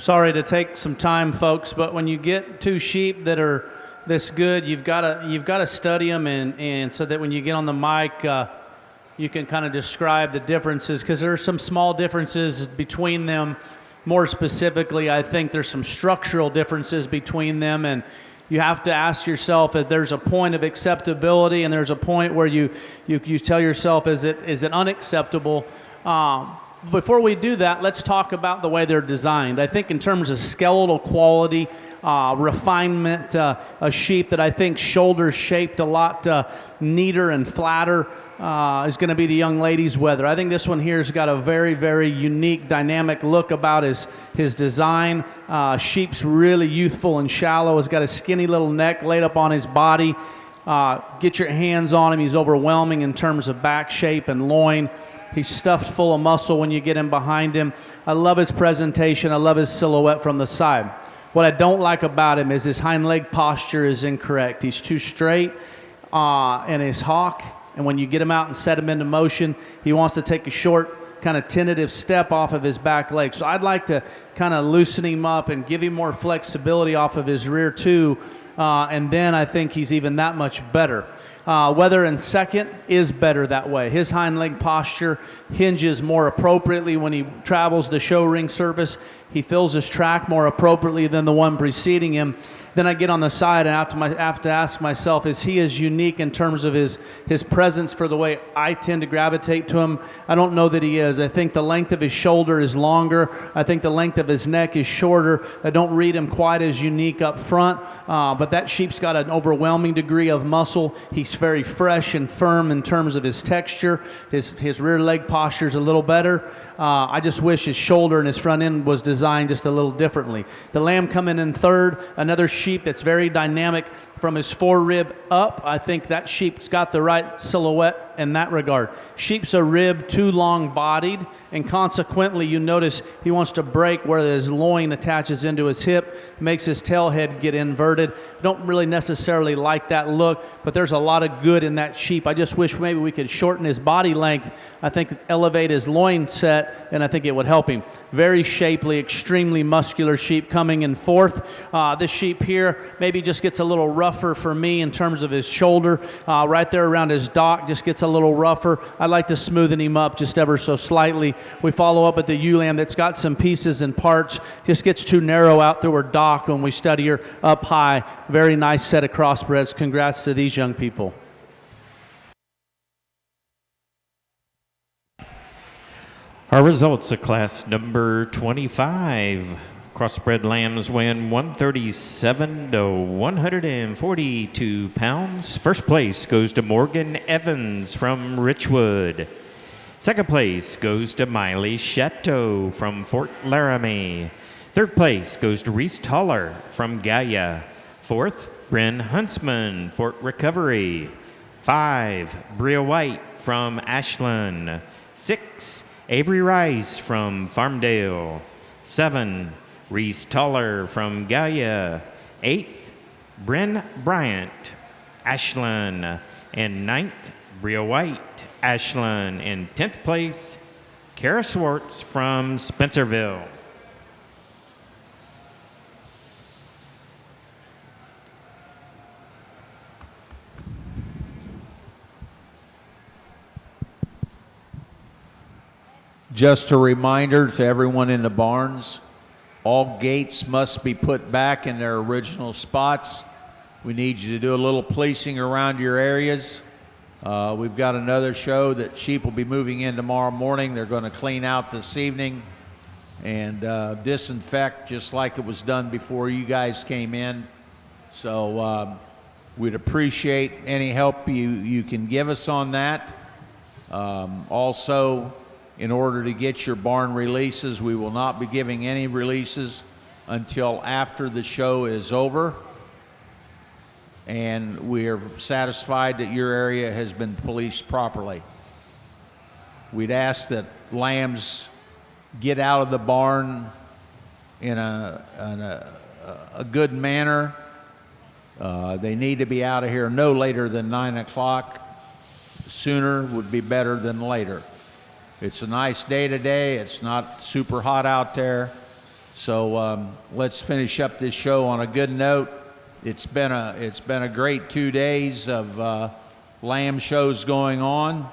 Sorry to take some time, folks, but when you get two sheep that are this good, you've got to study them, and so that when you get on the mic, you can kind of describe the differences, because there are some small differences between them. More specifically, I think there's some structural differences between them, and you have to ask yourself if there's a point of acceptability, and there's a point where you tell yourself, is it unacceptable? Before we do that, let's talk about the way they're designed. I think in terms of skeletal quality, refinement, a sheep that I think shoulders shaped a lot neater and flatter is going to be the young lady's wether. I think this one here has got a very, very unique, dynamic look about his design. Sheep's really youthful and shallow. He's got a skinny little neck laid up on his body. Get your hands on him. He's overwhelming in terms of back shape and loin. He's stuffed full of muscle when you get him behind him. I love his presentation. I love his silhouette from the side. What I don't like about him is his hind leg posture is incorrect. He's too straight in his hock, and when you get him out and set him into motion, he wants to take a short, kind of tentative step off of his back leg. So I'd like to kind of loosen him up and give him more flexibility off of his rear too, and then I think he's even that much better. Wether in second is better that way. His hind leg posture hinges more appropriately when he travels the show ring surface. He fills his track more appropriately than the one preceding him. Then I get on the side and I have to ask myself, is he as unique in terms of his presence for the way I tend to gravitate to him? I don't know that he is. I think the length of his shoulder is longer. I think the length of his neck is shorter. I don't read him quite as unique up front, but that sheep's got an overwhelming degree of muscle. He's very fresh and firm in terms of his texture. His rear leg posture is a little better. I just wish his shoulder and his front end was designed just a little differently. The lamb coming in third, another sheep that's very dynamic from his forerib up. I think that sheep's got the right silhouette in that regard. Sheep's a rib too long bodied, and consequently you notice he wants to break where his loin attaches into his hip, makes his tail head get inverted. Don't really necessarily like that look, but there's a lot of good in that sheep. I just wish maybe we could shorten his body length. I think elevate his loin set, and I think it would help him. Very shapely, extremely muscular sheep coming in fourth. This sheep here maybe just gets a little rougher for me in terms of his shoulder. Right there around his dock just gets a little rougher. I'd like to smoothen him up just ever so slightly. We follow up with the ewe lamb that's got some pieces and parts. Just gets too narrow out through her dock when we study her up high. Very nice set of crossbreds. Congrats to these young people. Our results of class number 25. Crossbred lambs win 137 to 142 pounds. First place goes to Morgan Evans from Richwood. Second place goes to Miley Chateau from Fort Laramie. Third place goes to Reese Toller from Gaia. Fourth, Bryn Huntsman, Fort Recovery. 5, Bria White from Ashland. 6, Avery Rice from Farmdale. 7, Reese Toller from Gaia. 8th, Bryn Bryant, Ashland. And 9th, Bria White, Ashland. In 10th place, Kara Swartz from Spencerville. Just a reminder to everyone in the barns, all gates must be put back in their original spots. We need you to do a little policing around your areas. We've got another show that sheep will be moving in tomorrow morning. They're going to clean out this evening and disinfect just like it was done before you guys came in. So we'd appreciate any help you can give us on that. Also, in order to get your barn releases, we will not be giving any releases until after the show is over and we are satisfied that your area has been policed properly. We'd ask that lambs get out of the barn in a good manner. They need to be out of here no later than 9 o'clock. Sooner would be better than later. It's a nice day today. It's not super hot out there. So let's finish up this show on a good note. It's been a great 2 days of lamb shows going on.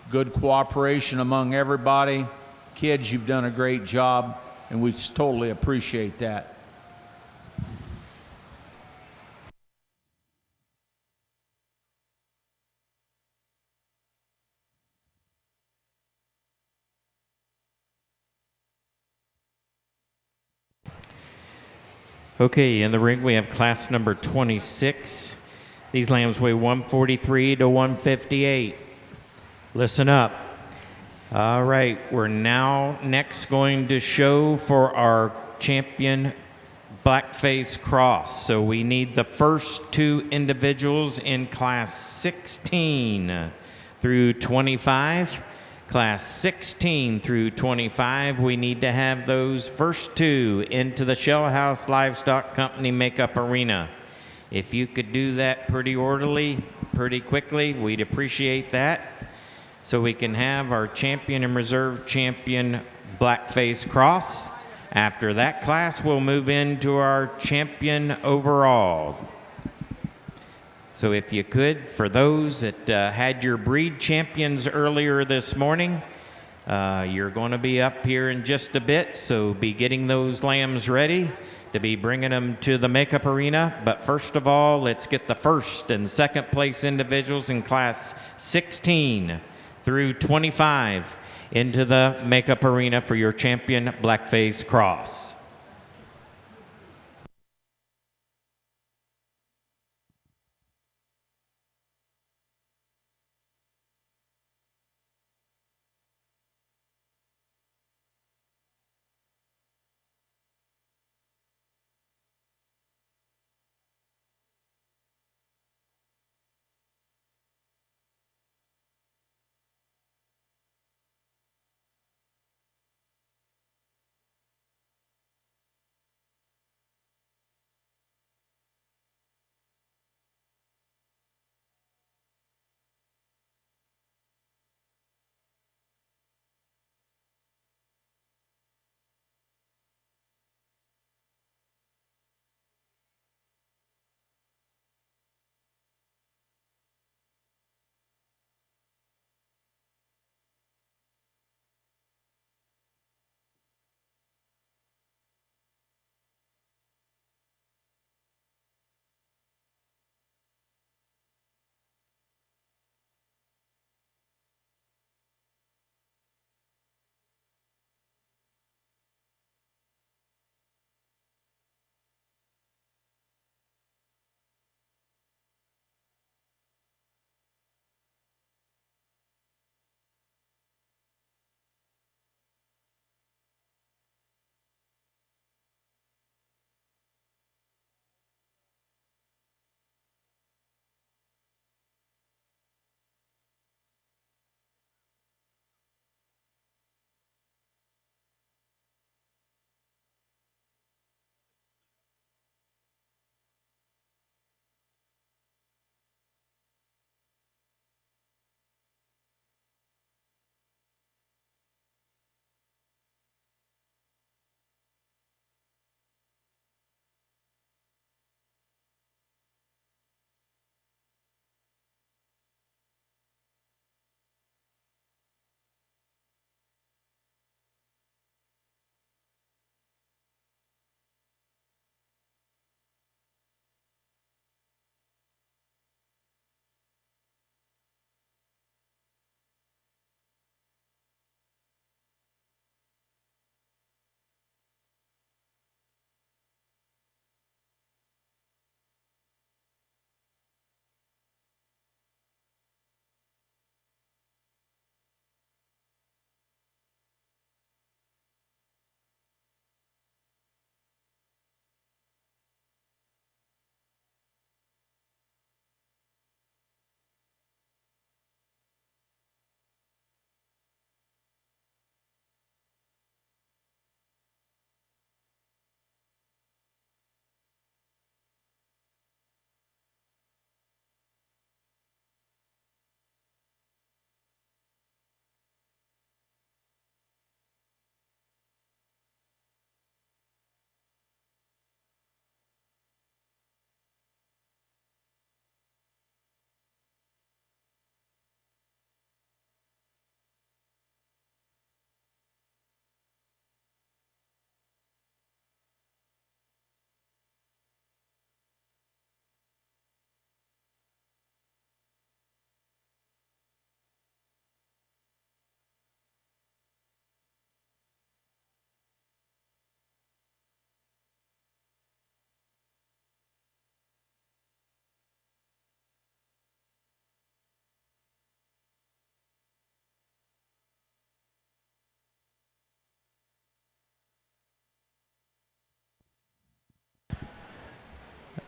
Good cooperation among everybody. Kids, you've done a great job, and we totally appreciate that. Okay, in the ring we have class number 26. These lambs weigh 143 to 158. Listen up. All right, we're now next going to show for our champion Blackface cross. So we need the first two individuals in class 16 through 25. Class 16 through 25, we need to have those first two into the Shell House Livestock Company makeup arena. If you could do that pretty orderly, pretty quickly, we'd appreciate that. So we can have our champion and reserve champion Blackface cross. After that class, we'll move into our champion overall. So if you could, for those that had your breed champions earlier this morning, you're going to be up here in just a bit, so be getting those lambs ready to be bringing them to the makeup arena. But first of all, let's get the first and second place individuals in class 16 through 25 into the makeup arena for your champion Blackface cross.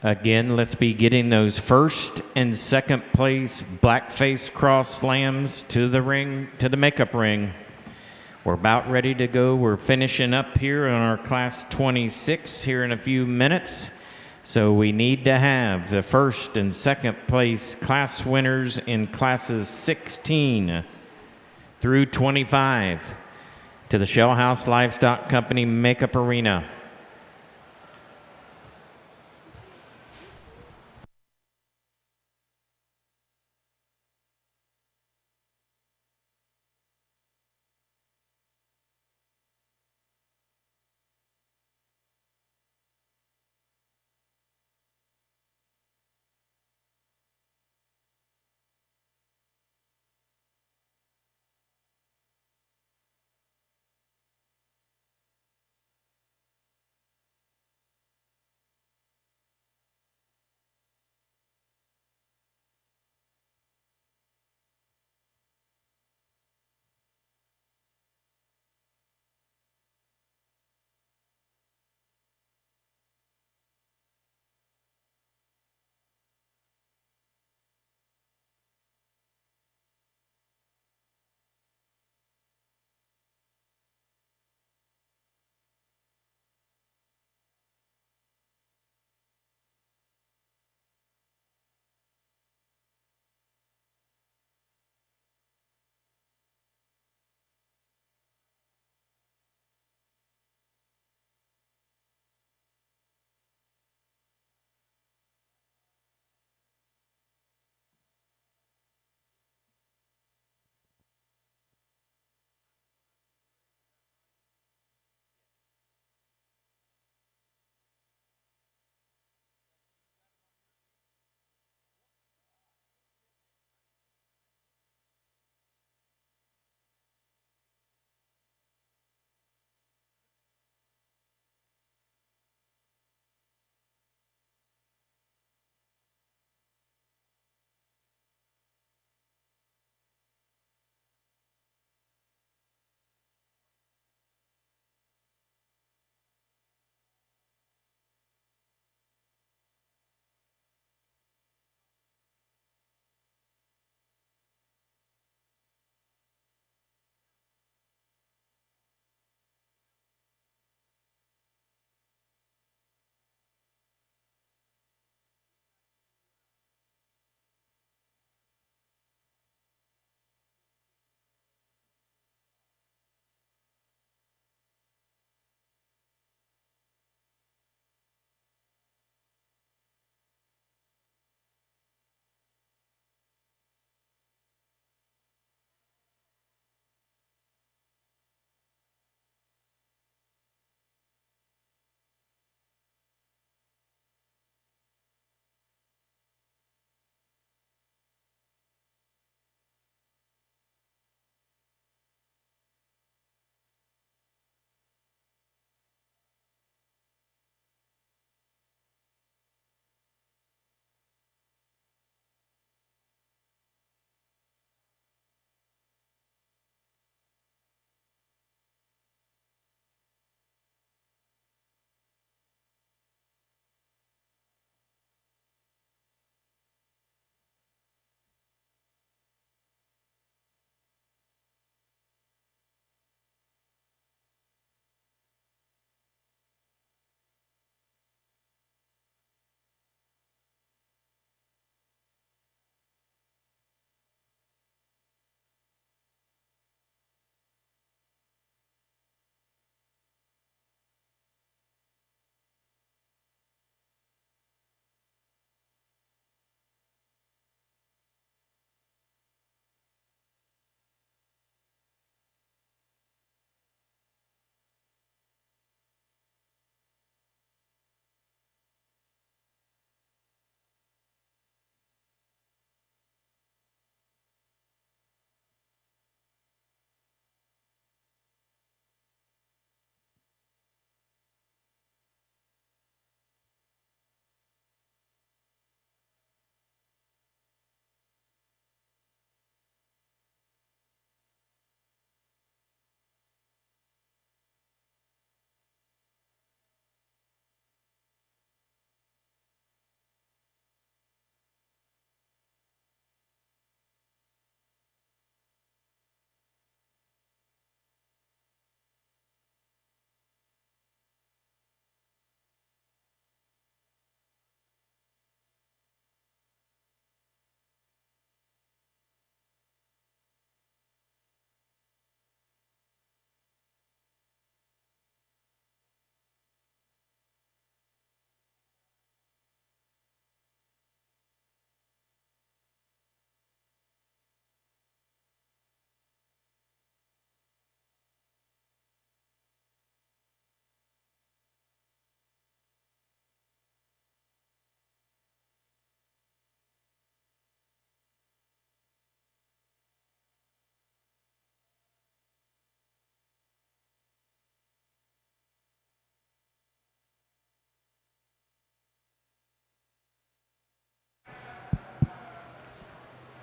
Again, let's be getting those first and second place Blackface cross slams to the ring, to the makeup ring. We're about ready to go. We're finishing up here on our class 26 here in a few minutes. So we need to have the first and second place class winners in classes 16 through 25 to the Shell House Livestock Company Makeup Arena.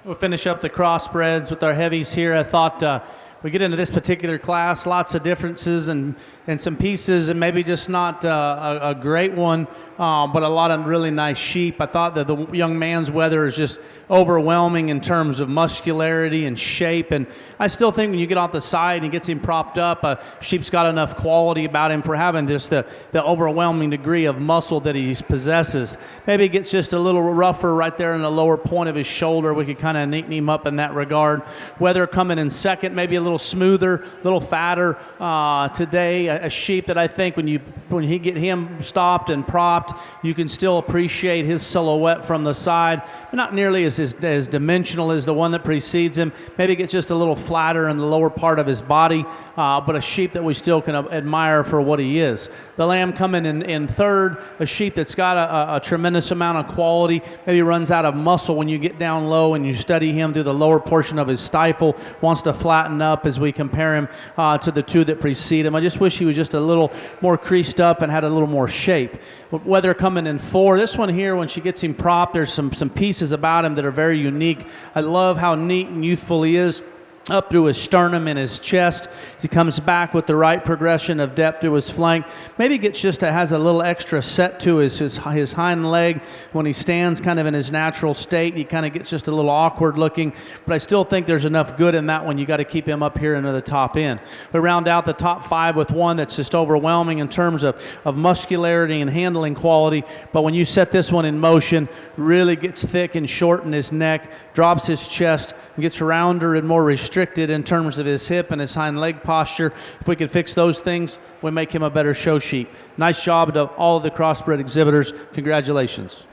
We'll finish up the crossbreds with our heavies here. I thought we get into this particular class, lots of differences and some pieces, and maybe just not a great one, but a lot of really nice sheep. I thought that the young man's weather is just overwhelming in terms of muscularity and shape, and I still think when you get off the side and he gets him propped up, sheep's got enough quality about him for having just the overwhelming degree of muscle that he possesses. Maybe it gets just a little rougher right there in the lower point of his shoulder. We could kind of neaten him up in that regard. Weather coming in second, maybe a little smoother, a little fatter today. A sheep that I think when he get him stopped and propped, you can still appreciate his silhouette from the side. Not nearly as dimensional as the one that precedes him. Maybe gets just a little flatter in the lower part of his body, but a sheep that we still can admire for what he is. The lamb coming in third, a sheep that's got a tremendous amount of quality. Maybe runs out of muscle when you get down low and you study him through the lower portion of his stifle. Wants to flatten up as we compare him to the two that precede him. I just wish he was just a little more creased up and had a little more shape. Weather coming in four. This one here, when she gets him propped, there's some pieces about him that are very unique. I love how neat and youthful he is. Up through his sternum and his chest. He comes back with the right progression of depth to his flank. Maybe gets has a little extra set to his hind leg when he stands kind of in his natural state. He kind of gets just a little awkward looking, but I still think there's enough good in that one. You got to keep him up here into the top end. We round out the top five with one that's just overwhelming in terms of muscularity and handling quality, but when you set this one in motion, really gets thick and short in his neck, drops his chest, and gets rounder and more restricted in terms of his hip and his hind leg posture. If we could fix those things, we make him a better show sheep. Nice job to all of the crossbred exhibitors. Congratulations.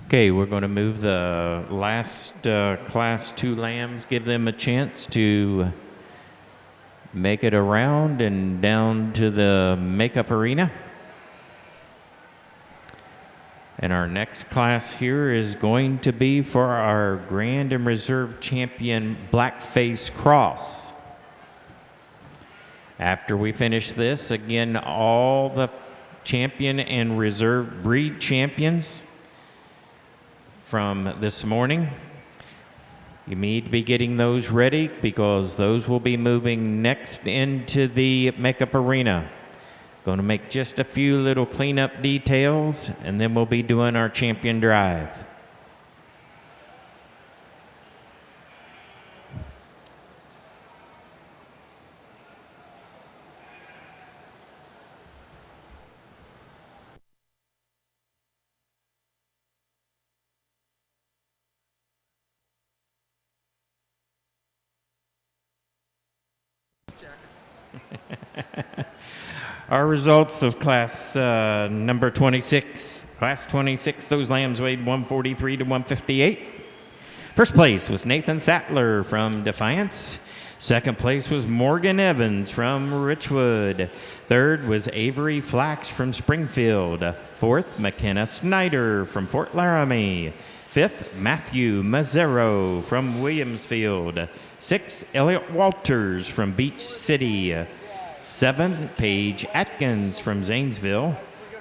Okay, we're going to move the last Class 2 lambs, give them a chance to make it around and down to the makeup arena. And our next class here is going to be for our Grand and Reserve Champion Blackface Cross. After we finish this, again, all the champion and reserve breed champions from this morning, you need to be getting those ready because those will be moving next into the makeup arena. Going to make just a few little cleanup details and then we'll be doing our champion drive. Our results of class number 26. Class 26, those lambs weighed 143 to 158. First place was Nathan Sattler from Defiance. Second place was Morgan Evans from Richwood. Third was Avery Flax from Springfield. Fourth, McKenna Snyder from Fort Laramie. Fifth, Matthew Mazzero from Williamsfield. Sixth, Elliot Walters from Beach City. Seventh, Paige Atkins from Zanesville.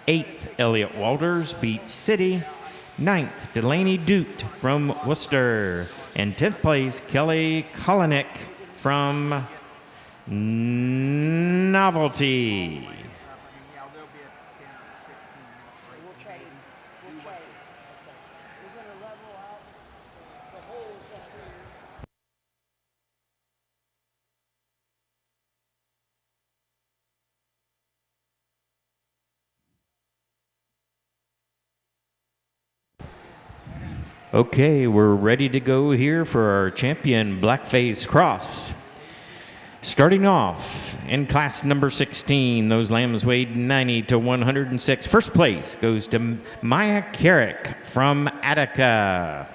Eighth, Elliot Walters, Beach City. Ninth, Delaney Dute from Worcester. And 10th place, Kelly Kolinick from Novelty. Yeah, they'll be at 10 or 15 minutes late. We'll try it. We're going to level out the holes up here. Okay, we're ready to go here for our champion Blackface Cross. Starting off In class number 16, those lambs weighed 90 to 106. First place goes to Maya Carrick from Attica.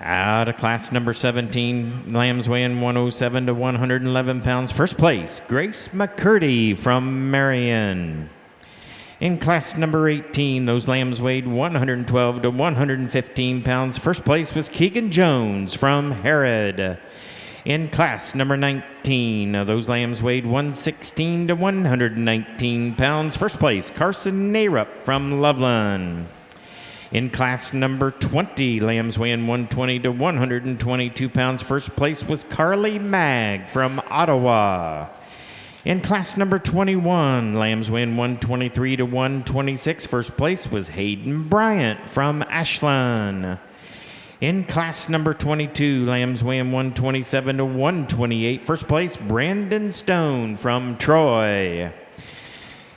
Out of class number 17, lambs weighing 107 to 111 pounds. First place, Grace McCurdy from Marion. In class number 18, those lambs weighed 112 to 115 pounds. First place was Keegan Jones from Herod. In class number 19, those lambs weighed 116 to 119 pounds. First place, Carson Narup from Loveland. In class number 20, lambs weighing 120 to 122 pounds. First place was Carly Mag from Ottawa. In class number 21, lambs weighing 123 to 126. First place was Hayden Bryant from Ashland. In class number 22, lambs weighing 127 to 128. First place, Brandon Stone from Troy.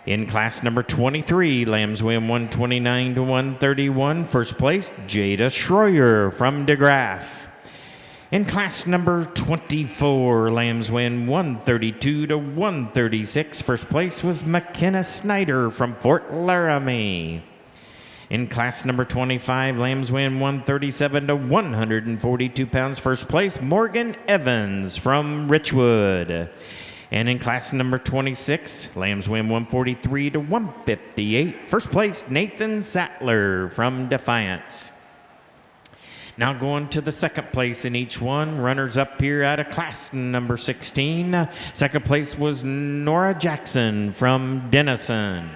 In class number 23, lambs weighing 129 to 131. First place, Jada Schroyer from DeGraff. In class number 24, lambs weighing 132 to 136. First place was McKenna Snyder from Fort Laramie. In class number 25, lambs weighing 137 to 142 pounds. First place, Morgan Evans from Richwood. And in class number 26, lambs weighing 143 to 158. First place, Nathan Sattler from Defiance. Now going to the second place in each one. Runners up here out of class number 16. Second place was Nora Jackson from Denison.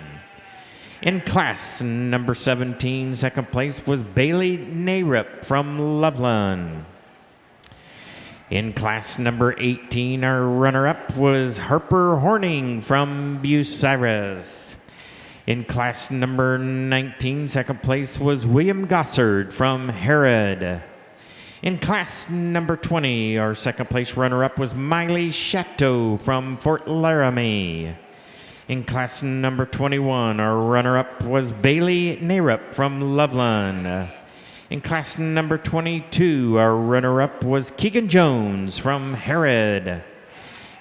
In class number 17, second place was Bailey Narup from Loveland. In class number 18, our runner-up was Harper Horning from Bucyrus. In class number 19, second place was William Gossard from Herod. In class number 20, our second place runner-up was Miley Chateau from Fort Laramie. In class number 21, our runner-up was Bailey Narup from Loveland. In class number 22, our runner-up was Keegan Jones from Herod.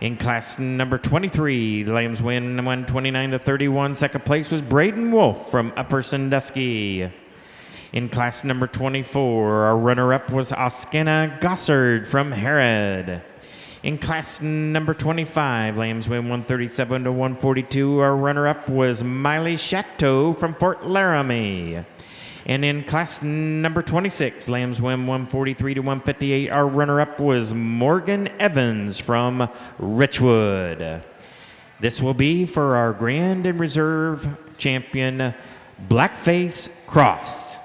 In class number 23, lambs weighing 129 to 31. Second place was Braden Wolf from Upper Sandusky. In class number 24, our runner-up was Oskena Gossard from Herod. In class number 25, lambs weighing 137 to 142. Our runner-up was Miley Chateau from Fort Laramie. And in class number 26, lambs weighing 143 to 158, our runner-up was Morgan Evans from Richwood. This will be for our Grand and Reserve champion, Blackface Cross.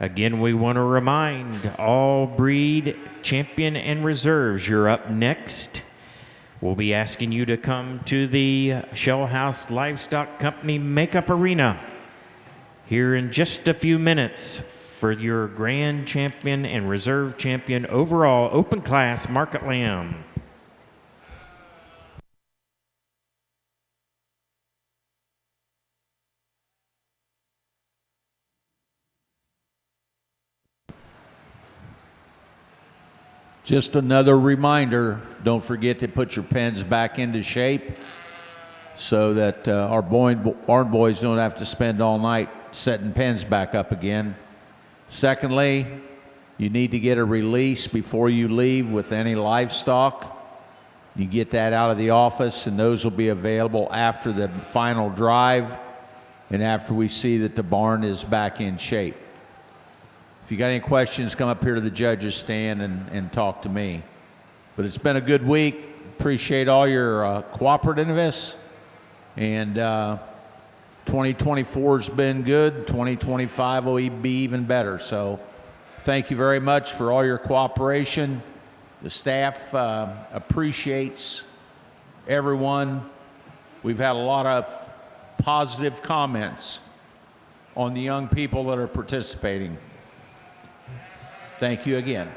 Again, we want to remind all breed champion and reserves, you're up next. We'll be asking you to come to the Shell House Livestock Company Makeup Arena here in just a few minutes for your Grand Champion and Reserve Champion overall open class market lamb. Just another reminder, don't forget to put your pens back into shape so that our barn boys don't have to spend all night setting pens back up again. Secondly, you need to get a release before you leave with any livestock. You get that out of the office, and those will be available after the final drive and after we see that the barn is back in shape. If you got any questions, come up here to the judges stand and talk to me. But it's been a good week. Appreciate all your cooperativeness. And 2024 has been good. 2025 will be even better. So thank you very much for all your cooperation. The staff appreciates everyone. We've had a lot of positive comments on the young people that are participating. Thank you again.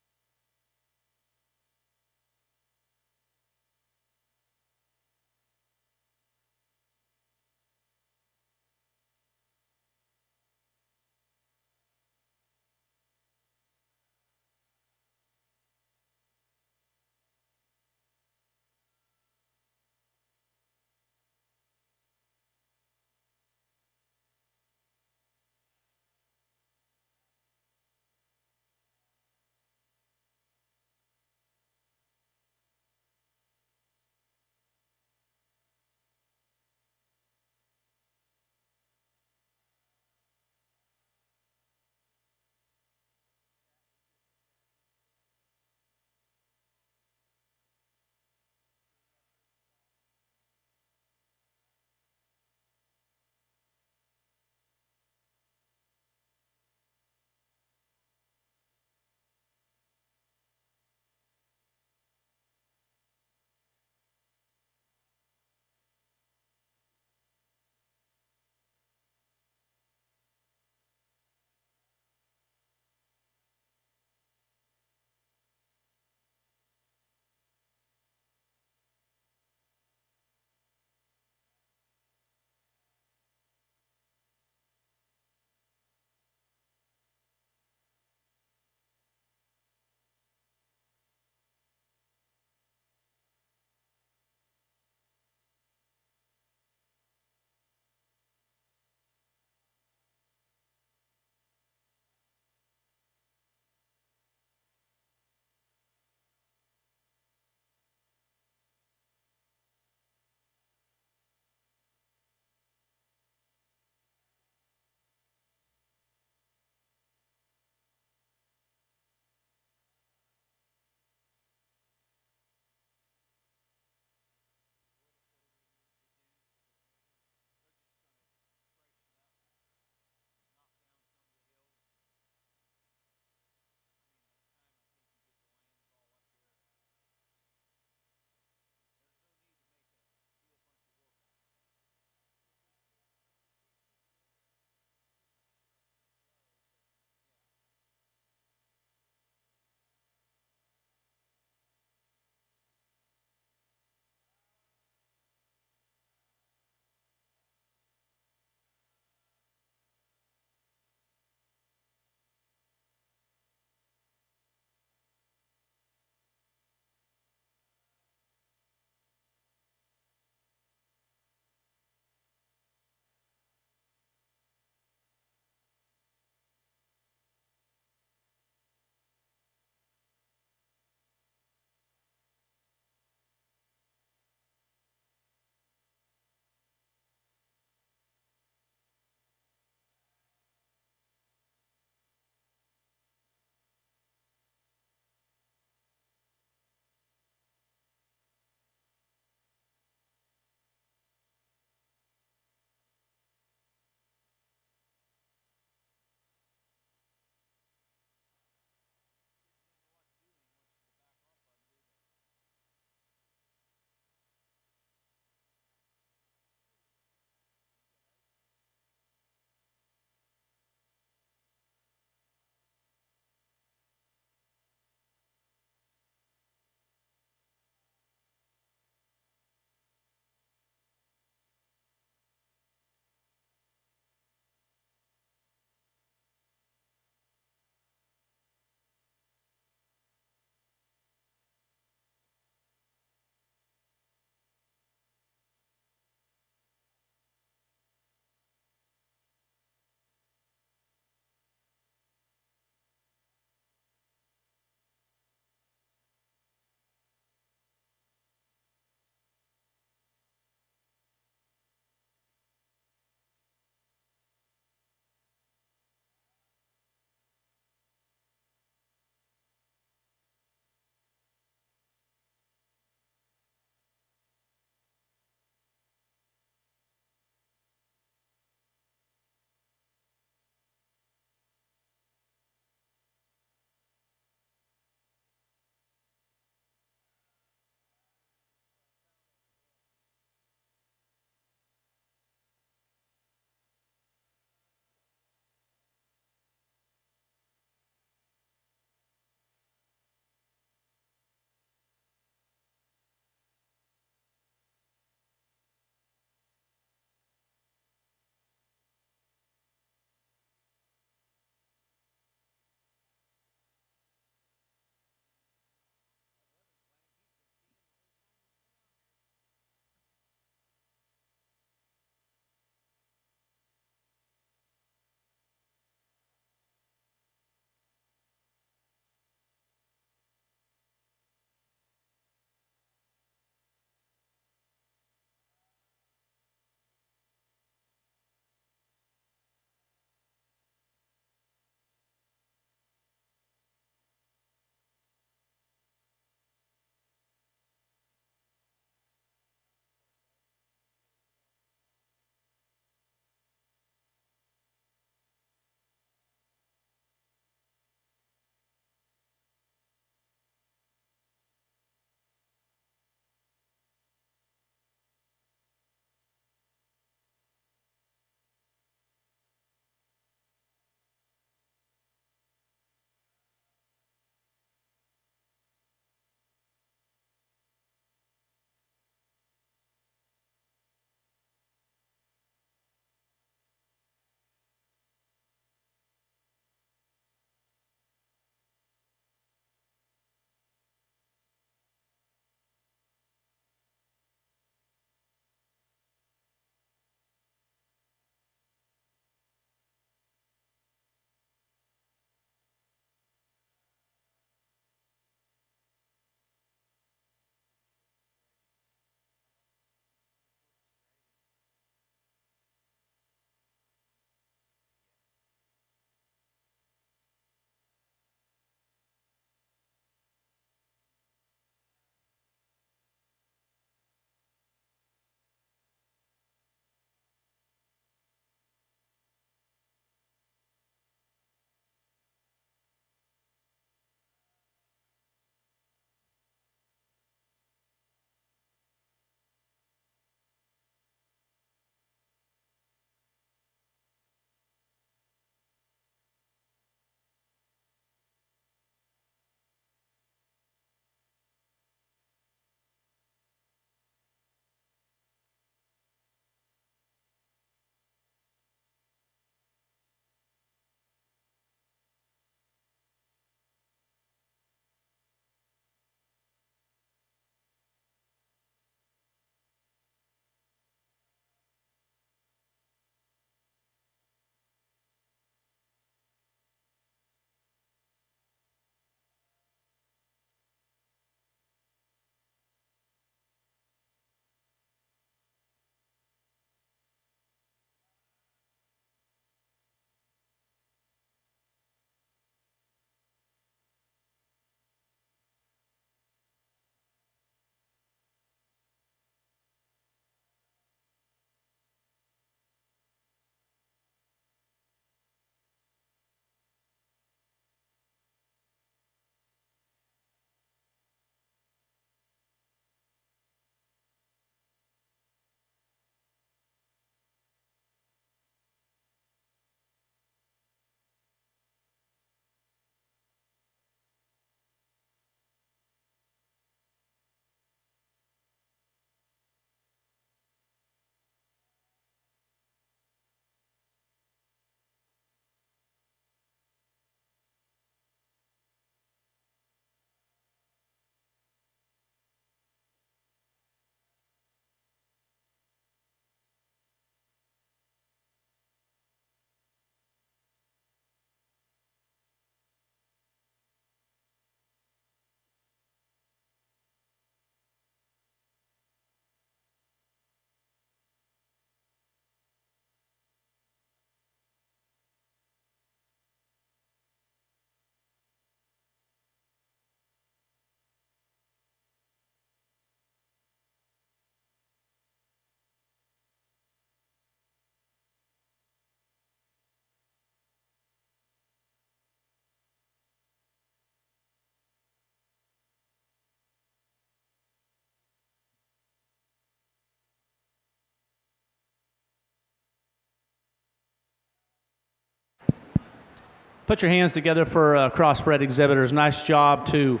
Put your hands together for crossbred exhibitors. Nice job to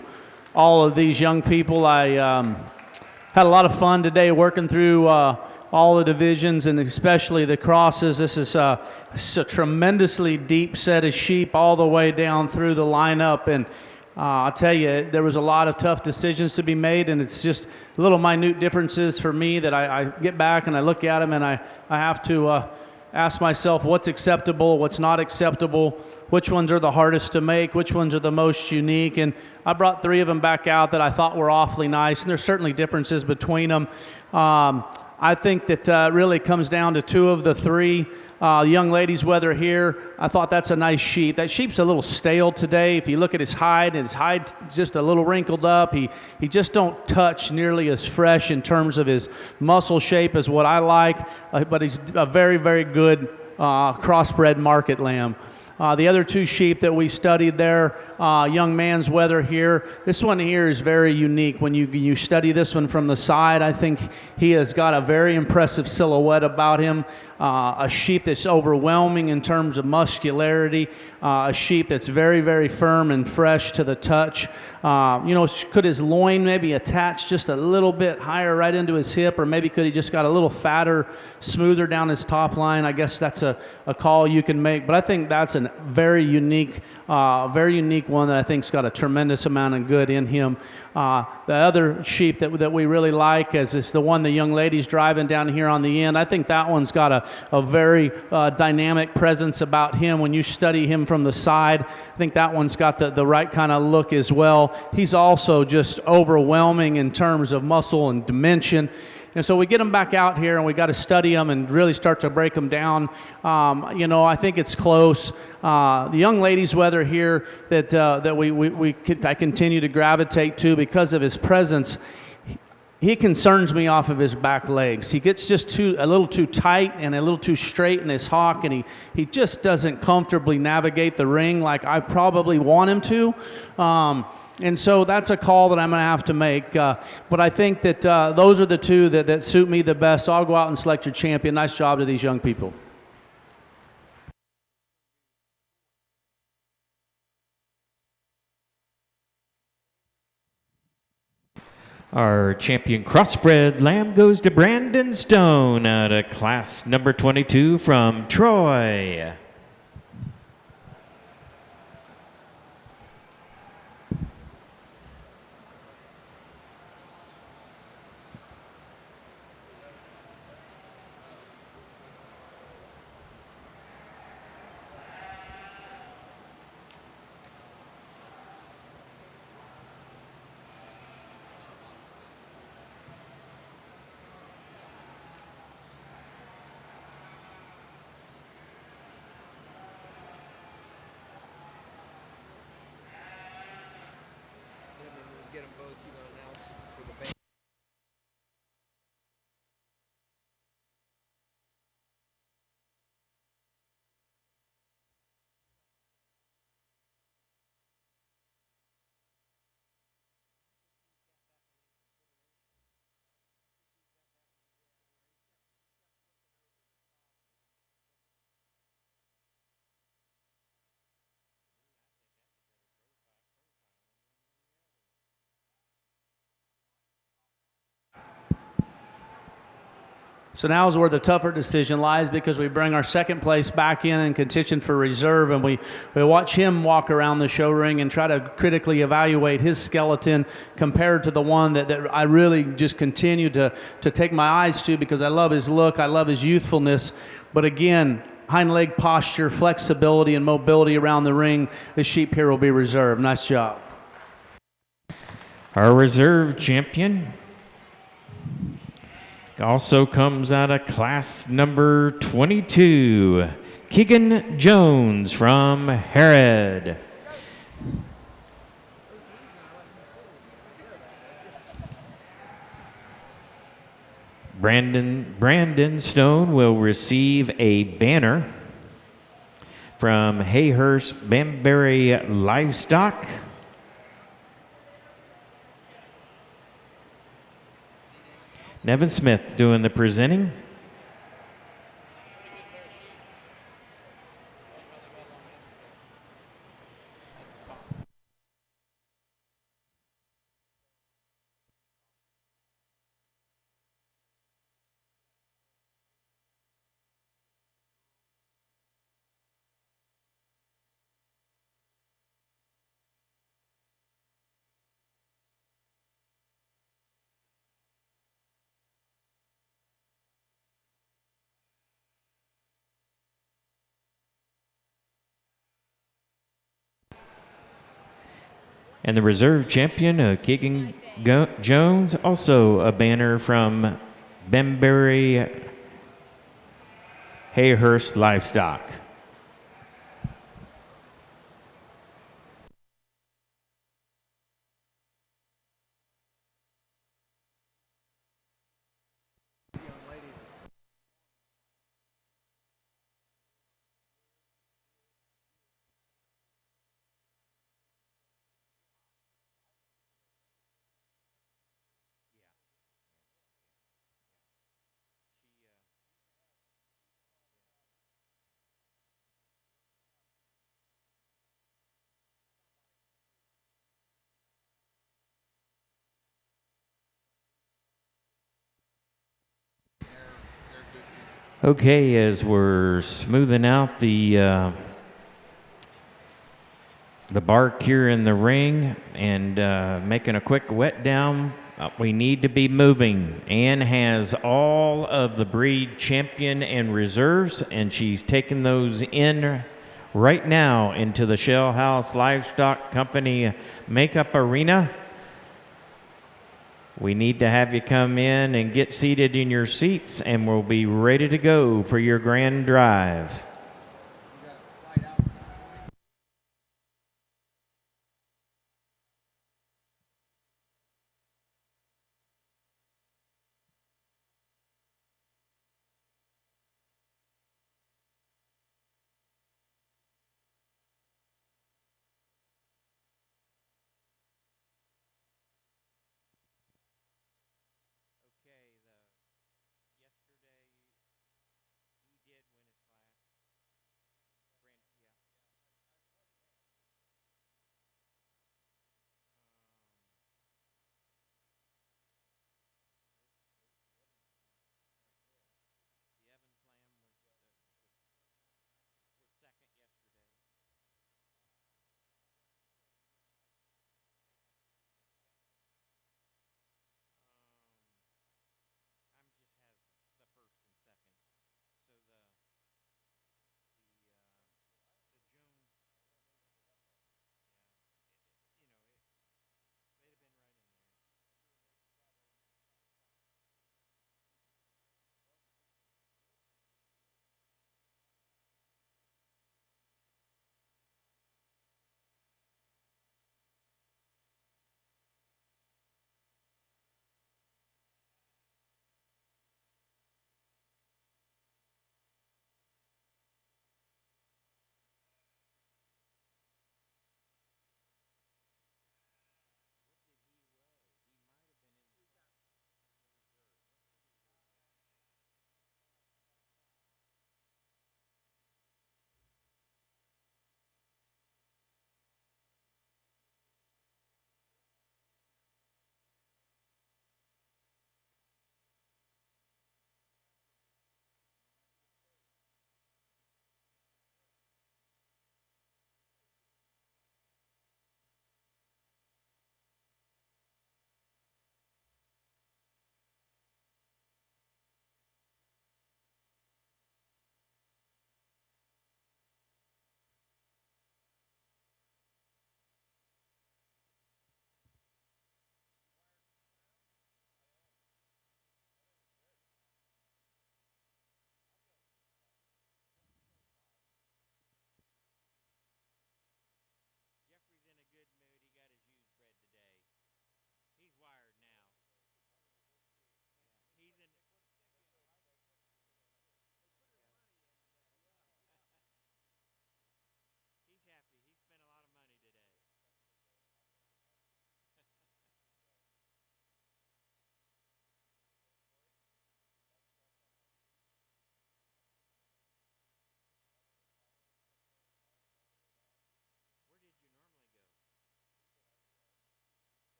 all of these young people. I had a lot of fun today working through all the divisions and especially the crosses. This is a tremendously deep set of sheep all the way down through the lineup. And I'll tell you, there was a lot of tough decisions to be made, and it's just little minute differences for me that I get back and I look at them and I have to ask myself what's acceptable, what's not acceptable, which ones are the hardest to make, which ones are the most unique. And I brought 3 of them back out that I thought were awfully nice, and there's certainly differences between them. I think that really comes down to 2 of the 3. Young lady's weather here, I thought that's a nice sheep. That sheep's a little stale today. If you look at his hide's just a little wrinkled up. He just don't touch nearly as fresh in terms of his muscle shape as what I like, but he's a very, very good crossbred market lamb. The other 2 sheep that we studied there, young man's weather here. This one here is very unique. When you study this one from the side, I think he has got a very impressive silhouette about him. A sheep that's overwhelming in terms of muscularity. A sheep that's very, very firm and fresh to the touch. Could his loin maybe attach just a little bit higher right into his hip, or maybe could he just got a little fatter, smoother down his top line? I guess that's a call you can make. But I think that's a very unique one that I think's got a tremendous amount of good in him. The other sheep that we really like is the one the young lady's driving down here on the end. I think that one's got a very dynamic presence about him. When you study him from the side, I think that one's got the right kind of look as well. He's also just overwhelming in terms of muscle and dimension. And so we get them back out here, and we got to study them and really start to break them down. I think it's close. The young lady's weather here that I continue to gravitate to because of his presence. He concerns me off of his back legs. He gets just a little too tight and a little too straight in his hock, and he just doesn't comfortably navigate the ring like I probably want him to. And so that's a call that I'm going to have to make. But I think that those are the 2 that suit me the best. I'll go out and select your champion. Nice job to these young people. Our champion crossbred lamb goes to Brandon Stone out of class number 22 from Troy. Get them both, announce it for the band. So now is where the tougher decision lies, because we bring our second place back in and contention for reserve, and we watch him walk around the show ring and try to critically evaluate his skeleton compared to the one that I really just continue to take my eyes to, because I love his look, I love his youthfulness. But again, hind leg posture, flexibility, and mobility around the ring, the sheep here will be reserved. Nice job. Our reserve champion also comes out of class number 22, Keegan Jones from Herod. Brandon Stone will receive a banner from Hayhurst Banbury Livestock. Nevin Smith doing the presenting. And the reserve champion, Keegan Jones, also a banner from Bembury Hayhurst Livestock. Okay, as we're smoothing out the bark here in the ring and making a quick wet down, we need to be moving. Ann has all of the breed champion and reserves, and she's taking those in right now into the Shell House Livestock Company makeup arena. We need to have you come in and get seated in your seats, and we'll be ready to go for your grand drive. Okay, yesterday he did win his class.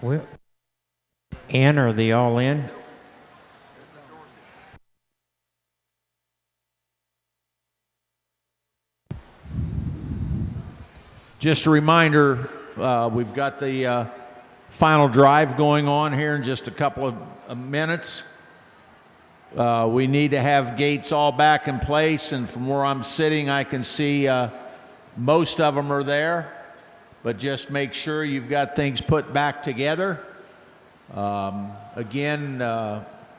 Well, Ann, are they all in? Just a reminder, we've got the final drive going on here in just a couple of minutes. We need to have gates all back in place, and from where I'm sitting, I can see most of them are there, but just make sure you've got things put back together. Again,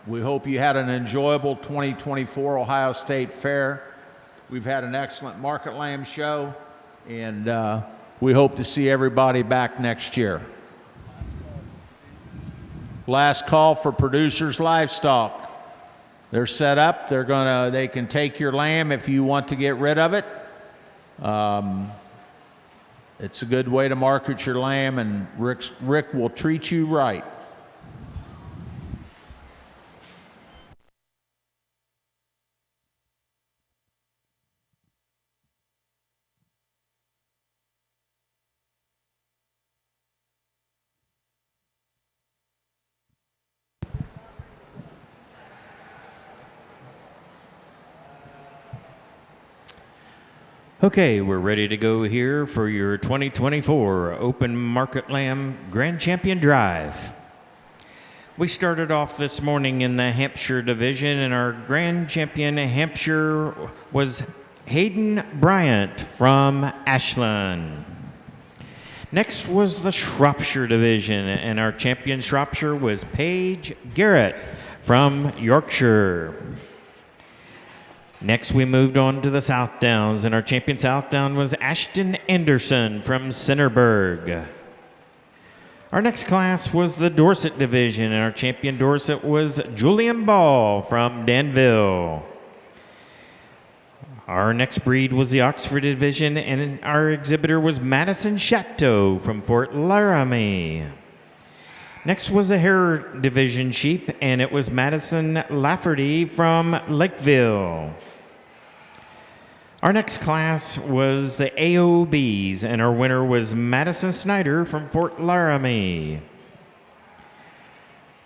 we hope you had an enjoyable 2024 Ohio State Fair. We've had an excellent market lamb show, and we hope to see everybody back next year. Last call for producers livestock. They're set up. They can take your lamb if you want to get rid of it. It's a good way to market your lamb, and Rick will treat you right. Okay, we're ready to go here for your 2024 Open Market Lamb Grand Champion Drive. We started off this morning in the Hampshire division, and our Grand Champion Hampshire was Hayden Bryant from Ashland. Next was the Shropshire division, and our champion Shropshire was Paige Garrett from Yorkshire. Next, we moved on to the Southdowns, and our champion Southdown was Ashton Anderson from Centerburg. Our next class was the Dorset division, and our champion Dorset was Julian Ball from Danville. Our next breed was the Oxford division, and our exhibitor was Madison Chateau from Fort Laramie. Next was the Hare division sheep, and it was Madison Lafferty from Lakeville. Our next class was the AOBs, and our winner was Madison Snyder from Fort Laramie.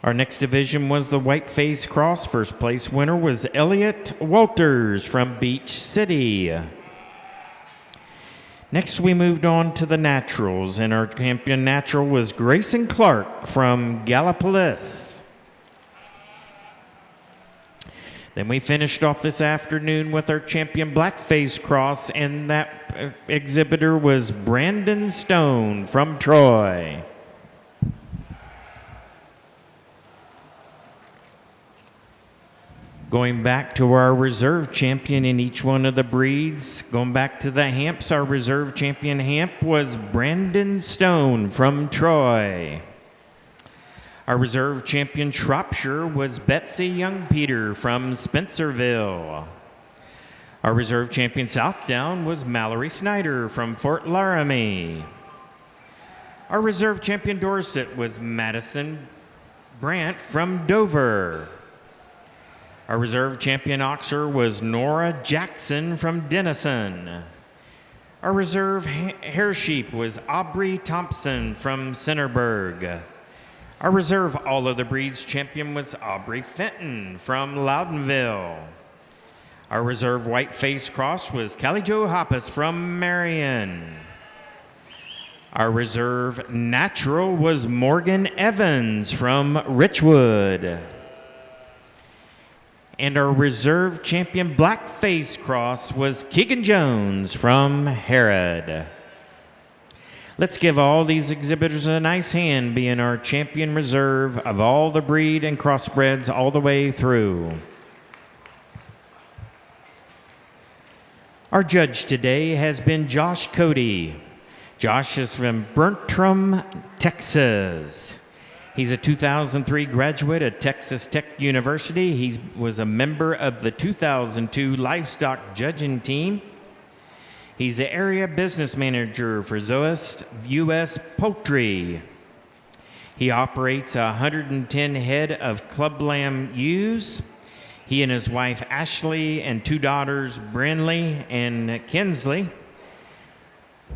Our next division was the Whiteface Cross. First place winner was Elliot Walters from Beach City. Next, we moved on to the Naturals, and our champion natural was Grayson Clark from Gallipolis. Then we finished off this afternoon with our champion Blackface Cross, and that exhibitor was Brandon Stone from Troy. Going back to our reserve champion in each one of the breeds, going back to the Hamps, our reserve champion Hamp was Brandon Stone from Troy. Our reserve champion Shropshire was Betsy Young-Peter from Spencerville. Our reserve champion Southdown was Mallory Snyder from Fort Laramie. Our reserve champion Dorset was Madison Brandt from Dover. Our reserve champion Oxer was Nora Jackson from Denison. Our reserve hare sheep was Aubrey Thompson from Centerburg. Our reserve all other breeds champion was Aubrey Fenton from Loudonville. Our reserve Whiteface Cross was Callie Jo Hoppus from Marion. Our reserve natural was Morgan Evans from Richwood. And our reserve champion Blackface Cross was Keegan Jones from Harrod. Let's give all these exhibitors a nice hand, being our champion reserve of all the breed and crossbreds all the way through. Our judge today has been Josh Cody. Josh is from Bertram, Texas. He's a 2003 graduate at Texas Tech University. He was a member of the 2002 livestock judging team. He's the area business manager for Zoest U.S. Poultry. He operates 110 head of club lamb ewes. He and his wife Ashley and two daughters Brinley and Kinsley.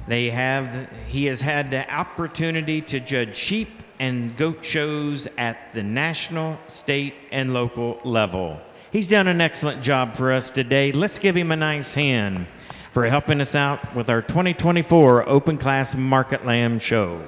He has had the opportunity to judge sheep, and goat shows at the national, state, and local level. He's done an excellent job for us today. Let's give him a nice hand for helping us out with our 2024 Open Class Market Lamb Show.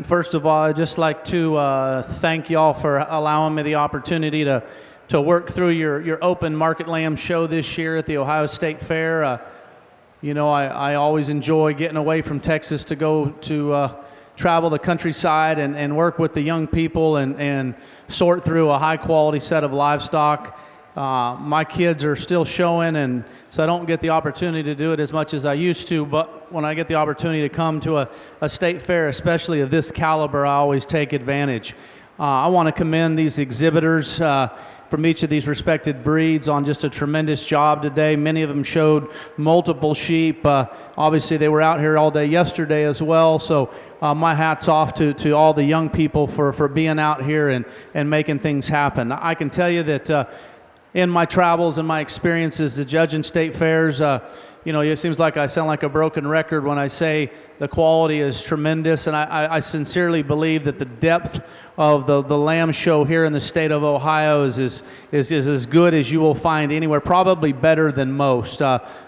First of all, I'd just like to thank y'all for allowing me the opportunity to work through your open market lamb show this year at the Ohio State Fair. You know, I always enjoy getting away from Texas to go to travel the countryside and work with the young people and sort through a high quality set of livestock. My kids are still showing, and so I don't get the opportunity to do it as much as I used to, but when I get the opportunity to come to a state fair, especially of this caliber, I always take advantage. I want to commend these exhibitors from each of these respected breeds on just a tremendous job today. Many of them showed multiple sheep. Obviously, they were out here all day yesterday as well, so my hat's off to all the young people for being out here and making things happen. I can tell you that in my travels and my experiences, the judging state fairs, it seems like I sound like a broken record when I say the quality is tremendous, and I sincerely believe that the depth of the lamb show here in the state of Ohio is as good as you will find anywhere, probably better than most.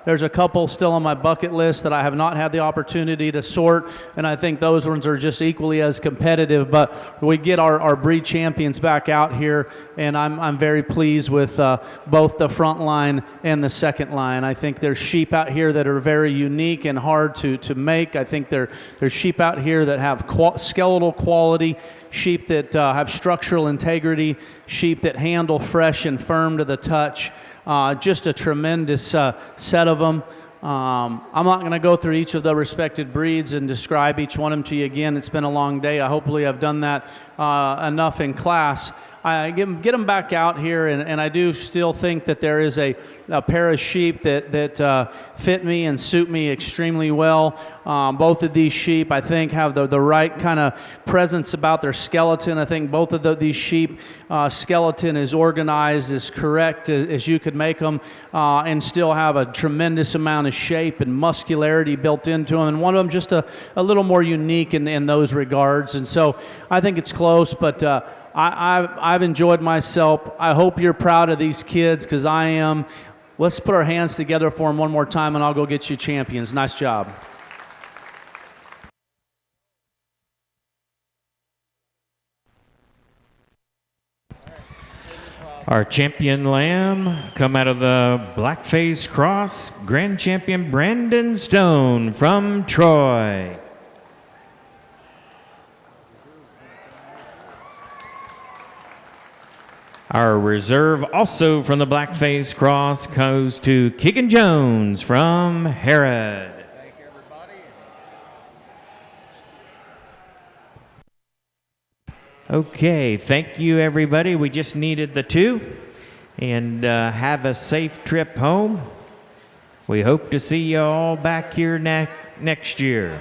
There's a couple still on my bucket list that I have not had the opportunity to sort, and I think those ones are just equally as competitive, but we get our breed champions back out here, and I'm very pleased with both the front line and the second line. I think there's sheep out here that are very unique and hard to make. I think there's sheep out here that have skeletal quality, sheep that have structural integrity, sheep that handle fresh and firm to the touch. Just a tremendous set of them. I'm not going to go through each of the respected breeds and describe each one of them to you again. It's been a long day. Hopefully I've done that enough in class. I get them back out here, and I do still think that there is a pair of sheep that fit me and suit me extremely well. Both of these sheep, I think, have the right kind of presence about their skeleton. I think both of these sheep skeleton is organized as correct as you could make them, and still have a tremendous amount of shape and muscularity built into them. And one of them just a little more unique in those regards. And so I think it's close, but I've enjoyed myself. I hope you're proud of these kids, because I am. Let's put our hands together for them one more time, and I'll go get you champions. Nice job. Our champion lamb come out of the Blackface Cross, grand champion Brandon Stone from Troy. Our reserve, also from the Blackface Cross, goes to Keegan Jones from Herod. Thank everybody. Okay, thank you everybody. We just needed the two. And have a safe trip home. We hope to see you all back here next year.